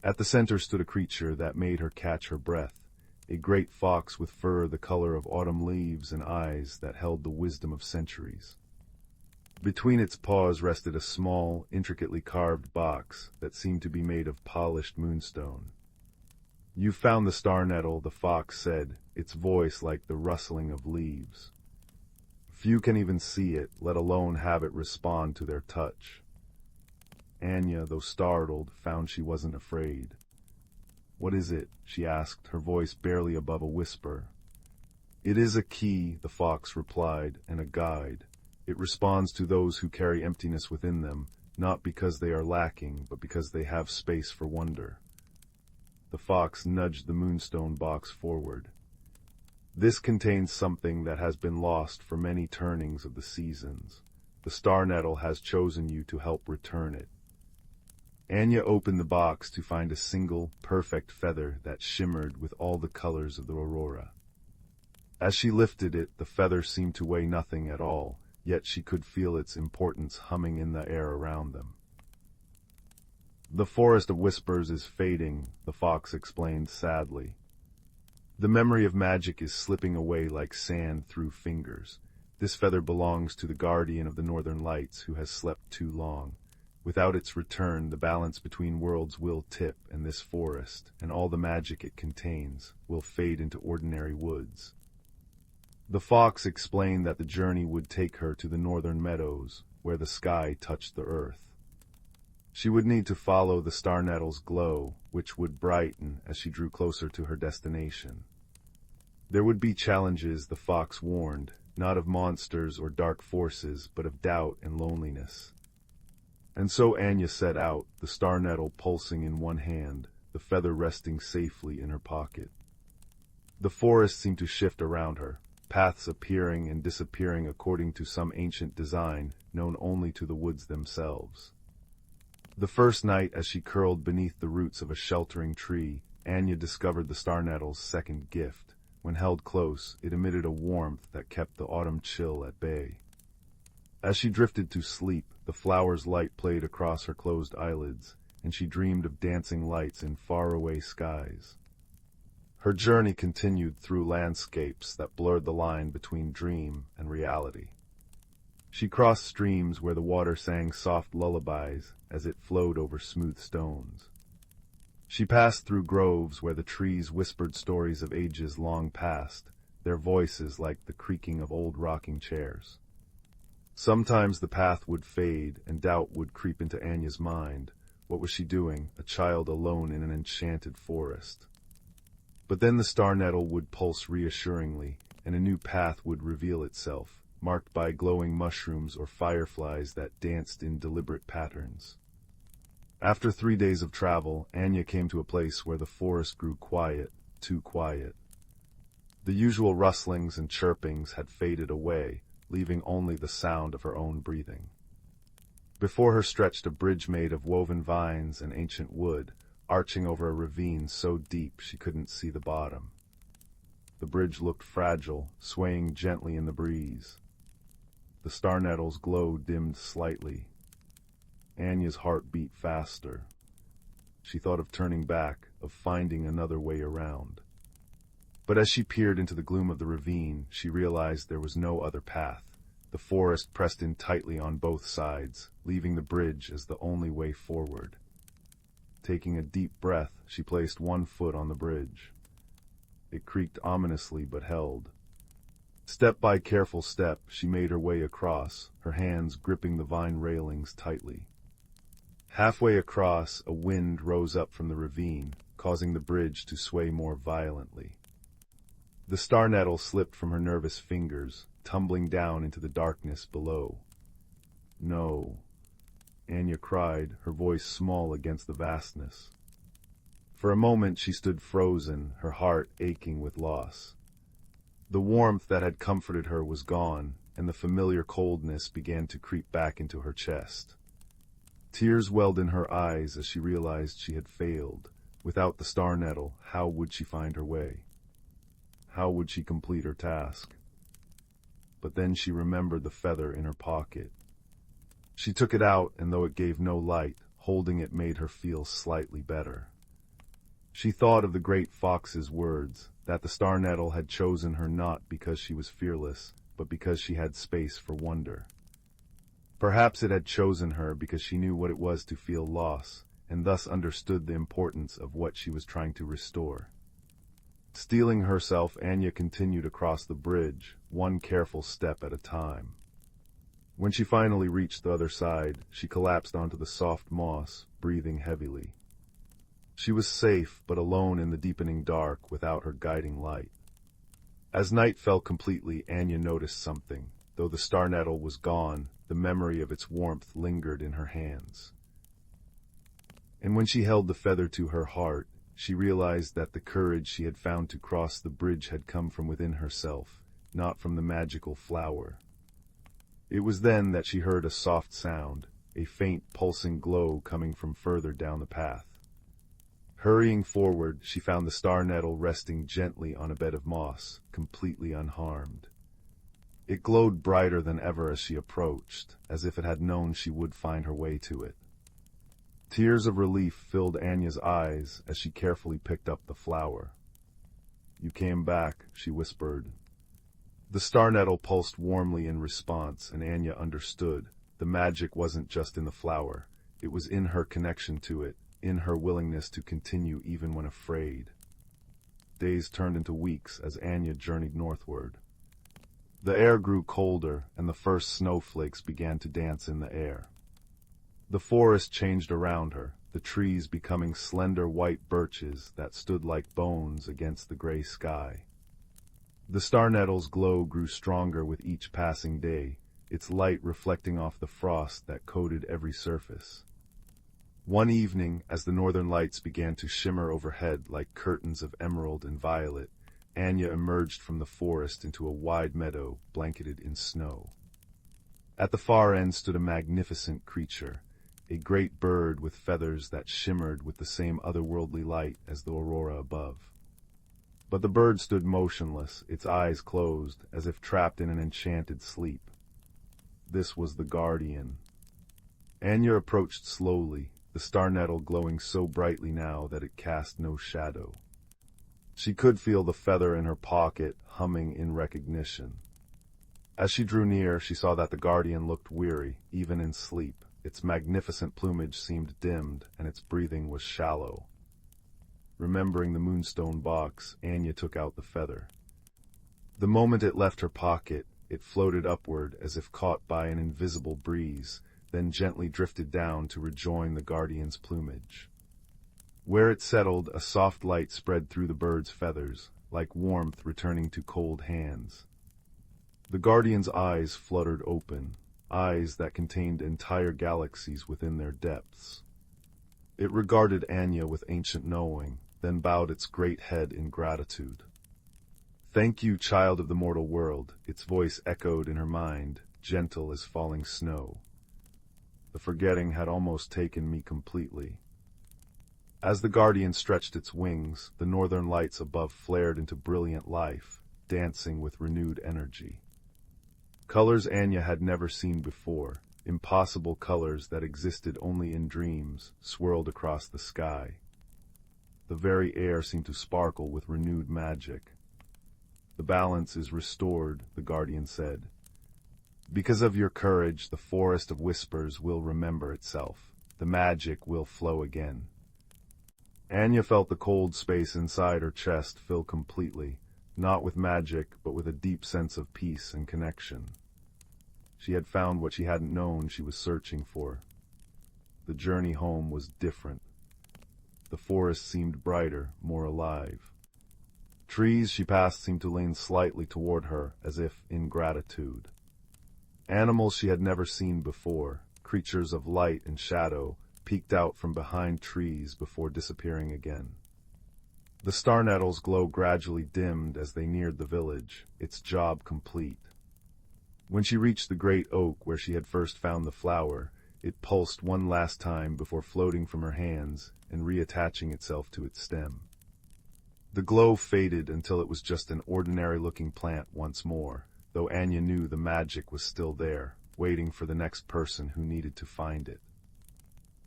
At the center stood a creature that made her catch her breath, a great fox with fur the color of autumn leaves and eyes that held the wisdom of centuries. Between its paws rested a small, intricately carved box that seemed to be made of polished moonstone. "You found the star nettle," the fox said, its voice like the rustling of leaves. "Few can even see it, let alone have it respond to their touch." Anya, though startled, found she wasn't afraid. "What is it?" she asked, her voice barely above a whisper. "It is a key," the fox replied, "and a guide. It responds to those who carry emptiness within them, not because they are lacking, but because they have space for wonder." The fox nudged the moonstone box forward. "This contains something that has been lost for many turnings of the seasons. The star nettle has chosen you to help return it." Anya opened the box to find a single, perfect feather that shimmered with all the colors of the aurora. As she lifted it, the feather seemed to weigh nothing at all, yet she could feel its importance humming in the air around them. "The forest of whispers is fading," the fox explained sadly. "The memory of magic is slipping away like sand through fingers. This feather belongs to the guardian of the northern lights who has slept too long. Without its return, the balance between worlds will tip, and this forest, and all the magic it contains, will fade into ordinary woods." The fox explained that the journey would take her to the northern meadows, where the sky touched the earth. She would need to follow the star nettle's glow, which would brighten as she drew closer to her destination. There would be challenges, the fox warned, not of monsters or dark forces, but of doubt and loneliness. And so Anya set out, the star nettle pulsing in one hand, the feather resting safely in her pocket. The forest seemed to shift around her, paths appearing and disappearing according to some ancient design known only to the woods themselves. The first night, as she curled beneath the roots of a sheltering tree, Anya discovered the star nettle's second gift. When held close, it emitted a warmth that kept the autumn chill at bay. As she drifted to sleep, the flower's light played across her closed eyelids, and she dreamed of dancing lights in faraway skies. Her journey continued through landscapes that blurred the line between dream and reality. She crossed streams where the water sang soft lullabies as it flowed over smooth stones. She passed through groves where the trees whispered stories of ages long past, their voices like the creaking of old rocking chairs. Sometimes the path would fade and doubt would creep into Anya's mind. What was she doing, a child alone in an enchanted forest? But then the star nettle would pulse reassuringly, and a new path would reveal itself, marked by glowing mushrooms or fireflies that danced in deliberate patterns. After 3 days of travel, Anya came to a place where the forest grew quiet, too quiet. The usual rustlings and chirpings had faded away, leaving only the sound of her own breathing. Before her stretched a bridge made of woven vines and ancient wood, arching over a ravine so deep she couldn't see the bottom. The bridge looked fragile, swaying gently in the breeze. The star nettle's glow dimmed slightly. Anya's heart beat faster. She thought of turning back, of finding another way around. But as she peered into the gloom of the ravine, she realized there was no other path. The forest pressed in tightly on both sides, leaving the bridge as the only way forward. Taking a deep breath, she placed one foot on the bridge. It creaked ominously but held. Step by careful step, she made her way across, her hands gripping the vine railings tightly. Halfway across, a wind rose up from the ravine, causing the bridge to sway more violently. The star nettle slipped from her nervous fingers, tumbling down into the darkness below. No, Anya cried, her voice small against the vastness. For a moment she stood frozen, her heart aching with loss. The warmth that had comforted her was gone, and the familiar coldness began to creep back into her chest. Tears welled in her eyes as she realized she had failed. Without the star nettle, how would she find her way? How would she complete her task? But then she remembered the feather in her pocket. She took it out, and though it gave no light, holding it made her feel slightly better. She thought of the great fox's words, that the star nettle had chosen her not because she was fearless, but because she had space for wonder. Perhaps it had chosen her because she knew what it was to feel loss, and thus understood the importance of what she was trying to restore. Steeling herself, Anya continued across the bridge, one careful step at a time. When she finally reached the other side, she collapsed onto the soft moss, breathing heavily. She was safe, but alone in the deepening dark without her guiding light. As night fell completely, Anya noticed something. Though the star nettle was gone, the memory of its warmth lingered in her hands. And when she held the feather to her heart, she realized that the courage she had found to cross the bridge had come from within herself, not from the magical flower. It was then that she heard a soft sound, a faint pulsing glow coming from further down the path. Hurrying forward, she found the star nettle resting gently on a bed of moss, completely unharmed. It glowed brighter than ever as she approached, as if it had known she would find her way to it. Tears of relief filled Anya's eyes as she carefully picked up the flower. "You came back," she whispered. The star nettle pulsed warmly in response, and Anya understood. The magic wasn't just in the flower. It was in her connection to it, in her willingness to continue even when afraid. Days turned into weeks as Anya journeyed northward. The air grew colder, and the first snowflakes began to dance in the air. The forest changed around her, the trees becoming slender white birches that stood like bones against the gray sky. The star nettle's glow grew stronger with each passing day, its light reflecting off the frost that coated every surface. One evening, as the northern lights began to shimmer overhead like curtains of emerald and violet, Anya emerged from the forest into a wide meadow blanketed in snow. At the far end stood a magnificent creature, a great bird with feathers that shimmered with the same otherworldly light as the aurora above. But the bird stood motionless, its eyes closed, as if trapped in an enchanted sleep. This was the guardian. Anya approached slowly, the star nettle glowing so brightly now that it cast no shadow. She could feel the feather in her pocket humming in recognition. As she drew near, she saw that the guardian looked weary, even in sleep. Its magnificent plumage seemed dimmed, and its breathing was shallow. Remembering the moonstone box, Anya took out the feather. The moment it left her pocket, it floated upward as if caught by an invisible breeze, then gently drifted down to rejoin the guardian's plumage. Where it settled, a soft light spread through the bird's feathers, like warmth returning to cold hands. The guardian's eyes fluttered open, eyes that contained entire galaxies within their depths. It regarded Anya with ancient knowing, then bowed its great head in gratitude. "Thank you, child of the mortal world," its voice echoed in her mind, gentle as falling snow. The forgetting had almost taken me completely. As the guardian stretched its wings, the northern lights above flared into brilliant life, dancing with renewed energy. Colors Anya had never seen before, impossible colors that existed only in dreams, swirled across the sky. The very air seemed to sparkle with renewed magic. "The balance is restored," the guardian said. "Because of your courage, the forest of whispers will remember itself. The magic will flow again." Anya felt the cold space inside her chest fill completely, not with magic, but with a deep sense of peace and connection. She had found what she hadn't known she was searching for. The journey home was different. The forest seemed brighter, more alive. Trees she passed seemed to lean slightly toward her, as if in gratitude. Animals she had never seen before, creatures of light and shadow, peeked out from behind trees before disappearing again. The star nettle's glow gradually dimmed as they neared the village, its job complete. When she reached the great oak where she had first found the flower, it pulsed one last time before floating from her hands and reattaching itself to its stem. The glow faded until it was just an ordinary-looking plant once more, though Anya knew the magic was still there, waiting for the next person who needed to find it.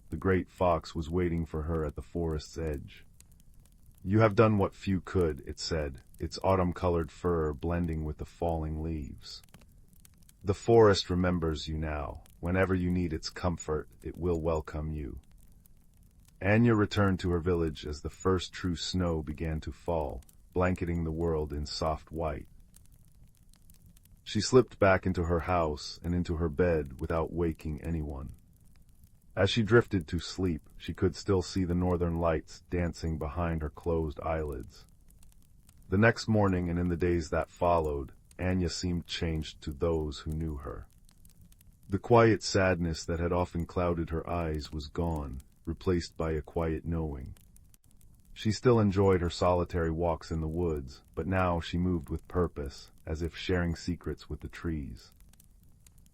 The great fox was waiting for her at the forest's edge. "You have done what few could," it said, its autumn-colored fur blending with the falling leaves. "The forest remembers you now. Whenever you need its comfort, it will welcome you." Anya returned to her village as the first true snow began to fall, blanketing the world in soft white. She slipped back into her house and into her bed without waking anyone. As she drifted to sleep, she could still see the northern lights dancing behind her closed eyelids. The next morning and in the days that followed, Anya seemed changed to those who knew her. The quiet sadness that had often clouded her eyes was gone, replaced by a quiet knowing. She still enjoyed her solitary walks in the woods, but now she moved with purpose, as if sharing secrets with the trees.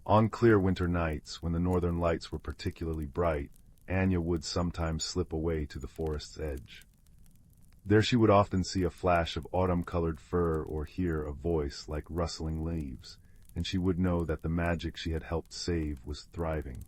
On clear winter nights, when the northern lights were particularly bright, Anya would sometimes slip away to the forest's edge. There she would often see a flash of autumn-colored fur or hear a voice like rustling leaves, and she would know that the magic she had helped save was thriving.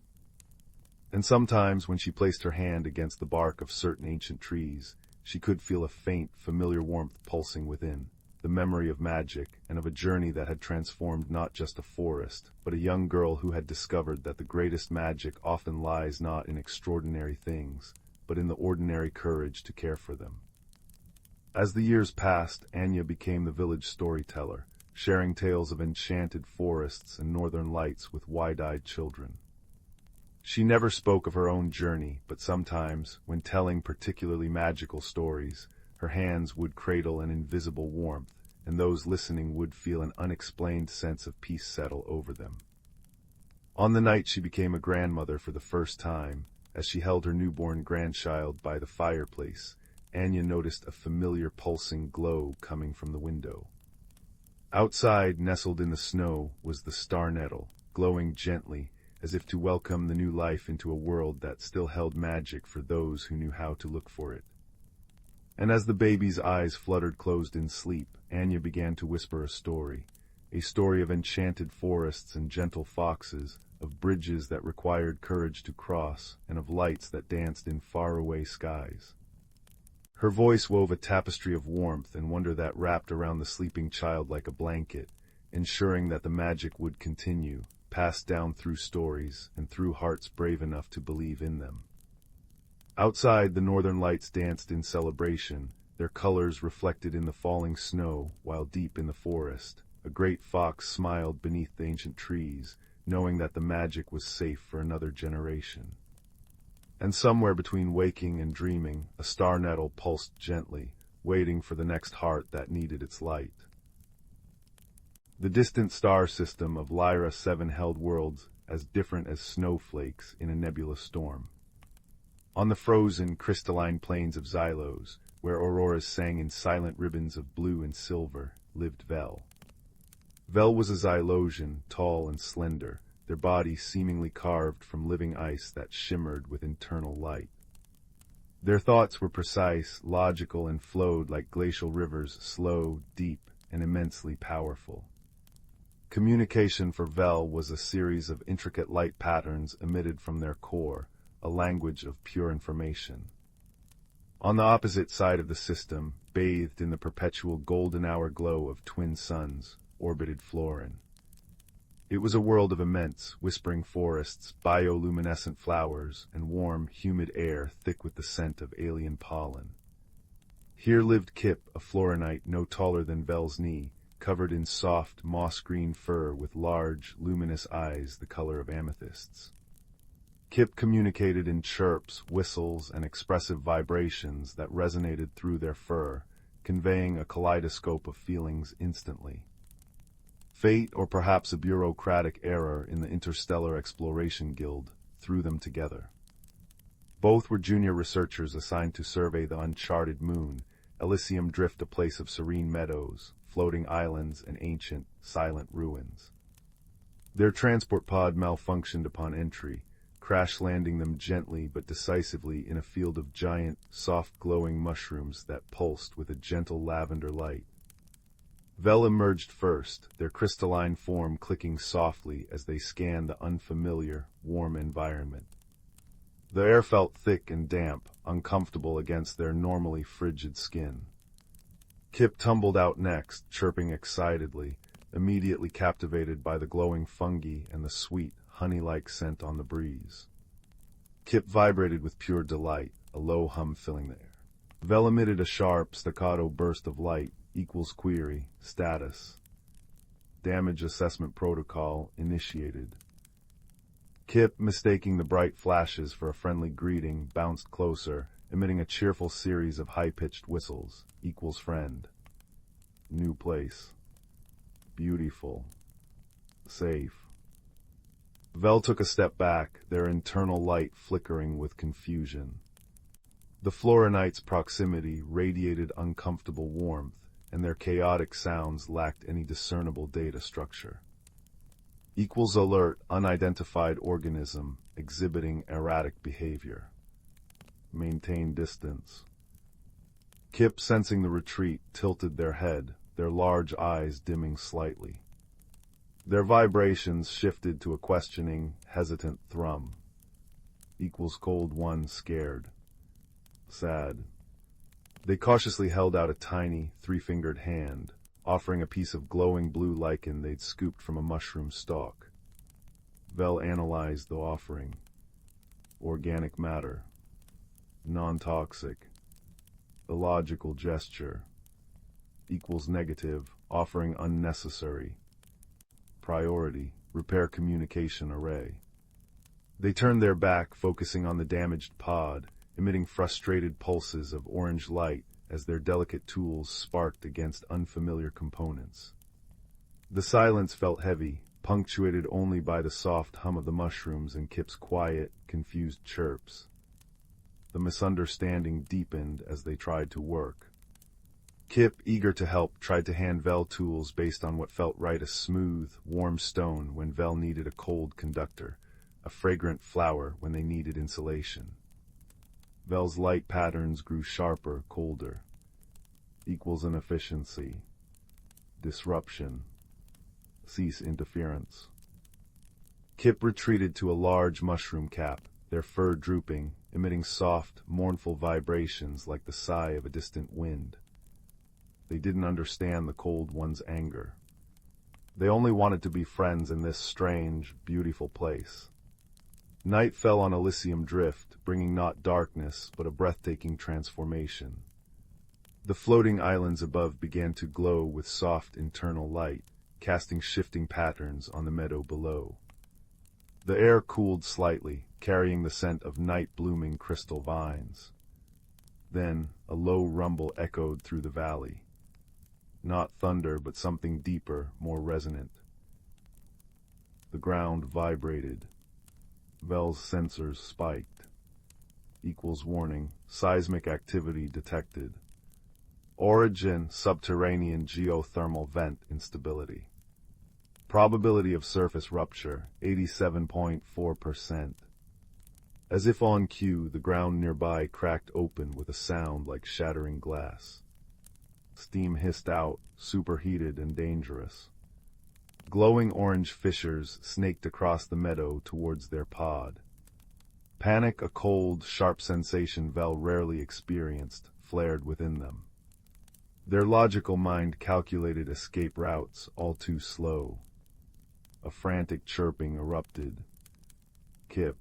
And sometimes, when she placed her hand against the bark of certain ancient trees, she could feel a faint, familiar warmth pulsing within, the memory of magic and of a journey that had transformed not just a forest, but a young girl who had discovered that the greatest magic often lies not in extraordinary things, but in the ordinary courage to care for them. As the years passed, Anya became the village storyteller, sharing tales of enchanted forests and northern lights with wide-eyed children. She never spoke of her own journey, but sometimes, when telling particularly magical stories, her hands would cradle an invisible warmth, and those listening would feel an unexplained sense of peace settle over them. On the night she became a grandmother for the first time, as she held her newborn grandchild by the fireplace, Anya noticed a familiar pulsing glow coming from the window. Outside, nestled in the snow, was the star nettle, glowing gently, as if to welcome the new life into a world that still held magic for those who knew how to look for it. And as the baby's eyes fluttered closed in sleep, Anya began to whisper a story of enchanted forests and gentle foxes, of bridges that required courage to cross, and of lights that danced in faraway skies. Her voice wove a tapestry of warmth and wonder that wrapped around the sleeping child like a blanket, ensuring that the magic would continue, passed down through stories and through hearts brave enough to believe in them. Outside, the northern lights danced in celebration, their colors reflected in the falling snow, while deep in the forest, a great fox smiled beneath the ancient trees, knowing that the magic was safe for another generation. And somewhere between waking and dreaming, a star nettle pulsed gently, waiting for the next heart that needed its light. The distant star system of Lyra 7 held worlds as different as snowflakes in a nebulous storm. On the frozen, crystalline plains of Xylos, where auroras sang in silent ribbons of blue and silver, lived Vel. Vel was a Xylosian, tall and slender, their bodies seemingly carved from living ice that shimmered with internal light. Their thoughts were precise, logical, and flowed like glacial rivers, slow, deep, and immensely powerful. Communication for Vel was a series of intricate light patterns emitted from their core, a language of pure information. On the opposite side of the system, bathed in the perpetual golden hour glow of twin suns, orbited Florin. It was a world of immense, whispering forests, bioluminescent flowers, and warm, humid air thick with the scent of alien pollen. Here lived Kip, a Florinite no taller than Vel's knee, covered in soft, moss-green fur with large, luminous eyes the color of amethysts. Kip communicated in chirps, whistles, and expressive vibrations that resonated through their fur, conveying a kaleidoscope of feelings instantly. Fate, or perhaps a bureaucratic error in the Interstellar Exploration Guild, threw them together. Both were junior researchers assigned to survey the uncharted moon, Elysium Drift, a place of serene meadows, floating islands, and ancient, silent ruins. Their transport pod malfunctioned upon entry, crash-landing them gently but decisively in a field of giant, soft-glowing mushrooms that pulsed with a gentle lavender light. Vel emerged first, their crystalline form clicking softly as they scanned the unfamiliar, warm environment. The air felt thick and damp, uncomfortable against their normally frigid skin. Kip tumbled out next, chirping excitedly, immediately captivated by the glowing fungi and the sweet, honey-like scent on the breeze. Kip vibrated with pure delight, a low hum filling the air. Vel emitted a sharp, staccato burst of light, equals query, status. Damage assessment protocol initiated. Kip, mistaking the bright flashes for a friendly greeting, bounced closer, emitting a cheerful series of high-pitched whistles, equals friend. New place. Beautiful. Safe. Vel took a step back, their internal light flickering with confusion. The Florinite's proximity radiated uncomfortable warmth, and their chaotic sounds lacked any discernible data structure. Equals alert, unidentified organism, exhibiting erratic behavior. Maintain distance. Kip, sensing the retreat, tilted their head, their large eyes dimming slightly. Their vibrations shifted to a questioning, hesitant thrum. Equals cold one, scared. Sad. They cautiously held out a tiny, three-fingered hand, offering a piece of glowing blue lichen they'd scooped from a mushroom stalk. Vel analyzed the offering. Organic matter. Non-toxic. Illogical gesture. Equals negative, offering unnecessary. Priority, repair communication array. They turned their back, focusing on the damaged pod, emitting frustrated pulses of orange light as their delicate tools sparked against unfamiliar components. The silence felt heavy, punctuated only by the soft hum of the mushrooms and Kip's quiet, confused chirps. The misunderstanding deepened as they tried to work. Kip, eager to help, tried to hand Vel tools based on what felt right: a smooth, warm stone when Vel needed a cold conductor, a fragrant flower when they needed insulation. Vel's light patterns grew sharper, colder. Equals inefficiency. Disruption. Cease interference. Kip retreated to a large mushroom cap, their fur drooping, emitting soft, mournful vibrations like the sigh of a distant wind. They didn't understand the cold one's anger. They only wanted to be friends in this strange, beautiful place. Night fell on Elysium Drift, bringing not darkness, but a breathtaking transformation. The floating islands above began to glow with soft internal light, casting shifting patterns on the meadow below. The air cooled slightly, carrying the scent of night-blooming crystal vines. Then, a low rumble echoed through the valley. Not thunder, but something deeper, more resonant. The ground vibrated. Vel's sensors spiked. Equals warning, seismic activity detected. Origin, subterranean geothermal vent instability. Probability of surface rupture, 87.4%. As if on cue, the ground nearby cracked open with a sound like shattering glass. Steam hissed out, superheated and dangerous. Glowing orange fissures snaked across the meadow towards their pod. Panic, a cold, sharp sensation Vel rarely experienced, flared within them. Their logical mind calculated escape routes, all too slow. A frantic chirping erupted. Kip.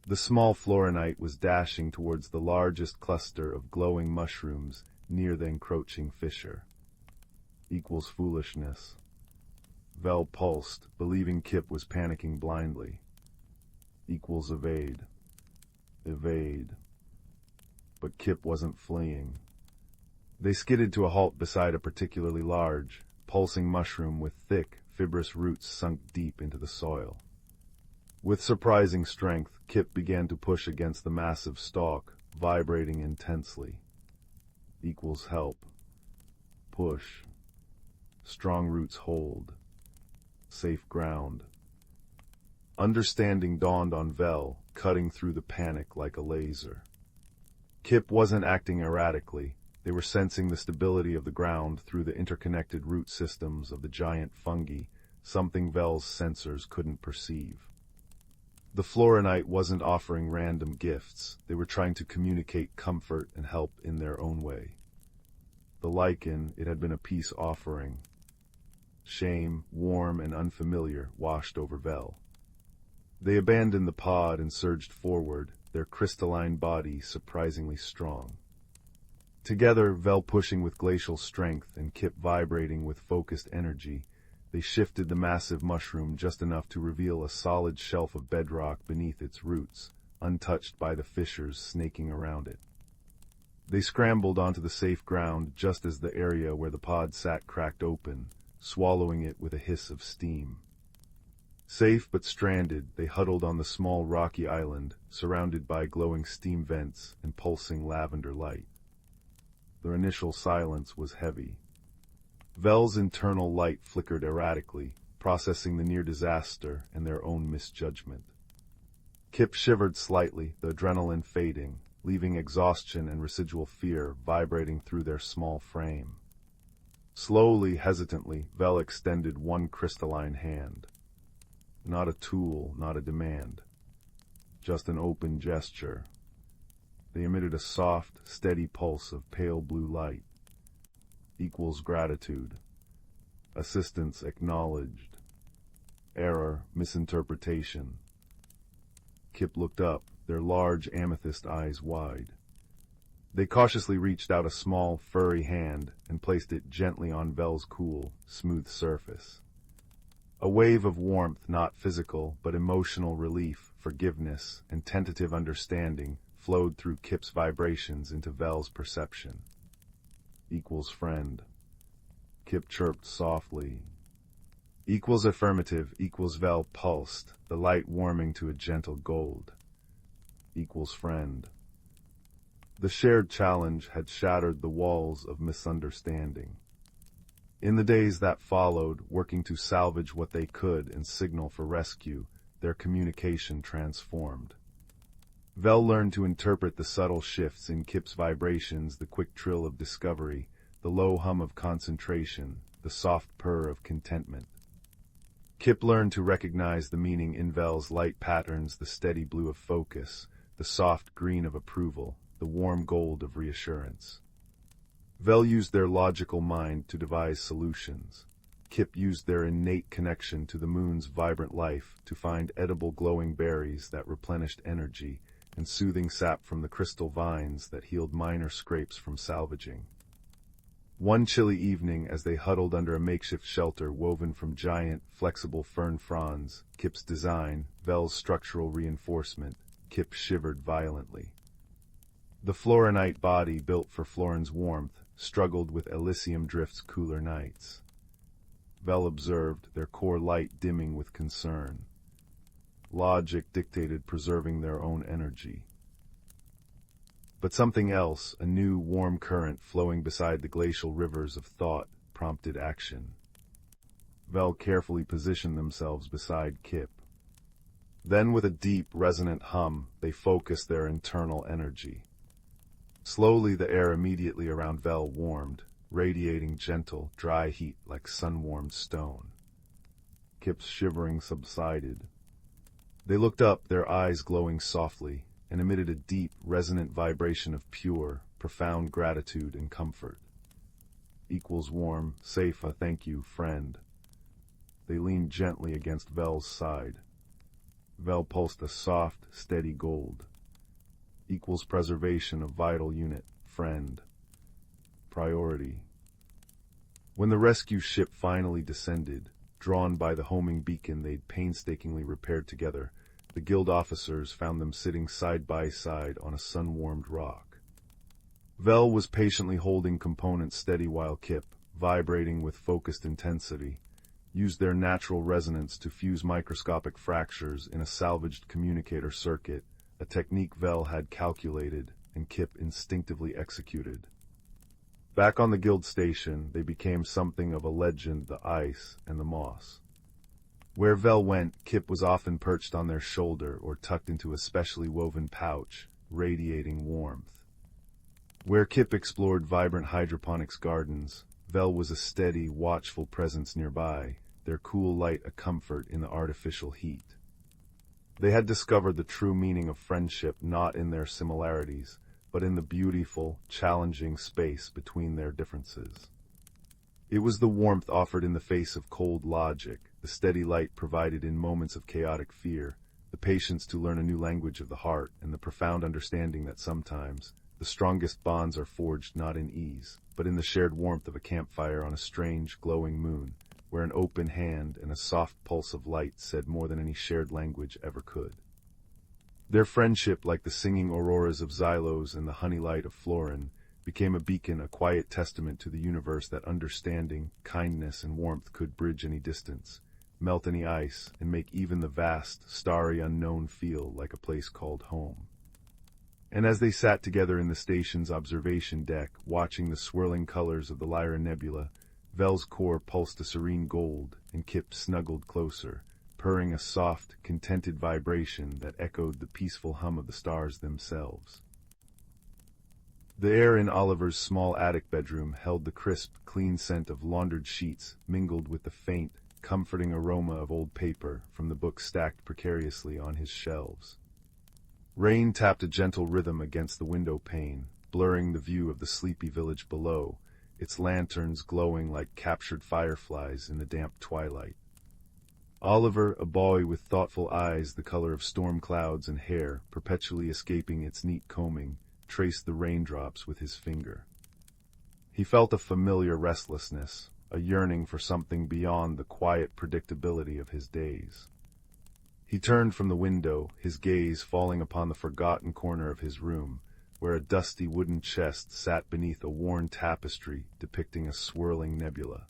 The small florinite was dashing towards the largest cluster of glowing mushrooms near the encroaching fissure. Equals foolishness. Vel pulsed, believing Kip was panicking blindly. Equals evade. Evade. But Kip wasn't fleeing. They skidded to a halt beside a particularly large, pulsing mushroom with thick, fibrous roots sunk deep into the soil. With surprising strength, Kip began to push against the massive stalk, vibrating intensely. Equals help. Push. Strong roots hold. Safe ground. Understanding dawned on Vel, cutting through the panic like a laser. Kip wasn't acting erratically. They were sensing the stability of the ground through the interconnected root systems of the giant fungi, something Vel's sensors couldn't perceive. The florinite wasn't offering random gifts. They were trying to communicate comfort and help in their own way. The lichen, it had been a peace offering. Shame, warm and unfamiliar, washed over Vel. They abandoned the pod and surged forward, their crystalline body surprisingly strong. Together, Vel pushing with glacial strength and Kip vibrating with focused energy, they shifted the massive mushroom just enough to reveal a solid shelf of bedrock beneath its roots, untouched by the fissures snaking around it. They scrambled onto the safe ground just as the area where the pod sat cracked open, swallowing it with a hiss of steam. Safe but stranded, they huddled on the small rocky island, surrounded by glowing steam vents and pulsing lavender light. Their initial silence was heavy. Vel's internal light flickered erratically, processing the near disaster and their own misjudgment. Kip shivered slightly, the adrenaline fading, leaving exhaustion and residual fear vibrating through their small frame. Slowly, hesitantly, Vel extended one crystalline hand. Not a tool, not a demand. Just an open gesture. They emitted a soft, steady pulse of pale blue light. Equals gratitude. Assistance acknowledged. Error, misinterpretation. Kip looked up, their large amethyst eyes wide. They cautiously reached out a small, furry hand and placed it gently on Vel's cool, smooth surface. A wave of warmth, not physical, but emotional relief, forgiveness, and tentative understanding flowed through Kip's vibrations into Vel's perception. Equals friend. Kip chirped softly. Equals affirmative, equals Vel pulsed, the light warming to a gentle gold. Equals friend. The shared challenge had shattered the walls of misunderstanding. In the days that followed, working to salvage what they could and signal for rescue, their communication transformed. Vel learned to interpret the subtle shifts in Kip's vibrations, the quick trill of discovery, the low hum of concentration, the soft purr of contentment. Kip learned to recognize the meaning in Vel's light patterns, the steady blue of focus, the soft green of approval, the warm gold of reassurance. Vel used their logical mind to devise solutions. Kip used their innate connection to the moon's vibrant life to find edible glowing berries that replenished energy and soothing sap from the crystal vines that healed minor scrapes from salvaging. One chilly evening, as they huddled under a makeshift shelter woven from giant, flexible fern fronds, Kip's design, Vel's structural reinforcement, Kip shivered violently. The florinite body built for Florin's warmth struggled with Elysium Drift's cooler nights. Vel observed, their core light dimming with concern. Logic dictated preserving their own energy. But something else, a new, warm current flowing beside the glacial rivers of thought, prompted action. Vel carefully positioned themselves beside Kip. Then, with a deep, resonant hum, they focused their internal energy. Slowly, the air immediately around Vel warmed, radiating gentle, dry heat like sun-warmed stone. Kip's shivering subsided. They looked up, their eyes glowing softly, and emitted a deep, resonant vibration of pure, profound gratitude and comfort. Equals warm, safe, a thank you, friend. They leaned gently against Vel's side. Vel pulsed a soft, steady gold. Equals preservation of vital unit, friend. Priority. When the rescue ship finally descended, drawn by the homing beacon they'd painstakingly repaired together, the guild officers found them sitting side by side on a sun-warmed rock. Vel was patiently holding components steady while Kip, vibrating with focused intensity, used their natural resonance to fuse microscopic fractures in a salvaged communicator circuit, a technique Vel had calculated and Kip instinctively executed. Back on the guild station, they became something of a legend, the ice and the moss. Where Vel went, Kip was often perched on their shoulder or tucked into a specially woven pouch, radiating warmth. Where Kip explored vibrant hydroponics gardens, Vel was a steady, watchful presence nearby, their cool light a comfort in the artificial heat. They had discovered the true meaning of friendship not in their similarities, but in the beautiful, challenging space between their differences. It was the warmth offered in the face of cold logic, the steady light provided in moments of chaotic fear, the patience to learn a new language of the heart, and the profound understanding that sometimes the strongest bonds are forged not in ease, but in the shared warmth of a campfire on a strange, glowing moon, where an open hand and a soft pulse of light said more than any shared language ever could. Their friendship, like the singing auroras of Xylos and the honey light of Florin, became a beacon, a quiet testament to the universe that understanding, kindness, and warmth could bridge any distance, melt any ice, and make even the vast, starry unknown feel like a place called home. And as they sat together in the station's observation deck, watching the swirling colors of the Lyra nebula, Vel's core pulsed a serene gold, and Kip snuggled closer, purring a soft, contented vibration that echoed the peaceful hum of the stars themselves. The air in Oliver's small attic bedroom held the crisp, clean scent of laundered sheets mingled with the faint, comforting aroma of old paper from the books stacked precariously on his shelves. Rain tapped a gentle rhythm against the window pane, blurring the view of the sleepy village below, its lanterns glowing like captured fireflies in the damp twilight. Oliver, a boy with thoughtful eyes the color of storm clouds and hair perpetually escaping its neat combing, traced the raindrops with his finger. He felt a familiar restlessness, a yearning for something beyond the quiet predictability of his days. He turned from the window, his gaze falling upon the forgotten corner of his room, where a dusty wooden chest sat beneath a worn tapestry depicting a swirling nebula.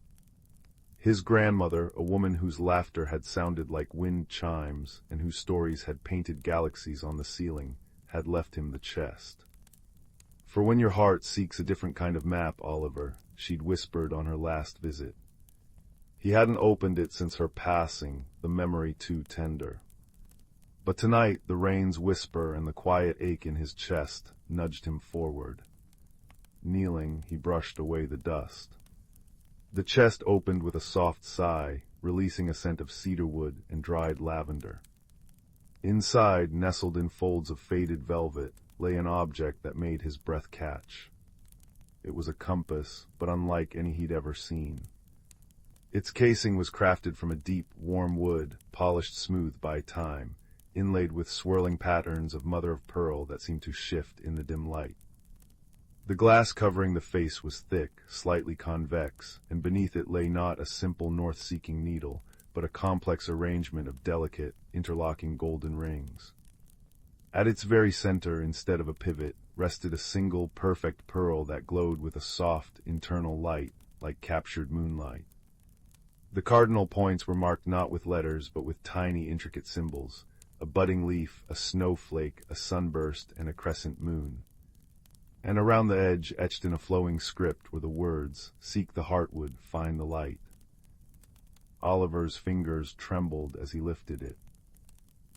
His grandmother, a woman whose laughter had sounded like wind chimes and whose stories had painted galaxies on the ceiling, had left him the chest. "For when your heart seeks a different kind of map, Oliver," she'd whispered on her last visit. He hadn't opened it since her passing, the memory too tender. But tonight the rain's whisper and the quiet ache in his chest nudged him forward. Kneeling, he brushed away the dust. The chest opened with a soft sigh, releasing a scent of cedarwood and dried lavender. Inside, nestled in folds of faded velvet, lay an object that made his breath catch. It was a compass, but unlike any he'd ever seen. Its casing was crafted from a deep, warm wood, polished smooth by time, inlaid with swirling patterns of mother-of-pearl that seemed to shift in the dim light. The glass covering the face was thick, slightly convex, and beneath it lay not a simple north-seeking needle, but a complex arrangement of delicate, interlocking golden rings. At its very center, instead of a pivot, rested a single, perfect pearl that glowed with a soft, internal light, like captured moonlight. The cardinal points were marked not with letters, but with tiny, intricate symbols: a budding leaf, a snowflake, a sunburst, and a crescent moon. And around the edge, etched in a flowing script, were the words, "Seek the heartwood, find the light." Oliver's fingers trembled as he lifted it.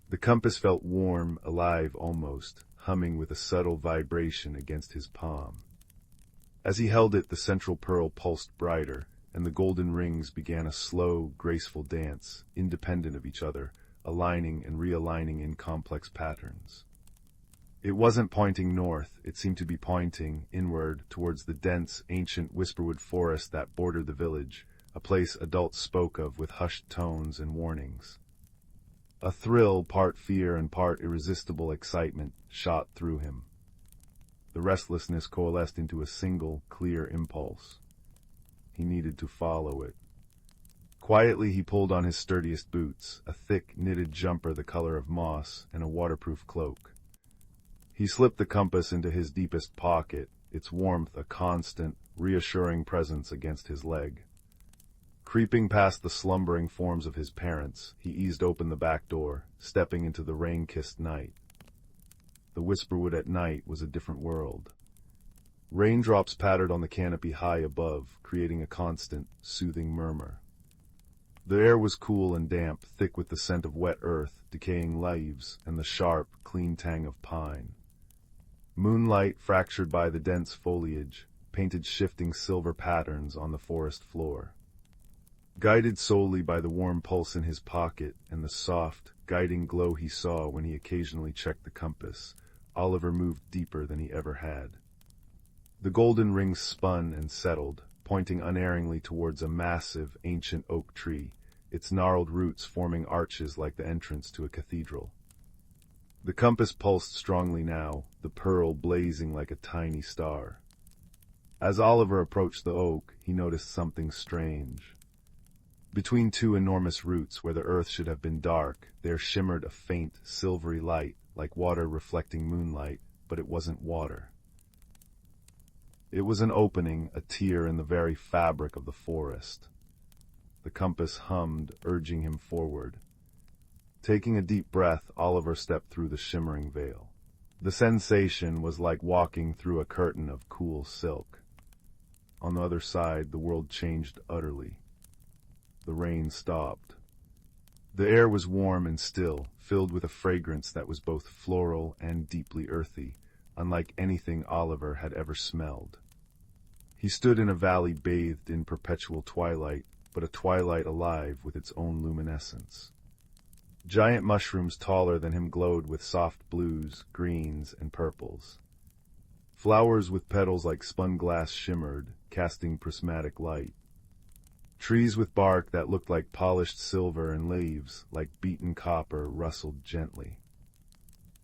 The compass felt warm, alive almost, humming with a subtle vibration against his palm. As he held it, the central pearl pulsed brighter, and the golden rings began a slow, graceful dance, independent of each other, aligning and realigning in complex patterns. It wasn't pointing north, it seemed to be pointing inward towards the dense, ancient whisperwood forest that bordered the village, a place adults spoke of with hushed tones and warnings. A thrill, part fear and part irresistible excitement, shot through him. The restlessness coalesced into a single, clear impulse. He needed to follow it. Quietly he pulled on his sturdiest boots, a thick, knitted jumper the color of moss, and a waterproof cloak. He slipped the compass into his deepest pocket, its warmth a constant, reassuring presence against his leg. Creeping past the slumbering forms of his parents, he eased open the back door, stepping into the rain-kissed night. The whisperwood at night was a different world. Raindrops pattered on the canopy high above, creating a constant, soothing murmur. The air was cool and damp, thick with the scent of wet earth, decaying leaves, and the sharp, clean tang of pine. Moonlight, fractured by the dense foliage, painted shifting silver patterns on the forest floor. Guided solely by the warm pulse in his pocket and the soft, guiding glow he saw when he occasionally checked the compass, Oliver moved deeper than he ever had. The golden rings spun and settled, pointing unerringly towards a massive, ancient oak tree, its gnarled roots forming arches like the entrance to a cathedral. The compass pulsed strongly now, the pearl blazing like a tiny star. As Oliver approached the oak, he noticed something strange. Between two enormous roots, where the earth should have been dark, there shimmered a faint, silvery light, like water reflecting moonlight, but it wasn't water. It was an opening, a tear in the very fabric of the forest. The compass hummed, urging him forward. Taking a deep breath, Oliver stepped through the shimmering veil. The sensation was like walking through a curtain of cool silk. On the other side, the world changed utterly. The rain stopped. The air was warm and still, filled with a fragrance that was both floral and deeply earthy, unlike anything Oliver had ever smelled. He stood in a valley bathed in perpetual twilight, but a twilight alive with its own luminescence. Giant mushrooms taller than him glowed with soft blues, greens, and purples. Flowers with petals like spun glass shimmered, casting prismatic light. Trees with bark that looked like polished silver and leaves, like beaten copper, rustled gently.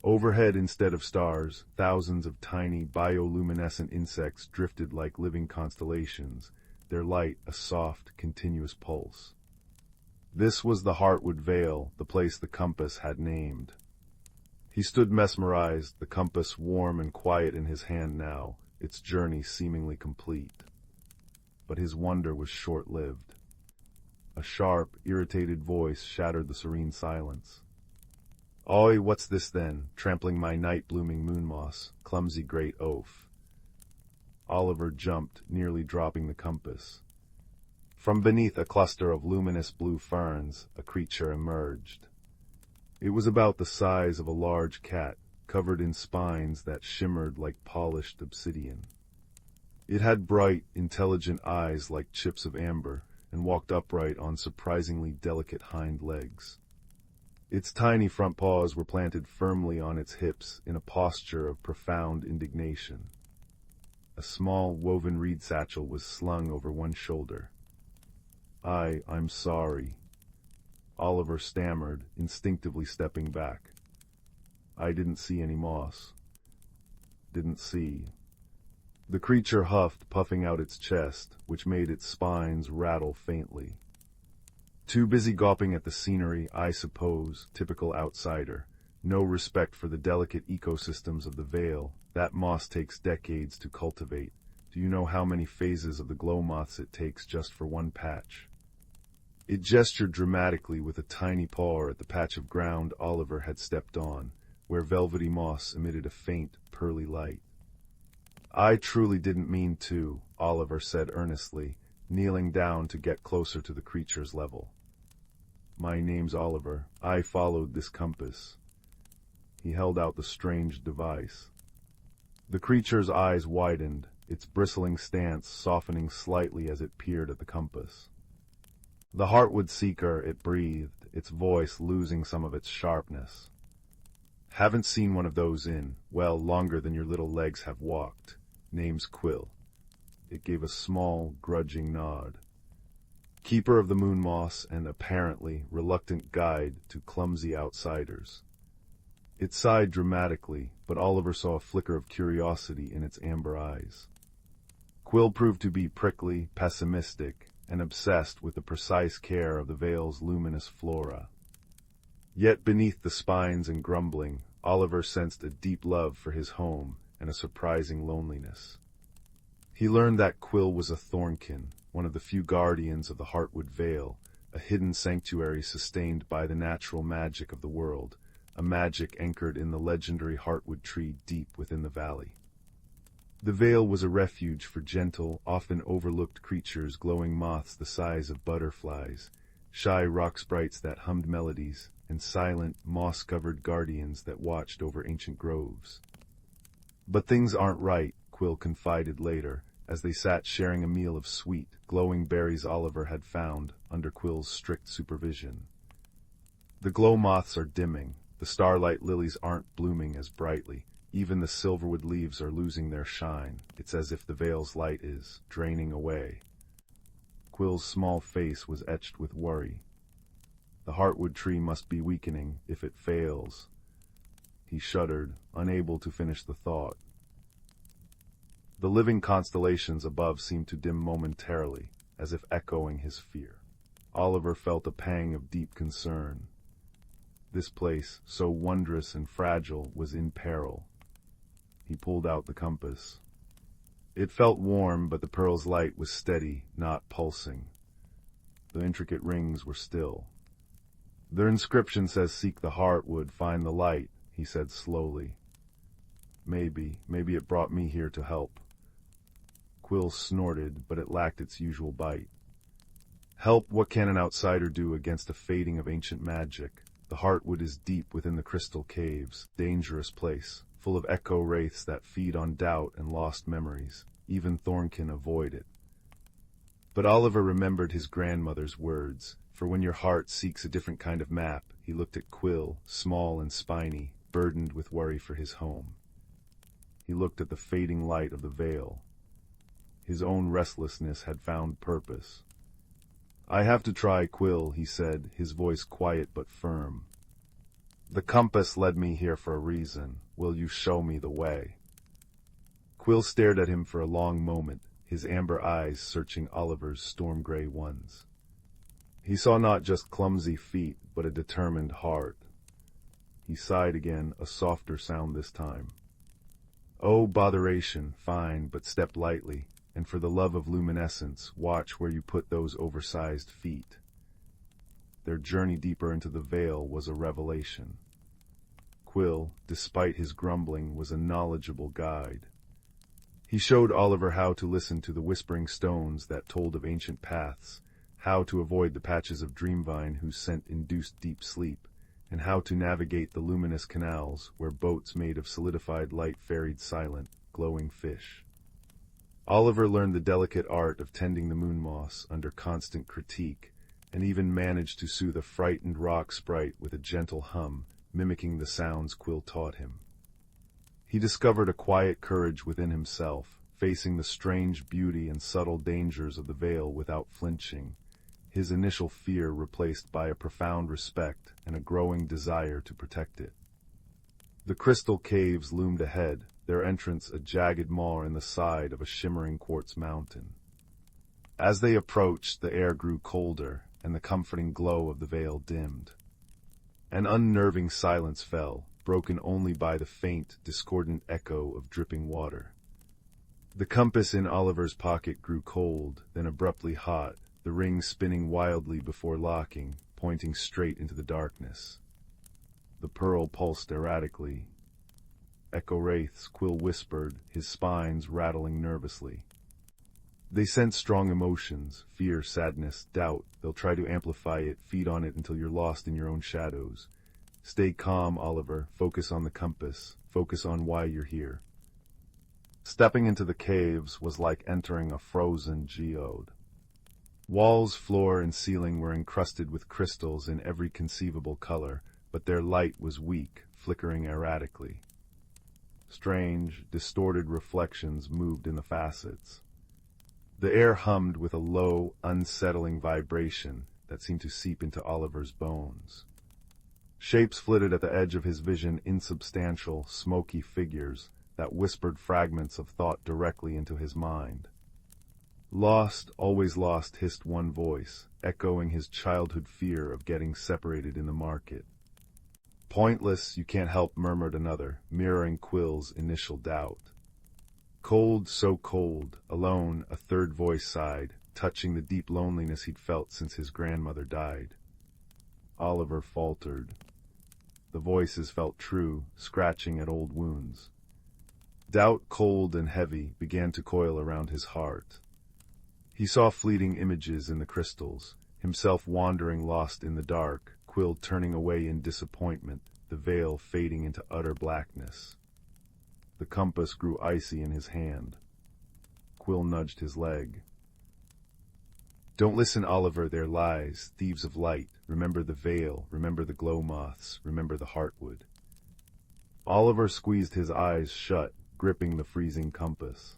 Overhead, instead of stars, thousands of tiny bioluminescent insects drifted like living constellations, their light a soft, continuous pulse. This was the Heartwood Vale, the place the compass had named. He stood mesmerized, the compass warm and quiet in his hand now, its journey seemingly complete. But his wonder was short-lived. A sharp, irritated voice shattered the serene silence. "Oi, what's this then, trampling my night-blooming moon moss, clumsy great oaf?" Oliver jumped, nearly dropping the compass. From beneath a cluster of luminous blue ferns, a creature emerged. It was about the size of a large cat, covered in spines that shimmered like polished obsidian. It had bright, intelligent eyes like chips of amber, and walked upright on surprisingly delicate hind legs. Its tiny front paws were planted firmly on its hips in a posture of profound indignation. A small woven reed satchel was slung over one shoulder. I'm sorry," Oliver stammered, instinctively stepping back. "I didn't see any moss. Didn't see." The creature huffed, puffing out its chest, which made its spines rattle faintly. "Too busy gawping at the scenery, I suppose, typical outsider. No respect for the delicate ecosystems of the Vale. That moss takes decades to cultivate. Do you know how many phases of the glow moths it takes just for one patch?" It gestured dramatically with a tiny paw at the patch of ground Oliver had stepped on, where velvety moss emitted a faint, pearly light. "I truly didn't mean to," Oliver said earnestly, kneeling down to get closer to the creature's level. "My name's Oliver. I followed this compass." He held out the strange device. The creature's eyes widened, its bristling stance softening slightly as it peered at the compass. "The Heartwood Seeker," it breathed, its voice losing some of its sharpness. "Haven't seen one of those in, well, longer than your little legs have walked. Name's Quill." It gave a small, grudging nod. "Keeper of the moon moss and, apparently, reluctant guide to clumsy outsiders." It sighed dramatically, but Oliver saw a flicker of curiosity in its amber eyes. Quill proved to be prickly, pessimistic, and obsessed with the precise care of the Vale's luminous flora. Yet beneath the spines and grumbling, Oliver sensed a deep love for his home and a surprising loneliness. He learned that Quill was a thornkin, one of the few guardians of the Heartwood Vale, a hidden sanctuary sustained by the natural magic of the world, a magic anchored in the legendary Heartwood tree deep within the valley. The Vale was a refuge for gentle, often overlooked creatures, glowing moths the size of butterflies, shy rock sprites that hummed melodies, and silent, moss-covered guardians that watched over ancient groves. "But things aren't right," Quill confided later, as they sat sharing a meal of sweet, glowing berries Oliver had found under Quill's strict supervision. "The glow moths are dimming, the starlight lilies aren't blooming as brightly, even the silverwood leaves are losing their shine. It's as if the Vale's light is draining away." Quill's small face was etched with worry. "The Heartwood tree must be weakening if it fails." He shuddered, unable to finish the thought. The living constellations above seemed to dim momentarily, as if echoing his fear. Oliver felt a pang of deep concern. This place, so wondrous and fragile, was in peril. He pulled out the compass. It felt warm, but the pearl's light was steady, not pulsing. The intricate rings were still. "Their inscription says seek the Heartwood, find the light," he said slowly. Maybe it brought me here to help." Quill snorted, but it lacked its usual bite. "Help? What can an outsider do against a fading of ancient magic? The Heartwood is deep within the crystal caves, dangerous place, full of echo wraiths that feed on doubt and lost memories. Even Thornkin avoid it." But Oliver remembered his grandmother's words, for when your heart seeks a different kind of map, he looked at Quill, small and spiny, burdened with worry for his home. He looked at the fading light of the Vale. His own restlessness had found purpose. "I have to try, Quill," he said, his voice quiet but firm. "The compass led me here for a reason. Will you show me the way?" Quill stared at him for a long moment, his amber eyes searching Oliver's storm-gray ones. He saw not just clumsy feet, but a determined heart. He sighed again, a softer sound this time. "Oh, botheration, fine, but step lightly, and for the love of luminescence, watch where you put those oversized feet." Their journey deeper into the Vale was a revelation. Quill, despite his grumbling, was a knowledgeable guide. He showed Oliver how to listen to the whispering stones that told of ancient paths, how to avoid the patches of dreamvine whose scent induced deep sleep, and how to navigate the luminous canals where boats made of solidified light ferried silent, glowing fish. Oliver learned the delicate art of tending the moon moss under constant critique, and even managed to soothe a frightened rock sprite with a gentle hum, mimicking the sounds Quill taught him. He discovered a quiet courage within himself, facing the strange beauty and subtle dangers of the veil without flinching, his initial fear replaced by a profound respect and a growing desire to protect it. The crystal caves loomed ahead, their entrance a jagged maw in the side of a shimmering quartz mountain. As they approached, the air grew colder, and the comforting glow of the veil dimmed. An unnerving silence fell, broken only by the faint, discordant echo of dripping water. The compass in Oliver's pocket grew cold, then abruptly hot, the ring spinning wildly before locking, pointing straight into the darkness. The pearl pulsed erratically. Echo wraiths, Quill whispered, his spines rattling nervously. They sense strong emotions, fear, sadness, doubt. They'll try to amplify it, feed on it until you're lost in your own shadows. Stay calm, Oliver. Focus on the compass. Focus on why you're here. Stepping into the caves was like entering a frozen geode. Walls, floor, and ceiling were encrusted with crystals in every conceivable color, but their light was weak, flickering erratically. Strange, distorted reflections moved in the facets. The air hummed with a low, unsettling vibration that seemed to seep into Oliver's bones. Shapes flitted at the edge of his vision, insubstantial, smoky figures that whispered fragments of thought directly into his mind. Lost, always lost, hissed one voice, echoing his childhood fear of getting separated in the market. Pointless, you can't help, murmured another, mirroring Quill's initial doubt. Cold, so cold, alone, a third voice sighed, touching the deep loneliness he'd felt since his grandmother died. Oliver faltered. The voices felt true, scratching at old wounds. Doubt, cold and heavy, began to coil around his heart. He saw fleeting images in the crystals, himself wandering lost in the dark, Quill turning away in disappointment, the veil fading into utter blackness. The compass grew icy in his hand. Quill nudged his leg. Don't listen, Oliver, they're lies, thieves of light. Remember the veil, remember the glow moths, remember the heartwood. Oliver squeezed his eyes shut, gripping the freezing compass.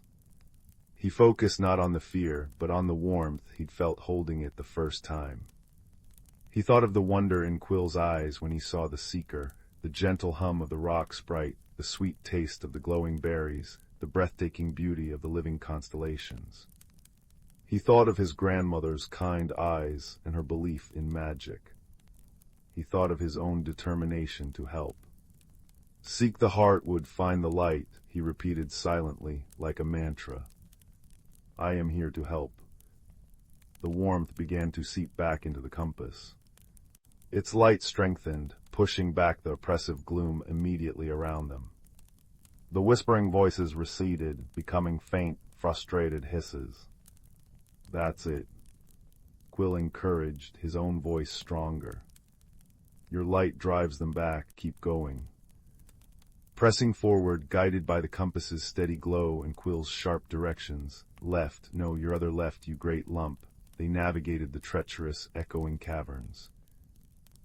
He focused not on the fear, but on the warmth he'd felt holding it the first time. He thought of the wonder in Quill's eyes when he saw the seeker, the gentle hum of the rock sprite, the sweet taste of the glowing berries, the breathtaking beauty of the living constellations. He thought of his grandmother's kind eyes and her belief in magic. He thought of his own determination to help. Seek the heartwood, find the light, he repeated silently, like a mantra. I am here to help. The warmth began to seep back into the compass. Its light strengthened, pushing back the oppressive gloom immediately around them. The whispering voices receded, becoming faint, frustrated hisses. That's it. Quill encouraged, his own voice stronger. Your light drives them back, keep going. Pressing forward, guided by the compass's steady glow and Quill's sharp directions, left, no, your other left, you great lump, they navigated the treacherous, echoing caverns.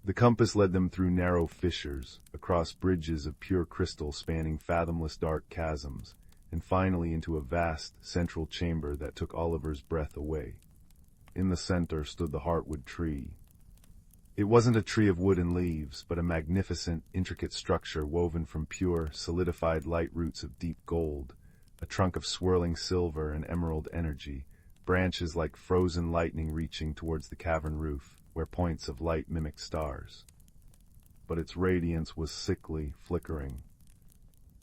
The compass led them through narrow fissures, across bridges of pure crystal spanning fathomless dark chasms, and finally into a vast, central chamber that took Oliver's breath away. In the center stood the heartwood tree. It wasn't a tree of wood and leaves, but a magnificent, intricate structure woven from pure, solidified light roots of deep gold, a trunk of swirling silver and emerald energy, branches like frozen lightning reaching towards the cavern roof, where points of light mimicked stars. But its radiance was sickly, flickering.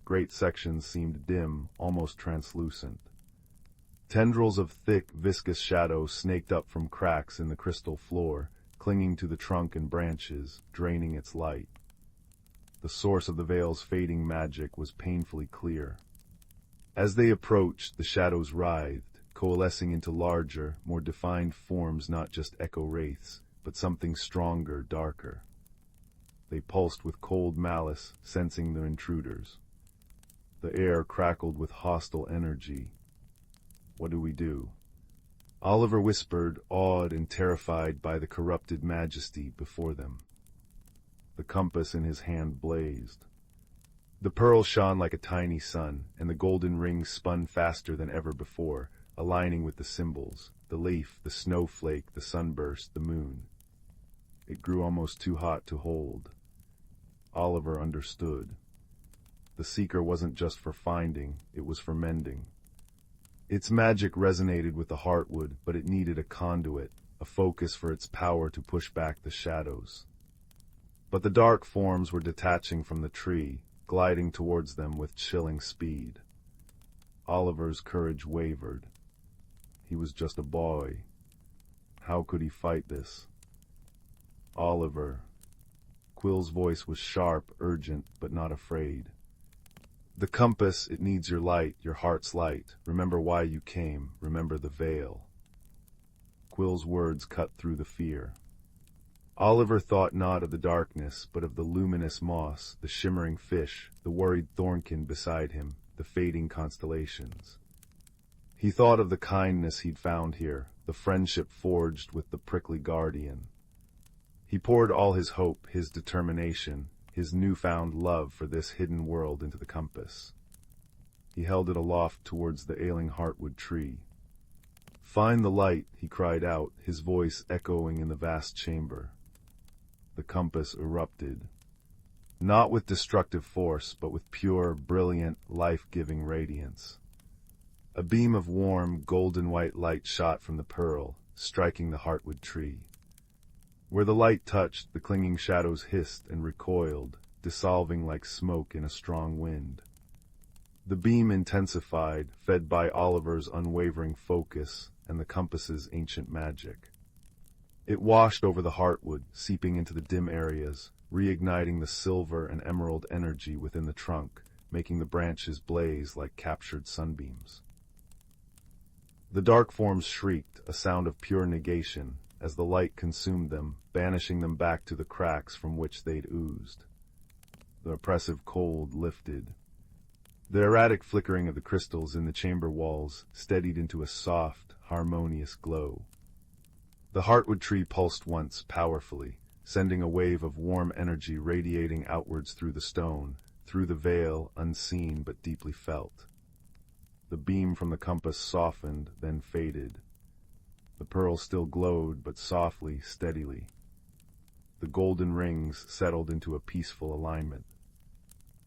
Great sections seemed dim, almost translucent. Tendrils of thick, viscous shadow snaked up from cracks in the crystal floor, clinging to the trunk and branches, draining its light. The source of the veil's fading magic was painfully clear. As they approached, the shadows writhed, coalescing into larger, more defined forms, not just echo wraiths, but something stronger, darker. They pulsed with cold malice, sensing the intruders. The air crackled with hostile energy. What do we do? Oliver whispered, awed and terrified by the corrupted majesty before them. The compass in his hand blazed. The pearl shone like a tiny sun, and the golden rings spun faster than ever before, aligning with the symbols, the leaf, the snowflake, the sunburst, the moon. It grew almost too hot to hold. Oliver understood. The seeker wasn't just for finding, it was for mending. Its magic resonated with the heartwood, but it needed a conduit, a focus for its power to push back the shadows. But the dark forms were detaching from the tree, gliding towards them with chilling speed. Oliver's courage wavered. He was just a boy. How could he fight this? Oliver. Quill's voice was sharp, urgent, but not afraid. The compass, it needs your light, your heart's light. Remember why you came. Remember the veil. Quill's words cut through the fear. Oliver thought not of the darkness, but of the luminous moss, the shimmering fish, the worried thornkin beside him, the fading constellations. He thought of the kindness he'd found here, the friendship forged with the prickly guardian. He poured all his hope, his determination, his newfound love for this hidden world into the compass. He held it aloft towards the ailing heartwood tree. "Find the light," he cried out, his voice echoing in the vast chamber. The compass erupted, not with destructive force, but with pure, brilliant, life-giving radiance. A beam of warm, golden-white light shot from the pearl, striking the heartwood tree. Where the light touched, the clinging shadows hissed and recoiled, dissolving like smoke in a strong wind. The beam intensified, fed by Oliver's unwavering focus and the compass's ancient magic. It washed over the heartwood, seeping into the dim areas, reigniting the silver and emerald energy within the trunk, making the branches blaze like captured sunbeams. The dark forms shrieked, a sound of pure negation, as the light consumed them, banishing them back to the cracks from which they'd oozed. The oppressive cold lifted. The erratic flickering of the crystals in the chamber walls steadied into a soft, harmonious glow. The heartwood tree pulsed once, powerfully, sending a wave of warm energy radiating outwards through the stone, through the veil, unseen but deeply felt. The beam from the compass softened, then faded. The pearl still glowed, but softly, steadily. The golden rings settled into a peaceful alignment.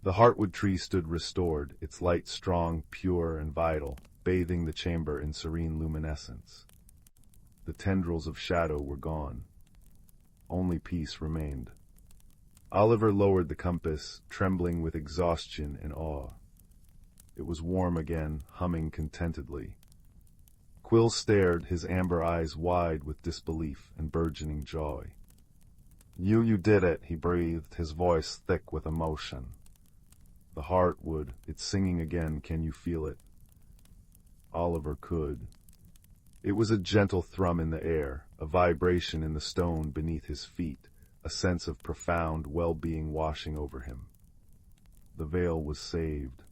The heartwood tree stood restored, its light strong, pure, and vital, bathing the chamber in serene luminescence. The tendrils of shadow were gone. Only peace remained. Oliver lowered the compass, trembling with exhaustion and awe. It was warm again, humming contentedly. Quill stared, his amber eyes wide with disbelief and burgeoning joy. You did it," he breathed, his voice thick with emotion. The heartwood, it's singing again, can you feel it? Oliver could. It was a gentle thrum in the air, a vibration in the stone beneath his feet, a sense of profound well-being washing over him. The veil was saved.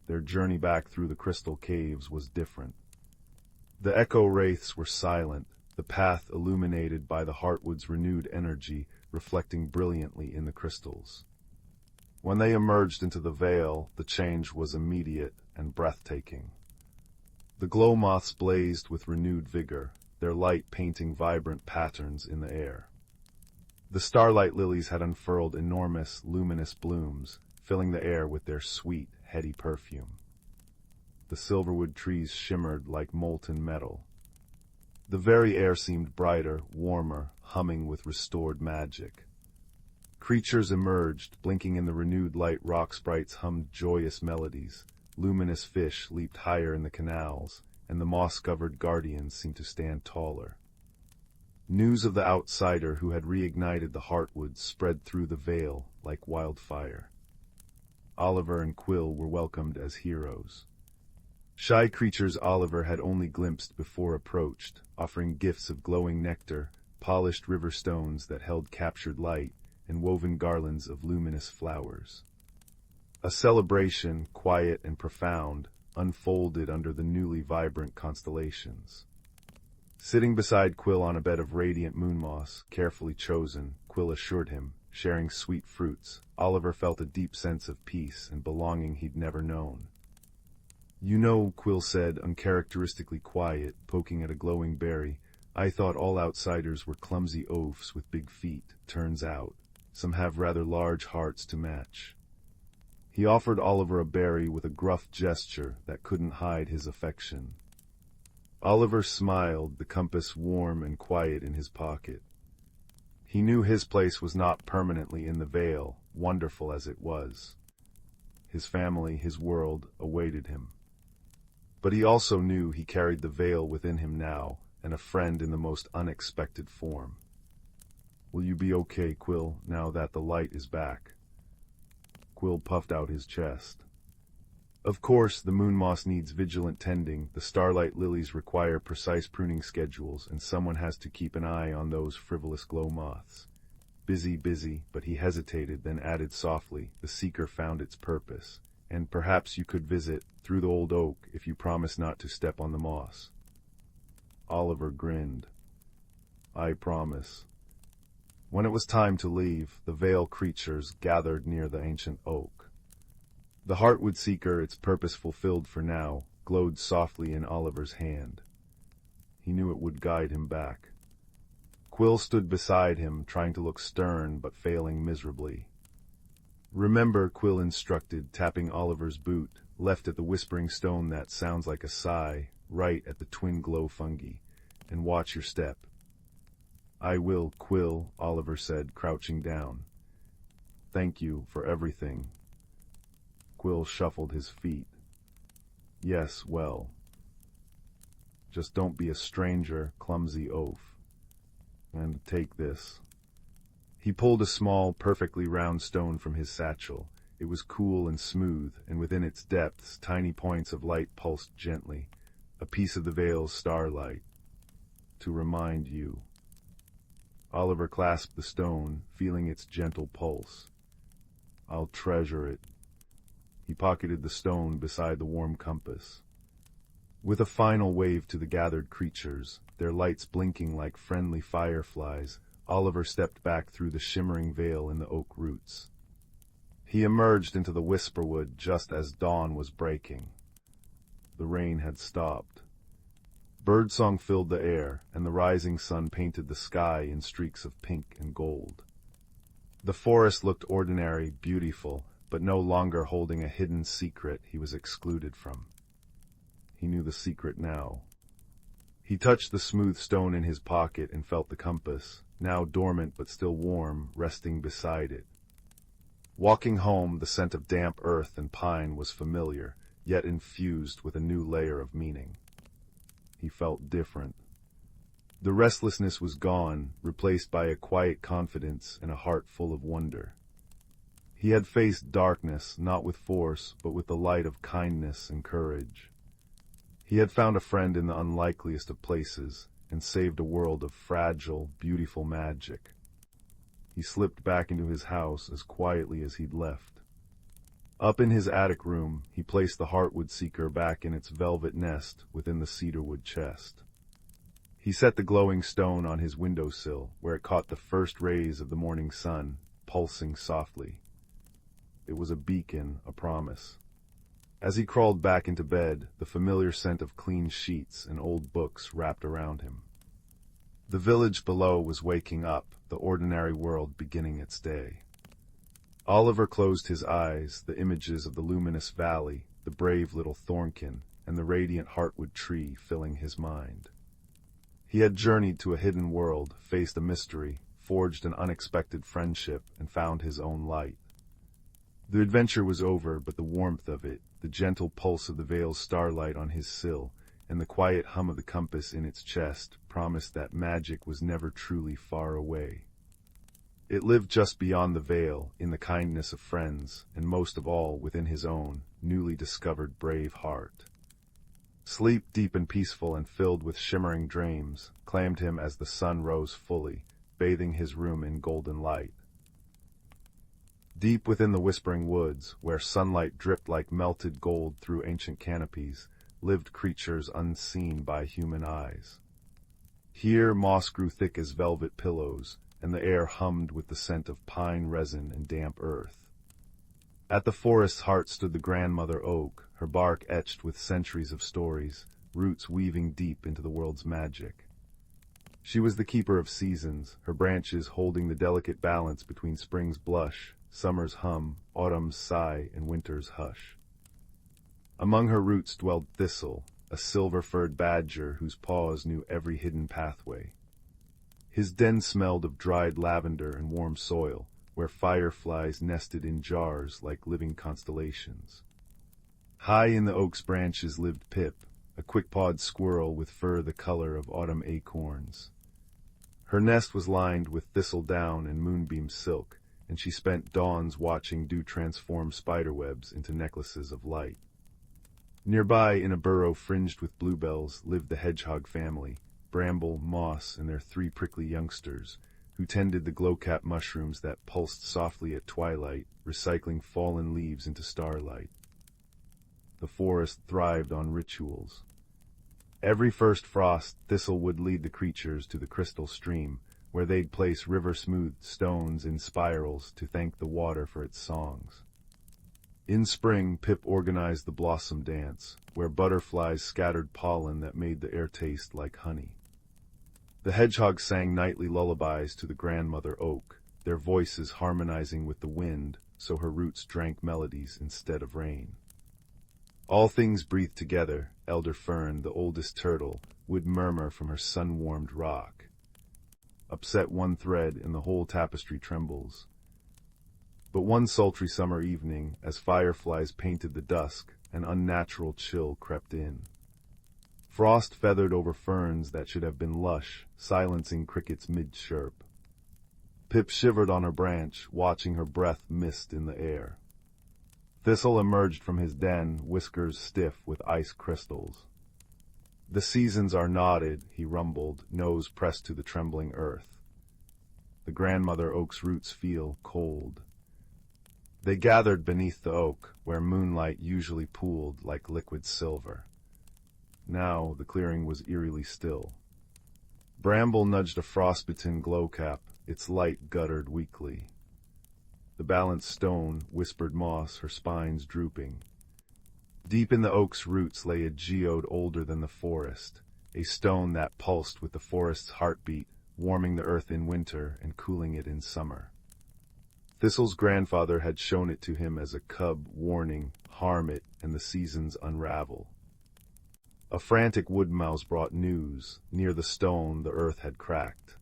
Their journey back through the crystal caves was different. The echo wraiths were silent, the path illuminated by the heartwood's renewed energy reflecting brilliantly in the crystals. When they emerged into the veil, the change was immediate and breathtaking. The glow moths blazed with renewed vigor, their light painting vibrant patterns in the air. The starlight lilies had unfurled enormous, luminous blooms, filling the air with their sweet, heady perfume. The silverwood trees shimmered like molten metal. The very air seemed brighter, warmer, humming with restored magic. Creatures emerged, blinking in the renewed light. Rock sprites hummed joyous melodies. Luminous fish leaped higher in the canals, and the moss-covered guardians seemed to stand taller. News of the outsider who had reignited the heartwood spread through the veil like wildfire. Oliver and Quill were welcomed as heroes. Shy creatures Oliver had only glimpsed before approached, offering gifts of glowing nectar, polished river stones that held captured light, and woven garlands of luminous flowers. A celebration, quiet and profound, unfolded under the newly vibrant constellations. Sitting beside Quill on a bed of radiant moon moss, carefully chosen, Quill assured him, sharing sweet fruits, Oliver felt a deep sense of peace and belonging he'd never known. "You know," Quill said, uncharacteristically quiet, poking at a glowing berry, "I thought all outsiders were clumsy oafs with big feet. Turns out, some have rather large hearts to match." He offered Oliver a berry with a gruff gesture that couldn't hide his affection. Oliver smiled, the compass warm and quiet in his pocket. He knew his place was not permanently in the Vale, wonderful as it was. His family, his world, awaited him. But he also knew he carried the Vale within him now, and a friend in the most unexpected form. "Will you be okay, Quill, now that the light is back?" Quill puffed out his chest. "Of course, the moon moss needs vigilant tending, the starlight lilies require precise pruning schedules, and someone has to keep an eye on those frivolous glow moths." Busy, but he hesitated, then added softly, "The seeker found its purpose, and perhaps you could visit through the old oak if you promise not to step on the moss." Oliver grinned. "I promise." When it was time to leave, the Vale creatures gathered near the ancient oak. The heartwood seeker, its purpose fulfilled for now, glowed softly in Oliver's hand. He knew it would guide him back. Quill stood beside him, trying to look stern but failing miserably. "Remember," Quill instructed, tapping Oliver's boot, left at the whispering stone that sounds like a sigh, right at the twin glow fungi, "and watch your step." "I will, Quill," Oliver said, crouching down. "Thank you for everything." Quill shuffled his feet. "Yes, well. Just don't be a stranger, clumsy oaf. And take this." He pulled a small, perfectly round stone from his satchel. It was cool and smooth, and within its depths tiny points of light pulsed gently, a piece of the Vale's starlight. "To remind you." Oliver clasped the stone, feeling its gentle pulse. "I'll treasure it." He pocketed the stone beside the warm compass. With a final wave to the gathered creatures, their lights blinking like friendly fireflies, Oliver stepped back through the shimmering veil in the oak roots. He emerged into the whisperwood just as dawn was breaking. The rain had stopped. Birdsong filled the air, and the rising sun painted the sky in streaks of pink and gold. The forest looked ordinary, beautiful, but no longer holding a hidden secret he was excluded from. He knew the secret now. He touched the smooth stone in his pocket and felt the compass, now dormant but still warm, resting beside it. Walking home, the scent of damp earth and pine was familiar, yet infused with a new layer of meaning. He felt different. The restlessness was gone, replaced by a quiet confidence and a heart full of wonder. He had faced darkness, not with force, but with the light of kindness and courage. He had found a friend in the unlikeliest of places, and saved a world of fragile, beautiful magic. He slipped back into his house as quietly as he'd left. Up in his attic room, he placed the heartwood seeker back in its velvet nest within the cedarwood chest. He set the glowing stone on his windowsill, where it caught the first rays of the morning sun, pulsing softly. It was a beacon, a promise. As he crawled back into bed, the familiar scent of clean sheets and old books wrapped around him. The village below was waking up, the ordinary world beginning its day. Oliver closed his eyes, the images of the luminous valley, the brave little thornkin, and the radiant heartwood tree filling his mind. He had journeyed to a hidden world, faced a mystery, forged an unexpected friendship, and found his own light. The adventure was over, but the warmth of it, the gentle pulse of the Vale's starlight on his sill, and the quiet hum of the compass in its chest promised that magic was never truly far away. It lived just beyond the Vale, in the kindness of friends, and most of all within his own, newly discovered brave heart. Sleep, deep and peaceful and filled with shimmering dreams, claimed him as the sun rose fully, bathing his room in golden light. Deep within the whispering woods, where sunlight dripped like melted gold through ancient canopies, lived creatures unseen by human eyes. Here moss grew thick as velvet pillows, and the air hummed with the scent of pine resin and damp earth. At the forest's heart stood the grandmother oak, her bark etched with centuries of stories, roots weaving deep into the world's magic. She was the keeper of seasons, her branches holding the delicate balance between spring's blush, summer's hum, autumn's sigh, and winter's hush. Among her roots dwelled Thistle, a silver-furred badger whose paws knew every hidden pathway. His den smelled of dried lavender and warm soil, where fireflies nested in jars like living constellations. High in the oak's branches lived Pip, a quick-pawed squirrel with fur the color of autumn acorns. Her nest was lined with thistledown and moonbeam silk, and she spent dawns watching dew transform spiderwebs into necklaces of light. Nearby, in a burrow fringed with bluebells, lived the hedgehog family, Bramble, Moss, and their 3 prickly youngsters, who tended the glowcap mushrooms that pulsed softly at twilight, recycling fallen leaves into starlight. The forest thrived on rituals. Every first frost, Thistle would lead the creatures to the crystal stream, where they'd place river-smoothed stones in spirals to thank the water for its songs. In spring, Pip organized the blossom dance, where butterflies scattered pollen that made the air taste like honey. The hedgehogs sang nightly lullabies to the grandmother oak, their voices harmonizing with the wind so her roots drank melodies instead of rain. All things breathed together. Elder Fern, the oldest turtle, would murmur from her sun-warmed rock. Upset one thread and the whole tapestry trembles. But one sultry summer evening, as fireflies painted the dusk, an unnatural chill crept in. Frost feathered over ferns that should have been lush, silencing crickets mid-chirp. Pip shivered on her branch, watching her breath mist in the air. Thistle emerged from his den, whiskers stiff with ice crystals. "The seasons are knotted," he rumbled, nose pressed to the trembling earth. The grandmother oak's roots feel cold. They gathered beneath the oak, where moonlight usually pooled like liquid silver. Now the clearing was eerily still. Bramble nudged a frostbitten glowcap, its light guttered weakly. The balanced stone whispered Moss, her spines drooping. Deep in the oak's roots lay a geode older than the forest, a stone that pulsed with the forest's heartbeat, warming the earth in winter and cooling it in summer. Thistle's grandfather had shown it to him as a cub, warning, harm it, and the seasons unravel. A frantic woodmouse brought news. Near the stone, the earth had cracked.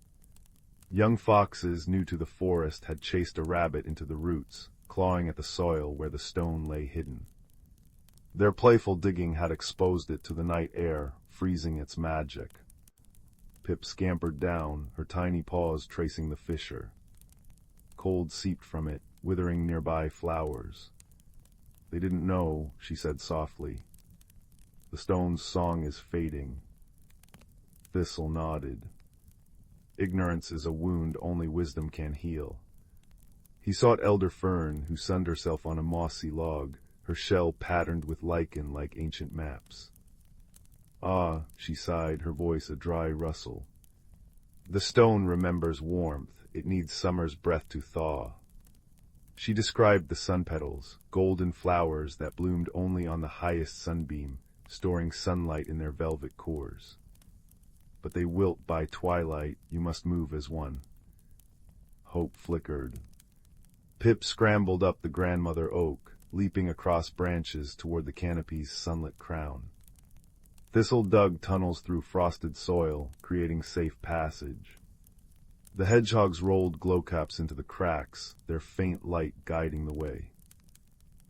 Young foxes, new to the forest, had chased a rabbit into the roots, clawing at the soil where the stone lay hidden. Their playful digging had exposed it to the night air, freezing its magic. Pip scampered down, her tiny paws tracing the fissure. Cold seeped from it, withering nearby flowers. "They didn't know," she said softly. "The stone's song is fading." Thistle nodded. Ignorance is a wound only wisdom can heal. He sought Elder Fern, who sunned herself on a mossy log, her shell patterned with lichen like ancient maps. "Ah," she sighed, her voice a dry rustle. "The stone remembers warmth. It needs summer's breath to thaw." She described the sun petals, golden flowers that bloomed only on the highest sunbeam, storing sunlight in their velvet cores. "But they wilt by twilight. You must move as one." Hope flickered. Pip scrambled up the grandmother oak, leaping across branches toward the canopy's sunlit crown. Thistle dug tunnels through frosted soil, creating safe passage. The hedgehogs rolled glowcaps into the cracks, their faint light guiding the way.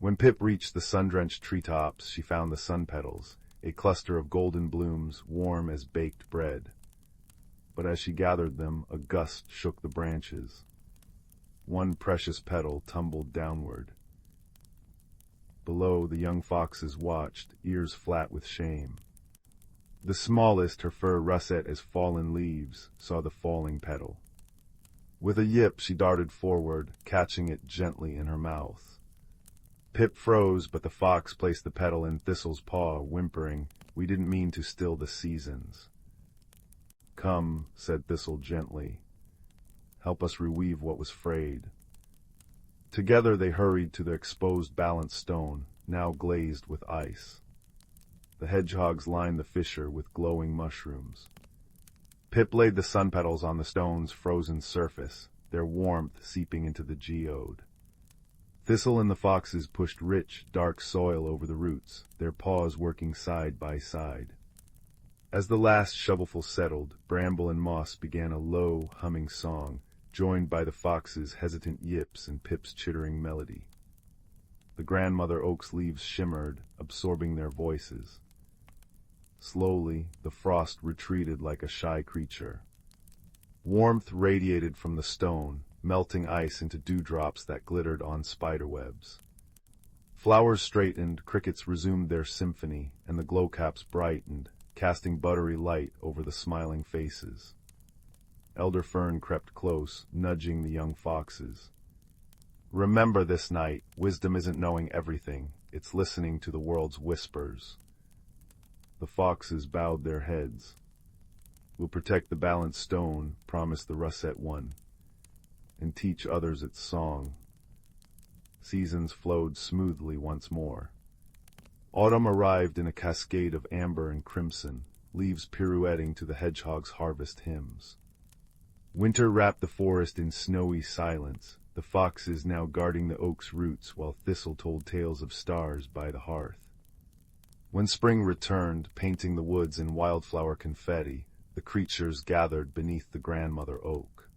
When Pip reached the sun-drenched treetops, she found the sun petals, a cluster of golden blooms, warm as baked bread. But as she gathered them, a gust shook the branches. One precious petal tumbled downward. Below, the young foxes watched, ears flat with shame. The smallest, her fur russet as fallen leaves, saw the falling petal. With a yip, she darted forward, catching it gently in her mouth. Pip froze, but the fox placed the petal in Thistle's paw, whimpering, "We didn't mean to still the seasons." "Come," said Thistle gently. "Help us reweave what was frayed." Together they hurried to the exposed balanced stone, now glazed with ice. The hedgehogs lined the fissure with glowing mushrooms. Pip laid the sun petals on the stone's frozen surface, their warmth seeping into the geode. Thistle and the foxes pushed rich, dark soil over the roots, their paws working side by side. As the last shovelful settled, Bramble and Moss began a low, humming song, joined by the fox's hesitant yips and Pip's chittering melody. The grandmother oak's leaves shimmered, absorbing their voices. Slowly, the frost retreated like a shy creature. Warmth radiated from the stone, melting ice into dewdrops that glittered on spiderwebs. Flowers straightened, crickets resumed their symphony, and the glowcaps brightened, casting buttery light over the smiling faces. Elder Fern crept close, nudging the young foxes. "Remember this night, wisdom isn't knowing everything, it's listening to the world's whispers." The foxes bowed their heads. "We'll protect the balanced stone," promised the russet one, "and teach others its song." Seasons flowed smoothly once more. Autumn arrived in a cascade of amber and crimson, leaves pirouetting to the hedgehog's harvest hymns. Winter wrapped the forest in snowy silence, the foxes now guarding the oak's roots while Thistle told tales of stars by the hearth. When spring returned, painting the woods in wildflower confetti, the creatures gathered beneath the grandmother oak.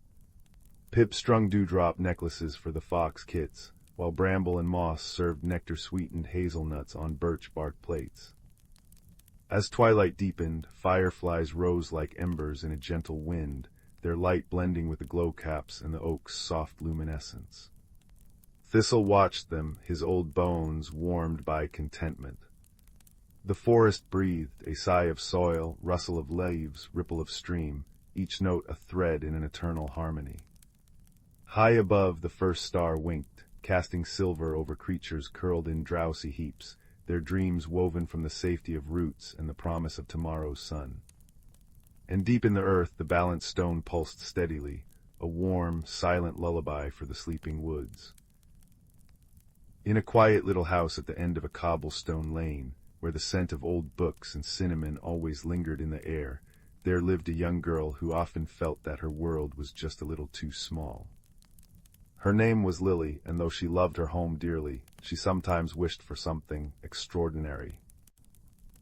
Pip strung dewdrop necklaces for the fox kits, while Bramble and Moss served nectar-sweetened hazelnuts on birch bark plates. As twilight deepened, fireflies rose like embers in a gentle wind, their light blending with the glowcaps and the oak's soft luminescence. Thistle watched them, his old bones warmed by contentment. The forest breathed, a sigh of soil, rustle of leaves, ripple of stream, each note a thread in an eternal harmony. High above, the first star winked, casting silver over creatures curled in drowsy heaps, their dreams woven from the safety of roots and the promise of tomorrow's sun. And deep in the earth, the balanced stone pulsed steadily, a warm, silent lullaby for the sleeping woods. In a quiet little house at the end of a cobblestone lane, where the scent of old books and cinnamon always lingered in the air, there lived a young girl who often felt that her world was just a little too small. Her name was Lily, and though she loved her home dearly, she sometimes wished for something extraordinary.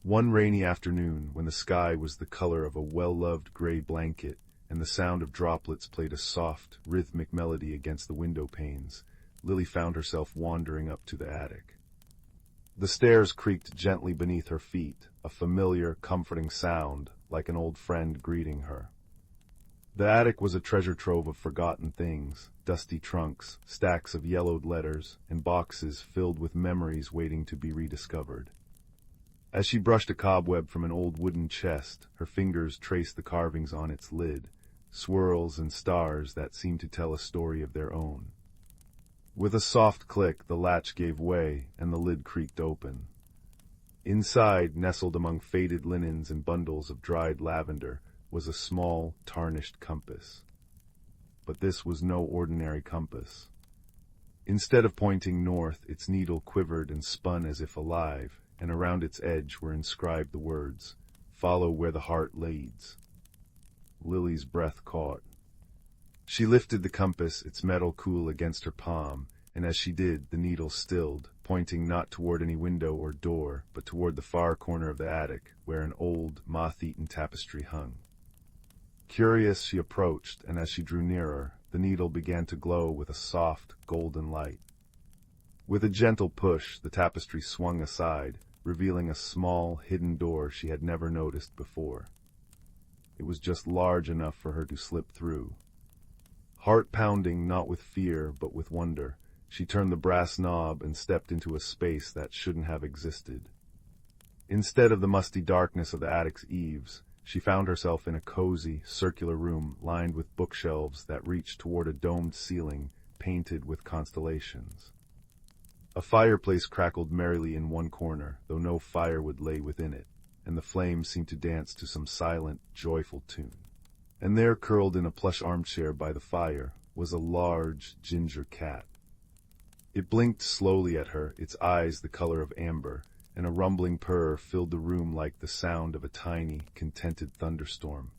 One rainy afternoon, when the sky was the color of a well-loved gray blanket, and the sound of droplets played a soft, rhythmic melody against the window panes, Lily found herself wandering up to the attic. The stairs creaked gently beneath her feet, a familiar, comforting sound, like an old friend greeting her. The attic was a treasure trove of forgotten things, dusty trunks, stacks of yellowed letters, and boxes filled with memories waiting to be rediscovered. As she brushed a cobweb from an old wooden chest, her fingers traced the carvings on its lid, swirls and stars that seemed to tell a story of their own. With a soft click, the latch gave way, and the lid creaked open. Inside, nestled among faded linens and bundles of dried lavender, was a small, tarnished compass. But this was no ordinary compass. Instead of pointing north, its needle quivered and spun as if alive, and around its edge were inscribed the words, "Follow where the heart leads." Lily's breath caught. She lifted the compass, its metal cool against her palm, and as she did, the needle stilled, pointing not toward any window or door, but toward the far corner of the attic, where an old, moth-eaten tapestry hung. Curious, she approached, and as she drew nearer, the needle began to glow with a soft, golden light. With a gentle push, the tapestry swung aside, revealing a small, hidden door she had never noticed before. It was just large enough for her to slip through. Heart pounding not with fear, but with wonder, she turned the brass knob and stepped into a space that shouldn't have existed. Instead of the musty darkness of the attic's eaves, she found herself in a cozy, circular room lined with bookshelves that reached toward a domed ceiling painted with constellations. A fireplace crackled merrily in one corner, though no firewood lay within it, and the flames seemed to dance to some silent, joyful tune. And there, curled in a plush armchair by the fire, was a large ginger cat. It blinked slowly at her, its eyes the color of amber, and a rumbling purr filled the room like the sound of a tiny, contented thunderstorm.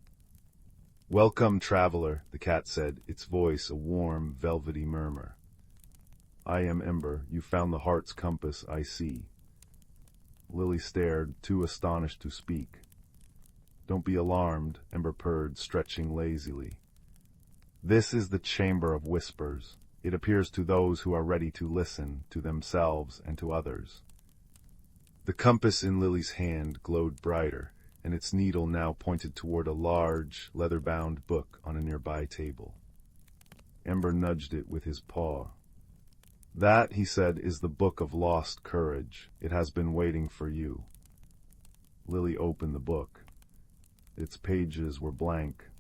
"Welcome, traveler," the cat said, its voice a warm, velvety murmur. "I am Ember. You found the heart's compass, I see." Lily stared, too astonished to speak. "Don't be alarmed," Ember purred, stretching lazily. "This is the Chamber of Whispers. It appears to those who are ready to listen, to themselves and to others." The compass in Lily's hand glowed brighter, and its needle now pointed toward a large, leather-bound book on a nearby table. Ember nudged it with his paw. "That," he said, "is the Book of Lost Courage. It has been waiting for you." Lily opened the book. Its pages were blank.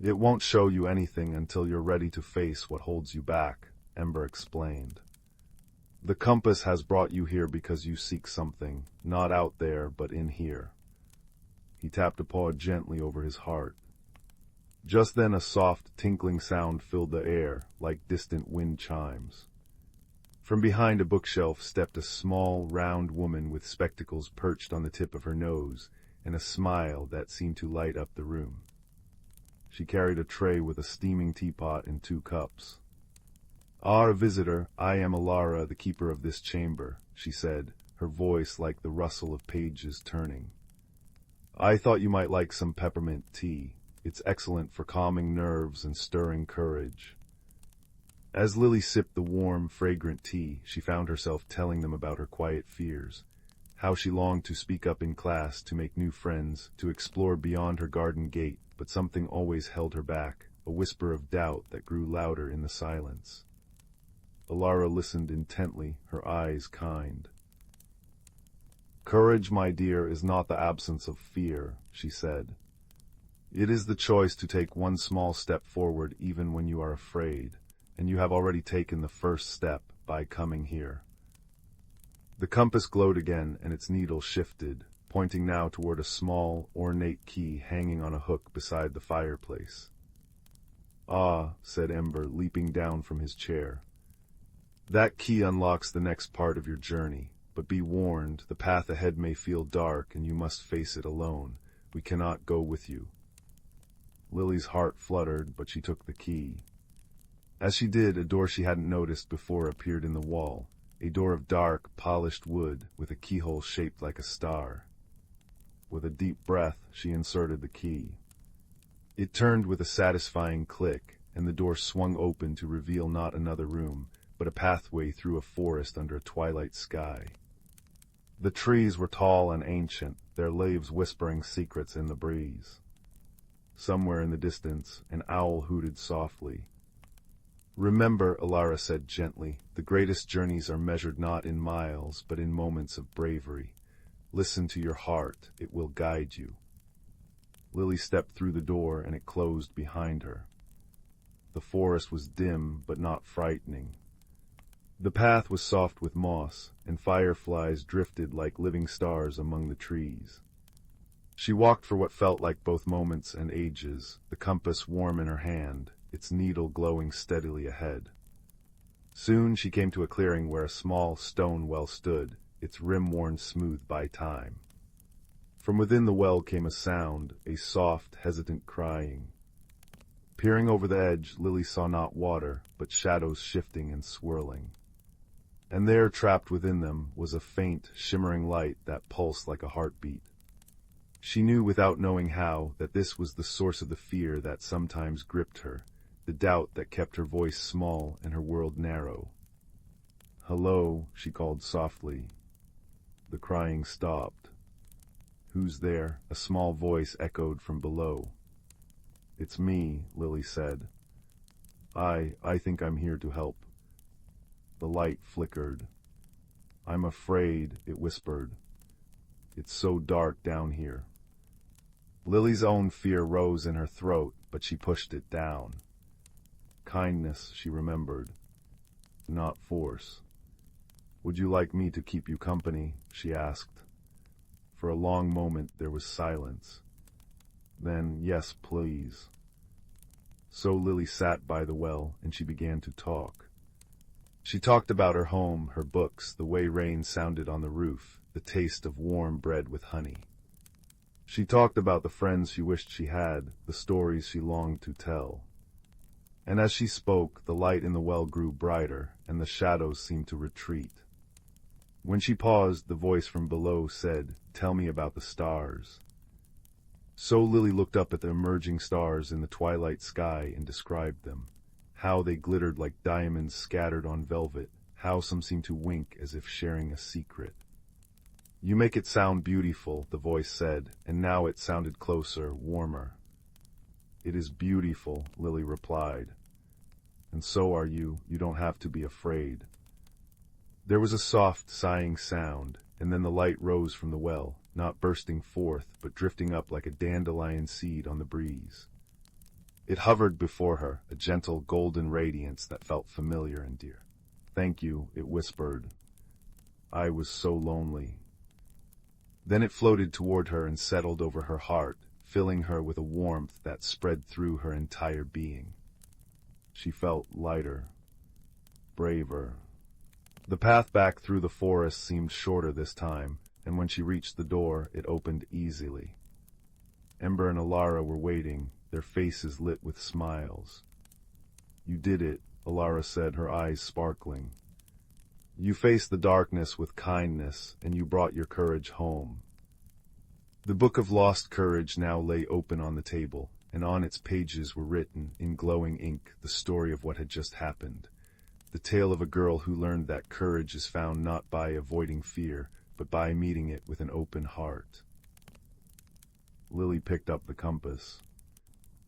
"It won't show you anything until you're ready to face what holds you back," Ember explained. "The compass has brought you here because you seek something, not out there, but in here." He tapped a paw gently over his heart. Just then a soft, tinkling sound filled the air, like distant wind chimes. From behind a bookshelf stepped a small, round woman with spectacles perched on the tip of her nose, and a smile that seemed to light up the room. She carried a tray with a steaming teapot and 2 cups. "Ah, visitor, I am Lyra, the keeper of this chamber," she said, her voice like the rustle of pages turning. "I thought you might like some peppermint tea. It's excellent for calming nerves and stirring courage." As Lily sipped the warm, fragrant tea, she found herself telling them about her quiet fears, how she longed to speak up in class, to make new friends, to explore beyond her garden gate, but something always held her back, a whisper of doubt that grew louder in the silence. Lyra listened intently, her eyes kind. "Courage, my dear, is not the absence of fear," she said. "It is the choice to take one small step forward even when you are afraid, and you have already taken the first step by coming here." The compass glowed again, and its needle shifted, pointing now toward a small, ornate key hanging on a hook beside the fireplace. "Ah," said Ember, leaping down from his chair. "That key unlocks the next part of your journey. But be warned, the path ahead may feel dark, and you must face it alone. We cannot go with you." Lily's heart fluttered, but she took the key. As she did, a door she hadn't noticed before appeared in the wall, a door of dark, polished wood, with a keyhole shaped like a star. With a deep breath, she inserted the key. It turned with a satisfying click, and the door swung open to reveal not another room, but a pathway through a forest under a twilight sky. The trees were tall and ancient, their leaves whispering secrets in the breeze. Somewhere in the distance, an owl hooted softly. "Remember," Lyra said gently, "the greatest journeys are measured not in miles, but in moments of bravery. Listen to your heart, it will guide you." Lily stepped through the door, and it closed behind her. The forest was dim, but not frightening. The path was soft with moss, and fireflies drifted like living stars among the trees. She walked for what felt like both moments and ages, the compass warm in her hand, its needle glowing steadily ahead. Soon she came to a clearing where a small stone well stood, its rim worn smooth by time. From within the well came a sound, a soft, hesitant crying. Peering over the edge, Lily saw not water, but shadows shifting and swirling. And there, trapped within them, was a faint, shimmering light that pulsed like a heartbeat. She knew without knowing how that this was the source of the fear that sometimes gripped her, the doubt that kept her voice small and her world narrow. "Hello," she called softly. The crying stopped. "Who's there?" a small voice echoed from below. "It's me," Lily said. I think I'm here to help." The light flickered. "I'm afraid," it whispered. "It's so dark down here." Lily's own fear rose in her throat, but she pushed it down. Kindness, she remembered, not force. "Would you like me to keep you company?" she asked. For a long moment there was silence. Then, yes, please. So Lily sat by the well, and she began to talk. She talked about her home, her books, the way rain sounded on the roof, the taste of warm bread with honey. She talked about the friends she wished she had, the stories she longed to tell. And as she spoke, the light in the well grew brighter, and the shadows seemed to retreat. When she paused, the voice from below said, "Tell me about the stars." So Lily looked up at the emerging stars in the twilight sky and described them. How they glittered like diamonds scattered on velvet, how some seemed to wink as if sharing a secret. "You make it sound beautiful," the voice said, and now it sounded closer, warmer. "It is beautiful," Lily replied. "And so are you. You don't have to be afraid." There was a soft, sighing sound, and then the light rose from the well, not bursting forth, but drifting up like a dandelion seed on the breeze. It hovered before her, a gentle golden radiance that felt familiar and dear. "Thank you," it whispered. "I was so lonely." Then it floated toward her and settled over her heart, filling her with a warmth that spread through her entire being. She felt lighter, braver. The path back through the forest seemed shorter this time, and when she reached the door, it opened easily. Ember and Alara were waiting, their faces lit with smiles. "You did it," Alara said, her eyes sparkling. "You faced the darkness with kindness, and you brought your courage home." The Book of Lost Courage now lay open on the table, and on its pages were written, in glowing ink, the story of what had just happened. The tale of a girl who learned that courage is found not by avoiding fear, but by meeting it with an open heart. Lily picked up the compass.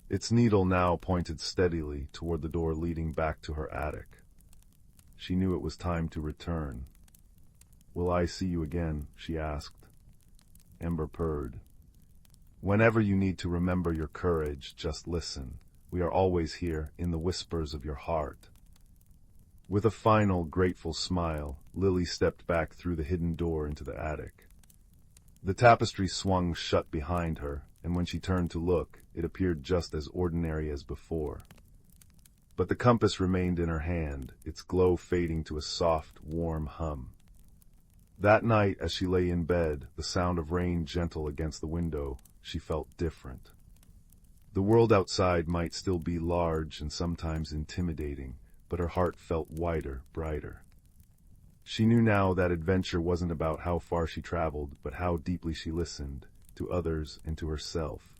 Its needle now pointed steadily toward the door leading back to her attic. She knew it was time to return. "Will I see you again?" she asked. Ember purred. "Whenever you need to remember your courage, just listen. We are always here, in the whispers of your heart." With a final, grateful smile, Lily stepped back through the hidden door into the attic. The tapestry swung shut behind her, and when she turned to look, it appeared just as ordinary as before. But the compass remained in her hand, its glow fading to a soft, warm hum. That night, as she lay in bed, the sound of rain gentle against the window, she felt different. The world outside might still be large and sometimes intimidating, but her heart felt wider, brighter. She knew now that adventure wasn't about how far she traveled, but how deeply she listened, to others and to herself.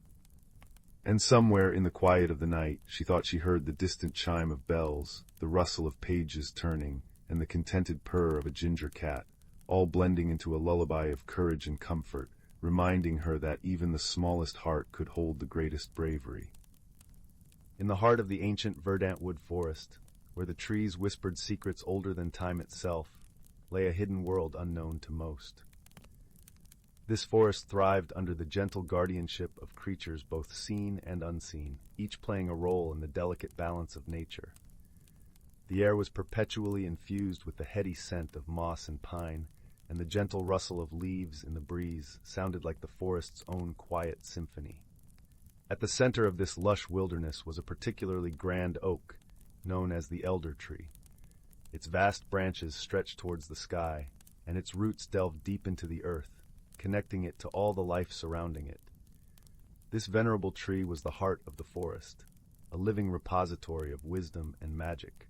And somewhere in the quiet of the night, she thought she heard the distant chime of bells, the rustle of pages turning, and the contented purr of a ginger cat, all blending into a lullaby of courage and comfort, reminding her that even the smallest heart could hold the greatest bravery. In the heart of the ancient verdant wood forest, where the trees whispered secrets older than time itself, lay a hidden world unknown to most. This forest thrived under the gentle guardianship of creatures both seen and unseen, each playing a role in the delicate balance of nature. The air was perpetually infused with the heady scent of moss and pine, and the gentle rustle of leaves in the breeze sounded like the forest's own quiet symphony. At the center of this lush wilderness was a particularly grand oak, known as the elder tree. Its vast branches stretched towards the sky, and its roots delved deep into the earth, connecting it to all the life surrounding it. This venerable tree was the heart of the forest, a living repository of wisdom and magic.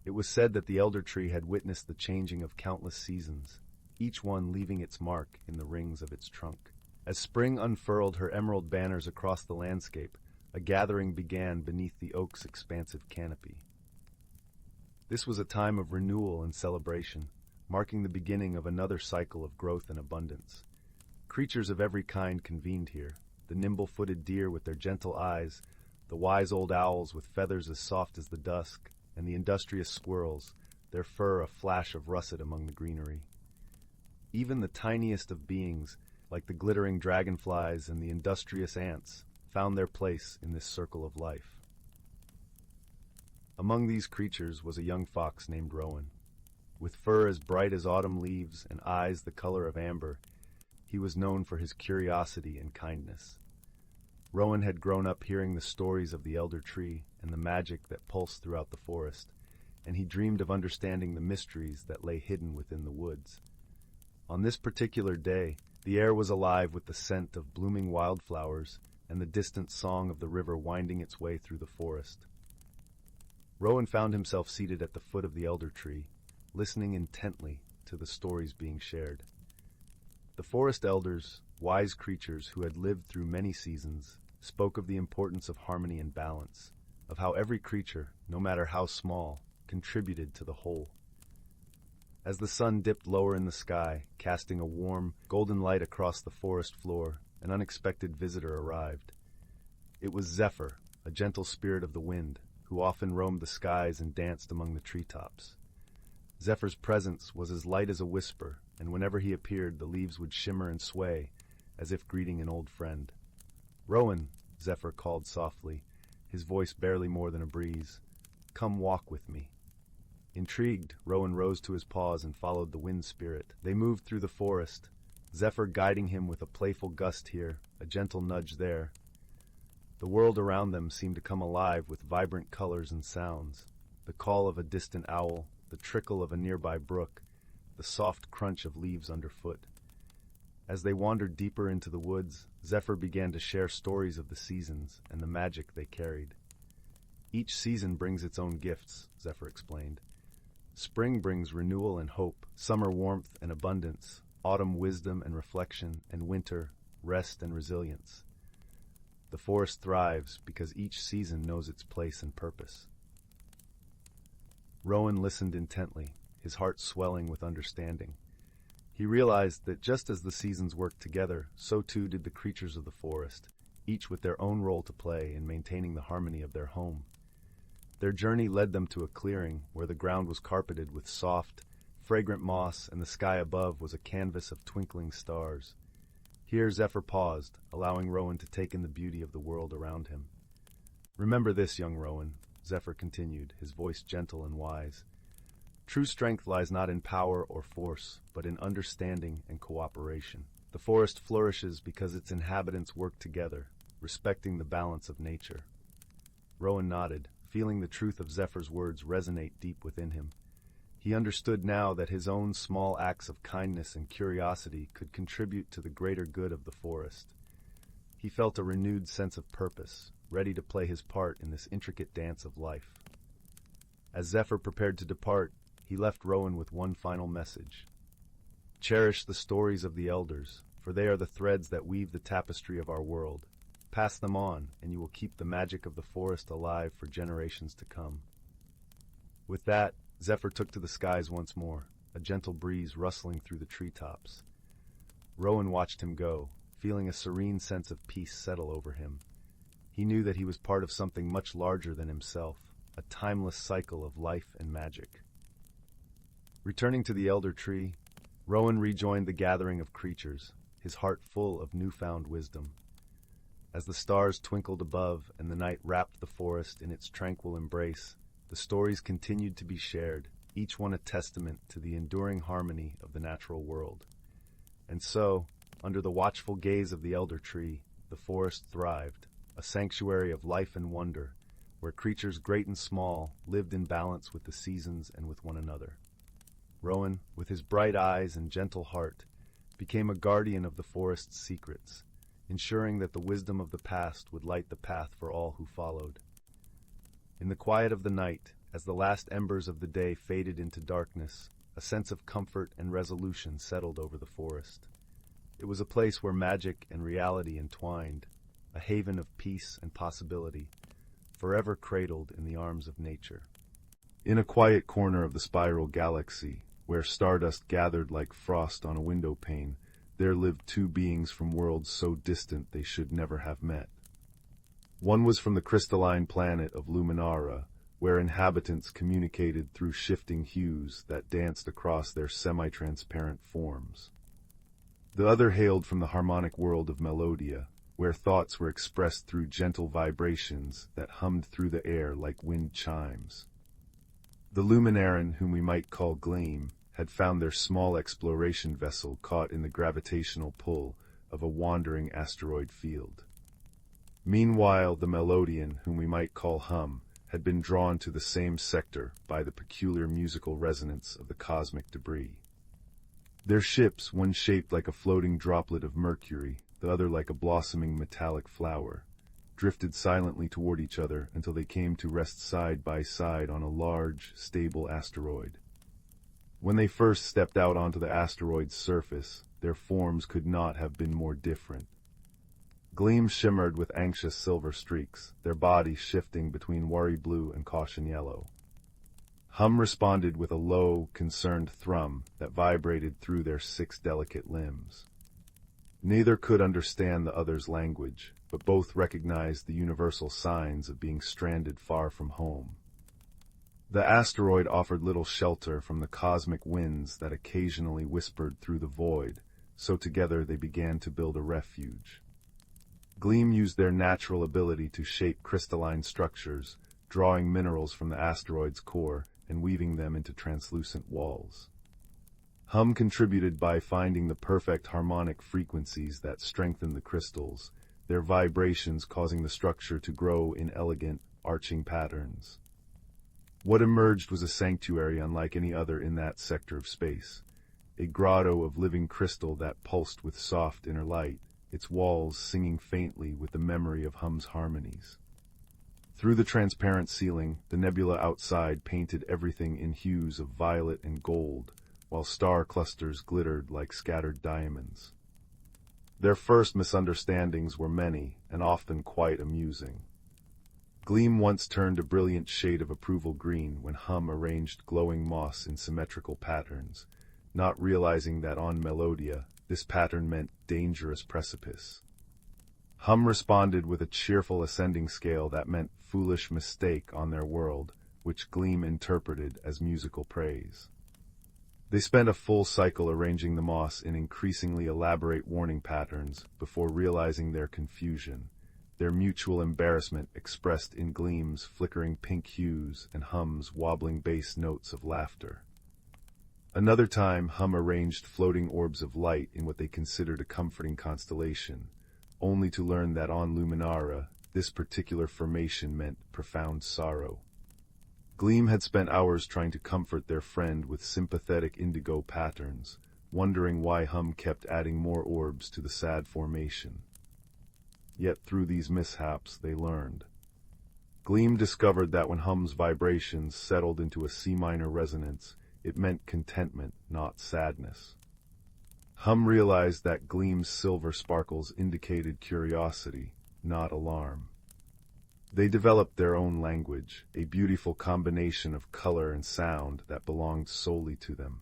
It was said that the elder tree had witnessed the changing of countless seasons, each one leaving its mark in the rings of its trunk. As spring unfurled her emerald banners across the landscape, a gathering began beneath the oak's expansive canopy. This was a time of renewal and celebration, marking the beginning of another cycle of growth and abundance. Creatures of every kind convened here, the nimble-footed deer with their gentle eyes, the wise old owls with feathers as soft as the dusk, and the industrious squirrels, their fur a flash of russet among the greenery. Even the tiniest of beings, like the glittering dragonflies and the industrious ants, found their place in this circle of life. Among these creatures was a young fox named Rowan. With fur as bright as autumn leaves and eyes the color of amber, he was known for his curiosity and kindness. Rowan had grown up hearing the stories of the elder tree and the magic that pulsed throughout the forest, and he dreamed of understanding the mysteries that lay hidden within the woods. On this particular day, the air was alive with the scent of blooming wildflowers and the distant song of the river winding its way through the forest. Rowan found himself seated at the foot of the elder tree, listening intently to the stories being shared. The forest elders, wise creatures who had lived through many seasons, spoke of the importance of harmony and balance, of how every creature, no matter how small, contributed to the whole. As the sun dipped lower in the sky, casting a warm, golden light across the forest floor, an unexpected visitor arrived. It was Zephyr, a gentle spirit of the wind, who often roamed the skies and danced among the treetops. Zephyr's presence was as light as a whisper, and whenever he appeared, the leaves would shimmer and sway, as if greeting an old friend. "Rowan," Zephyr called softly, his voice barely more than a breeze, "come walk with me." Intrigued, Rowan rose to his paws and followed the wind spirit. They moved through the forest, Zephyr guiding him with a playful gust here, a gentle nudge there. The world around them seemed to come alive with vibrant colors and sounds, the call of a distant owl, the trickle of a nearby brook, the soft crunch of leaves underfoot. As they wandered deeper into the woods, Zephyr began to share stories of the seasons and the magic they carried. "Each season brings its own gifts," Zephyr explained. "Spring brings renewal and hope, summer warmth and abundance, autumn wisdom and reflection, and winter rest and resilience. The forest thrives because each season knows its place and purpose." Rowan listened intently, his heart swelling with understanding. He realized that just as the seasons worked together, so too did the creatures of the forest, each with their own role to play in maintaining the harmony of their home. Their journey led them to a clearing where the ground was carpeted with soft, fragrant moss and the sky above was a canvas of twinkling stars. Here Zephyr paused, allowing Rowan to take in the beauty of the world around him. "Remember this, young Rowan," Zephyr continued, his voice gentle and wise. "True strength lies not in power or force, but in understanding and cooperation. The forest flourishes because its inhabitants work together, respecting the balance of nature." Rowan nodded, feeling the truth of Zephyr's words resonate deep within him. He understood now that his own small acts of kindness and curiosity could contribute to the greater good of the forest. He felt a renewed sense of purpose, ready to play his part in this intricate dance of life. As Zephyr prepared to depart, he left Rowan with one final message. "Cherish the stories of the elders, for they are the threads that weave the tapestry of our world. Pass them on, and you will keep the magic of the forest alive for generations to come." With that, Zephyr took to the skies once more, a gentle breeze rustling through the treetops. Rowan watched him go, feeling a serene sense of peace settle over him. He knew that he was part of something much larger than himself, a timeless cycle of life and magic. Returning to the elder tree, Rowan rejoined the gathering of creatures, his heart full of newfound wisdom. As the stars twinkled above and the night wrapped the forest in its tranquil embrace, the stories continued to be shared, each one a testament to the enduring harmony of the natural world. And so, under the watchful gaze of the elder tree, the forest thrived, a sanctuary of life and wonder, where creatures great and small lived in balance with the seasons and with one another. Rowan, with his bright eyes and gentle heart, became a guardian of the forest's secrets, ensuring that the wisdom of the past would light the path for all who followed. In the quiet of the night, as the last embers of the day faded into darkness, a sense of comfort and resolution settled over the forest. It was a place where magic and reality entwined, a haven of peace and possibility, forever cradled in the arms of nature. In a quiet corner of the spiral galaxy, where stardust gathered like frost on a window pane, there lived two beings from worlds so distant they should never have met. One was from the crystalline planet of Lumen, where inhabitants communicated through shifting hues that danced across their semi-transparent forms. The other hailed from the harmonic world of Melodia, where thoughts were expressed through gentle vibrations that hummed through the air like wind chimes. The Luminaran, whom we might call Gleam, had found their small exploration vessel caught in the gravitational pull of a wandering asteroid field. Meanwhile, the Melodian, whom we might call Hum, had been drawn to the same sector by the peculiar musical resonance of the cosmic debris. Their ships, one shaped like a floating droplet of mercury, the other like a blossoming metallic flower, drifted silently toward each other until they came to rest side by side on a large, stable asteroid. When they first stepped out onto the asteroid's surface, their forms could not have been more different. Gleam shimmered with anxious silver streaks, their bodies shifting between worry blue and caution yellow. Hum responded with a low, concerned thrum that vibrated through their 6 delicate limbs. Neither could understand the other's language, but both recognized the universal signs of being stranded far from home. The asteroid offered little shelter from the cosmic winds that occasionally whispered through the void, so together they began to build a refuge. Gleam used their natural ability to shape crystalline structures, drawing minerals from the asteroid's core and weaving them into translucent walls. Hum contributed by finding the perfect harmonic frequencies that strengthened the crystals, their vibrations causing the structure to grow in elegant, arching patterns. What emerged was a sanctuary unlike any other in that sector of space, a grotto of living crystal that pulsed with soft inner light, its walls singing faintly with the memory of Hum's harmonies. Through the transparent ceiling, the nebula outside painted everything in hues of violet and gold, while star clusters glittered like scattered diamonds. Their first misunderstandings were many, and often quite amusing. Gleam once turned a brilliant shade of approval green when Hum arranged glowing moss in symmetrical patterns, not realizing that on Melodia, this pattern meant dangerous precipice. Hum responded with a cheerful ascending scale that meant foolish mistake on their world, which Gleam interpreted as musical praise. They spent a full cycle arranging the moss in increasingly elaborate warning patterns before realizing their confusion, their mutual embarrassment expressed in Gleam's flickering pink hues and Hum's wobbling bass notes of laughter. Another time, Hum arranged floating orbs of light in what they considered a comforting constellation, only to learn that on Luminara, this particular formation meant profound sorrow. Gleam had spent hours trying to comfort their friend with sympathetic indigo patterns, wondering why Hum kept adding more orbs to the sad formation. Yet through these mishaps they learned. Gleam discovered that when Hum's vibrations settled into a C minor resonance, it meant contentment, not sadness. Hum realized that Gleam's silver sparkles indicated curiosity, not alarm. They developed their own language, a beautiful combination of color and sound that belonged solely to them.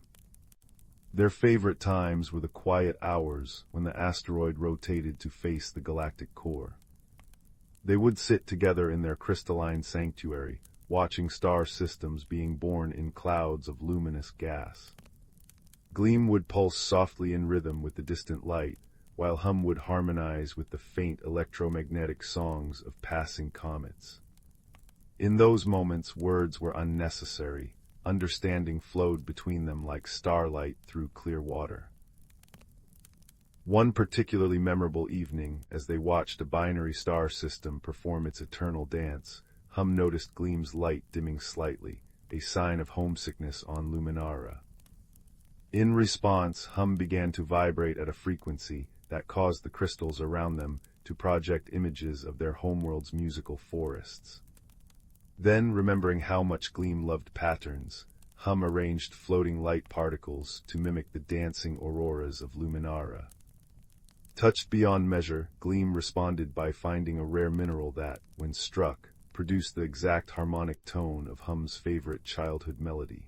Their favorite times were the quiet hours when the asteroid rotated to face the galactic core. They would sit together in their crystalline sanctuary, watching star systems being born in clouds of luminous gas. Gleam would pulse softly in rhythm with the distant light, while Hum would harmonize with the faint electromagnetic songs of passing comets. In those moments, words were unnecessary. Understanding flowed between them like starlight through clear water. One particularly memorable evening, as they watched a binary star system perform its eternal dance, Hum noticed Gleam's light dimming slightly, a sign of homesickness on Luminara. In response, Hum began to vibrate at a frequency that caused the crystals around them to project images of their homeworld's musical forests. Then, remembering how much Gleam loved patterns, Hum arranged floating light particles to mimic the dancing auroras of Luminara. Touched beyond measure, Gleam responded by finding a rare mineral that, when struck, produced the exact harmonic tone of Hum's favorite childhood melody.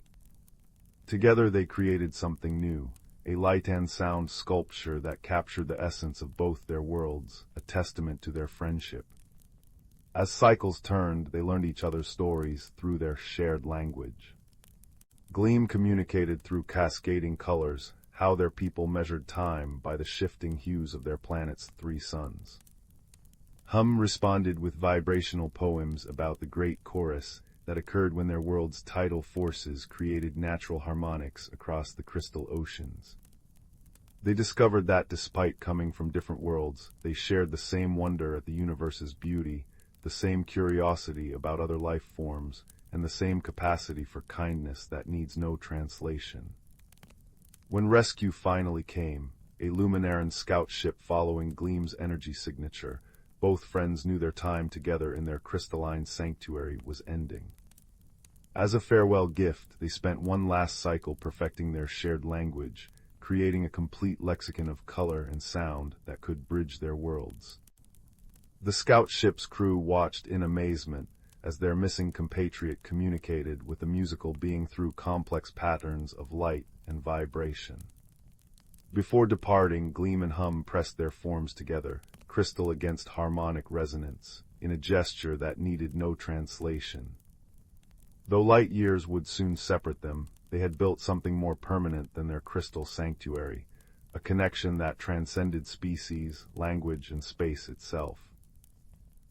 Together they created something new, a light and sound sculpture that captured the essence of both their worlds, a testament to their friendship. As cycles turned, they learned each other's stories through their shared language. Gleam communicated through cascading colors how their people measured time by the shifting hues of their planet's 3 suns. Hum responded with vibrational poems about the great chorus that occurred when their world's tidal forces created natural harmonics across the crystal oceans. They discovered that despite coming from different worlds, they shared the same wonder at the universe's beauty, the same curiosity about other life forms, and the same capacity for kindness that needs no translation. When rescue finally came, a Luminaran scout ship following Gleam's energy signature, both friends knew their time together in their crystalline sanctuary was ending. As a farewell gift, they spent one last cycle perfecting their shared language, creating a complete lexicon of color and sound that could bridge their worlds. The scout ship's crew watched in amazement as their missing compatriot communicated with the musical being through complex patterns of light and vibration. Before departing, Gleam and Hum pressed their forms together, crystal against harmonic resonance, in a gesture that needed no translation. Though light years would soon separate them, they had built something more permanent than their crystal sanctuary, a connection that transcended species, language, and space itself.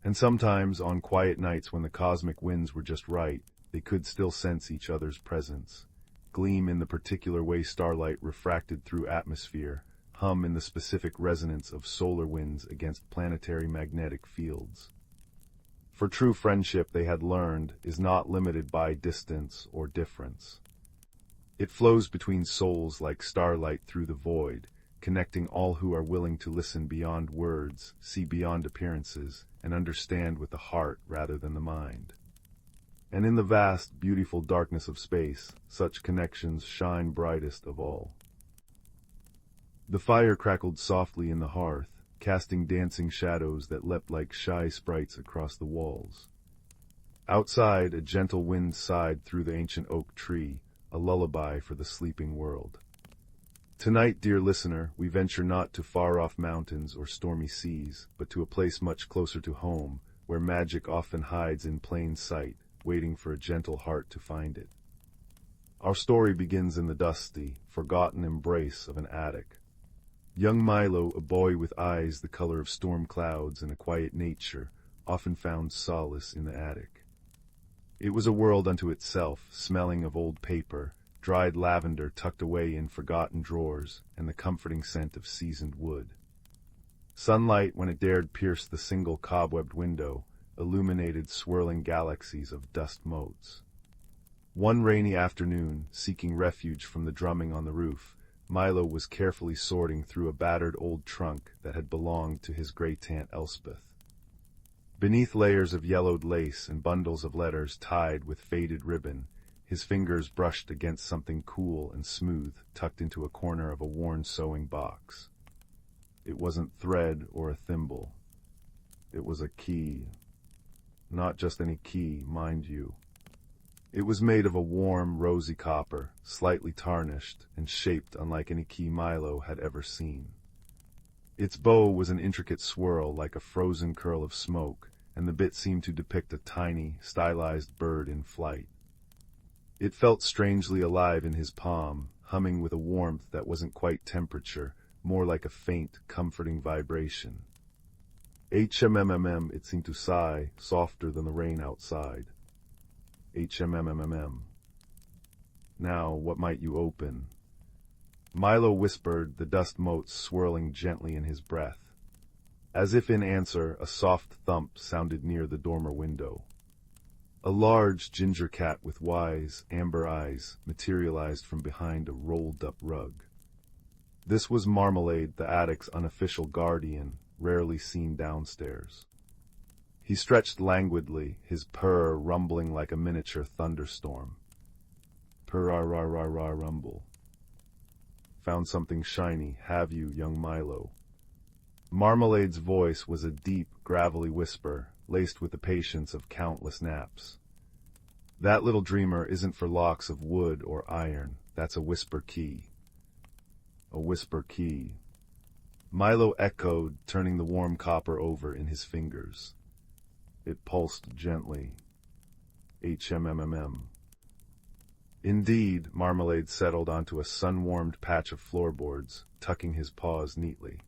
And sometimes, on quiet nights when the cosmic winds were just right, they could still sense each other's presence. Gleam in the particular way starlight refracted through atmosphere, Hum in the specific resonance of solar winds against planetary magnetic fields. For true friendship, they had learned, is not limited by distance or difference. It flows between souls like starlight through the void, connecting all who are willing to listen beyond words, see beyond appearances, and understand with the heart rather than the mind. And in the vast, beautiful darkness of space, such connections shine brightest of all. The fire crackled softly in the hearth, casting dancing shadows that leapt like shy sprites across the walls. Outside, a gentle wind sighed through the ancient oak tree, a lullaby for the sleeping world. Tonight, dear listener, we venture not to far-off mountains or stormy seas, but to a place much closer to home, where magic often hides in plain sight, waiting for a gentle heart to find it. Our story begins in the dusty, forgotten embrace of an attic. Young Milo, a boy with eyes the color of storm clouds and a quiet nature, often found solace in the attic. It was a world unto itself, smelling of old paper, dried lavender tucked away in forgotten drawers, and the comforting scent of seasoned wood. Sunlight, when it dared pierce the single cobwebbed window, illuminated swirling galaxies of dust motes. One rainy afternoon, seeking refuge from the drumming on the roof, Milo was carefully sorting through a battered old trunk that had belonged to his great-aunt Elspeth. Beneath layers of yellowed lace and bundles of letters tied with faded ribbon, his fingers brushed against something cool and smooth tucked into a corner of a worn sewing box. It wasn't thread or a thimble. It was a key. Not just any key, mind you. It was made of a warm, rosy copper, slightly tarnished, and shaped unlike any key Milo had ever seen. Its bow was an intricate swirl like a frozen curl of smoke, and the bit seemed to depict a tiny, stylized bird in flight. It felt strangely alive in his palm, humming with a warmth that wasn't quite temperature, more like a faint, comforting vibration. HMMMM, it seemed to sigh, softer than the rain outside. HMMMM. Now, what might you open? Milo whispered, the dust motes swirling gently in his breath. As if in answer, a soft thump sounded near the dormer window. A large ginger cat with wise, amber eyes materialized from behind a rolled-up rug. This was Marmalade, the attic's unofficial guardian, rarely seen downstairs. He stretched languidly, his purr rumbling like a miniature thunderstorm. Purr-ra-ra-ra-ra rumble. Found something shiny, have you, young Milo? Marmalade's voice was a deep, gravelly whisper, laced with the patience of countless naps. That little dreamer isn't for locks of wood or iron, that's a whisper key. A whisper key. Milo echoed, turning the warm copper over in his fingers. It pulsed gently. HMMMM. Indeed, Marmalade settled onto a sun-warmed patch of floorboards, tucking his paws neatly.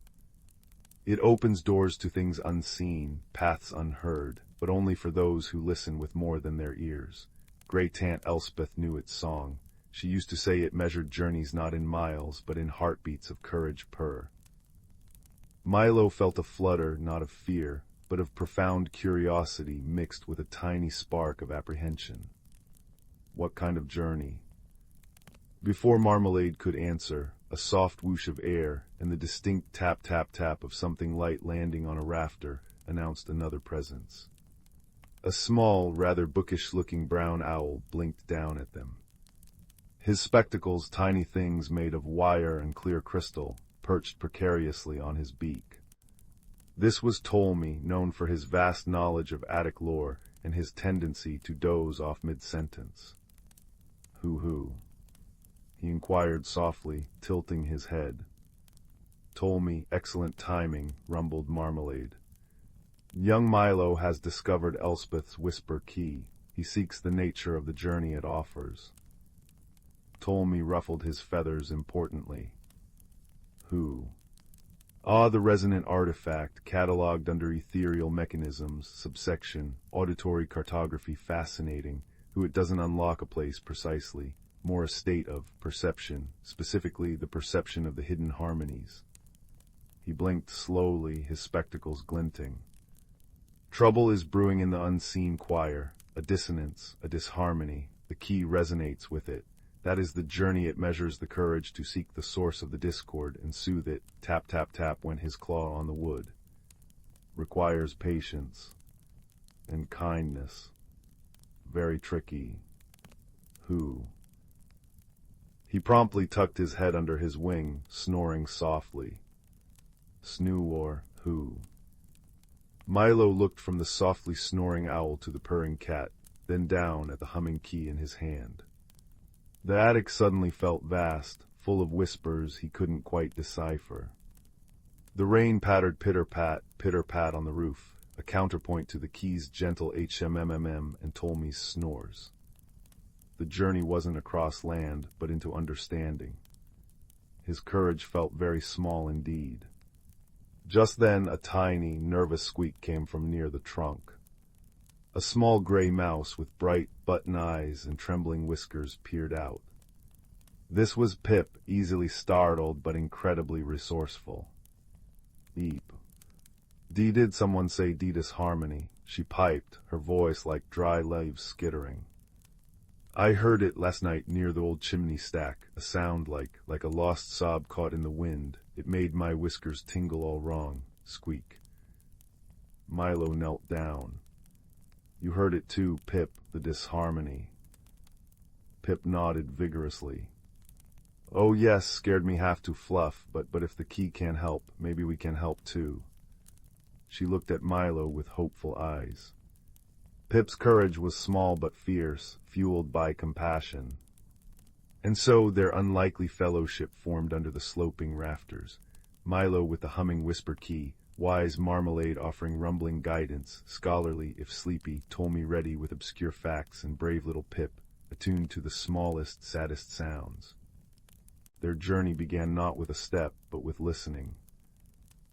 It opens doors to things unseen, paths unheard, but only for those who listen with more than their ears. Great-aunt Elspeth knew its song. She used to say it measured journeys not in miles, but in heartbeats of courage per. Milo felt a flutter, not of fear, but of profound curiosity mixed with a tiny spark of apprehension. What kind of journey? Before Marmalade could answer, a soft whoosh of air and the distinct tap-tap-tap of something light landing on a rafter announced another presence. A small, rather bookish-looking brown owl blinked down at them. His spectacles, tiny things made of wire and clear crystal, perched precariously on his beak. This was Ptolemy, known for his vast knowledge of Attic lore and his tendency to doze off mid-sentence. Who? He inquired softly, tilting his head. Ptolemy, excellent timing, rumbled Marmalade. Young Milo has discovered Elspeth's whisper key. He seeks the nature of the journey it offers. Ptolemy ruffled his feathers importantly. Who? Ah, the resonant artifact, catalogued under ethereal mechanisms, subsection, auditory cartography fascinating, who it doesn't unlock a place precisely, more a state of perception, specifically the perception of the hidden harmonies. He blinked slowly, his spectacles glinting. Trouble is brewing in the unseen choir, a dissonance, a disharmony, the key resonates with it. That is the journey it measures the courage to seek the source of the discord and soothe it, tap tap tap when his claw on the wood. Requires patience and kindness. Very tricky. Who? He promptly tucked his head under his wing, snoring softly. Snoo or who? Milo looked from the softly snoring owl to the purring cat, then down at the humming key in his hand. The attic suddenly felt vast, full of whispers he couldn't quite decipher. The rain pattered pitter-pat on the roof, a counterpoint to the key's gentle HMMM and Ptolemy's snores. The journey wasn't across land, but into understanding. His courage felt very small indeed. Just then a tiny, nervous squeak came from near the trunk. A small gray mouse with bright, button eyes and trembling whiskers peered out. This was Pip, easily startled but incredibly resourceful. Eep. Did someone say Deedus Harmony? She piped, her voice like dry leaves skittering. I heard it last night near the old chimney stack, a sound like a lost sob caught in the wind. It made my whiskers tingle all wrong. Squeak. Milo knelt down. You heard it too, Pip, the disharmony. Pip nodded vigorously. Oh yes, scared me half to fluff, but if the key can't help, maybe we can help too. She looked at Milo with hopeful eyes. Pip's courage was small but fierce, fueled by compassion. And so their unlikely fellowship formed under the sloping rafters. Milo with the humming whisper key, wise Marmalade offering rumbling guidance, scholarly if sleepy, Ptolemy ready with obscure facts, and brave little Pip, attuned to the smallest, saddest sounds. Their journey began not with a step, but with listening.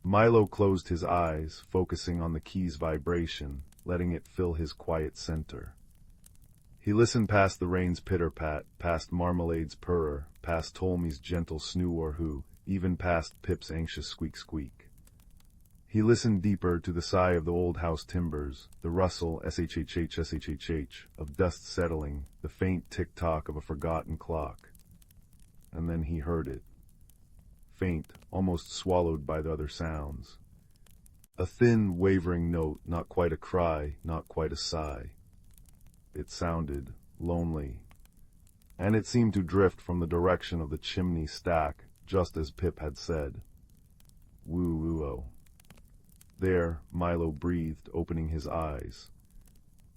Milo closed his eyes, focusing on the key's vibration, letting it fill his quiet center. He listened past the rain's pitter-pat, past Marmalade's purr, past Ptolemy's gentle snoo or who, even past Pip's anxious squeak-squeak. He listened deeper to the sigh of the old house timbers, the rustle shhh of dust settling, the faint tick-tock of a forgotten clock. And then he heard it. Faint, almost swallowed by the other sounds. A thin, wavering note, not quite a cry, not quite a sigh. It sounded lonely, and it seemed to drift from the direction of the chimney stack, just as Pip had said. Woo-woo-oh. There, Milo breathed, opening his eyes.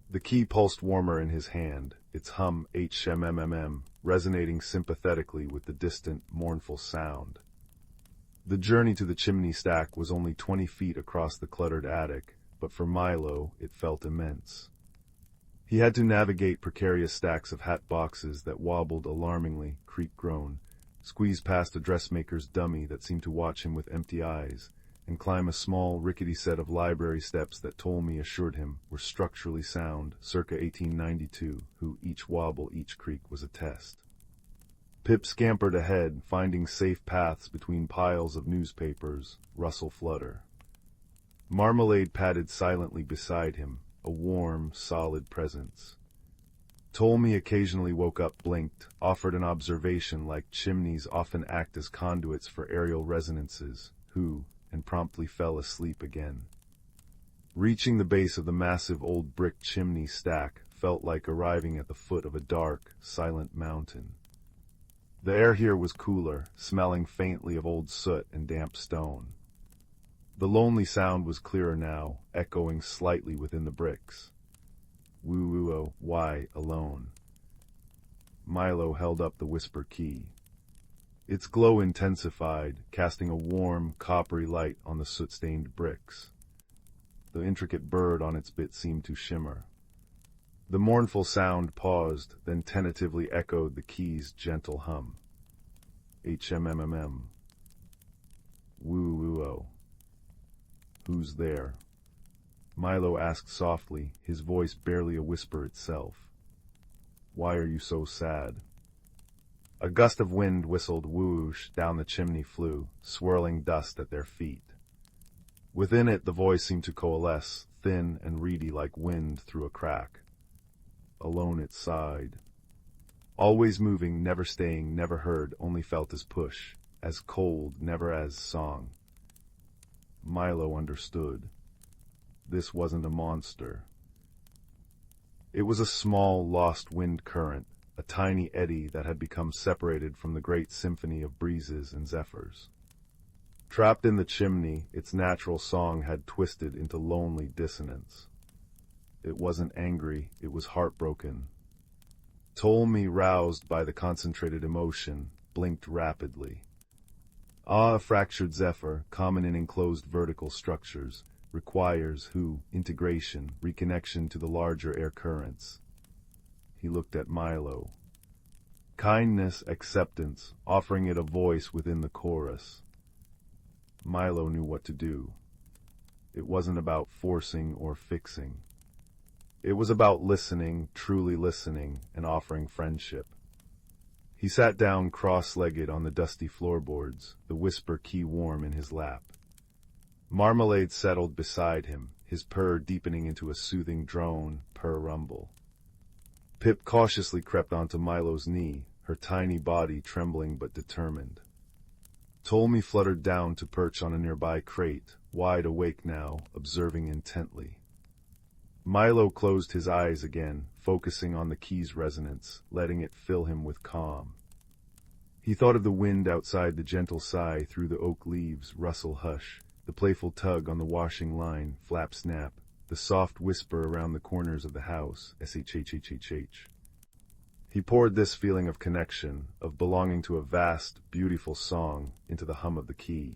The key pulsed warmer in his hand, its hum HMMM resonating sympathetically with the distant, mournful sound. The journey to the chimney stack was only 20 feet across the cluttered attic, but for Milo it felt immense. He had to navigate precarious stacks of hat boxes that wobbled alarmingly, creak-groan, squeeze past a dressmaker's dummy that seemed to watch him with empty eyes, and climb a small, rickety set of library steps that Ptolemy assured him were structurally sound, circa 1892, who each wobble, each creak was a test. Pip scampered ahead, finding safe paths between piles of newspapers, rustle flutter. Marmalade padded silently beside him, a warm, solid presence. Ptolemy occasionally woke up, blinked, offered an observation like chimneys often act as conduits for aerial resonances, and promptly fell asleep again. Reaching the base of the massive old brick chimney stack felt like arriving at the foot of a dark, silent mountain. The air here was cooler, smelling faintly of old soot and damp stone. The lonely sound was clearer now, echoing slightly within the bricks. Woo-woo-oh, why alone? Milo held up the whisper key. Its glow intensified, casting a warm, coppery light on the soot-stained bricks. The intricate bird on its bit seemed to shimmer. The mournful sound paused, then tentatively echoed the key's gentle hum. HMMMM. Woo-woo-oh. Who's there? Milo asked softly, his voice barely a whisper itself. Why are you so sad? A gust of wind whistled whoosh down the chimney flue, swirling dust at their feet. Within it the voice seemed to coalesce, thin and reedy like wind through a crack. Alone it sighed. Always moving, never staying, never heard, only felt as push, as cold, never as song. Milo understood. This wasn't a monster. It was a small, lost wind current, a tiny eddy that had become separated from the great symphony of breezes and zephyrs. Trapped in the chimney, its natural song had twisted into lonely dissonance. It wasn't angry, it was heartbroken. Ptolemy, roused by the concentrated emotion, blinked rapidly. A fractured zephyr, common in enclosed vertical structures, requires integration, reconnection to the larger air currents. He looked at Milo. Kindness, acceptance, offering it a voice within the chorus. Milo knew what to do. It wasn't about forcing or fixing. It was about listening, truly listening, and offering friendship. He sat down cross-legged on the dusty floorboards, the whisper key warm in his lap. Marmalade settled beside him, his purr deepening into a soothing drone, purr rumble. Pip cautiously crept onto Milo's knee, her tiny body trembling but determined. Ptolemy fluttered down to perch on a nearby crate, wide awake now, observing intently. Milo closed his eyes again, focusing on the key's resonance, letting it fill him with calm. He thought of the wind outside, the gentle sigh through the oak leaves, rustle hush, the playful tug on the washing line, flap snap, the soft whisper around the corners of the house, shhhhh. He poured this feeling of connection, of belonging to a vast, beautiful song, into the hum of the key.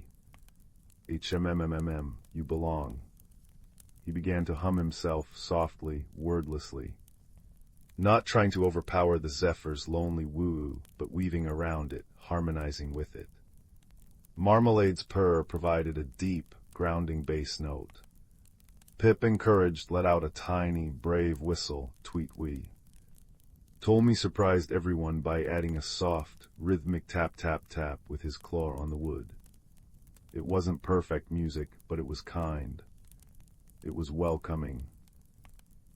HMMMM, you belong. He began to hum himself, softly, wordlessly. Not trying to overpower the zephyr's lonely woo, but weaving around it, harmonizing with it. Marmalade's purr provided a deep, grounding bass note. Pip, encouraged, let out a tiny, brave whistle, tweet-wee. Ptolemy surprised everyone by adding a soft, rhythmic tap-tap-tap with his claw on the wood. It wasn't perfect music, but it was kind. It was welcoming.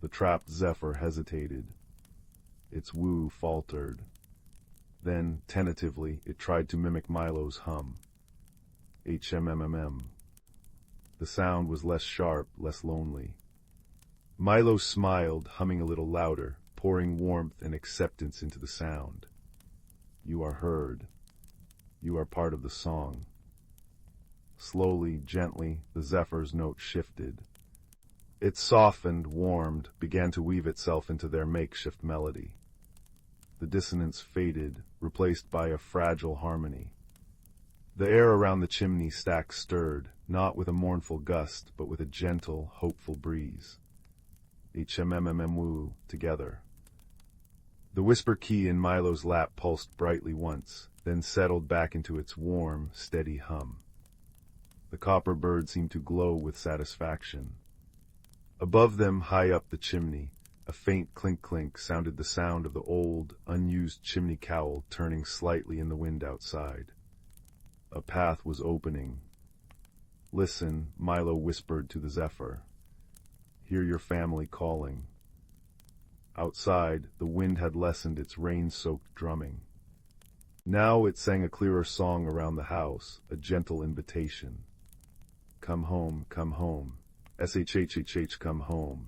The trapped zephyr hesitated. Its woo faltered. Then, tentatively, it tried to mimic Milo's hum. HMMMM. The sound was less sharp, less lonely. Milo smiled, humming a little louder, pouring warmth and acceptance into the sound. You are heard. You are part of the song. Slowly, gently, the zephyr's note shifted. It softened, warmed, began to weave itself into their makeshift melody. The dissonance faded, replaced by a fragile harmony. The air around the chimney stack stirred, not with a mournful gust, but with a gentle, hopeful breeze. HMMMM together. The whisper key in Milo's lap pulsed brightly once, then settled back into its warm, steady hum. The copper bird seemed to glow with satisfaction. Above them, high up the chimney, a faint clink-clink sounded the sound of the old, unused chimney cowl turning slightly in the wind outside. A path was opening. "Listen," Milo whispered to the zephyr. "Hear your family calling." Outside, the wind had lessened its rain-soaked drumming. Now it sang a clearer song around the house, a gentle invitation. "Come home, come home. Shhhh, come home."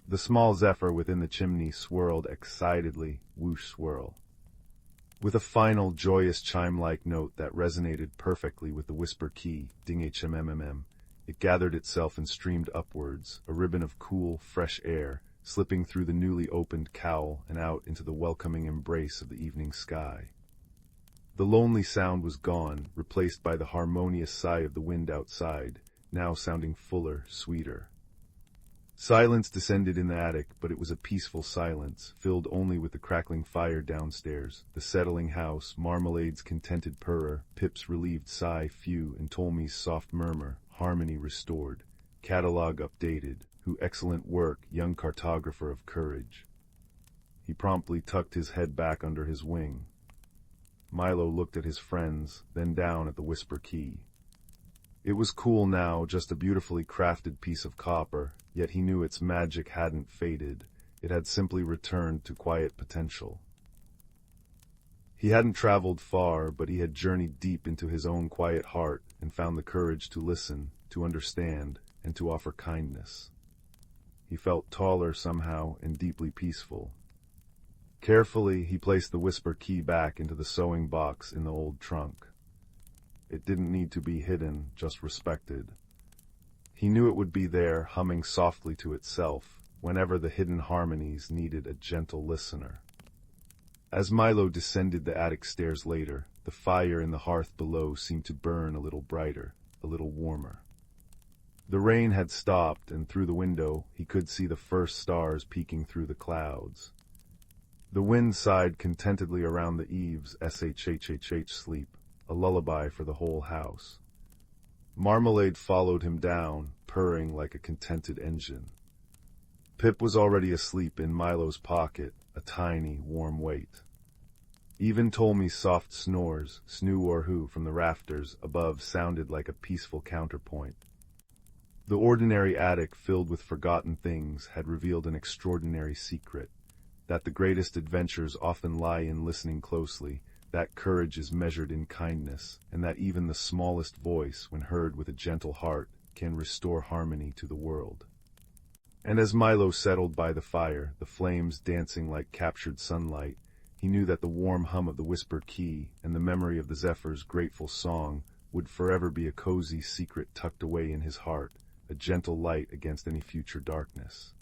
The small zephyr within the chimney swirled excitedly, whoosh swirl. With a final, joyous chime-like note that resonated perfectly with the whisper key, ding hmmm, it gathered itself and streamed upwards, a ribbon of cool, fresh air, slipping through the newly opened cowl and out into the welcoming embrace of the evening sky. The lonely sound was gone, replaced by the harmonious sigh of the wind outside, now sounding fuller, sweeter. Silence descended in the attic, but it was a peaceful silence, filled only with the crackling fire downstairs, the settling house, Marmalade's contented purr, Pip's relieved sigh few, and Ptolemy's soft murmur, harmony restored, catalogue updated, who excellent work, young cartographer of courage. He promptly tucked his head back under his wing. Milo looked at his friends, then down at the whisper key. It was cool now, just a beautifully crafted piece of copper, yet he knew its magic hadn't faded. It had simply returned to quiet potential. He hadn't traveled far, but he had journeyed deep into his own quiet heart and found the courage to listen, to understand, and to offer kindness. He felt taller somehow and deeply peaceful. Carefully, he placed the whisper key back into the sewing box in the old trunk. It didn't need to be hidden, just respected. He knew it would be there, humming softly to itself, whenever the hidden harmonies needed a gentle listener. As Milo descended the attic stairs later, the fire in the hearth below seemed to burn a little brighter, a little warmer. The rain had stopped, and through the window he could see the first stars peeking through the clouds. The wind sighed contentedly around the eaves, shhhh sleep, a lullaby for the whole house. Marmalade followed him down, purring like a contented engine. Pip was already asleep in Milo's pocket, a tiny, warm weight. Even Ptolemy's soft snores, snoo or who, from the rafters above sounded like a peaceful counterpoint. The ordinary attic filled with forgotten things had revealed an extraordinary secret, that the greatest adventures often lie in listening closely, that courage is measured in kindness, and that even the smallest voice, when heard with a gentle heart, can restore harmony to the world. And as Milo settled by the fire, the flames dancing like captured sunlight, he knew that the warm hum of the whisper key and the memory of the zephyr's grateful song would forever be a cozy secret tucked away in his heart, a gentle light against any future darkness.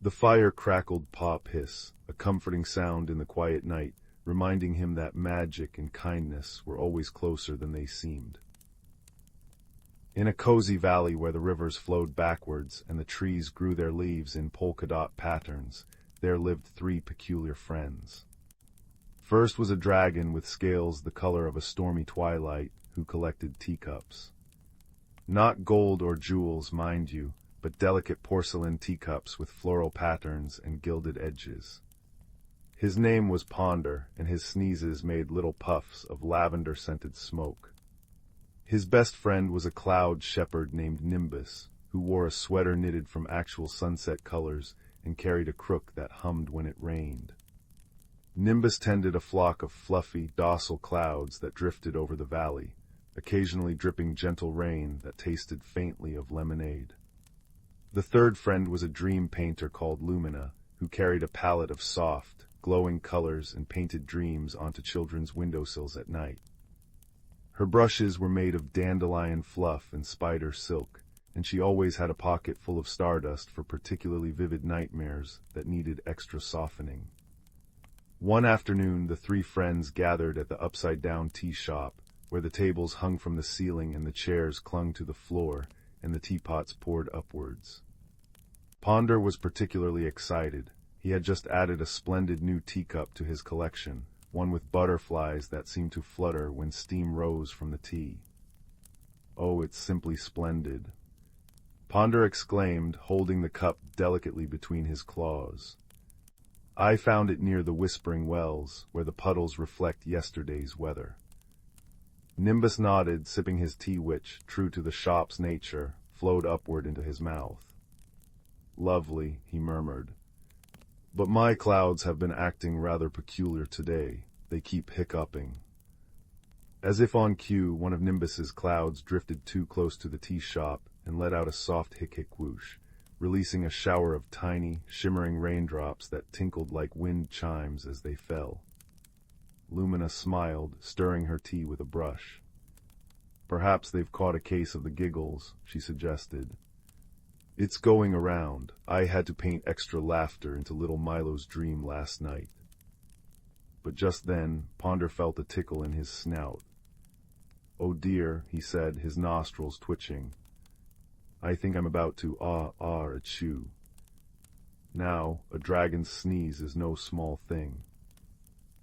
The fire crackled pop hiss, a comforting sound in the quiet night, reminding him that magic and kindness were always closer than they seemed. In a cozy valley where the rivers flowed backwards and the trees grew their leaves in polka-dot patterns, there lived three peculiar friends. First was a dragon with scales the color of a stormy twilight, who collected teacups. Not gold or jewels, mind you, but delicate porcelain teacups with floral patterns and gilded edges. His name was Ponder, and his sneezes made little puffs of lavender-scented smoke. His best friend was a cloud shepherd named Nimbus, who wore a sweater knitted from actual sunset colors and carried a crook that hummed when it rained. Nimbus tended a flock of fluffy, docile clouds that drifted over the valley, occasionally dripping gentle rain that tasted faintly of lemonade. The third friend was a dream painter called Lumen, who carried a palette of soft, glowing colors and painted dreams onto children's windowsills at night. Her brushes were made of dandelion fluff and spider silk, and she always had a pocket full of stardust for particularly vivid nightmares that needed extra softening. One afternoon, the three friends gathered at the upside-down tea shop, where the tables hung from the ceiling and the chairs clung to the floor, and the teapots poured upwards. Ponder was particularly excited. He had just added a splendid new teacup to his collection, one with butterflies that seemed to flutter when steam rose from the tea. "Oh, it's simply splendid." Ponder exclaimed, holding the cup delicately between his claws. I found it near the whispering wells, where the puddles reflect yesterday's weather. Nimbus nodded, sipping his tea which, true to the shop's nature, flowed upward into his mouth. Lovely, he murmured. But my clouds have been acting rather peculiar today. They keep hiccuping. As if on cue, one of Nimbus's clouds drifted too close to the tea shop and let out a soft hic-hic whoosh, releasing a shower of tiny, shimmering raindrops that tinkled like wind chimes as they fell. Lumina smiled, stirring her tea with a brush. Perhaps they've caught a case of the giggles, she suggested. It's going around. I had to paint extra laughter into little Milo's dream last night. But just then, Ponder felt a tickle in his snout. Oh dear, he said, his nostrils twitching. I think I'm about to achoo. Now, a dragon's sneeze is no small thing.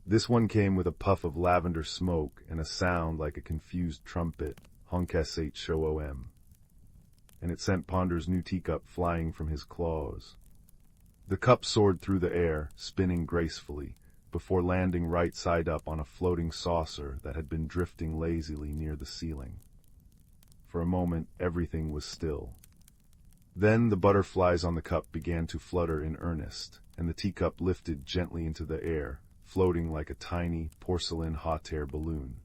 This one came with a puff of lavender smoke and a sound like a confused trumpet, honk-shom. And it sent Ponder's new teacup flying from his claws. The cup soared through the air, spinning gracefully, before landing right side up on a floating saucer that had been drifting lazily near the ceiling. For a moment, everything was still. Then the butterflies on the cup began to flutter in earnest, and the teacup lifted gently into the air, floating like a tiny porcelain hot air balloon.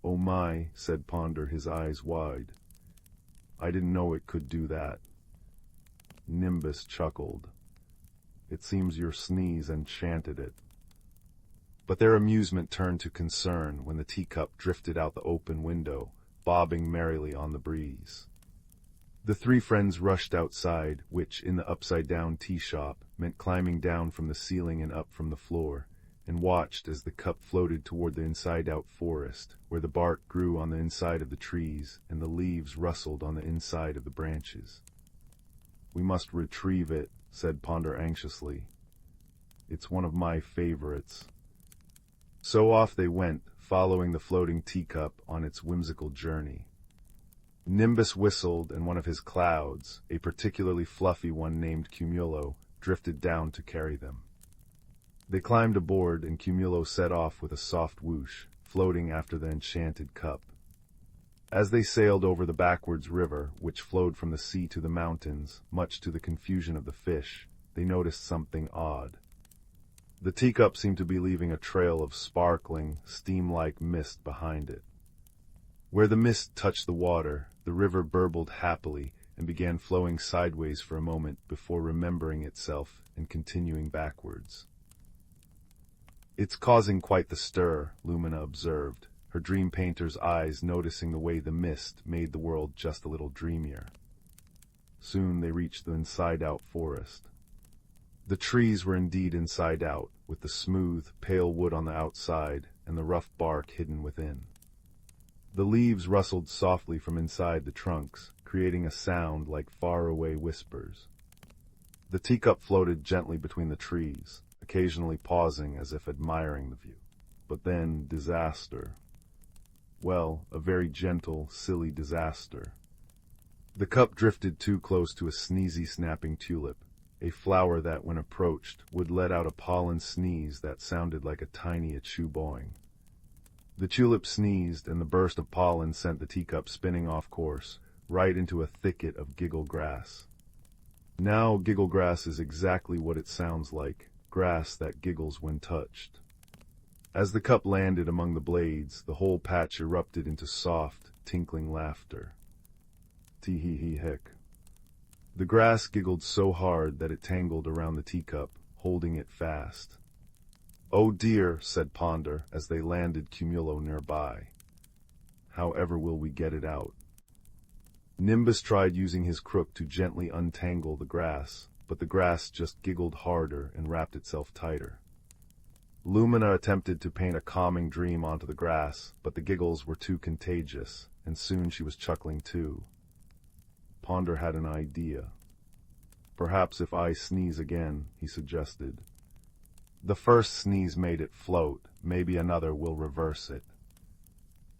Oh my, said Ponder, his eyes wide. I didn't know it could do that. Nimbus chuckled. It seems your sneeze enchanted it. But their amusement turned to concern when the teacup drifted out the open window, bobbing merrily on the breeze. The three friends rushed outside, which, in the upside-down tea shop, meant climbing down from the ceiling and up from the floor, and watched as the cup floated toward the inside-out forest, where the bark grew on the inside of the trees and the leaves rustled on the inside of the branches. We must retrieve it, said Ponder anxiously. It's one of my favorites. So off they went, following the floating teacup on its whimsical journey. Nimbus whistled, and one of his clouds, a particularly fluffy one named Cumulo, drifted down to carry them. They climbed aboard, and Cumulo set off with a soft whoosh, floating after the enchanted cup. As they sailed over the backwards river, which flowed from the sea to the mountains, much to the confusion of the fish, they noticed something odd. The teacup seemed to be leaving a trail of sparkling, steam-like mist behind it. Where the mist touched the water, the river burbled happily and began flowing sideways for a moment before remembering itself and continuing backwards. It's causing quite the stir, Lumina observed, her dream painter's eyes noticing the way the mist made the world just a little dreamier. Soon they reached the inside-out forest. The trees were indeed inside out, with the smooth, pale wood on the outside and the rough bark hidden within. The leaves rustled softly from inside the trunks, creating a sound like far-away whispers. The teacup floated gently between the trees, occasionally pausing as if admiring the view. But then disaster. Well, a very gentle, silly disaster. The cup drifted too close to a sneezy, snapping tulip, a flower that, when approached, would let out a pollen sneeze that sounded like a tiny achoo-boing. The tulip sneezed, and the burst of pollen sent the teacup spinning off course, right into a thicket of giggle grass. Now giggle grass is exactly what it sounds like, grass that giggles when touched. As the cup landed among the blades, the whole patch erupted into soft, tinkling laughter. Tee-hee-hee-hick. The grass giggled so hard that it tangled around the teacup, holding it fast. Oh dear, said Ponder, as they landed Cumulo nearby. However will we get it out? Nimbus tried using his crook to gently untangle the grass, but the grass just giggled harder and wrapped itself tighter. Lumina attempted to paint a calming dream onto the grass, but the giggles were too contagious, and soon she was chuckling too. Ponder had an idea. Perhaps if I sneeze again, he suggested. The first sneeze made it float, maybe another will reverse it.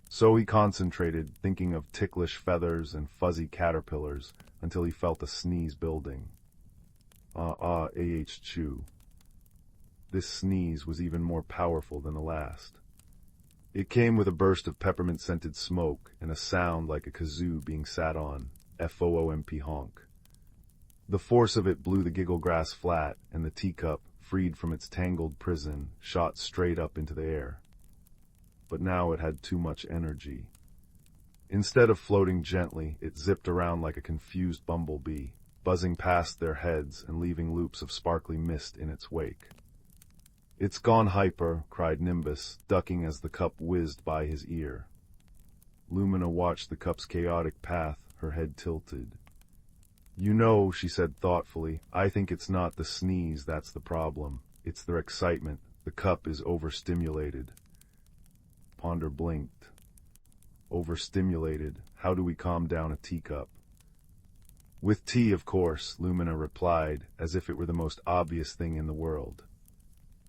So he concentrated, thinking of ticklish feathers and fuzzy caterpillars, until he felt a sneeze building. Chew. This sneeze was even more powerful than the last. It came with a burst of peppermint-scented smoke and a sound like a kazoo being sat on, FOOMP honk. The force of it blew the giggle grass flat, and the teacup, freed from its tangled prison, shot straight up into the air. But now it had too much energy. Instead of floating gently, it zipped around like a confused bumblebee, buzzing past their heads and leaving loops of sparkly mist in its wake. "It's gone hyper," cried Nimbus, ducking as the cup whizzed by his ear. Lumina watched the cup's chaotic path, her head tilted. "You know," she said thoughtfully, "I think it's not the sneeze that's the problem. It's their excitement. The cup is overstimulated." Ponder blinked. "Overstimulated? How do we calm down a teacup?" "With tea, of course," Lumina replied, as if it were the most obvious thing in the world.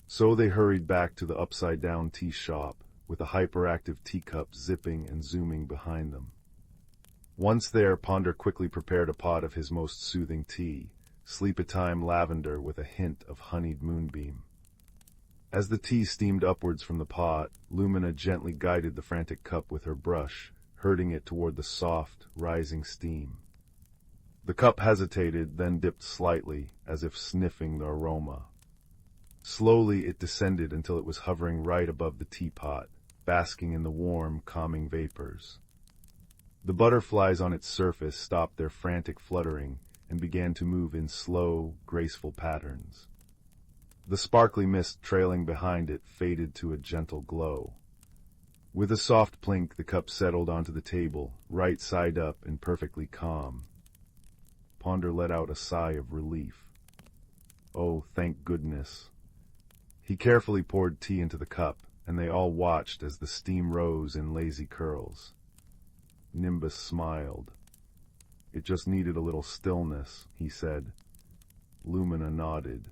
So they hurried back to the upside-down tea shop, with a hyperactive teacup zipping and zooming behind them. Once there, Ponder quickly prepared a pot of his most soothing tea, sleep-a-time lavender with a hint of honeyed moonbeam. As the tea steamed upwards from the pot, Lumina gently guided the frantic cup with her brush, herding it toward the soft, rising steam. The cup hesitated, then dipped slightly, as if sniffing the aroma. Slowly it descended until it was hovering right above the teapot, basking in the warm, calming vapors. The butterflies on its surface stopped their frantic fluttering and began to move in slow, graceful patterns. The sparkly mist trailing behind it faded to a gentle glow. With a soft plink, the cup settled onto the table, right side up and perfectly calm. Ponder let out a sigh of relief. Oh, thank goodness. He carefully poured tea into the cup, and they all watched as the steam rose in lazy curls. Nimbus smiled. "It just needed a little stillness," he said. Lumina nodded.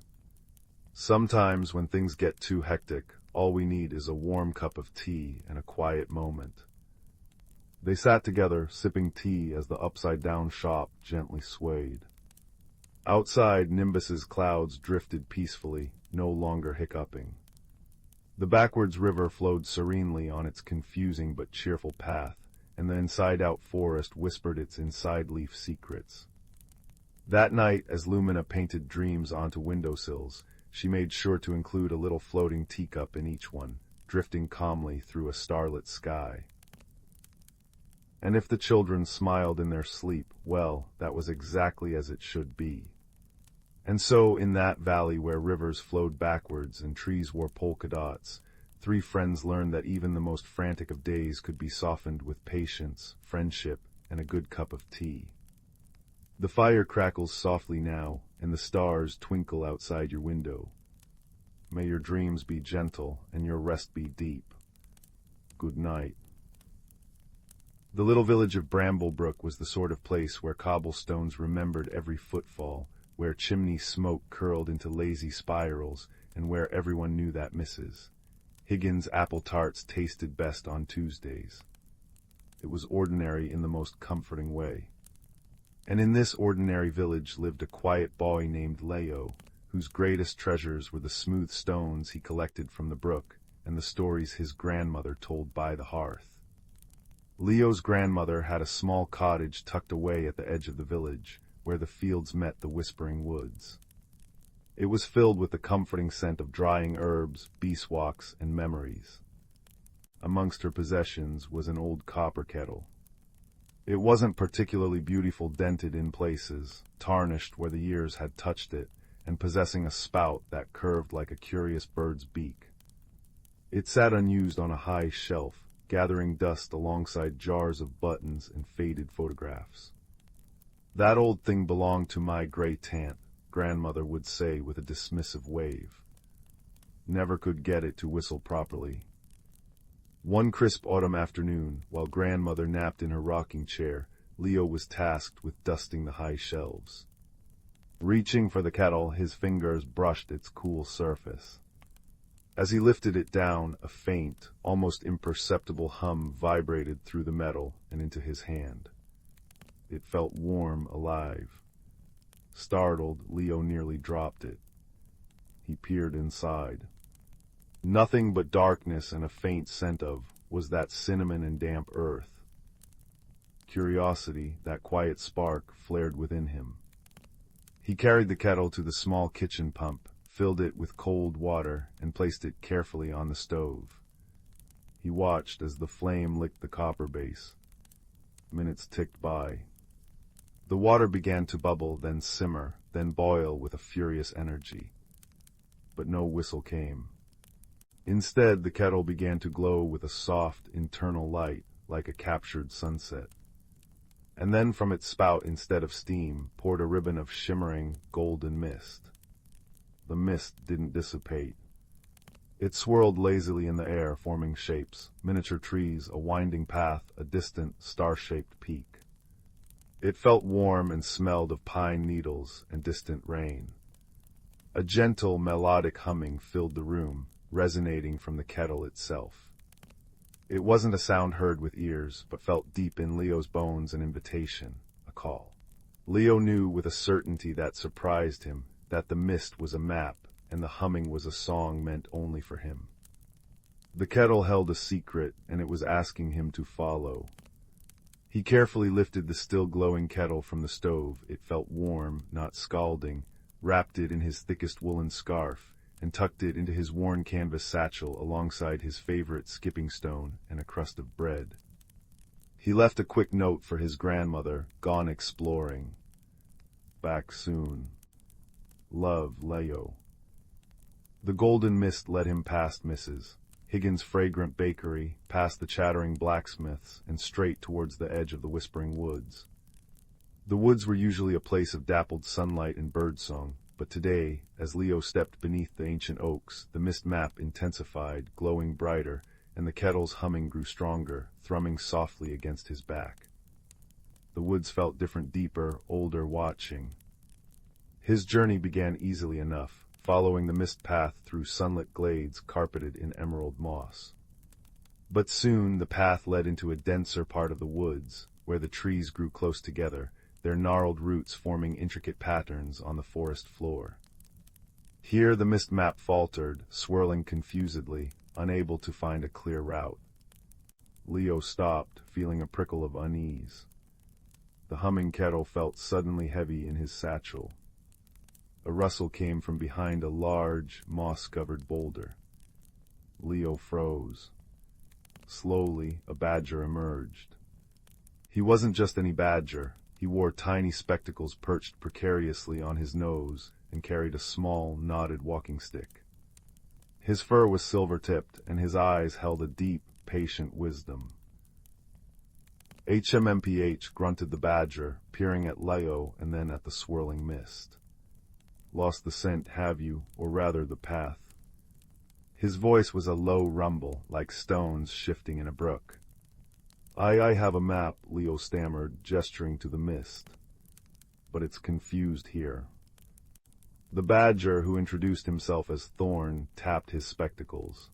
"Sometimes when things get too hectic, all we need is a warm cup of tea and a quiet moment." They sat together, sipping tea as the upside-down shop gently swayed. Outside, Nimbus's clouds drifted peacefully, no longer hiccuping. The backwards river flowed serenely on its confusing but cheerful path, and the inside-out forest whispered its inside-leaf secrets. That night, as Lumina painted dreams onto windowsills, she made sure to include a little floating teacup in each one, drifting calmly through a starlit sky. And if the children smiled in their sleep, well, that was exactly as it should be. And so, in that valley where rivers flowed backwards and trees wore polka dots, three friends learned that even the most frantic of days could be softened with patience, friendship, and a good cup of tea. The fire crackles softly now, and the stars twinkle outside your window. May your dreams be gentle, and your rest be deep. Good night. The little village of Bramblebrook was the sort of place where cobblestones remembered every footfall, where chimney smoke curled into lazy spirals, and where everyone knew that Mrs. Higgins' apple tarts tasted best on Tuesdays. It was ordinary in the most comforting way. And in this ordinary village lived a quiet boy named Leo, whose greatest treasures were the smooth stones he collected from the brook and the stories his grandmother told by the hearth. Leo's grandmother had a small cottage tucked away at the edge of the village, where the fields met the whispering woods. It was filled with the comforting scent of drying herbs, beeswax, and memories. Amongst her possessions was an old copper kettle. It wasn't particularly beautiful, dented in places, tarnished where the years had touched it, and possessing a spout that curved like a curious bird's beak. It sat unused on a high shelf, gathering dust alongside jars of buttons and faded photographs. "That old thing belonged to my great-aunt," Grandmother would say with a dismissive wave. Never could get it to whistle properly. One crisp autumn afternoon, while Grandmother napped in her rocking chair, Leo was tasked with dusting the high shelves. Reaching for the kettle, his fingers brushed its cool surface. As he lifted it down, a faint, almost imperceptible hum vibrated through the metal and into his hand. It felt warm, alive. Startled, Leo nearly dropped it. He peered inside. Nothing but darkness and a faint scent of was that cinnamon and damp earth. Curiosity, that quiet spark, flared within him. He carried the kettle to the small kitchen pump, filled it with cold water, and placed it carefully on the stove. He watched as the flame licked the copper base. Minutes ticked by. The water began to bubble, then simmer, then boil with a furious energy. But no whistle came. Instead, the kettle began to glow with a soft, internal light, like a captured sunset. And then from its spout, instead of steam, poured a ribbon of shimmering, golden mist. The mist didn't dissipate. It swirled lazily in the air, forming shapes, miniature trees, a winding path, a distant, star-shaped peak. It felt warm and smelled of pine needles and distant rain. A gentle, melodic humming filled the room, resonating from the kettle itself. It wasn't a sound heard with ears, but felt deep in Leo's bones, an invitation, a call. Leo knew with a certainty that surprised him that the mist was a map and the humming was a song meant only for him. The kettle held a secret, and it was asking him to follow. He carefully lifted the still glowing kettle from the stove. It felt warm, not scalding, wrapped it in his thickest woolen scarf, and tucked it into his worn canvas satchel alongside his favorite skipping stone and a crust of bread. He left a quick note for his grandmother, gone exploring. Back soon. Love, Leo. The golden mist led him past Mrs. Higgins' fragrant bakery, past the chattering blacksmiths, and straight towards the edge of the whispering woods. The woods were usually a place of dappled sunlight and birdsong, but today, as Leo stepped beneath the ancient oaks, the mist map intensified, glowing brighter, and the kettle's humming grew stronger, thrumming softly against his back. The woods felt different, deeper, older, watching. His journey began easily enough, following the mist path through sunlit glades carpeted in emerald moss. But soon the path led into a denser part of the woods, where the trees grew close together, their gnarled roots forming intricate patterns on the forest floor. Here the mist map faltered, swirling confusedly, unable to find a clear route. Leo stopped, feeling a prickle of unease. The humming kettle felt suddenly heavy in his satchel. A rustle came from behind a large, moss-covered boulder. Leo froze. Slowly, a badger emerged. He wasn't just any badger. He wore tiny spectacles perched precariously on his nose and carried a small, knotted walking stick. His fur was silver-tipped, and his eyes held a deep, patient wisdom. HMMPH, grunted the badger, peering at Leo and then at the swirling mist. Lost the scent, have you, or rather the path? His voice was a low rumble, like stones shifting in a brook. I have a map, Leo stammered, gesturing to the mist. But it's confused here. The badger, who introduced himself as Thorn, tapped his spectacles.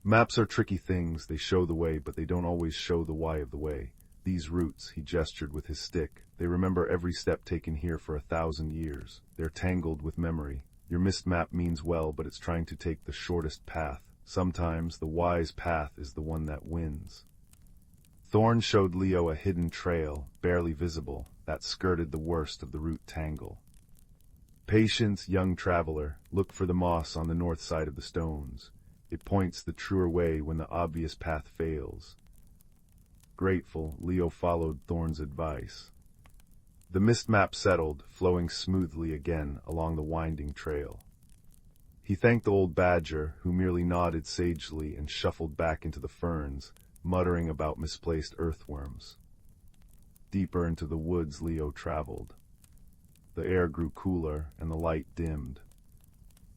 Maps are tricky things. They show the way, but they don't always show the why of the way. These roots, he gestured with his stick, they remember every step taken here for 1,000 years. They're tangled with memory. Your mist map means well, but it's trying to take the shortest path. Sometimes the wise path is the one that wins. Thorn showed Leo a hidden trail, barely visible, that skirted the worst of the root tangle. Patience, young traveler, look for the moss on the north side of the stones. It points the truer way when the obvious path fails. Grateful, Leo followed Thorn's advice. The mist map settled, flowing smoothly again along the winding trail. He thanked the old badger, who merely nodded sagely and shuffled back into the ferns, muttering about misplaced earthworms. Deeper into the woods Leo traveled. The air grew cooler and the light dimmed.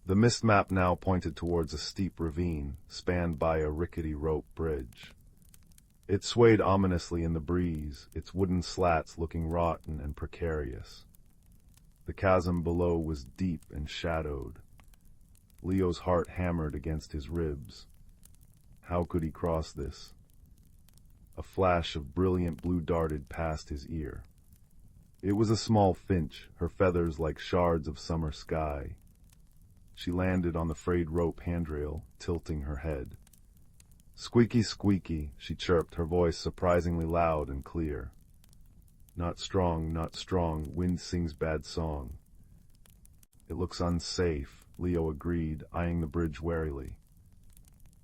The mist map now pointed towards a steep ravine, spanned by a rickety rope bridge. It swayed ominously in the breeze, its wooden slats looking rotten and precarious. The chasm below was deep and shadowed. Leo's heart hammered against his ribs. How could he cross this? A flash of brilliant blue darted past his ear. It was a small finch, her feathers like shards of summer sky. She landed on the frayed rope handrail, tilting her head. Squeaky, squeaky, she chirped, her voice surprisingly loud and clear. Not strong, not strong, wind sings bad song. It looks unsafe, Leo agreed, eyeing the bridge warily.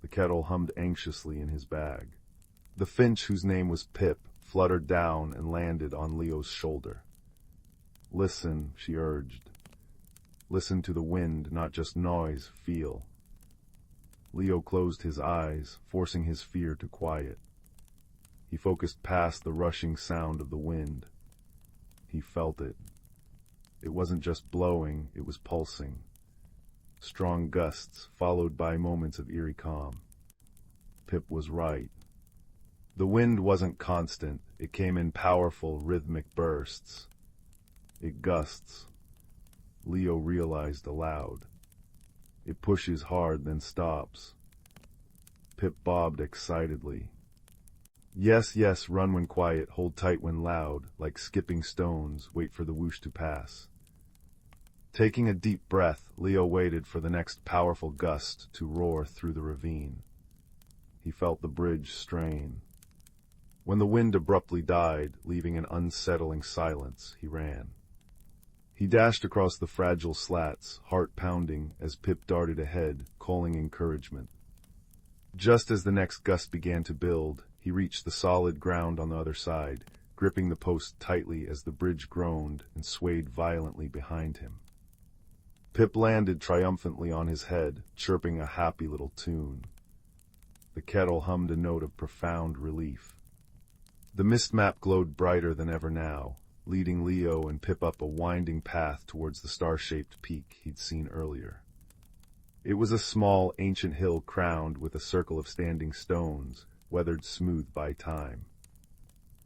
The kettle hummed anxiously in his bag. The finch, whose name was Pip, fluttered down and landed on Leo's shoulder. Listen, she urged. Listen to the wind, not just noise, feel. Leo closed his eyes, forcing his fear to quiet. He focused past the rushing sound of the wind. He felt it. It wasn't just blowing, it was pulsing. Strong gusts, followed by moments of eerie calm. Pip was right. The wind wasn't constant, it came in powerful, rhythmic bursts. It gusts. Leo realized aloud. It pushes hard, then stops. Pip bobbed excitedly. Yes, yes, run when quiet, hold tight when loud, like skipping stones, wait for the whoosh to pass. Taking a deep breath, Leo waited for the next powerful gust to roar through the ravine. He felt the bridge strain. When the wind abruptly died, leaving an unsettling silence, he ran. He dashed across the fragile slats, heart pounding, as Pip darted ahead, calling encouragement. Just as the next gust began to build, he reached the solid ground on the other side, gripping the post tightly as the bridge groaned and swayed violently behind him. Pip landed triumphantly on his head, chirping a happy little tune. The kettle hummed a note of profound relief. The mist map glowed brighter than ever now, leading Leo and Pip up a winding path towards the star-shaped peak he'd seen earlier. It was a small, ancient hill crowned with a circle of standing stones, weathered smooth by time.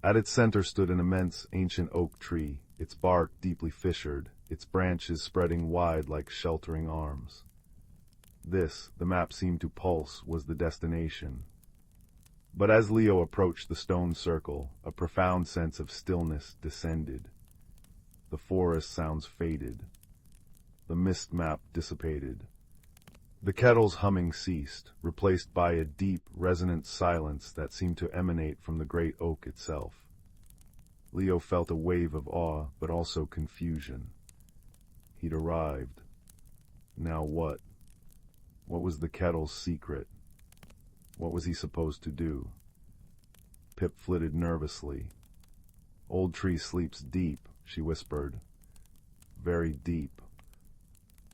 At its center stood an immense, ancient oak tree, its bark deeply fissured, its branches spreading wide like sheltering arms. This, the map seemed to pulse, was the destination. But as Leo approached the stone circle, a profound sense of stillness descended. The forest sounds faded. The mist map dissipated. The kettle's humming ceased, replaced by a deep, resonant silence that seemed to emanate from the great oak itself. Leo felt a wave of awe, but also confusion. He'd arrived. Now what? What was the kettle's secret? What was he supposed to do? Pip flitted nervously. Old tree sleeps deep, she whispered. Very deep.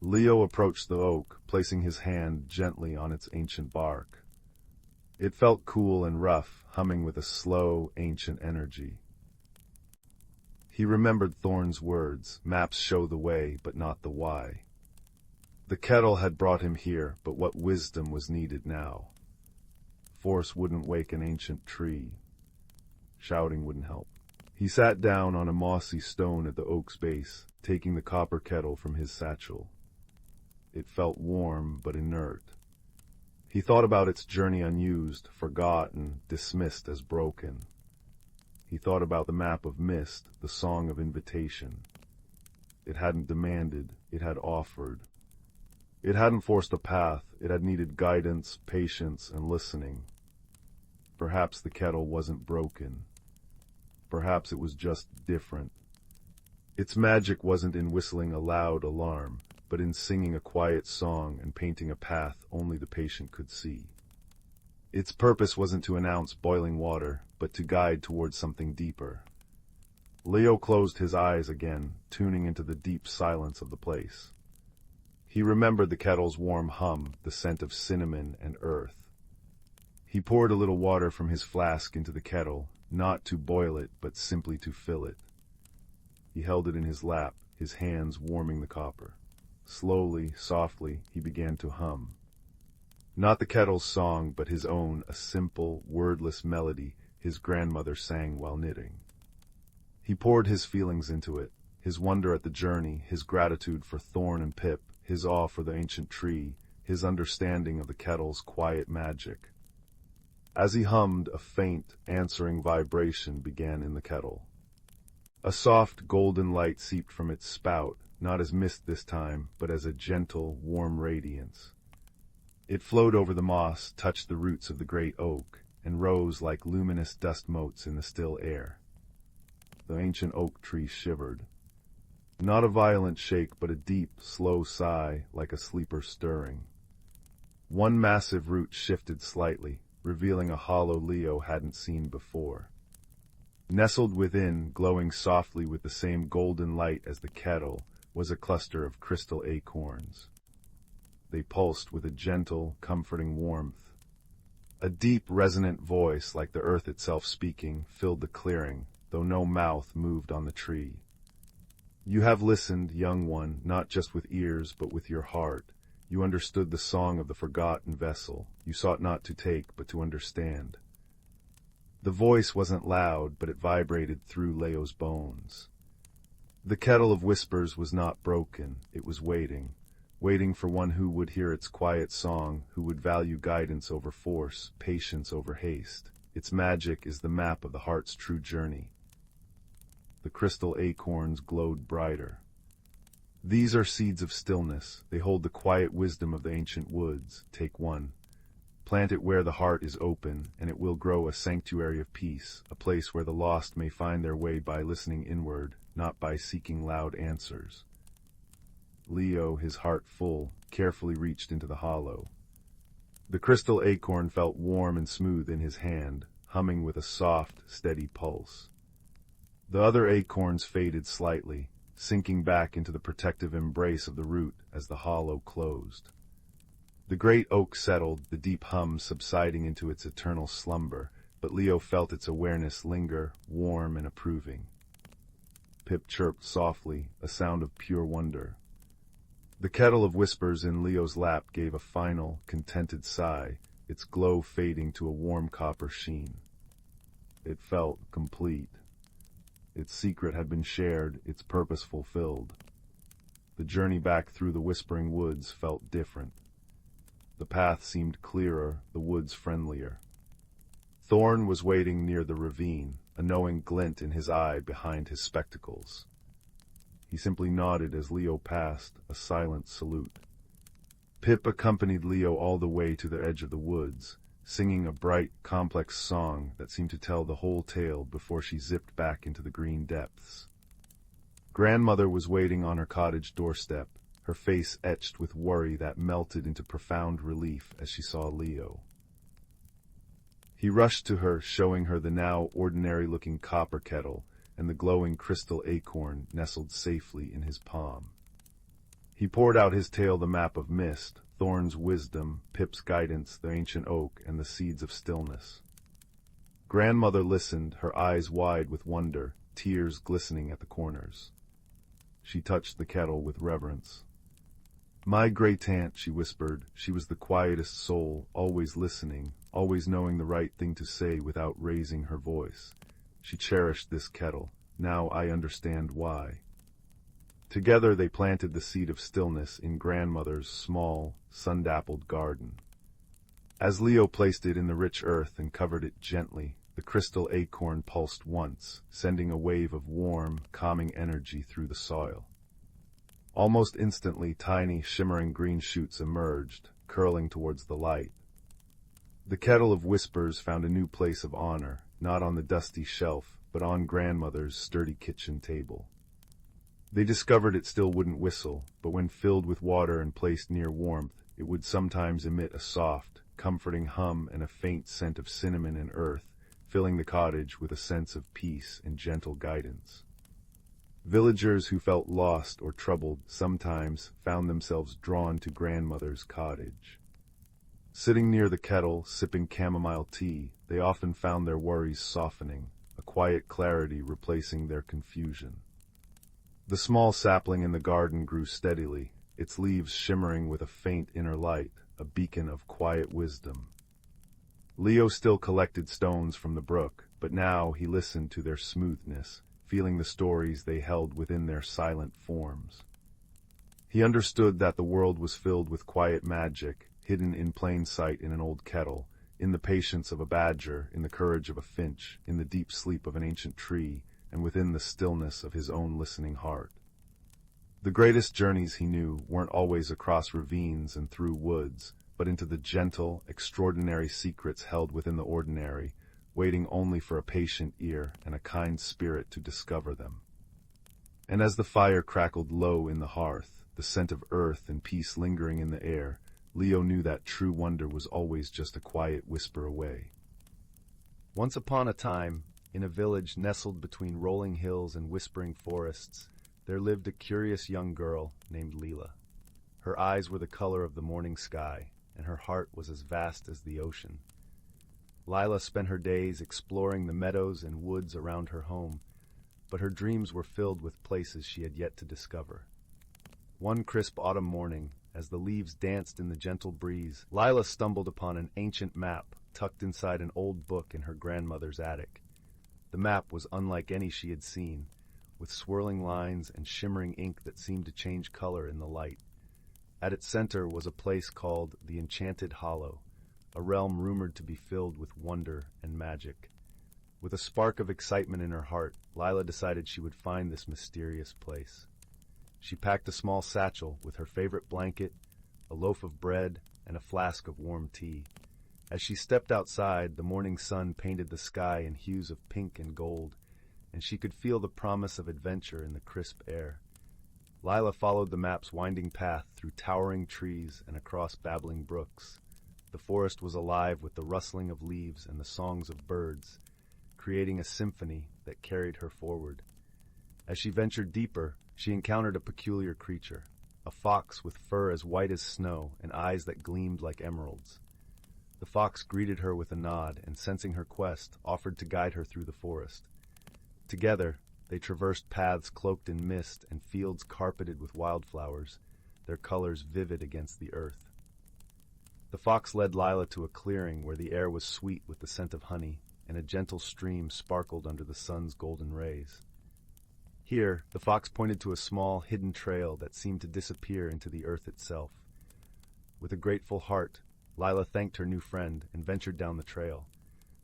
Leo approached the oak, placing his hand gently on its ancient bark. It felt cool and rough, humming with a slow, ancient energy. He remembered Thorn's words, maps show the way, but not the why. The kettle had brought him here, but what wisdom was needed now? Force wouldn't wake an ancient tree. Shouting wouldn't help. He sat down on a mossy stone at the oak's base, taking the copper kettle from his satchel. It felt warm but inert. He thought about its journey unused, forgotten, dismissed as broken. He thought about the map of mist, the song of invitation. It hadn't demanded, it had offered. It hadn't forced a path, it had needed guidance, patience, and listening. Perhaps the kettle wasn't broken. Perhaps it was just different. Its magic wasn't in whistling a loud alarm, but in singing a quiet song and painting a path only the patient could see. Its purpose wasn't to announce boiling water, but to guide towards something deeper. Leo closed his eyes again, tuning into the deep silence of the place. He remembered the kettle's warm hum, the scent of cinnamon and earth. He poured a little water from his flask into the kettle, not to boil it, but simply to fill it. He held it in his lap, his hands warming the copper. Slowly, softly, he began to hum. Not the kettle's song, but his own, a simple, wordless melody his grandmother sang while knitting. He poured his feelings into it, his wonder at the journey, his gratitude for Thorn and Pip, his awe for the ancient tree, his understanding of the kettle's quiet magic. As he hummed, a faint, answering vibration began in the kettle. A soft, golden light seeped from its spout, not as mist this time, but as a gentle, warm radiance. It flowed over the moss, touched the roots of the great oak, and rose like luminous dust motes in the still air. The ancient oak tree shivered. Not a violent shake, but a deep, slow sigh, like a sleeper stirring. One massive root shifted slightly, revealing a hollow Leo hadn't seen before. Nestled within, glowing softly with the same golden light as the kettle, was a cluster of crystal acorns. They pulsed with a gentle, comforting warmth. A deep, resonant voice, like the earth itself speaking, filled the clearing, though no mouth moved on the tree. You have listened, young one, not just with ears, but with your heart. You understood the song of the forgotten vessel. You sought not to take, but to understand. The voice wasn't loud, but it vibrated through Leo's bones. The kettle of whispers was not broken. It was waiting for one who would hear its quiet song, who would value guidance over force, patience over haste. Its magic is the map of the heart's true journey. The crystal acorns glowed brighter. These are seeds of stillness. They hold the quiet wisdom of the ancient woods. Take one. Plant it where the heart is open, and it will grow a sanctuary of peace, a place where the lost may find their way by listening inward, not by seeking loud answers. Leo, his heart full, carefully reached into the hollow. The crystal acorn felt warm and smooth in his hand, humming with a soft, steady pulse. The other acorns faded slightly, sinking back into the protective embrace of the root as the hollow closed. The great oak settled, the deep hum subsiding into its eternal slumber, but Leo felt its awareness linger, warm and approving. Pip chirped softly, a sound of pure wonder. The kettle of whispers in Leo's lap gave a final, contented sigh, its glow fading to a warm copper sheen. It felt complete. Its secret had been shared, its purpose fulfilled. The journey back through the whispering woods felt different. The path seemed clearer, the woods friendlier. Thorn was waiting near the ravine, a knowing glint in his eye behind his spectacles. He simply nodded as Leo passed, a silent salute. Pip accompanied Leo all the way to the edge of the woods, singing a bright, complex song that seemed to tell the whole tale before she zipped back into the green depths. Grandmother was waiting on her cottage doorstep, her face etched with worry that melted into profound relief as she saw Leo. He rushed to her, showing her the now ordinary-looking copper kettle and the glowing crystal acorn nestled safely in his palm. He poured out his tale, the map of mist, Thorn's wisdom, Pip's guidance, the ancient oak, and the seeds of stillness. Grandmother listened, her eyes wide with wonder, tears glistening at the corners. She touched the kettle with reverence. "My great-aunt," she whispered, "she was the quietest soul, always listening, always knowing the right thing to say without raising her voice. She cherished this kettle. Now I understand why." Together they planted the seed of stillness in grandmother's small, sun-dappled garden. As Leo placed it in the rich earth and covered it gently, the crystal acorn pulsed once, sending a wave of warm, calming energy through the soil. Almost instantly, tiny, shimmering green shoots emerged, curling towards the light. The kettle of whispers found a new place of honor, not on the dusty shelf, but on grandmother's sturdy kitchen table. They discovered it still wouldn't whistle, but when filled with water and placed near warmth, it would sometimes emit a soft, comforting hum and a faint scent of cinnamon and earth, filling the cottage with a sense of peace and gentle guidance. Villagers who felt lost or troubled sometimes found themselves drawn to grandmother's cottage. Sitting near the kettle, sipping chamomile tea, they often found their worries softening, a quiet clarity replacing their confusion. The small sapling in the garden grew steadily, its leaves shimmering with a faint inner light, a beacon of quiet wisdom. Leo still collected stones from the brook, but now he listened to their smoothness, feeling the stories they held within their silent forms. He understood that the world was filled with quiet magic, hidden in plain sight in an old kettle, in the patience of a badger, in the courage of a finch, in the deep sleep of an ancient tree, and within the stillness of his own listening heart. The greatest journeys, he knew, weren't always across ravines and through woods, but into the gentle, extraordinary secrets held within the ordinary, waiting only for a patient ear and a kind spirit to discover them. And as the fire crackled low in the hearth, the scent of earth and peace lingering in the air, Leo knew that true wonder was always just a quiet whisper away. Once upon a time, in a village nestled between rolling hills and whispering forests, there lived a curious young girl named Lyra. Her eyes were the color of the morning sky, and her heart was as vast as the ocean. Lyra spent her days exploring the meadows and woods around her home, but her dreams were filled with places she had yet to discover. One crisp autumn morning, as the leaves danced in the gentle breeze, Lyra stumbled upon an ancient map tucked inside an old book in her grandmother's attic. The map was unlike any she had seen, with swirling lines and shimmering ink that seemed to change color in the light. At its center was a place called the Enchanted Hollow, a realm rumored to be filled with wonder and magic. With a spark of excitement in her heart, Lyra decided she would find this mysterious place. She packed a small satchel with her favorite blanket, a loaf of bread, and a flask of warm tea. As she stepped outside, the morning sun painted the sky in hues of pink and gold, and she could feel the promise of adventure in the crisp air. Lyra followed the map's winding path through towering trees and across babbling brooks. The forest was alive with the rustling of leaves and the songs of birds, creating a symphony that carried her forward. As she ventured deeper, she encountered a peculiar creature, a fox with fur as white as snow and eyes that gleamed like emeralds. The fox greeted her with a nod and, sensing her quest, offered to guide her through the forest. Together, they traversed paths cloaked in mist and fields carpeted with wildflowers, their colors vivid against the earth. The fox led Lyra to a clearing where the air was sweet with the scent of honey, and a gentle stream sparkled under the sun's golden rays. Here, the fox pointed to a small, hidden trail that seemed to disappear into the earth itself. With a grateful heart, Lyra thanked her new friend and ventured down the trail.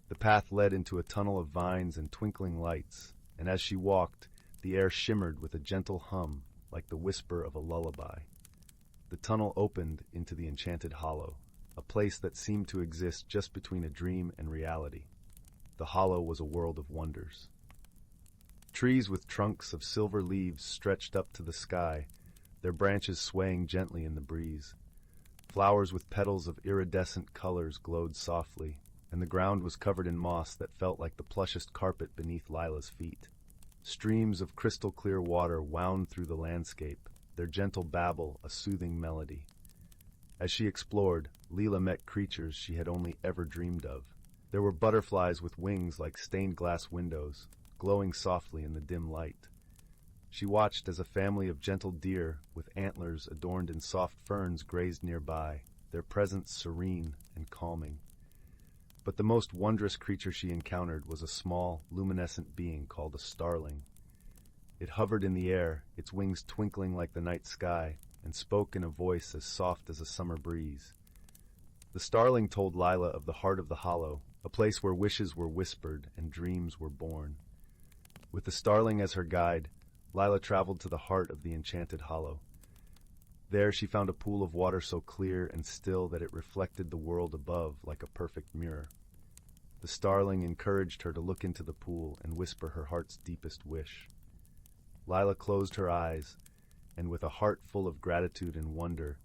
The path led into a tunnel of vines and twinkling lights, and as she walked, the air shimmered with a gentle hum, like the whisper of a lullaby. The tunnel opened into the Enchanted Hollow, a place that seemed to exist just between a dream and reality. The hollow was a world of wonders. Trees with trunks of silver leaves stretched up to the sky, their branches swaying gently in the breeze. Flowers with petals of iridescent colors glowed softly, and the ground was covered in moss that felt like the plushest carpet beneath Lyra's feet. Streams of crystal-clear water wound through the landscape, their gentle babble a soothing melody. As she explored, Lyra met creatures she had only ever dreamed of. There were butterflies with wings like stained glass windows, glowing softly in the dim light. She watched as a family of gentle deer with antlers adorned in soft ferns grazed nearby, their presence serene and calming. But the most wondrous creature she encountered was a small, luminescent being called a starling. It hovered in the air, its wings twinkling like the night sky, and spoke in a voice as soft as a summer breeze. The starling told Lyra of the heart of the hollow, a place where wishes were whispered and dreams were born. With the starling as her guide, Lyra traveled to the heart of the Enchanted Hollow. There she found a pool of water so clear and still that it reflected the world above like a perfect mirror. The starling encouraged her to look into the pool and whisper her heart's deepest wish. Lyra closed her eyes, and with a heart full of gratitude and wonder,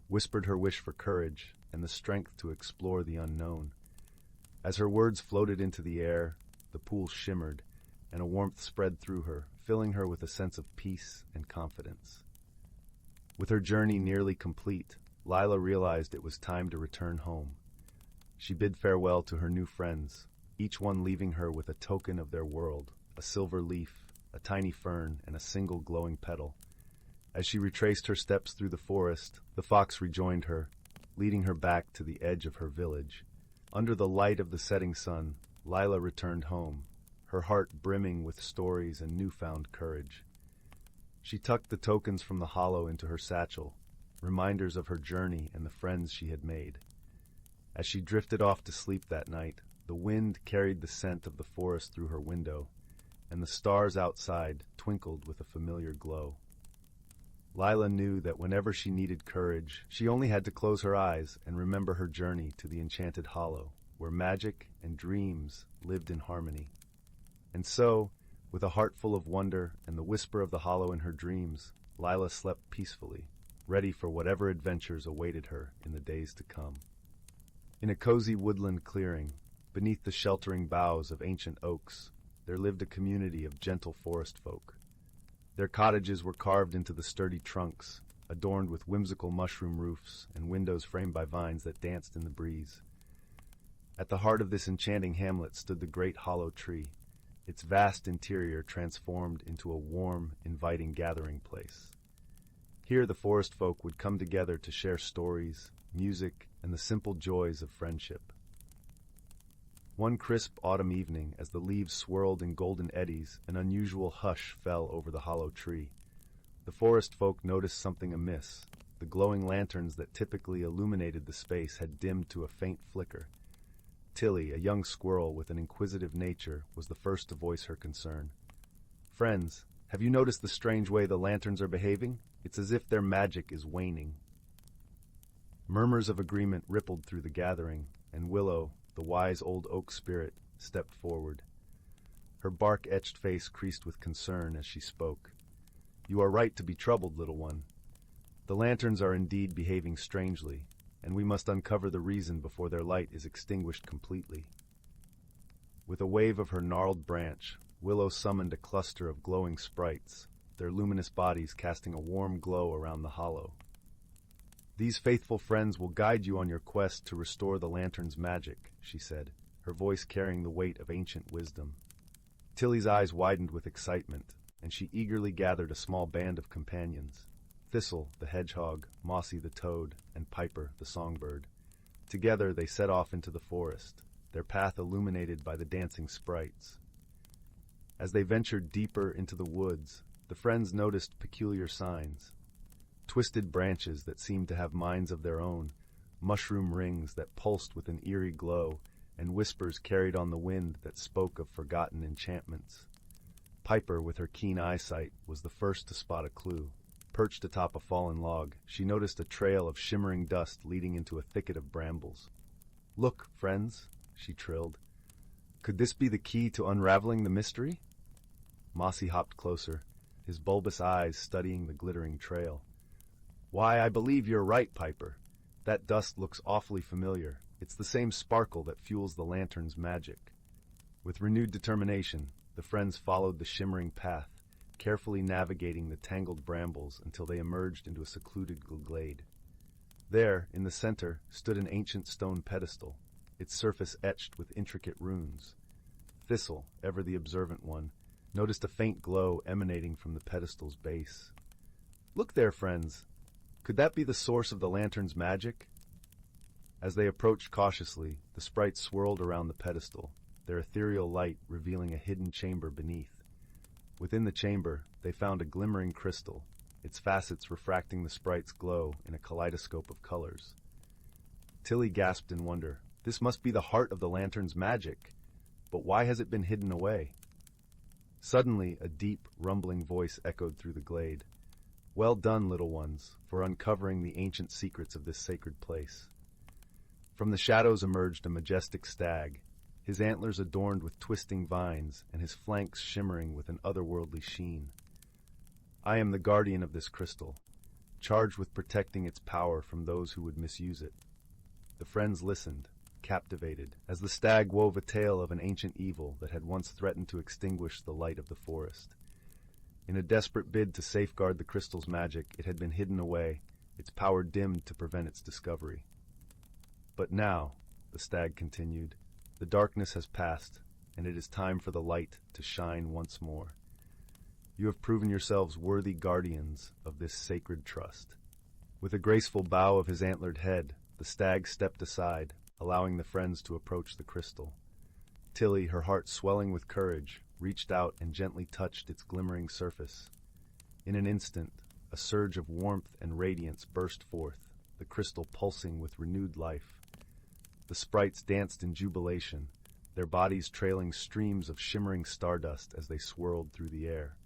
whispered her wish for courage and the strength to explore the unknown. As her words floated into the air, the pool shimmered, and a warmth spread through her, filling her with a sense of peace and confidence. With her journey nearly complete, Lyra realized it was time to return home. She bid farewell to her new friends, each one leaving her with a token of their world, a silver leaf, a tiny fern, and a single glowing petal. As she retraced her steps through the forest, the fox rejoined her, leading her back to the edge of her village. Under the light of the setting sun, Lyra returned home, her heart brimming with stories and newfound courage. She tucked the tokens from the hollow into her satchel, reminders of her journey and the friends she had made. As she drifted off to sleep that night, the wind carried the scent of the forest through her window, and the stars outside twinkled with a familiar glow. Lyra knew that whenever she needed courage, she only had to close her eyes and remember her journey to the enchanted hollow, where magic and dreams lived in harmony. And so, with a heart full of wonder and the whisper of the hollow in her dreams, Lyra slept peacefully, ready for whatever adventures awaited her in the days to come. In a cozy woodland clearing, beneath the sheltering boughs of ancient oaks, there lived a community of gentle forest folk. Their cottages were carved into the sturdy trunks, adorned with whimsical mushroom roofs and windows framed by vines that danced in the breeze. At the heart of this enchanting hamlet stood the great hollow tree, its vast interior transformed into a warm, inviting gathering place. Here the forest folk would come together to share stories, music, and the simple joys of friendship. One crisp autumn evening, as the leaves swirled in golden eddies, an unusual hush fell over the hollow tree. The forest folk noticed something amiss. The glowing lanterns that typically illuminated the space had dimmed to a faint flicker. Tilly, a young squirrel with an inquisitive nature, was the first to voice her concern. "Friends, have you noticed the strange way the lanterns are behaving? It's as if their magic is waning." Murmurs of agreement rippled through the gathering, and Willow, the wise old oak spirit, stepped forward. Her bark-etched face creased with concern as she spoke. "You are right to be troubled, little one. The lanterns are indeed behaving strangely, and we must uncover the reason before their light is extinguished completely." With a wave of her gnarled branch, Willow summoned a cluster of glowing sprites, their luminous bodies casting a warm glow around the hollow. "These faithful friends will guide you on your quest to restore the lantern's magic," she said, her voice carrying the weight of ancient wisdom. Tilly's eyes widened with excitement, and she eagerly gathered a small band of companions: Thistle, the hedgehog, Mossy the toad, and Piper, the songbird. Together they set off into the forest, their path illuminated by the dancing sprites. As they ventured deeper into the woods, the friends noticed peculiar signs: twisted branches that seemed to have minds of their own, mushroom rings that pulsed with an eerie glow, and whispers carried on the wind that spoke of forgotten enchantments. Piper, with her keen eyesight, was the first to spot a clue. Perched atop a fallen log, she noticed a trail of shimmering dust leading into a thicket of brambles. "Look, friends," she trilled. "Could this be the key to unraveling the mystery?" Mossy hopped closer, his bulbous eyes studying the glittering trail. "Why, I believe you're right, Piper. That dust looks awfully familiar. It's the same sparkle that fuels the lantern's magic." With renewed determination, the friends followed the shimmering path, carefully navigating the tangled brambles until they emerged into a secluded glade. There, in the center, stood an ancient stone pedestal, its surface etched with intricate runes. Thistle, ever the observant one, noticed a faint glow emanating from the pedestal's base. "Look there, friends! Could that be the source of the lantern's magic?" As they approached cautiously, the sprites swirled around the pedestal, their ethereal light revealing a hidden chamber beneath. Within the chamber, they found a glimmering crystal, its facets refracting the sprite's glow in a kaleidoscope of colors. Tilly gasped in wonder. "This must be the heart of the lantern's magic. But why has it been hidden away?" Suddenly, a deep, rumbling voice echoed through the glade. "Well done, little ones, for uncovering the ancient secrets of this sacred place." From the shadows emerged a majestic stag, his antlers adorned with twisting vines and his flanks shimmering with an otherworldly sheen. "I am the guardian of this crystal, charged with protecting its power from those who would misuse it." The friends listened, captivated, as the stag wove a tale of an ancient evil that had once threatened to extinguish the light of the forest. In a desperate bid to safeguard the crystal's magic, it had been hidden away, its power dimmed to prevent its discovery. "But now," the stag continued, "the darkness has passed, and it is time for the light to shine once more. You have proven yourselves worthy guardians of this sacred trust." With a graceful bow of his antlered head, the stag stepped aside, allowing the friends to approach the crystal. Tilly, her heart swelling with courage, reached out and gently touched its glimmering surface. In an instant, a surge of warmth and radiance burst forth, the crystal pulsing with renewed life. The sprites danced in jubilation, their bodies trailing streams of shimmering stardust as they swirled through the air.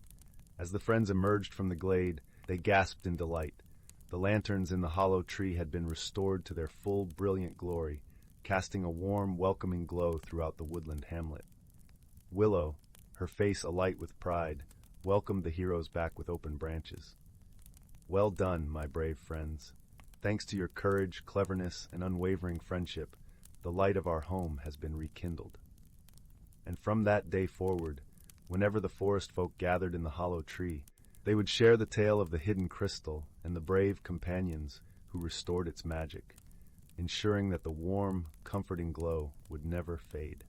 As the friends emerged from the glade, they gasped in delight. The lanterns in the hollow tree had been restored to their full, brilliant glory, casting a warm, welcoming glow throughout the woodland hamlet. Willow, her face alight with pride, welcomed the heroes back with open branches. Well done, my brave friends. Thanks to your courage, cleverness, and unwavering friendship, the light of our home has been rekindled. And from that day forward, whenever the forest folk gathered in the hollow tree, they would share the tale of the hidden crystal and the brave companions who restored its magic, ensuring that the warm, comforting glow would never fade.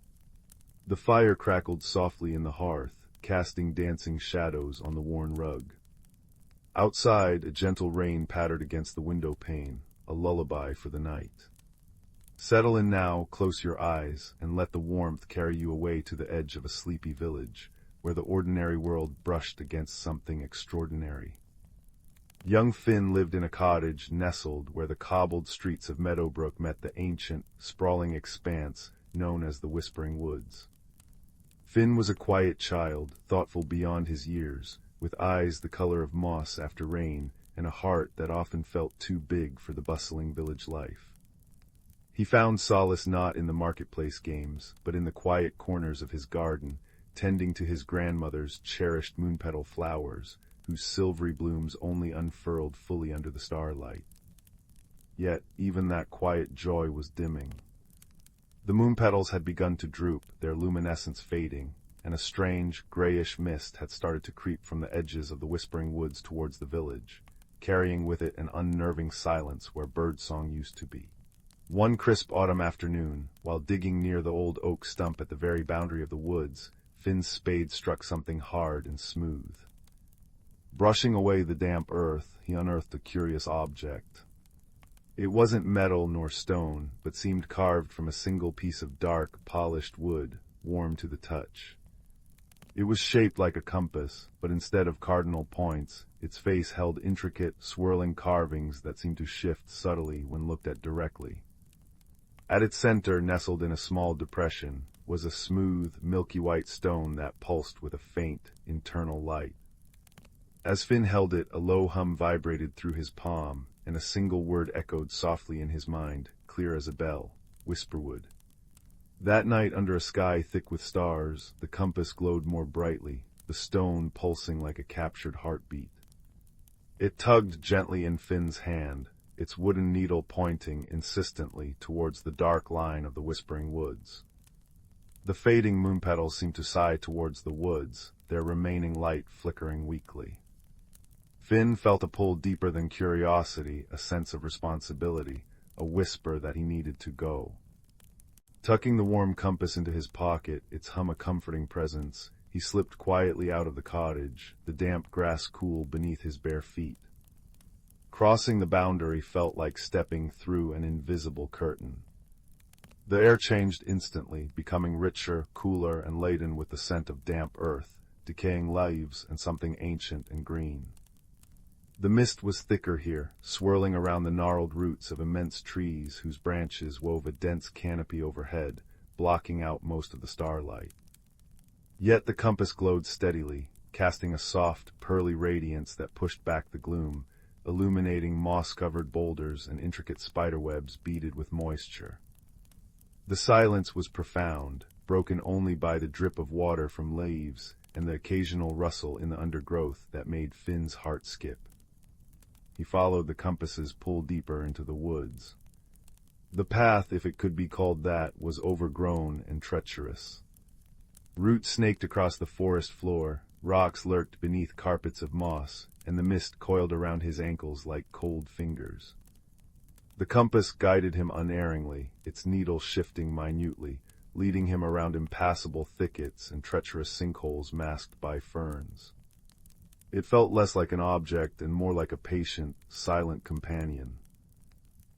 The fire crackled softly in the hearth, casting dancing shadows on the worn rug. Outside, a gentle rain pattered against the window pane, a lullaby for the night. Settle in now, close your eyes, and let the warmth carry you away to the edge of a sleepy village, where the ordinary world brushed against something extraordinary. Young Finn lived in a cottage nestled where the cobbled streets of Meadowbrook met the ancient, sprawling expanse known as the Whispering Woods. Finn was a quiet child, thoughtful beyond his years, with eyes the color of moss after rain and a heart that often felt too big for the bustling village life. He found solace not in the marketplace games, but in the quiet corners of his garden, tending to his grandmother's cherished moonpetal flowers, whose silvery blooms only unfurled fully under the starlight. Yet even that quiet joy was dimming. The moonpetals had begun to droop, their luminescence fading, and a strange, grayish mist had started to creep from the edges of the Whispering Woods towards the village, carrying with it an unnerving silence where birdsong used to be. One crisp autumn afternoon, while digging near the old oak stump at the very boundary of the woods, Finn's spade struck something hard and smooth. Brushing away the damp earth, he unearthed a curious object. It wasn't metal nor stone, but seemed carved from a single piece of dark, polished wood, warm to the touch. It was shaped like a compass, but instead of cardinal points, its face held intricate, swirling carvings that seemed to shift subtly when looked at directly. At its center, nestled in a small depression, was a smooth, milky white stone that pulsed with a faint, internal light. As Finn held it, a low hum vibrated through his palm, and a single word echoed softly in his mind, clear as a bell: Whisperwood. That night, under a sky thick with stars, the compass glowed more brightly, the stone pulsing like a captured heartbeat. It tugged gently in Finn's hand, its wooden needle pointing insistently towards the dark line of the Whispering Woods. The fading moonpetals seemed to sigh towards the woods, their remaining light flickering weakly. Finn felt a pull deeper than curiosity, a sense of responsibility, a whisper that he needed to go. Tucking the warm compass into his pocket, its hum a comforting presence, he slipped quietly out of the cottage, the damp grass cool beneath his bare feet. Crossing the boundary felt like stepping through an invisible curtain. The air changed instantly, becoming richer, cooler, and laden with the scent of damp earth, decaying leaves, and something ancient and green. The mist was thicker here, swirling around the gnarled roots of immense trees whose branches wove a dense canopy overhead, blocking out most of the starlight. Yet the compass glowed steadily, casting a soft, pearly radiance that pushed back the gloom, illuminating moss-covered boulders and intricate spiderwebs beaded with moisture. The silence was profound, broken only by the drip of water from leaves and the occasional rustle in the undergrowth that made Finn's heart skip. He followed the compass's pull deeper into the woods. The path, if it could be called that, was overgrown and treacherous. Roots snaked across the forest floor, rocks lurked beneath carpets of moss, and the mist coiled around his ankles like cold fingers. The compass guided him unerringly, its needle shifting minutely, leading him around impassable thickets and treacherous sinkholes masked by ferns. It felt less like an object and more like a patient, silent companion.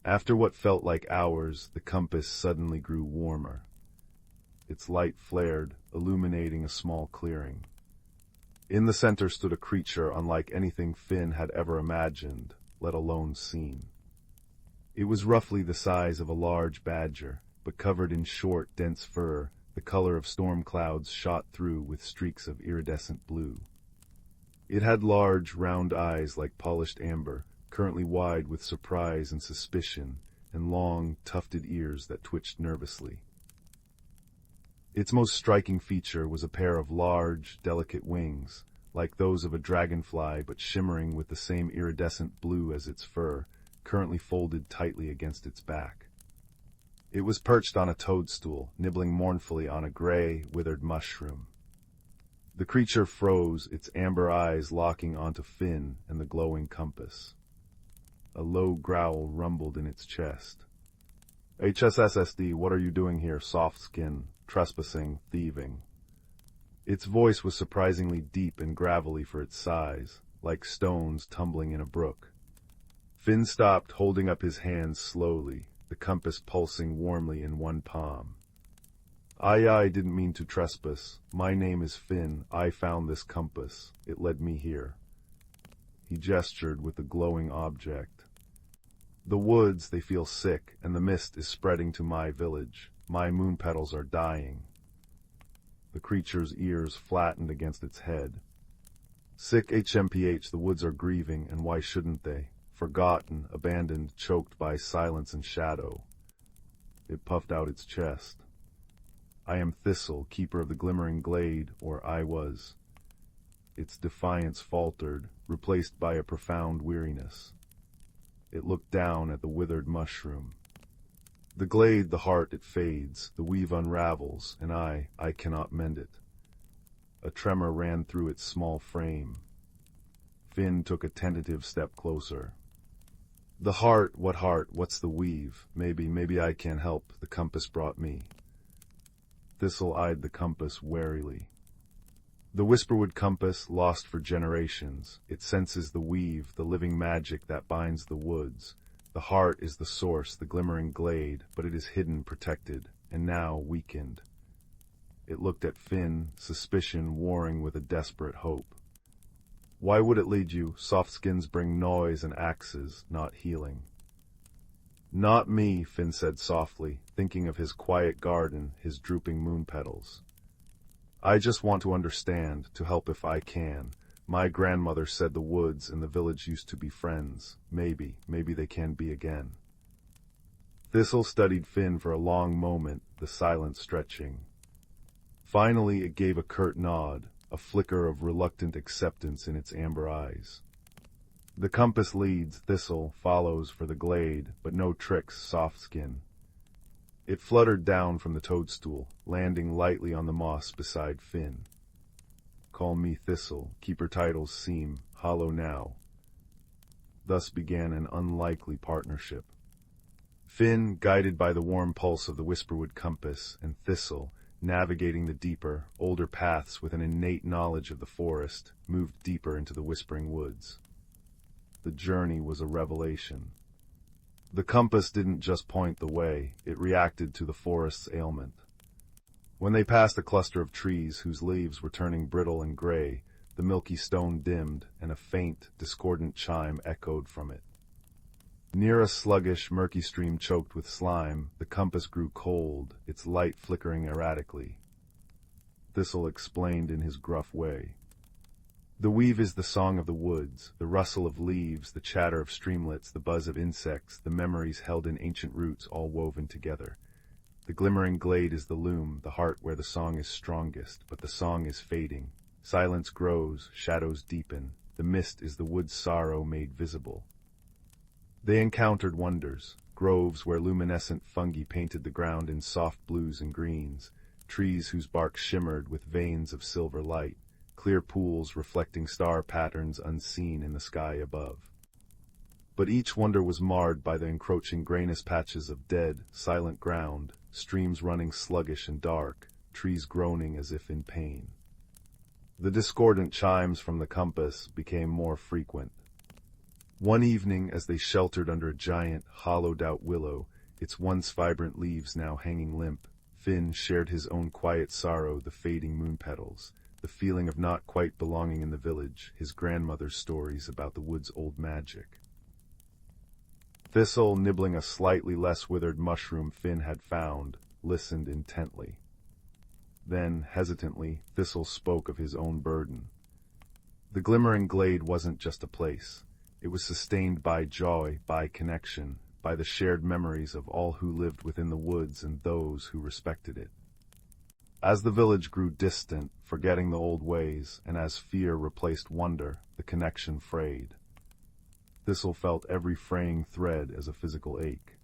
After what felt like hours, the compass suddenly grew warmer. Its light flared, illuminating a small clearing. In the center stood a creature unlike anything Finn had ever imagined, let alone seen. It was roughly the size of a large badger, but covered in short, dense fur, the color of storm clouds shot through with streaks of iridescent blue. It had large, round eyes like polished amber, currently wide with surprise and suspicion, and long, tufted ears that twitched nervously. Its most striking feature was a pair of large, delicate wings, like those of a dragonfly but shimmering with the same iridescent blue as its fur, currently folded tightly against its back. It was perched on a toadstool, nibbling mournfully on a gray, withered mushroom. The creature froze, its amber eyes locking onto Finn and the glowing compass. A low growl rumbled in its chest. "HSSSD, what are you doing here, soft skin? Trespassing, thieving." Its voice was surprisingly deep and gravelly for its size, like stones tumbling in a brook. Finn stopped, holding up his hands slowly, the compass pulsing warmly in one palm. I didn't mean to trespass. My name is Finn. I found this compass. It led me here." He gestured with the glowing object. "The woods, they feel sick, and the mist is spreading to my village. My moon petals are dying." The creature's ears flattened against its head. "Sick HMPH, the woods are grieving, and why shouldn't they? Forgotten, abandoned, choked by silence and shadow." It puffed out its chest. "I am Thistle, keeper of the glimmering glade, or I was." Its defiance faltered, replaced by a profound weariness. It looked down at the withered mushroom. "The glade, the heart, it fades, the weave unravels, and I cannot mend it." A tremor ran through its small frame. Finn took a tentative step closer. "The heart, what's the weave? Maybe I can help, the compass brought me." Thistle eyed the compass warily. "The Whisperwood compass, lost for generations. It senses the weave, the living magic that binds the woods. The heart is the source, the glimmering glade, but it is hidden, protected, and now weakened." It looked at Finn, suspicion warring with a desperate hope. "Why would it lead you? Soft skins bring noise and axes, not healing." "Not me," Finn said softly, thinking of his quiet garden, his drooping moon petals. "I just want to understand, to help if I can. My grandmother said the woods and the village used to be friends. Maybe they can be again." Thistle studied Finn for a long moment, the silence stretching. Finally it gave a curt nod, a flicker of reluctant acceptance in its amber eyes. "The compass leads, Thistle follows for the glade, but no tricks, soft skin." It fluttered down from the toadstool, landing lightly on the moss beside Finn. "Call me Thistle, keeper titles seem hollow now." Thus began an unlikely partnership. Finn, guided by the warm pulse of the Whisperwood compass, and Thistle, navigating the deeper, older paths with an innate knowledge of the forest, moved deeper into the whispering woods. The journey was a revelation. The compass didn't just point the way, it reacted to the forest's ailment. When they passed a cluster of trees whose leaves were turning brittle and gray, the milky stone dimmed, and a faint, discordant chime echoed from it. Near a sluggish, murky stream choked with slime, the compass grew cold, its light flickering erratically. Thistle explained in his gruff way. "The weave is the song of the woods, the rustle of leaves, the chatter of streamlets, the buzz of insects, the memories held in ancient roots all woven together. The glimmering glade is the loom, the heart where the song is strongest, but the song is fading. Silence grows, shadows deepen, the mist is the wood's sorrow made visible." They encountered wonders, groves where luminescent fungi painted the ground in soft blues and greens, trees whose bark shimmered with veins of silver light, clear pools reflecting star patterns unseen in the sky above. But each wonder was marred by the encroaching grayness patches of dead, silent ground, streams running sluggish and dark, trees groaning as if in pain. The discordant chimes from the compass became more frequent. One evening, as they sheltered under a giant, hollowed-out willow, its once vibrant leaves now hanging limp, Finn shared his own quiet sorrow, the fading moon petals, the feeling of not quite belonging in the village, his grandmother's stories about the wood's old magic. Thistle, nibbling a slightly less withered mushroom Finn had found, listened intently. Then, hesitantly, Thistle spoke of his own burden. The glimmering glade wasn't just a place. It was sustained by joy, by connection, by the shared memories of all who lived within the woods and those who respected it. As the village grew distant, forgetting the old ways, and as fear replaced wonder, the connection frayed. Thistle felt every fraying thread as a physical ache.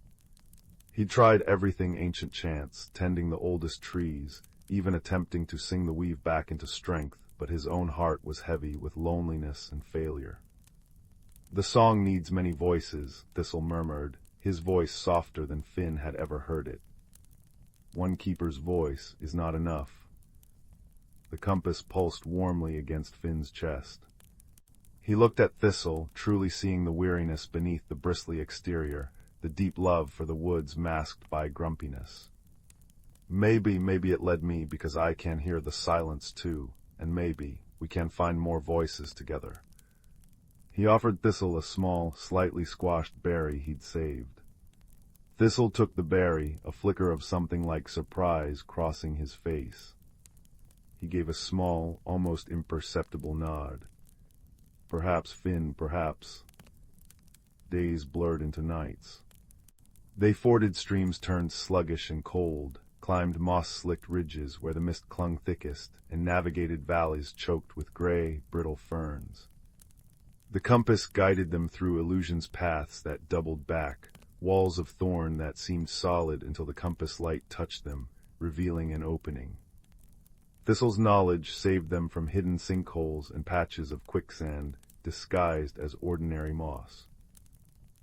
He tried everything ancient chants, tending the oldest trees, even attempting to sing the weave back into strength, but his own heart was heavy with loneliness and failure. "The song needs many voices," Thistle murmured, his voice softer than Finn had ever heard it. "One keeper's voice is not enough." The compass pulsed warmly against Finn's chest. He looked at Thistle, truly seeing the weariness beneath the bristly exterior, the deep love for the woods masked by grumpiness. Maybe it led me because I can hear the silence too, and maybe we can find more voices together." He offered Thistle a small, slightly squashed berry he'd saved. Thistle took the berry, a flicker of something like surprise crossing his face. He gave a small, almost imperceptible nod. Perhaps, Finn, perhaps. Days blurred into nights. They forded streams turned sluggish and cold, climbed moss-slicked ridges where the mist clung thickest, and navigated valleys choked with gray, brittle ferns. The compass guided them through illusion's paths that doubled back, walls of thorn that seemed solid until the compass light touched them, revealing an opening. Thistle's knowledge saved them from hidden sinkholes and patches of quicksand, disguised as ordinary moss.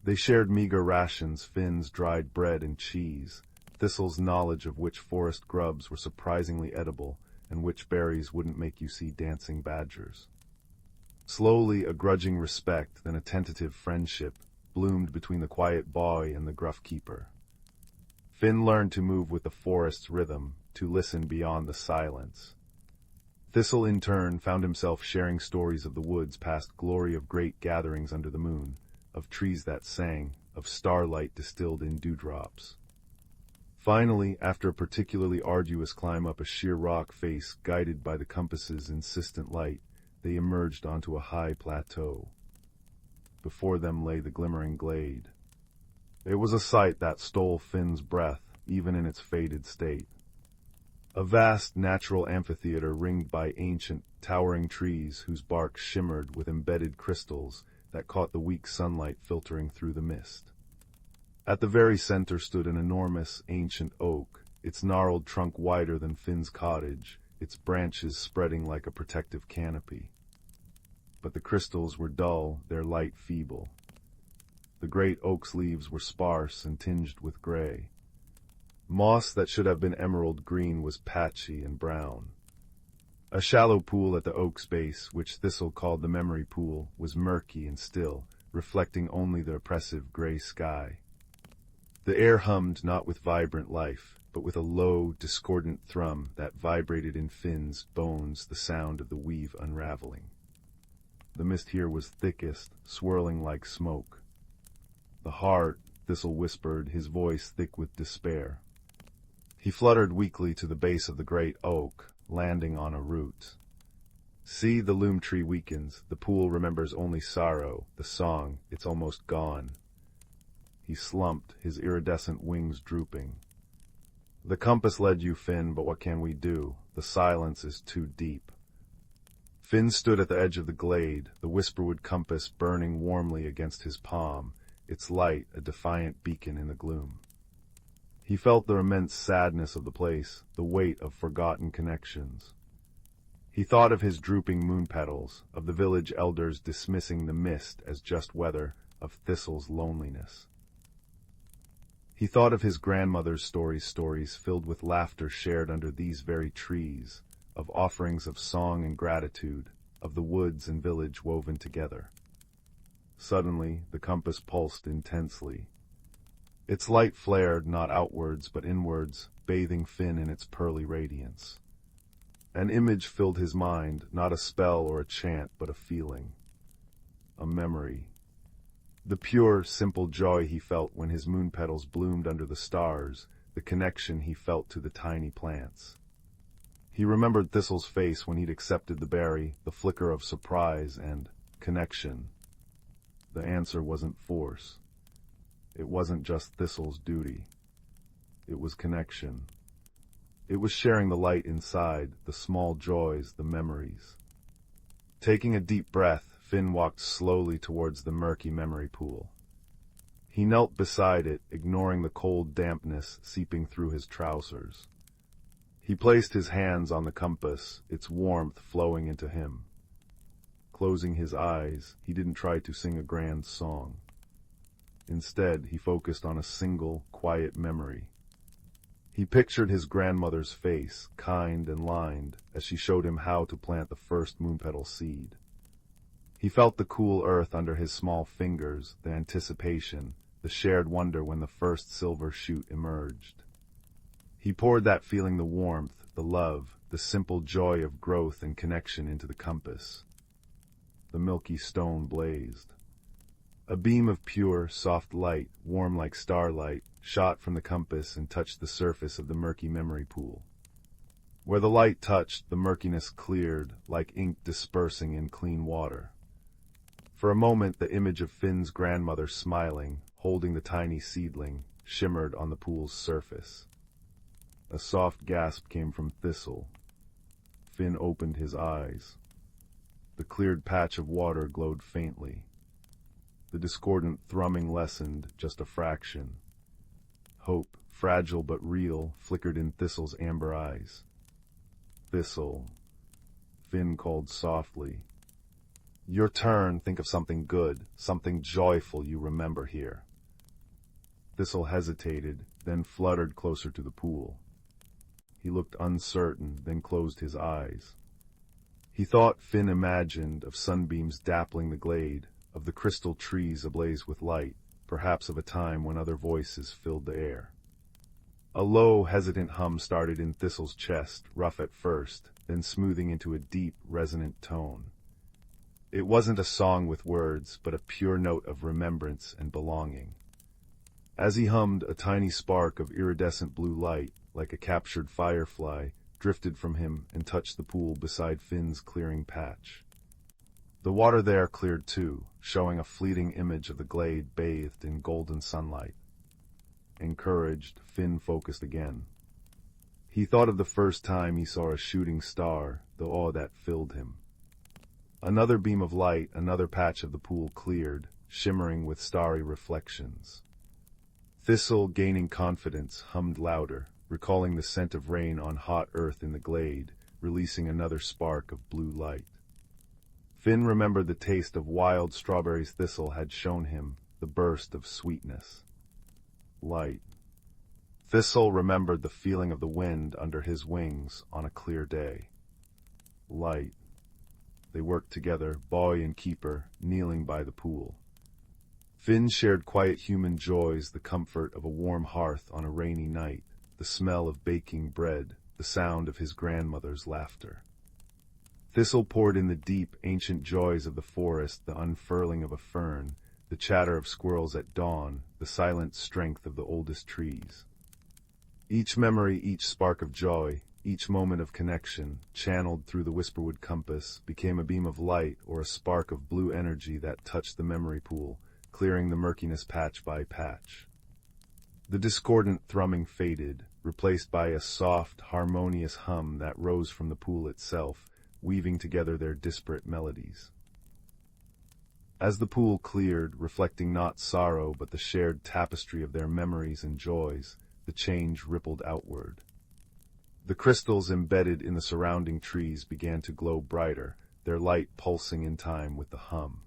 They shared meager rations, Finn's dried bread and cheese, Thistle's knowledge of which forest grubs were surprisingly edible and which berries wouldn't make you see dancing badgers. Slowly, a grudging respect, then a tentative friendship, bloomed between the quiet boy and the gruff keeper. Finn learned to move with the forest's rhythm, to listen beyond the silence. Thistle, in turn, found himself sharing stories of the woods past glory of great gatherings under the moon, of trees that sang, of starlight distilled in dewdrops. Finally, after a particularly arduous climb up a sheer rock face guided by the compass's insistent light, they emerged onto a high plateau. Before them lay the glimmering glade. It was a sight that stole Finn's breath, even in its faded state. A vast natural amphitheater ringed by ancient, towering trees whose bark shimmered with embedded crystals that caught the weak sunlight filtering through the mist. At the very center stood an enormous, ancient oak, its gnarled trunk wider than Finn's cottage, its branches spreading like a protective canopy. But the crystals were dull, their light feeble. The great oak's leaves were sparse and tinged with gray. Moss that should have been emerald green was patchy and brown. A shallow pool at the oak's base, which Thistle called the memory pool, was murky and still, reflecting only the oppressive gray sky. The air hummed not with vibrant life, but with a low, discordant thrum that vibrated in Finn's bones, the sound of the weave unraveling. The mist here was thickest, swirling like smoke. "The heart," Thistle whispered, his voice thick with despair. He fluttered weakly to the base of the great oak, landing on a root. "See, the loom tree weakens, the pool remembers only sorrow, the song, it's almost gone." He slumped, his iridescent wings drooping. "The compass led you, Finn, but what can we do? The silence is too deep." Finn stood at the edge of the glade, the whisperwood compass burning warmly against his palm, its light a defiant beacon in the gloom. He felt the immense sadness of the place, the weight of forgotten connections. He thought of his drooping moon petals, of the village elders dismissing the mist as just weather, of Thistle's loneliness. He thought of his grandmother's stories filled with laughter shared under these very trees, of offerings of song and gratitude, of the woods and village woven together. Suddenly, the compass pulsed intensely. Its light flared not outwards but inwards, bathing Finn in its pearly radiance. An image filled his mind, not a spell or a chant, but a feeling, a memory. The pure, simple joy he felt when his moon petals bloomed under the stars, the connection he felt to the tiny plants. He remembered Thistle's face when he'd accepted the berry, the flicker of surprise and connection. The answer wasn't force. It wasn't just Thistle's duty. It was connection. It was sharing the light inside, the small joys, the memories. Taking a deep breath, Finn walked slowly towards the murky memory pool. He knelt beside it, ignoring the cold dampness seeping through his trousers. He placed his hands on the compass, its warmth flowing into him. Closing his eyes, he didn't try to sing a grand song. Instead, he focused on a single, quiet memory. He pictured his grandmother's face, kind and lined, as she showed him how to plant the first moonpetal seed. He felt the cool earth under his small fingers, the anticipation, the shared wonder when the first silver shoot emerged. He poured that feeling, the warmth, the love, the simple joy of growth and connection into the compass. The milky stone blazed. A beam of pure, soft light, warm like starlight, shot from the compass and touched the surface of the murky memory pool. Where the light touched, the murkiness cleared, like ink dispersing in clean water. For a moment, the image of Finn's grandmother smiling, holding the tiny seedling, shimmered on the pool's surface. A soft gasp came from Thistle. Finn opened his eyes. The cleared patch of water glowed faintly. The discordant thrumming lessened just a fraction. Hope, fragile but real, flickered in Thistle's amber eyes. Thistle, Finn called softly. Your turn, think of something good, something joyful you remember here. Thistle hesitated, then fluttered closer to the pool. He looked uncertain, then closed his eyes. He thought Finn imagined of sunbeams dappling the glade, of the crystal trees ablaze with light, perhaps of a time when other voices filled the air. A low, hesitant hum started in Thistle's chest, rough at first, then smoothing into a deep, resonant tone. It wasn't a song with words, but a pure note of remembrance and belonging. As he hummed, a tiny spark of iridescent blue light, like a captured firefly, drifted from him and touched the pool beside Finn's clearing patch. The water there cleared too, showing a fleeting image of the glade bathed in golden sunlight. Encouraged, Finn focused again. He thought of the first time he saw a shooting star, the awe that filled him. Another beam of light, another patch of the pool cleared, shimmering with starry reflections. Thistle, gaining confidence, hummed louder, recalling the scent of rain on hot earth in the glade, releasing another spark of blue light. Finn remembered the taste of wild strawberries Thistle had shown him, the burst of sweetness. Light. Thistle remembered the feeling of the wind under his wings on a clear day. Light. They worked together, boy and keeper, kneeling by the pool. Finn shared quiet human joys, the comfort of a warm hearth on a rainy night, the smell of baking bread, the sound of his grandmother's laughter. Thistle poured in the deep, ancient joys of the forest, the unfurling of a fern, the chatter of squirrels at dawn, the silent strength of the oldest trees. Each memory, each spark of joy, each moment of connection, channeled through the whisperwood compass, became a beam of light or a spark of blue energy that touched the memory pool, clearing the murkiness patch by patch. The discordant thrumming faded, replaced by a soft, harmonious hum that rose from the pool itself, weaving together their disparate melodies. As the pool cleared, reflecting not sorrow but the shared tapestry of their memories and joys, the change rippled outward. The crystals embedded in the surrounding trees began to glow brighter, their light pulsing in time with the hum.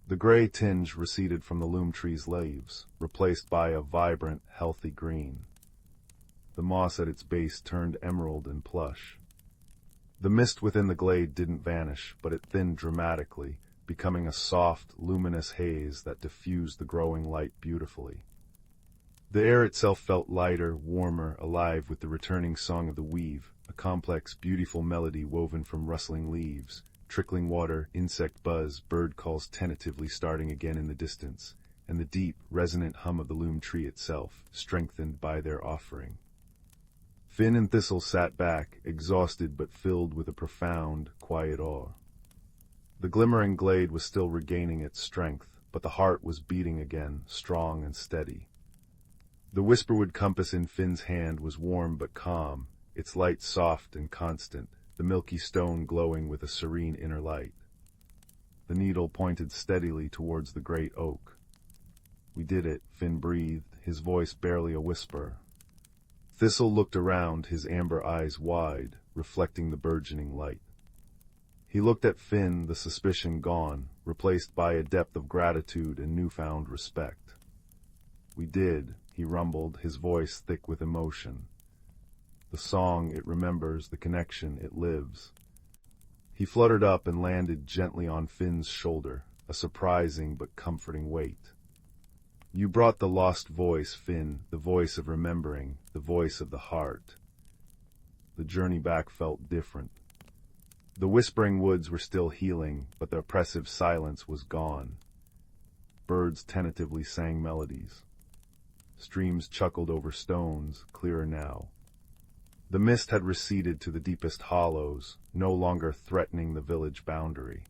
The gray tinge receded from the loom tree's leaves, replaced by a vibrant, healthy green. The moss at its base turned emerald and plush. The mist within the glade didn't vanish, but it thinned dramatically, becoming a soft, luminous haze that diffused the growing light beautifully. The air itself felt lighter, warmer, alive with the returning song of the weave, a complex, beautiful melody woven from rustling leaves, trickling water, insect buzz, bird calls tentatively starting again in the distance, and the deep, resonant hum of the loom tree itself, strengthened by their offering. Finn and Thistle sat back, exhausted but filled with a profound, quiet awe. The glimmering glade was still regaining its strength, but the heart was beating again, strong and steady. The whisperwood compass in Finn's hand was warm but calm, its light soft and constant, the milky stone glowing with a serene inner light. The needle pointed steadily towards the great oak. "We did it," Finn breathed, his voice barely a whisper. Thistle looked around, his amber eyes wide, reflecting the burgeoning light. He looked at Finn, the suspicion gone, replaced by a depth of gratitude and newfound respect. "We did," he rumbled, his voice thick with emotion. "The song, it remembers, the connection, it lives." He fluttered up and landed gently on Finn's shoulder, a surprising but comforting weight. "You brought the lost voice, Finn, the voice of remembering, the voice of the heart." The journey back felt different. The whispering woods were still healing, but the oppressive silence was gone. Birds tentatively sang melodies. Streams chuckled over stones, clearer now. The mist had receded to the deepest hollows, no longer threatening the village boundary.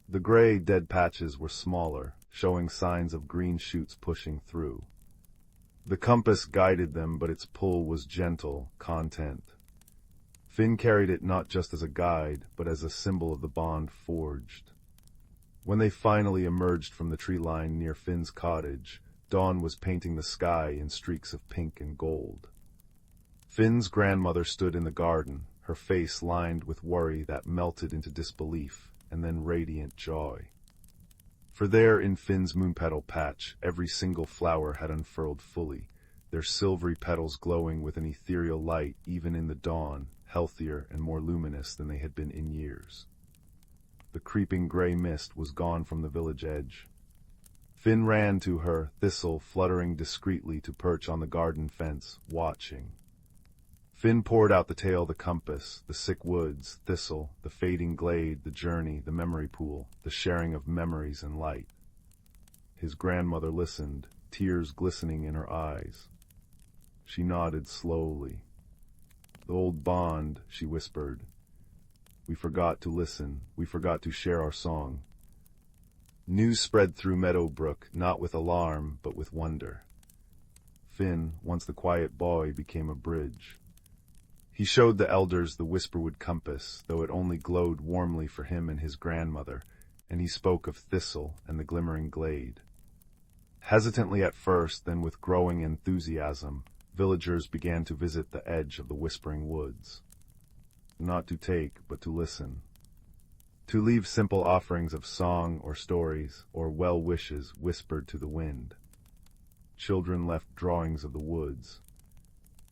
The gray, dead patches were smaller, showing signs of green shoots pushing through. The compass guided them, but its pull was gentle, content. Finn carried it not just as a guide, but as a symbol of the bond forged. When they finally emerged from the tree line near Finn's cottage, dawn was painting the sky in streaks of pink and gold. Finn's grandmother stood in the garden, her face lined with worry that melted into disbelief, and then radiant joy. For there in Finn's moonpetal patch, every single flower had unfurled fully, their silvery petals glowing with an ethereal light even in the dawn, healthier and more luminous than they had been in years. The creeping gray mist was gone from the village edge. Finn ran to her, Thistle fluttering discreetly to perch on the garden fence, watching. Finn poured out the tale, the compass, the sick woods, Thistle, the fading glade, the journey, the memory pool, the sharing of memories and light. His grandmother listened, tears glistening in her eyes. She nodded slowly. "The old bond," she whispered. "We forgot to listen, we forgot to share our song." News spread through Meadowbrook, not with alarm, but with wonder. Finn, once the quiet boy, became a bridge. He showed the elders the whisperwood compass, though it only glowed warmly for him and his grandmother, and he spoke of Thistle and the glimmering glade. Hesitantly at first, then with growing enthusiasm, villagers began to visit the edge of the whispering woods. Not to take, but to listen. To leave simple offerings of song or stories, or well wishes whispered to the wind. Children left drawings of the woods.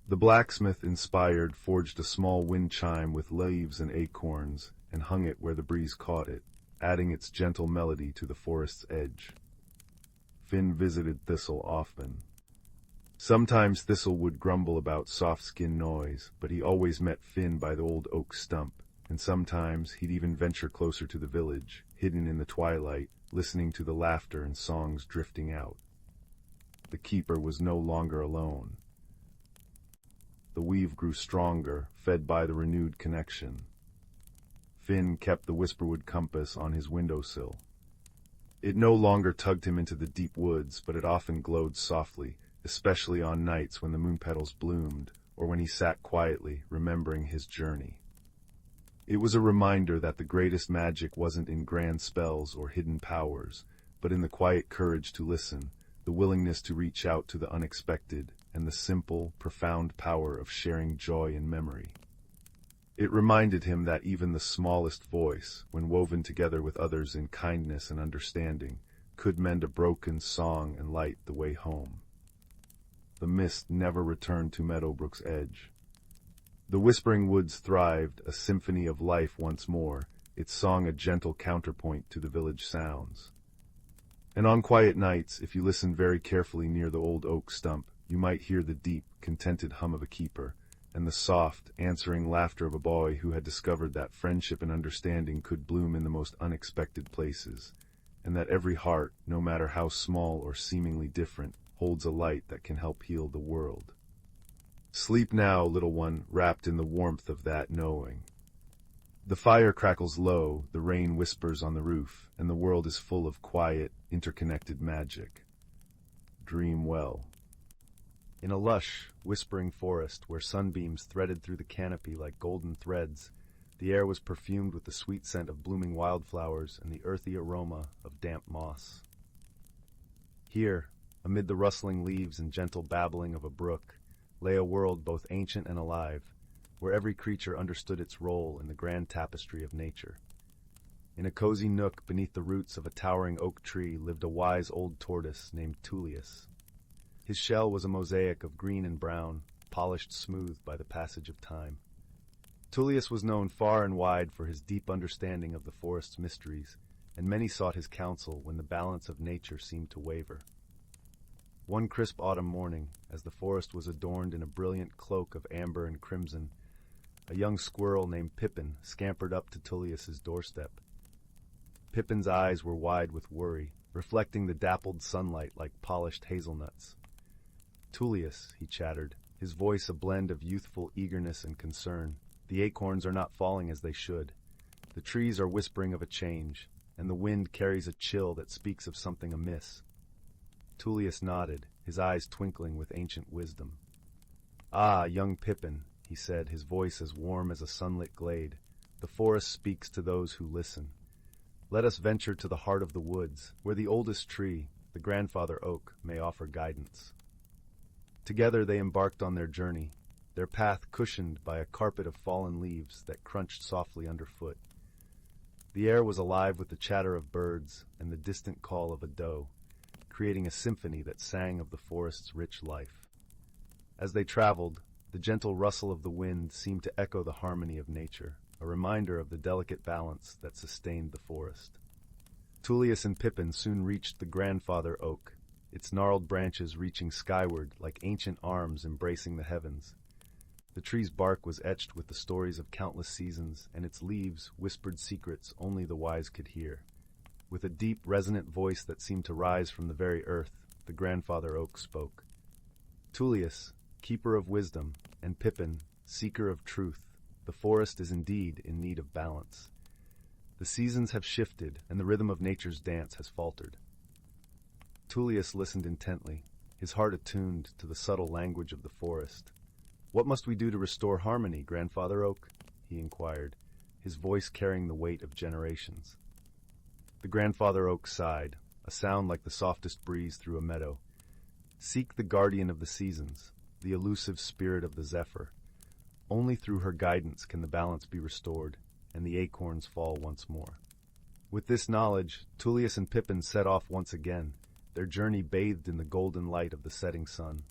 The blacksmith, inspired, forged a small wind chime with leaves and acorns, and hung it where the breeze caught it, adding its gentle melody to the forest's edge. Finn visited Thistle often. Sometimes Thistle would grumble about soft-skin noise, but he always met Finn by the old oak stump, and sometimes he'd even venture closer to the village, hidden in the twilight, listening to the laughter and songs drifting out. The keeper was no longer alone. The weave grew stronger, fed by the renewed connection. Finn kept the whisperwood compass on his windowsill. It no longer tugged him into the deep woods, but it often glowed softly, especially on nights when the moon petals bloomed, or when he sat quietly, remembering his journey. It was a reminder that the greatest magic wasn't in grand spells or hidden powers, but in the quiet courage to listen, the willingness to reach out to the unexpected, and the simple, profound power of sharing joy and memory. It reminded him that even the smallest voice, when woven together with others in kindness and understanding, could mend a broken song and light the way home. The mist never returned to Meadowbrook's edge. The whispering woods thrived, a symphony of life once more, its song a gentle counterpoint to the village sounds. And on quiet nights, if you listen very carefully near the old oak stump, you might hear the deep, contented hum of a keeper, and the soft, answering laughter of a boy who had discovered that friendship and understanding could bloom in the most unexpected places, and that every heart, no matter how small or seemingly different, holds a light that can help heal the world. Sleep now, little one, wrapped in the warmth of that knowing. The fire crackles low, the rain whispers on the roof, and the world is full of quiet, interconnected magic. Dream well. In a lush, whispering forest where sunbeams threaded through the canopy like golden threads, the air was perfumed with the sweet scent of blooming wildflowers and the earthy aroma of damp moss. Here, amid the rustling leaves and gentle babbling of a brook, lay a world both ancient and alive, where every creature understood its role in the grand tapestry of nature. In a cozy nook beneath the roots of a towering oak tree lived a wise old tortoise named Tullius. His shell was a mosaic of green and brown, polished smooth by the passage of time. Tullius was known far and wide for his deep understanding of the forest's mysteries, and many sought his counsel when the balance of nature seemed to waver. One crisp autumn morning, as the forest was adorned in a brilliant cloak of amber and crimson, a young squirrel named Pippin scampered up to Tullius's doorstep. Pippin's eyes were wide with worry, reflecting the dappled sunlight like polished hazelnuts. "Tullius," he chattered, his voice a blend of youthful eagerness and concern, "the acorns are not falling as they should. The trees are whispering of a change, and the wind carries a chill that speaks of something amiss." Tullius nodded, his eyes twinkling with ancient wisdom. "Ah, young Pippin," he said, his voice as warm as a sunlit glade, "the forest speaks to those who listen. Let us venture to the heart of the woods, where the oldest tree, the grandfather oak, may offer guidance." Together they embarked on their journey, their path cushioned by a carpet of fallen leaves that crunched softly underfoot. The air was alive with the chatter of birds and the distant call of a doe, creating a symphony that sang of the forest's rich life. As they traveled, the gentle rustle of the wind seemed to echo the harmony of nature, a reminder of the delicate balance that sustained the forest. Tullius and Pippin soon reached the grandfather oak, its gnarled branches reaching skyward like ancient arms embracing the heavens. The tree's bark was etched with the stories of countless seasons, and its leaves whispered secrets only the wise could hear. With a deep, resonant voice that seemed to rise from the very earth, the grandfather oak spoke. "Tullius, keeper of wisdom, and Pippin, seeker of truth, the forest is indeed in need of balance. The seasons have shifted, and the rhythm of nature's dance has faltered." Tullius listened intently, his heart attuned to the subtle language of the forest. "What must we do to restore harmony, Grandfather Oak?" he inquired, his voice carrying the weight of generations. The grandfather oak sighed, a sound like the softest breeze through a meadow. "Seek the guardian of the seasons, the elusive spirit of the zephyr. Only through her guidance can the balance be restored, and the acorns fall once more." With this knowledge, Tullius and Pippin set off once again, their journey bathed in the golden light of the setting sun.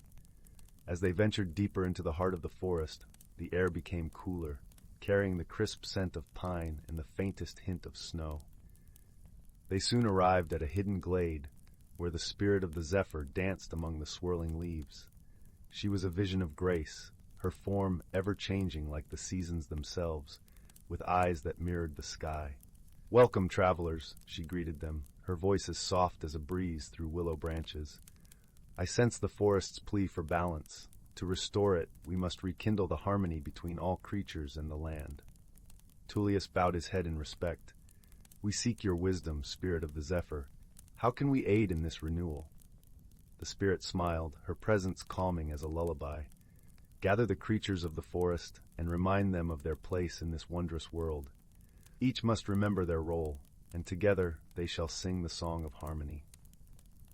As they ventured deeper into the heart of the forest, the air became cooler, carrying the crisp scent of pine and the faintest hint of snow. They soon arrived at a hidden glade, where the spirit of the zephyr danced among the swirling leaves. She was a vision of grace, her form ever-changing like the seasons themselves, with eyes that mirrored the sky. "Welcome, travelers," she greeted them, her voice as soft as a breeze through willow branches. "I sense the forest's plea for balance. To restore it, we must rekindle the harmony between all creatures and the land." Tullius bowed his head in respect. "We seek your wisdom, spirit of the zephyr. How can we aid in this renewal?" The spirit smiled, her presence calming as a lullaby. "Gather the creatures of the forest and remind them of their place in this wondrous world. Each must remember their role, and together they shall sing the song of harmony."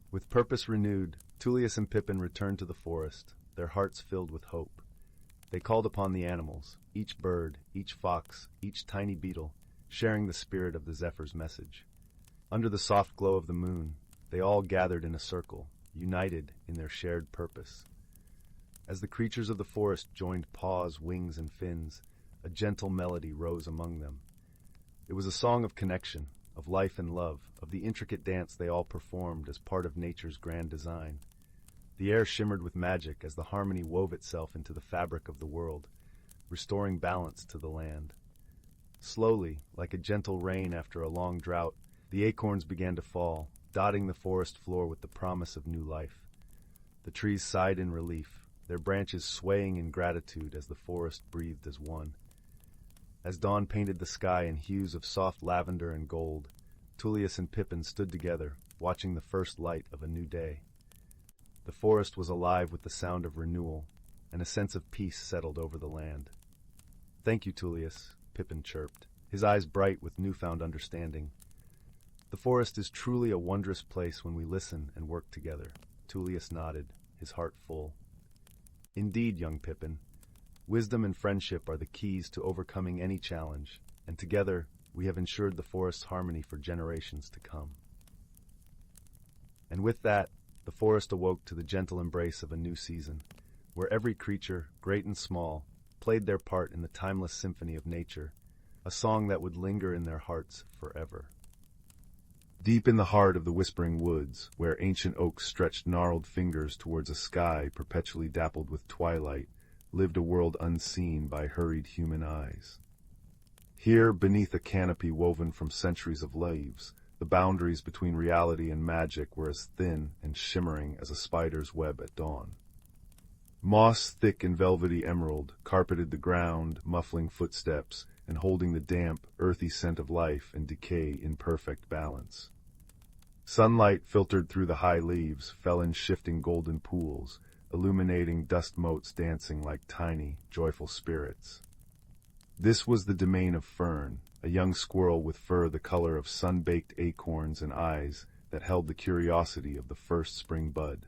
With purpose renewed, Tullius and Pippin returned to the forest, their hearts filled with hope. They called upon the animals, each bird, each fox, each tiny beetle, sharing the spirit of the zephyr's message. Under the soft glow of the moon, they all gathered in a circle, united in their shared purpose. As the creatures of the forest joined paws, wings, and fins, a gentle melody rose among them. It was a song of connection, of life and love, of the intricate dance they all performed as part of nature's grand design. The air shimmered with magic as the harmony wove itself into the fabric of the world, restoring balance to the land. Slowly, like a gentle rain after a long drought, the acorns began to fall, dotting the forest floor with the promise of new life. The trees sighed in relief, their branches swaying in gratitude as the forest breathed as one. As dawn painted the sky in hues of soft lavender and gold, Tullius and Pippin stood together, watching the first light of a new day. The forest was alive with the sound of renewal, and a sense of peace settled over the land. "Thank you, Tullius," Pippin chirped, his eyes bright with newfound understanding. "The forest is truly a wondrous place when we listen and work together." Tullius nodded, his heart full. "Indeed, young Pippin, wisdom and friendship are the keys to overcoming any challenge, and together we have ensured the forest's harmony for generations to come." And with that, the forest awoke to the gentle embrace of a new season, where every creature, great and small, played their part in the timeless symphony of nature, a song that would linger in their hearts forever. Deep in the heart of the whispering woods, where ancient oaks stretched gnarled fingers towards a sky perpetually dappled with twilight, lived a world unseen by hurried human eyes. Here, beneath a canopy woven from centuries of leaves, the boundaries between reality and magic were as thin and shimmering as a spider's web at dawn. Moss, thick and velvety emerald, carpeted the ground, muffling footsteps and holding the damp, earthy scent of life and decay in perfect balance. Sunlight filtered through the high leaves, fell in shifting golden pools, illuminating dust motes dancing like tiny, joyful spirits. This was the domain of Fern, a young squirrel with fur the color of sun-baked acorns and eyes that held the curiosity of the first spring bud.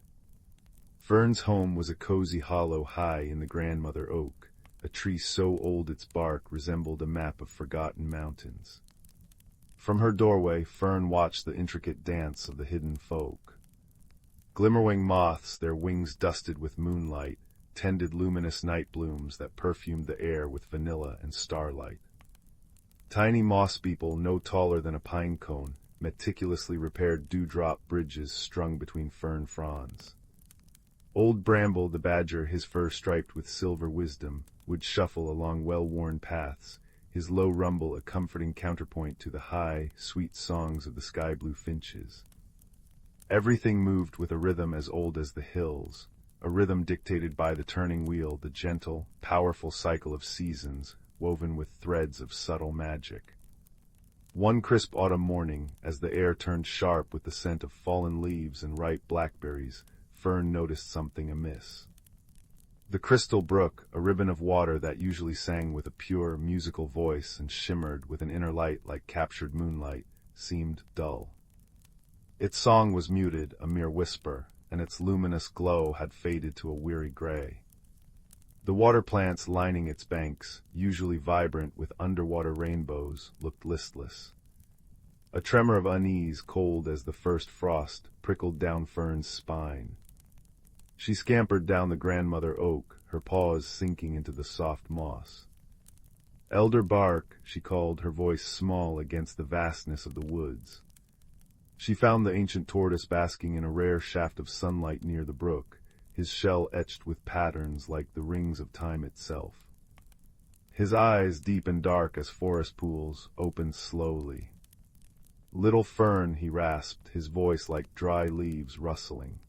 Fern's home was a cozy hollow high in the grandmother oak, a tree so old its bark resembled a map of forgotten mountains. From her doorway, Fern watched the intricate dance of the hidden folk. Glimmering moths, their wings dusted with moonlight, tended luminous night blooms that perfumed the air with vanilla and starlight. Tiny moss beetle, no taller than a pine cone, meticulously repaired dewdrop bridges strung between fern fronds. Old Bramble the badger, his fur striped with silver wisdom, would shuffle along well-worn paths, his low rumble a comforting counterpoint to the high, sweet songs of the sky-blue finches. Everything moved with a rhythm as old as the hills, a rhythm dictated by the turning wheel, the gentle, powerful cycle of seasons, woven with threads of subtle magic. One crisp autumn morning, as the air turned sharp with the scent of fallen leaves and ripe blackberries, Fern noticed something amiss. The crystal brook, a ribbon of water that usually sang with a pure, musical voice and shimmered with an inner light like captured moonlight, seemed dull. Its song was muted, a mere whisper, and its luminous glow had faded to a weary gray. The water plants lining its banks, usually vibrant with underwater rainbows, looked listless. A tremor of unease, cold as the first frost, prickled down Fern's spine. She scampered down the grandmother oak, her paws sinking into the soft moss. "Elder Bark," she called, her voice small against the vastness of the woods. She found the ancient tortoise basking in a rare shaft of sunlight near the brook, his shell etched with patterns like the rings of time itself. His eyes, deep and dark as forest pools, opened slowly. "Little Fern," he rasped, his voice like dry leaves rustling.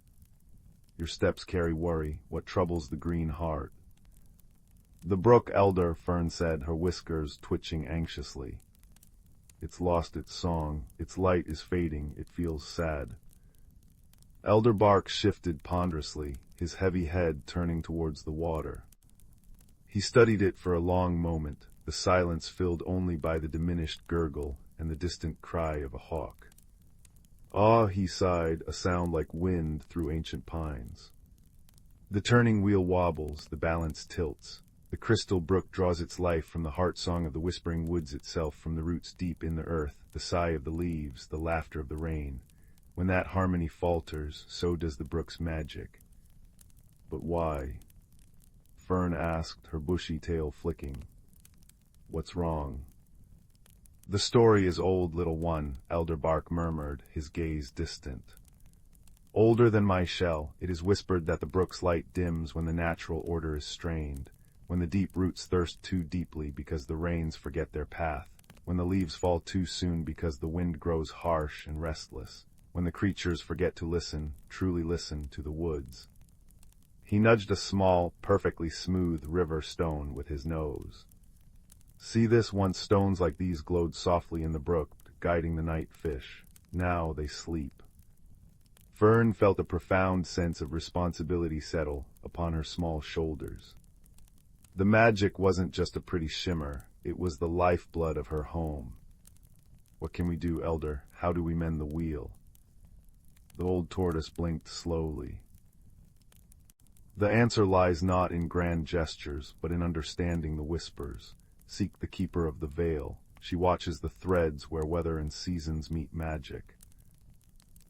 "Your steps carry worry. What troubles the green heart?" "The brook, Elder," Fern said, her whiskers twitching anxiously. "It's lost its song. Its light is fading. It feels sad." Elder Bark shifted ponderously, his heavy head turning towards the water. He studied it for a long moment, the silence filled only by the diminished gurgle and the distant cry of a hawk. "Ah," he sighed, a sound like wind through ancient pines. The turning wheel wobbles, the balance tilts. The crystal brook draws its life from the heart song of the whispering woods itself, from the roots deep in the earth, the sigh of the leaves, the laughter of the rain. When that harmony falters, so does the brook's magic. But why? Fern asked, her bushy tail flicking. "What's wrong?" The story is old, little one, Elder Bark murmured, his gaze distant. Older than my shell, it is whispered that the brook's light dims when the natural order is strained, when the deep roots thirst too deeply because the rains forget their path, when the leaves fall too soon because the wind grows harsh and restless, when the creatures forget to listen, truly listen, to the woods. He nudged a small, perfectly smooth river stone with his nose. See this? Once stones like these glowed softly in the brook, guiding the night fish. Now they sleep. Fern felt a profound sense of responsibility settle upon her small shoulders. The magic wasn't just a pretty shimmer, it was the lifeblood of her home. What can we do, Elder? How do we mend the wheel? The old tortoise blinked slowly. The answer lies not in grand gestures, but in understanding the whispers. Seek the keeper of the veil. She watches the threads where weather and seasons meet magic.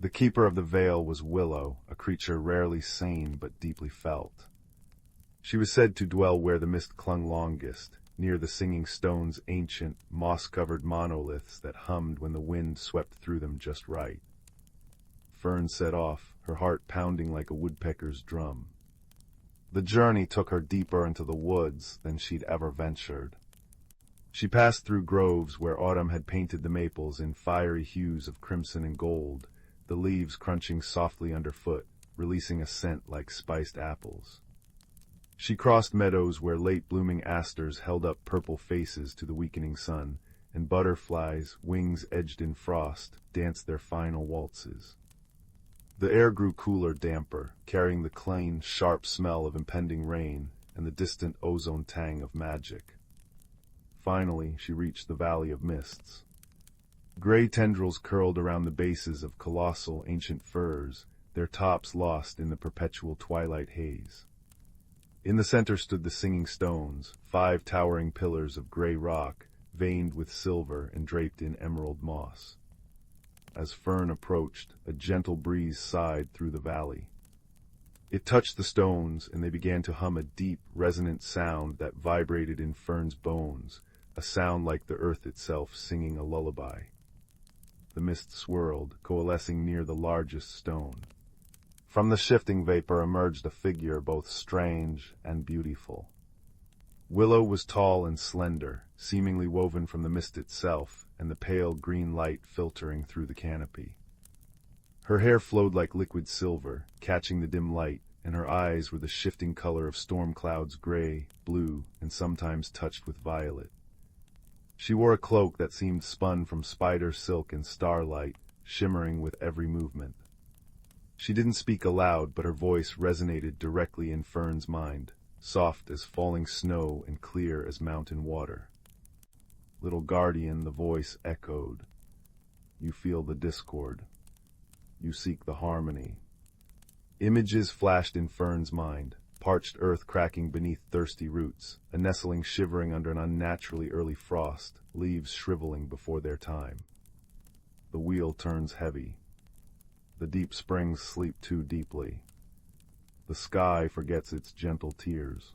The keeper of the veil was Willow, a creature rarely sane but deeply felt. She was said to dwell where the mist clung longest, near the singing stones, ancient, moss-covered monoliths that hummed when the wind swept through them just right. Fern set off, her heart pounding like a woodpecker's drum. The journey took her deeper into the woods than she'd ever ventured. She passed through groves where autumn had painted the maples in fiery hues of crimson and gold, the leaves crunching softly underfoot, releasing a scent like spiced apples. She crossed meadows where late-blooming asters held up purple faces to the weakening sun, and butterflies, wings edged in frost, danced their final waltzes. The air grew cooler, damper, carrying the clean, sharp smell of impending rain and the distant ozone tang of magic. Finally, she reached the Valley of Mists. Gray tendrils curled around the bases of colossal ancient firs, their tops lost in the perpetual twilight haze. In the center stood the Singing Stones, 5 towering pillars of gray rock, veined with silver and draped in emerald moss. As Fern approached, a gentle breeze sighed through the valley. It touched the stones, and they began to hum a deep, resonant sound that vibrated in Fern's bones, a sound like the earth itself singing a lullaby. The mist swirled, coalescing near the largest stone. From the shifting vapor emerged a figure both strange and beautiful. Willow was tall and slender, seemingly woven from the mist itself, and the pale green light filtering through the canopy. Her hair flowed like liquid silver, catching the dim light, and her eyes were the shifting color of storm clouds, gray, blue, and sometimes touched with violet. She wore a cloak that seemed spun from spider silk and starlight, shimmering with every movement. She didn't speak aloud, but her voice resonated directly in Fern's mind, soft as falling snow and clear as mountain water. Little guardian, the voice echoed. You feel the discord. You seek the harmony. Images flashed in Fern's mind, parched earth cracking beneath thirsty roots, a nestling shivering under an unnaturally early frost, leaves shriveling before their time. The wheel turns heavy. The deep springs sleep too deeply. The sky forgets its gentle tears.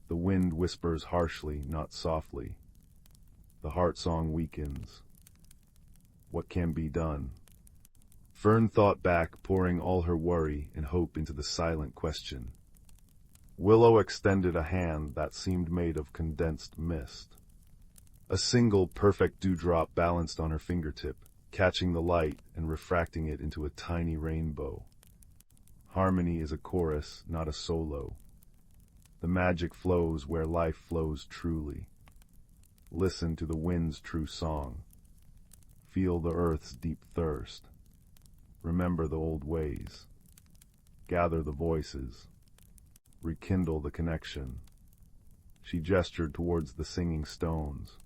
The wind whispers harshly, not softly. The heart song weakens. What can be done? Fern thought back, pouring all her worry and hope into the silent question. Willow extended a hand that seemed made of condensed mist. A single perfect dewdrop balanced on her fingertip, catching the light and refracting it into a tiny rainbow. Harmony is a chorus, not a solo. The magic flows where life flows truly. Listen to the wind's true song. Feel the earth's deep thirst. Remember the old ways. Gather the voices. Rekindle the connection. She gestured towards the singing stones.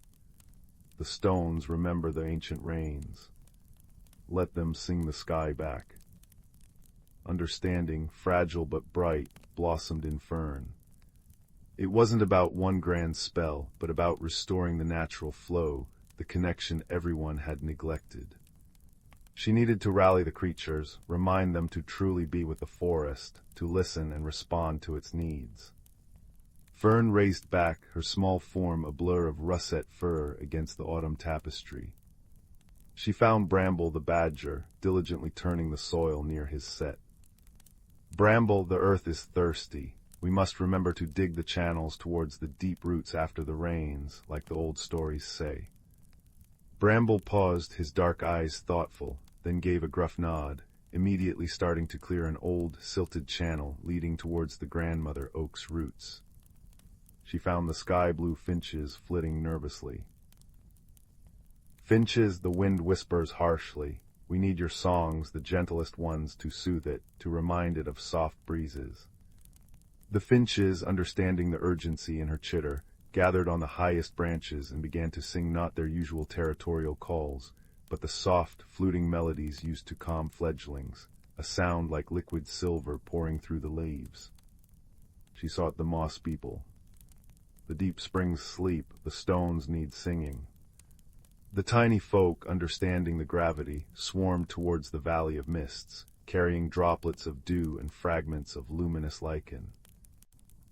The stones remember the ancient rains. Let them sing the sky back. Understanding, fragile but bright, blossomed in Fern. It wasn't about one grand spell, but about restoring the natural flow, the connection everyone had neglected. She needed to rally the creatures, remind them to truly be with the forest, to listen and respond to its needs. Fern raced back, her small form a blur of russet fur against the autumn tapestry. She found Bramble the badger, diligently turning the soil near his set. "Bramble, the earth is thirsty. We must remember to dig the channels towards the deep roots after the rains, like the old stories say." Bramble paused, his dark eyes thoughtful, then gave a gruff nod, immediately starting to clear an old, silted channel leading towards the grandmother oak's roots. She found the sky-blue finches flitting nervously. "Finches," the wind whispers harshly, "we need your songs, the gentlest ones, to soothe it, to remind it of soft breezes." The finches, understanding the urgency in her chitter, gathered on the highest branches and began to sing not their usual territorial calls, but the soft, fluting melodies used to calm fledglings, a sound like liquid silver pouring through the leaves. She sought the moss people. The deep springs sleep, the stones need singing. The tiny folk, understanding the gravity, swarmed towards the valley of mists, carrying droplets of dew and fragments of luminous lichen.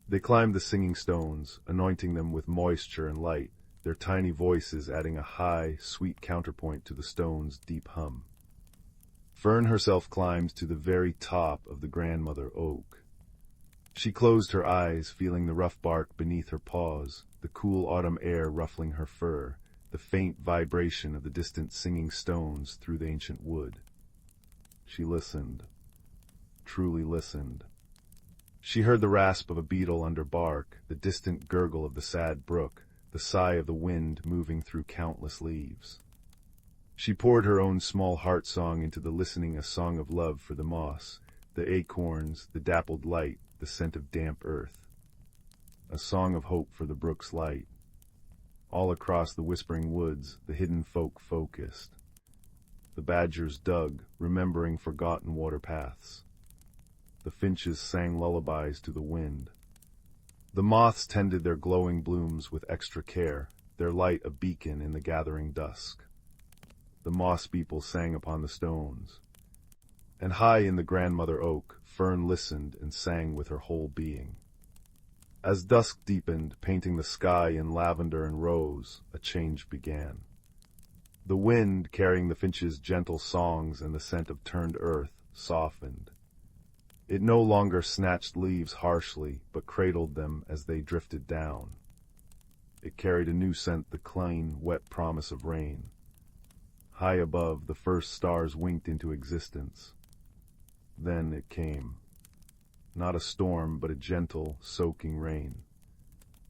They climbed the singing stones, anointing them with moisture and light, their tiny voices adding a high, sweet counterpoint to the stones' deep hum. Fern herself climbed to the very top of the grandmother oak. She closed her eyes, feeling the rough bark beneath her paws, the cool autumn air ruffling her fur, the faint vibration of the distant singing stones through the ancient wood. She listened, truly listened. She heard the rasp of a beetle under bark, the distant gurgle of the sad brook, the sigh of the wind moving through countless leaves. She poured her own small heart song into the listening, a song of love for the moss, the acorns, the dappled light, the scent of damp earth. A song of hope for the brook's light. All across the whispering woods, the hidden folk focused. The badgers dug, remembering forgotten water paths. The finches sang lullabies to the wind. The moths tended their glowing blooms with extra care, their light a beacon in the gathering dusk. The moss people sang upon the stones. And high in the grandmother oak, Fern listened and sang with her whole being. As dusk deepened, painting the sky in lavender and rose, a change began. The wind, carrying the finches' gentle songs and the scent of turned earth, softened. It no longer snatched leaves harshly, but cradled them as they drifted down. It carried a new scent, the clean, wet promise of rain. High above, the first stars winked into existence. Then it came. Not a storm, but a gentle, soaking rain.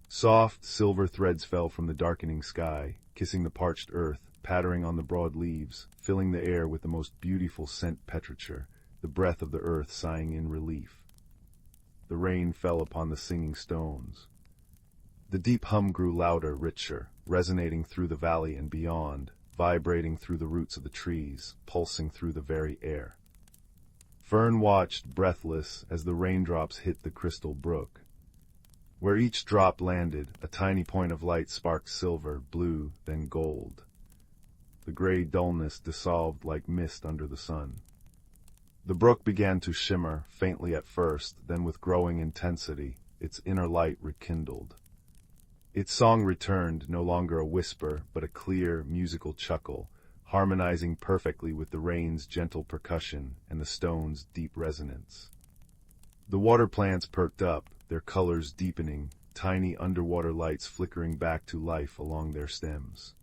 Soft, silver threads fell from the darkening sky, kissing the parched earth, pattering on the broad leaves, filling the air with the most beautiful scent petrichor, the breath of the earth sighing in relief. The rain fell upon the singing stones. The deep hum grew louder, richer, resonating through the valley and beyond, vibrating through the roots of the trees, pulsing through the very air. Fern watched, breathless, as the raindrops hit the crystal brook. Where each drop landed, a tiny point of light sparked silver, blue, then gold. The gray dullness dissolved like mist under the sun. The brook began to shimmer, faintly at first, then with growing intensity, its inner light rekindled. Its song returned, no longer a whisper, but a clear, musical chuckle, harmonizing perfectly with the rain's gentle percussion and the stone's deep resonance. The water plants perked up, their colors deepening, tiny underwater lights flickering back to life along their stems.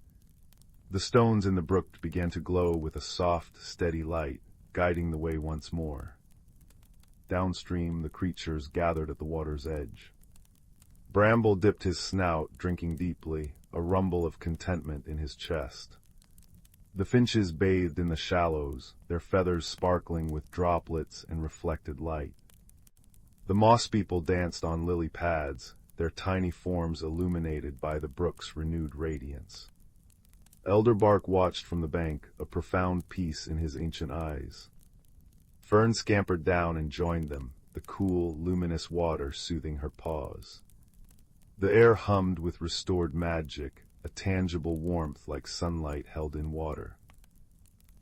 The stones in the brook began to glow with a soft, steady light, guiding the way once more. Downstream, the creatures gathered at the water's edge. Bramble dipped his snout, drinking deeply, a rumble of contentment in his chest. The finches bathed in the shallows, their feathers sparkling with droplets and reflected light. The moss people danced on lily pads, their tiny forms illuminated by the brook's renewed radiance. Elderbark watched from the bank, a profound peace in his ancient eyes. Fern scampered down and joined them, the cool, luminous water soothing her paws. The air hummed with restored magic, a tangible warmth like sunlight held in water.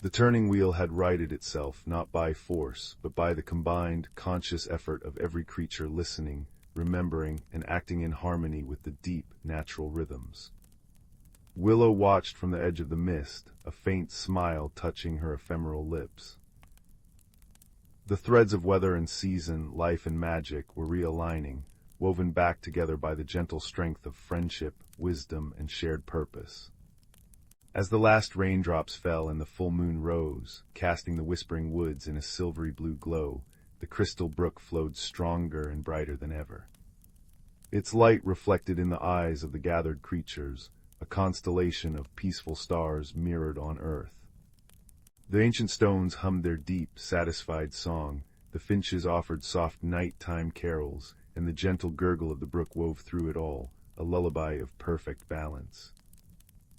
The turning wheel had righted itself not by force, but by the combined, conscious effort of every creature listening, remembering and acting in harmony with the deep, natural rhythms. Willow watched from the edge of the mist, a faint smile touching her ephemeral lips. The threads of weather and season, life and magic were realigning, woven back together by the gentle strength of friendship, wisdom, and shared purpose. As the last raindrops fell and the full moon rose, casting the whispering woods in a silvery blue glow, the crystal brook flowed stronger and brighter than ever. Its light reflected in the eyes of the gathered creatures, a constellation of peaceful stars mirrored on earth. The ancient stones hummed their deep, satisfied song, the finches offered soft night-time carols, and the gentle gurgle of the brook wove through it all, a lullaby of perfect balance.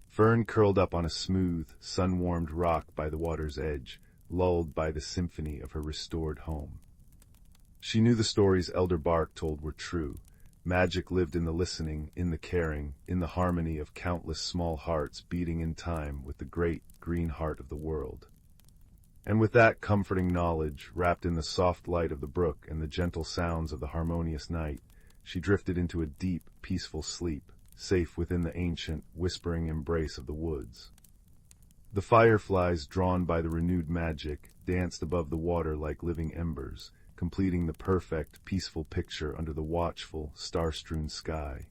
Fern curled up on a smooth, sun-warmed rock by the water's edge, lulled by the symphony of her restored home. She knew the stories Elder Bark told were true. Magic lived in the listening, in the caring, in the harmony of countless small hearts beating in time with the great, green heart of the world. And with that comforting knowledge, wrapped in the soft light of the brook and the gentle sounds of the harmonious night, she drifted into a deep, peaceful sleep, safe within the ancient, whispering embrace of the woods. The fireflies, drawn by the renewed magic, danced above the water like living embers, completing the perfect, peaceful picture under the watchful, star-strewn sky.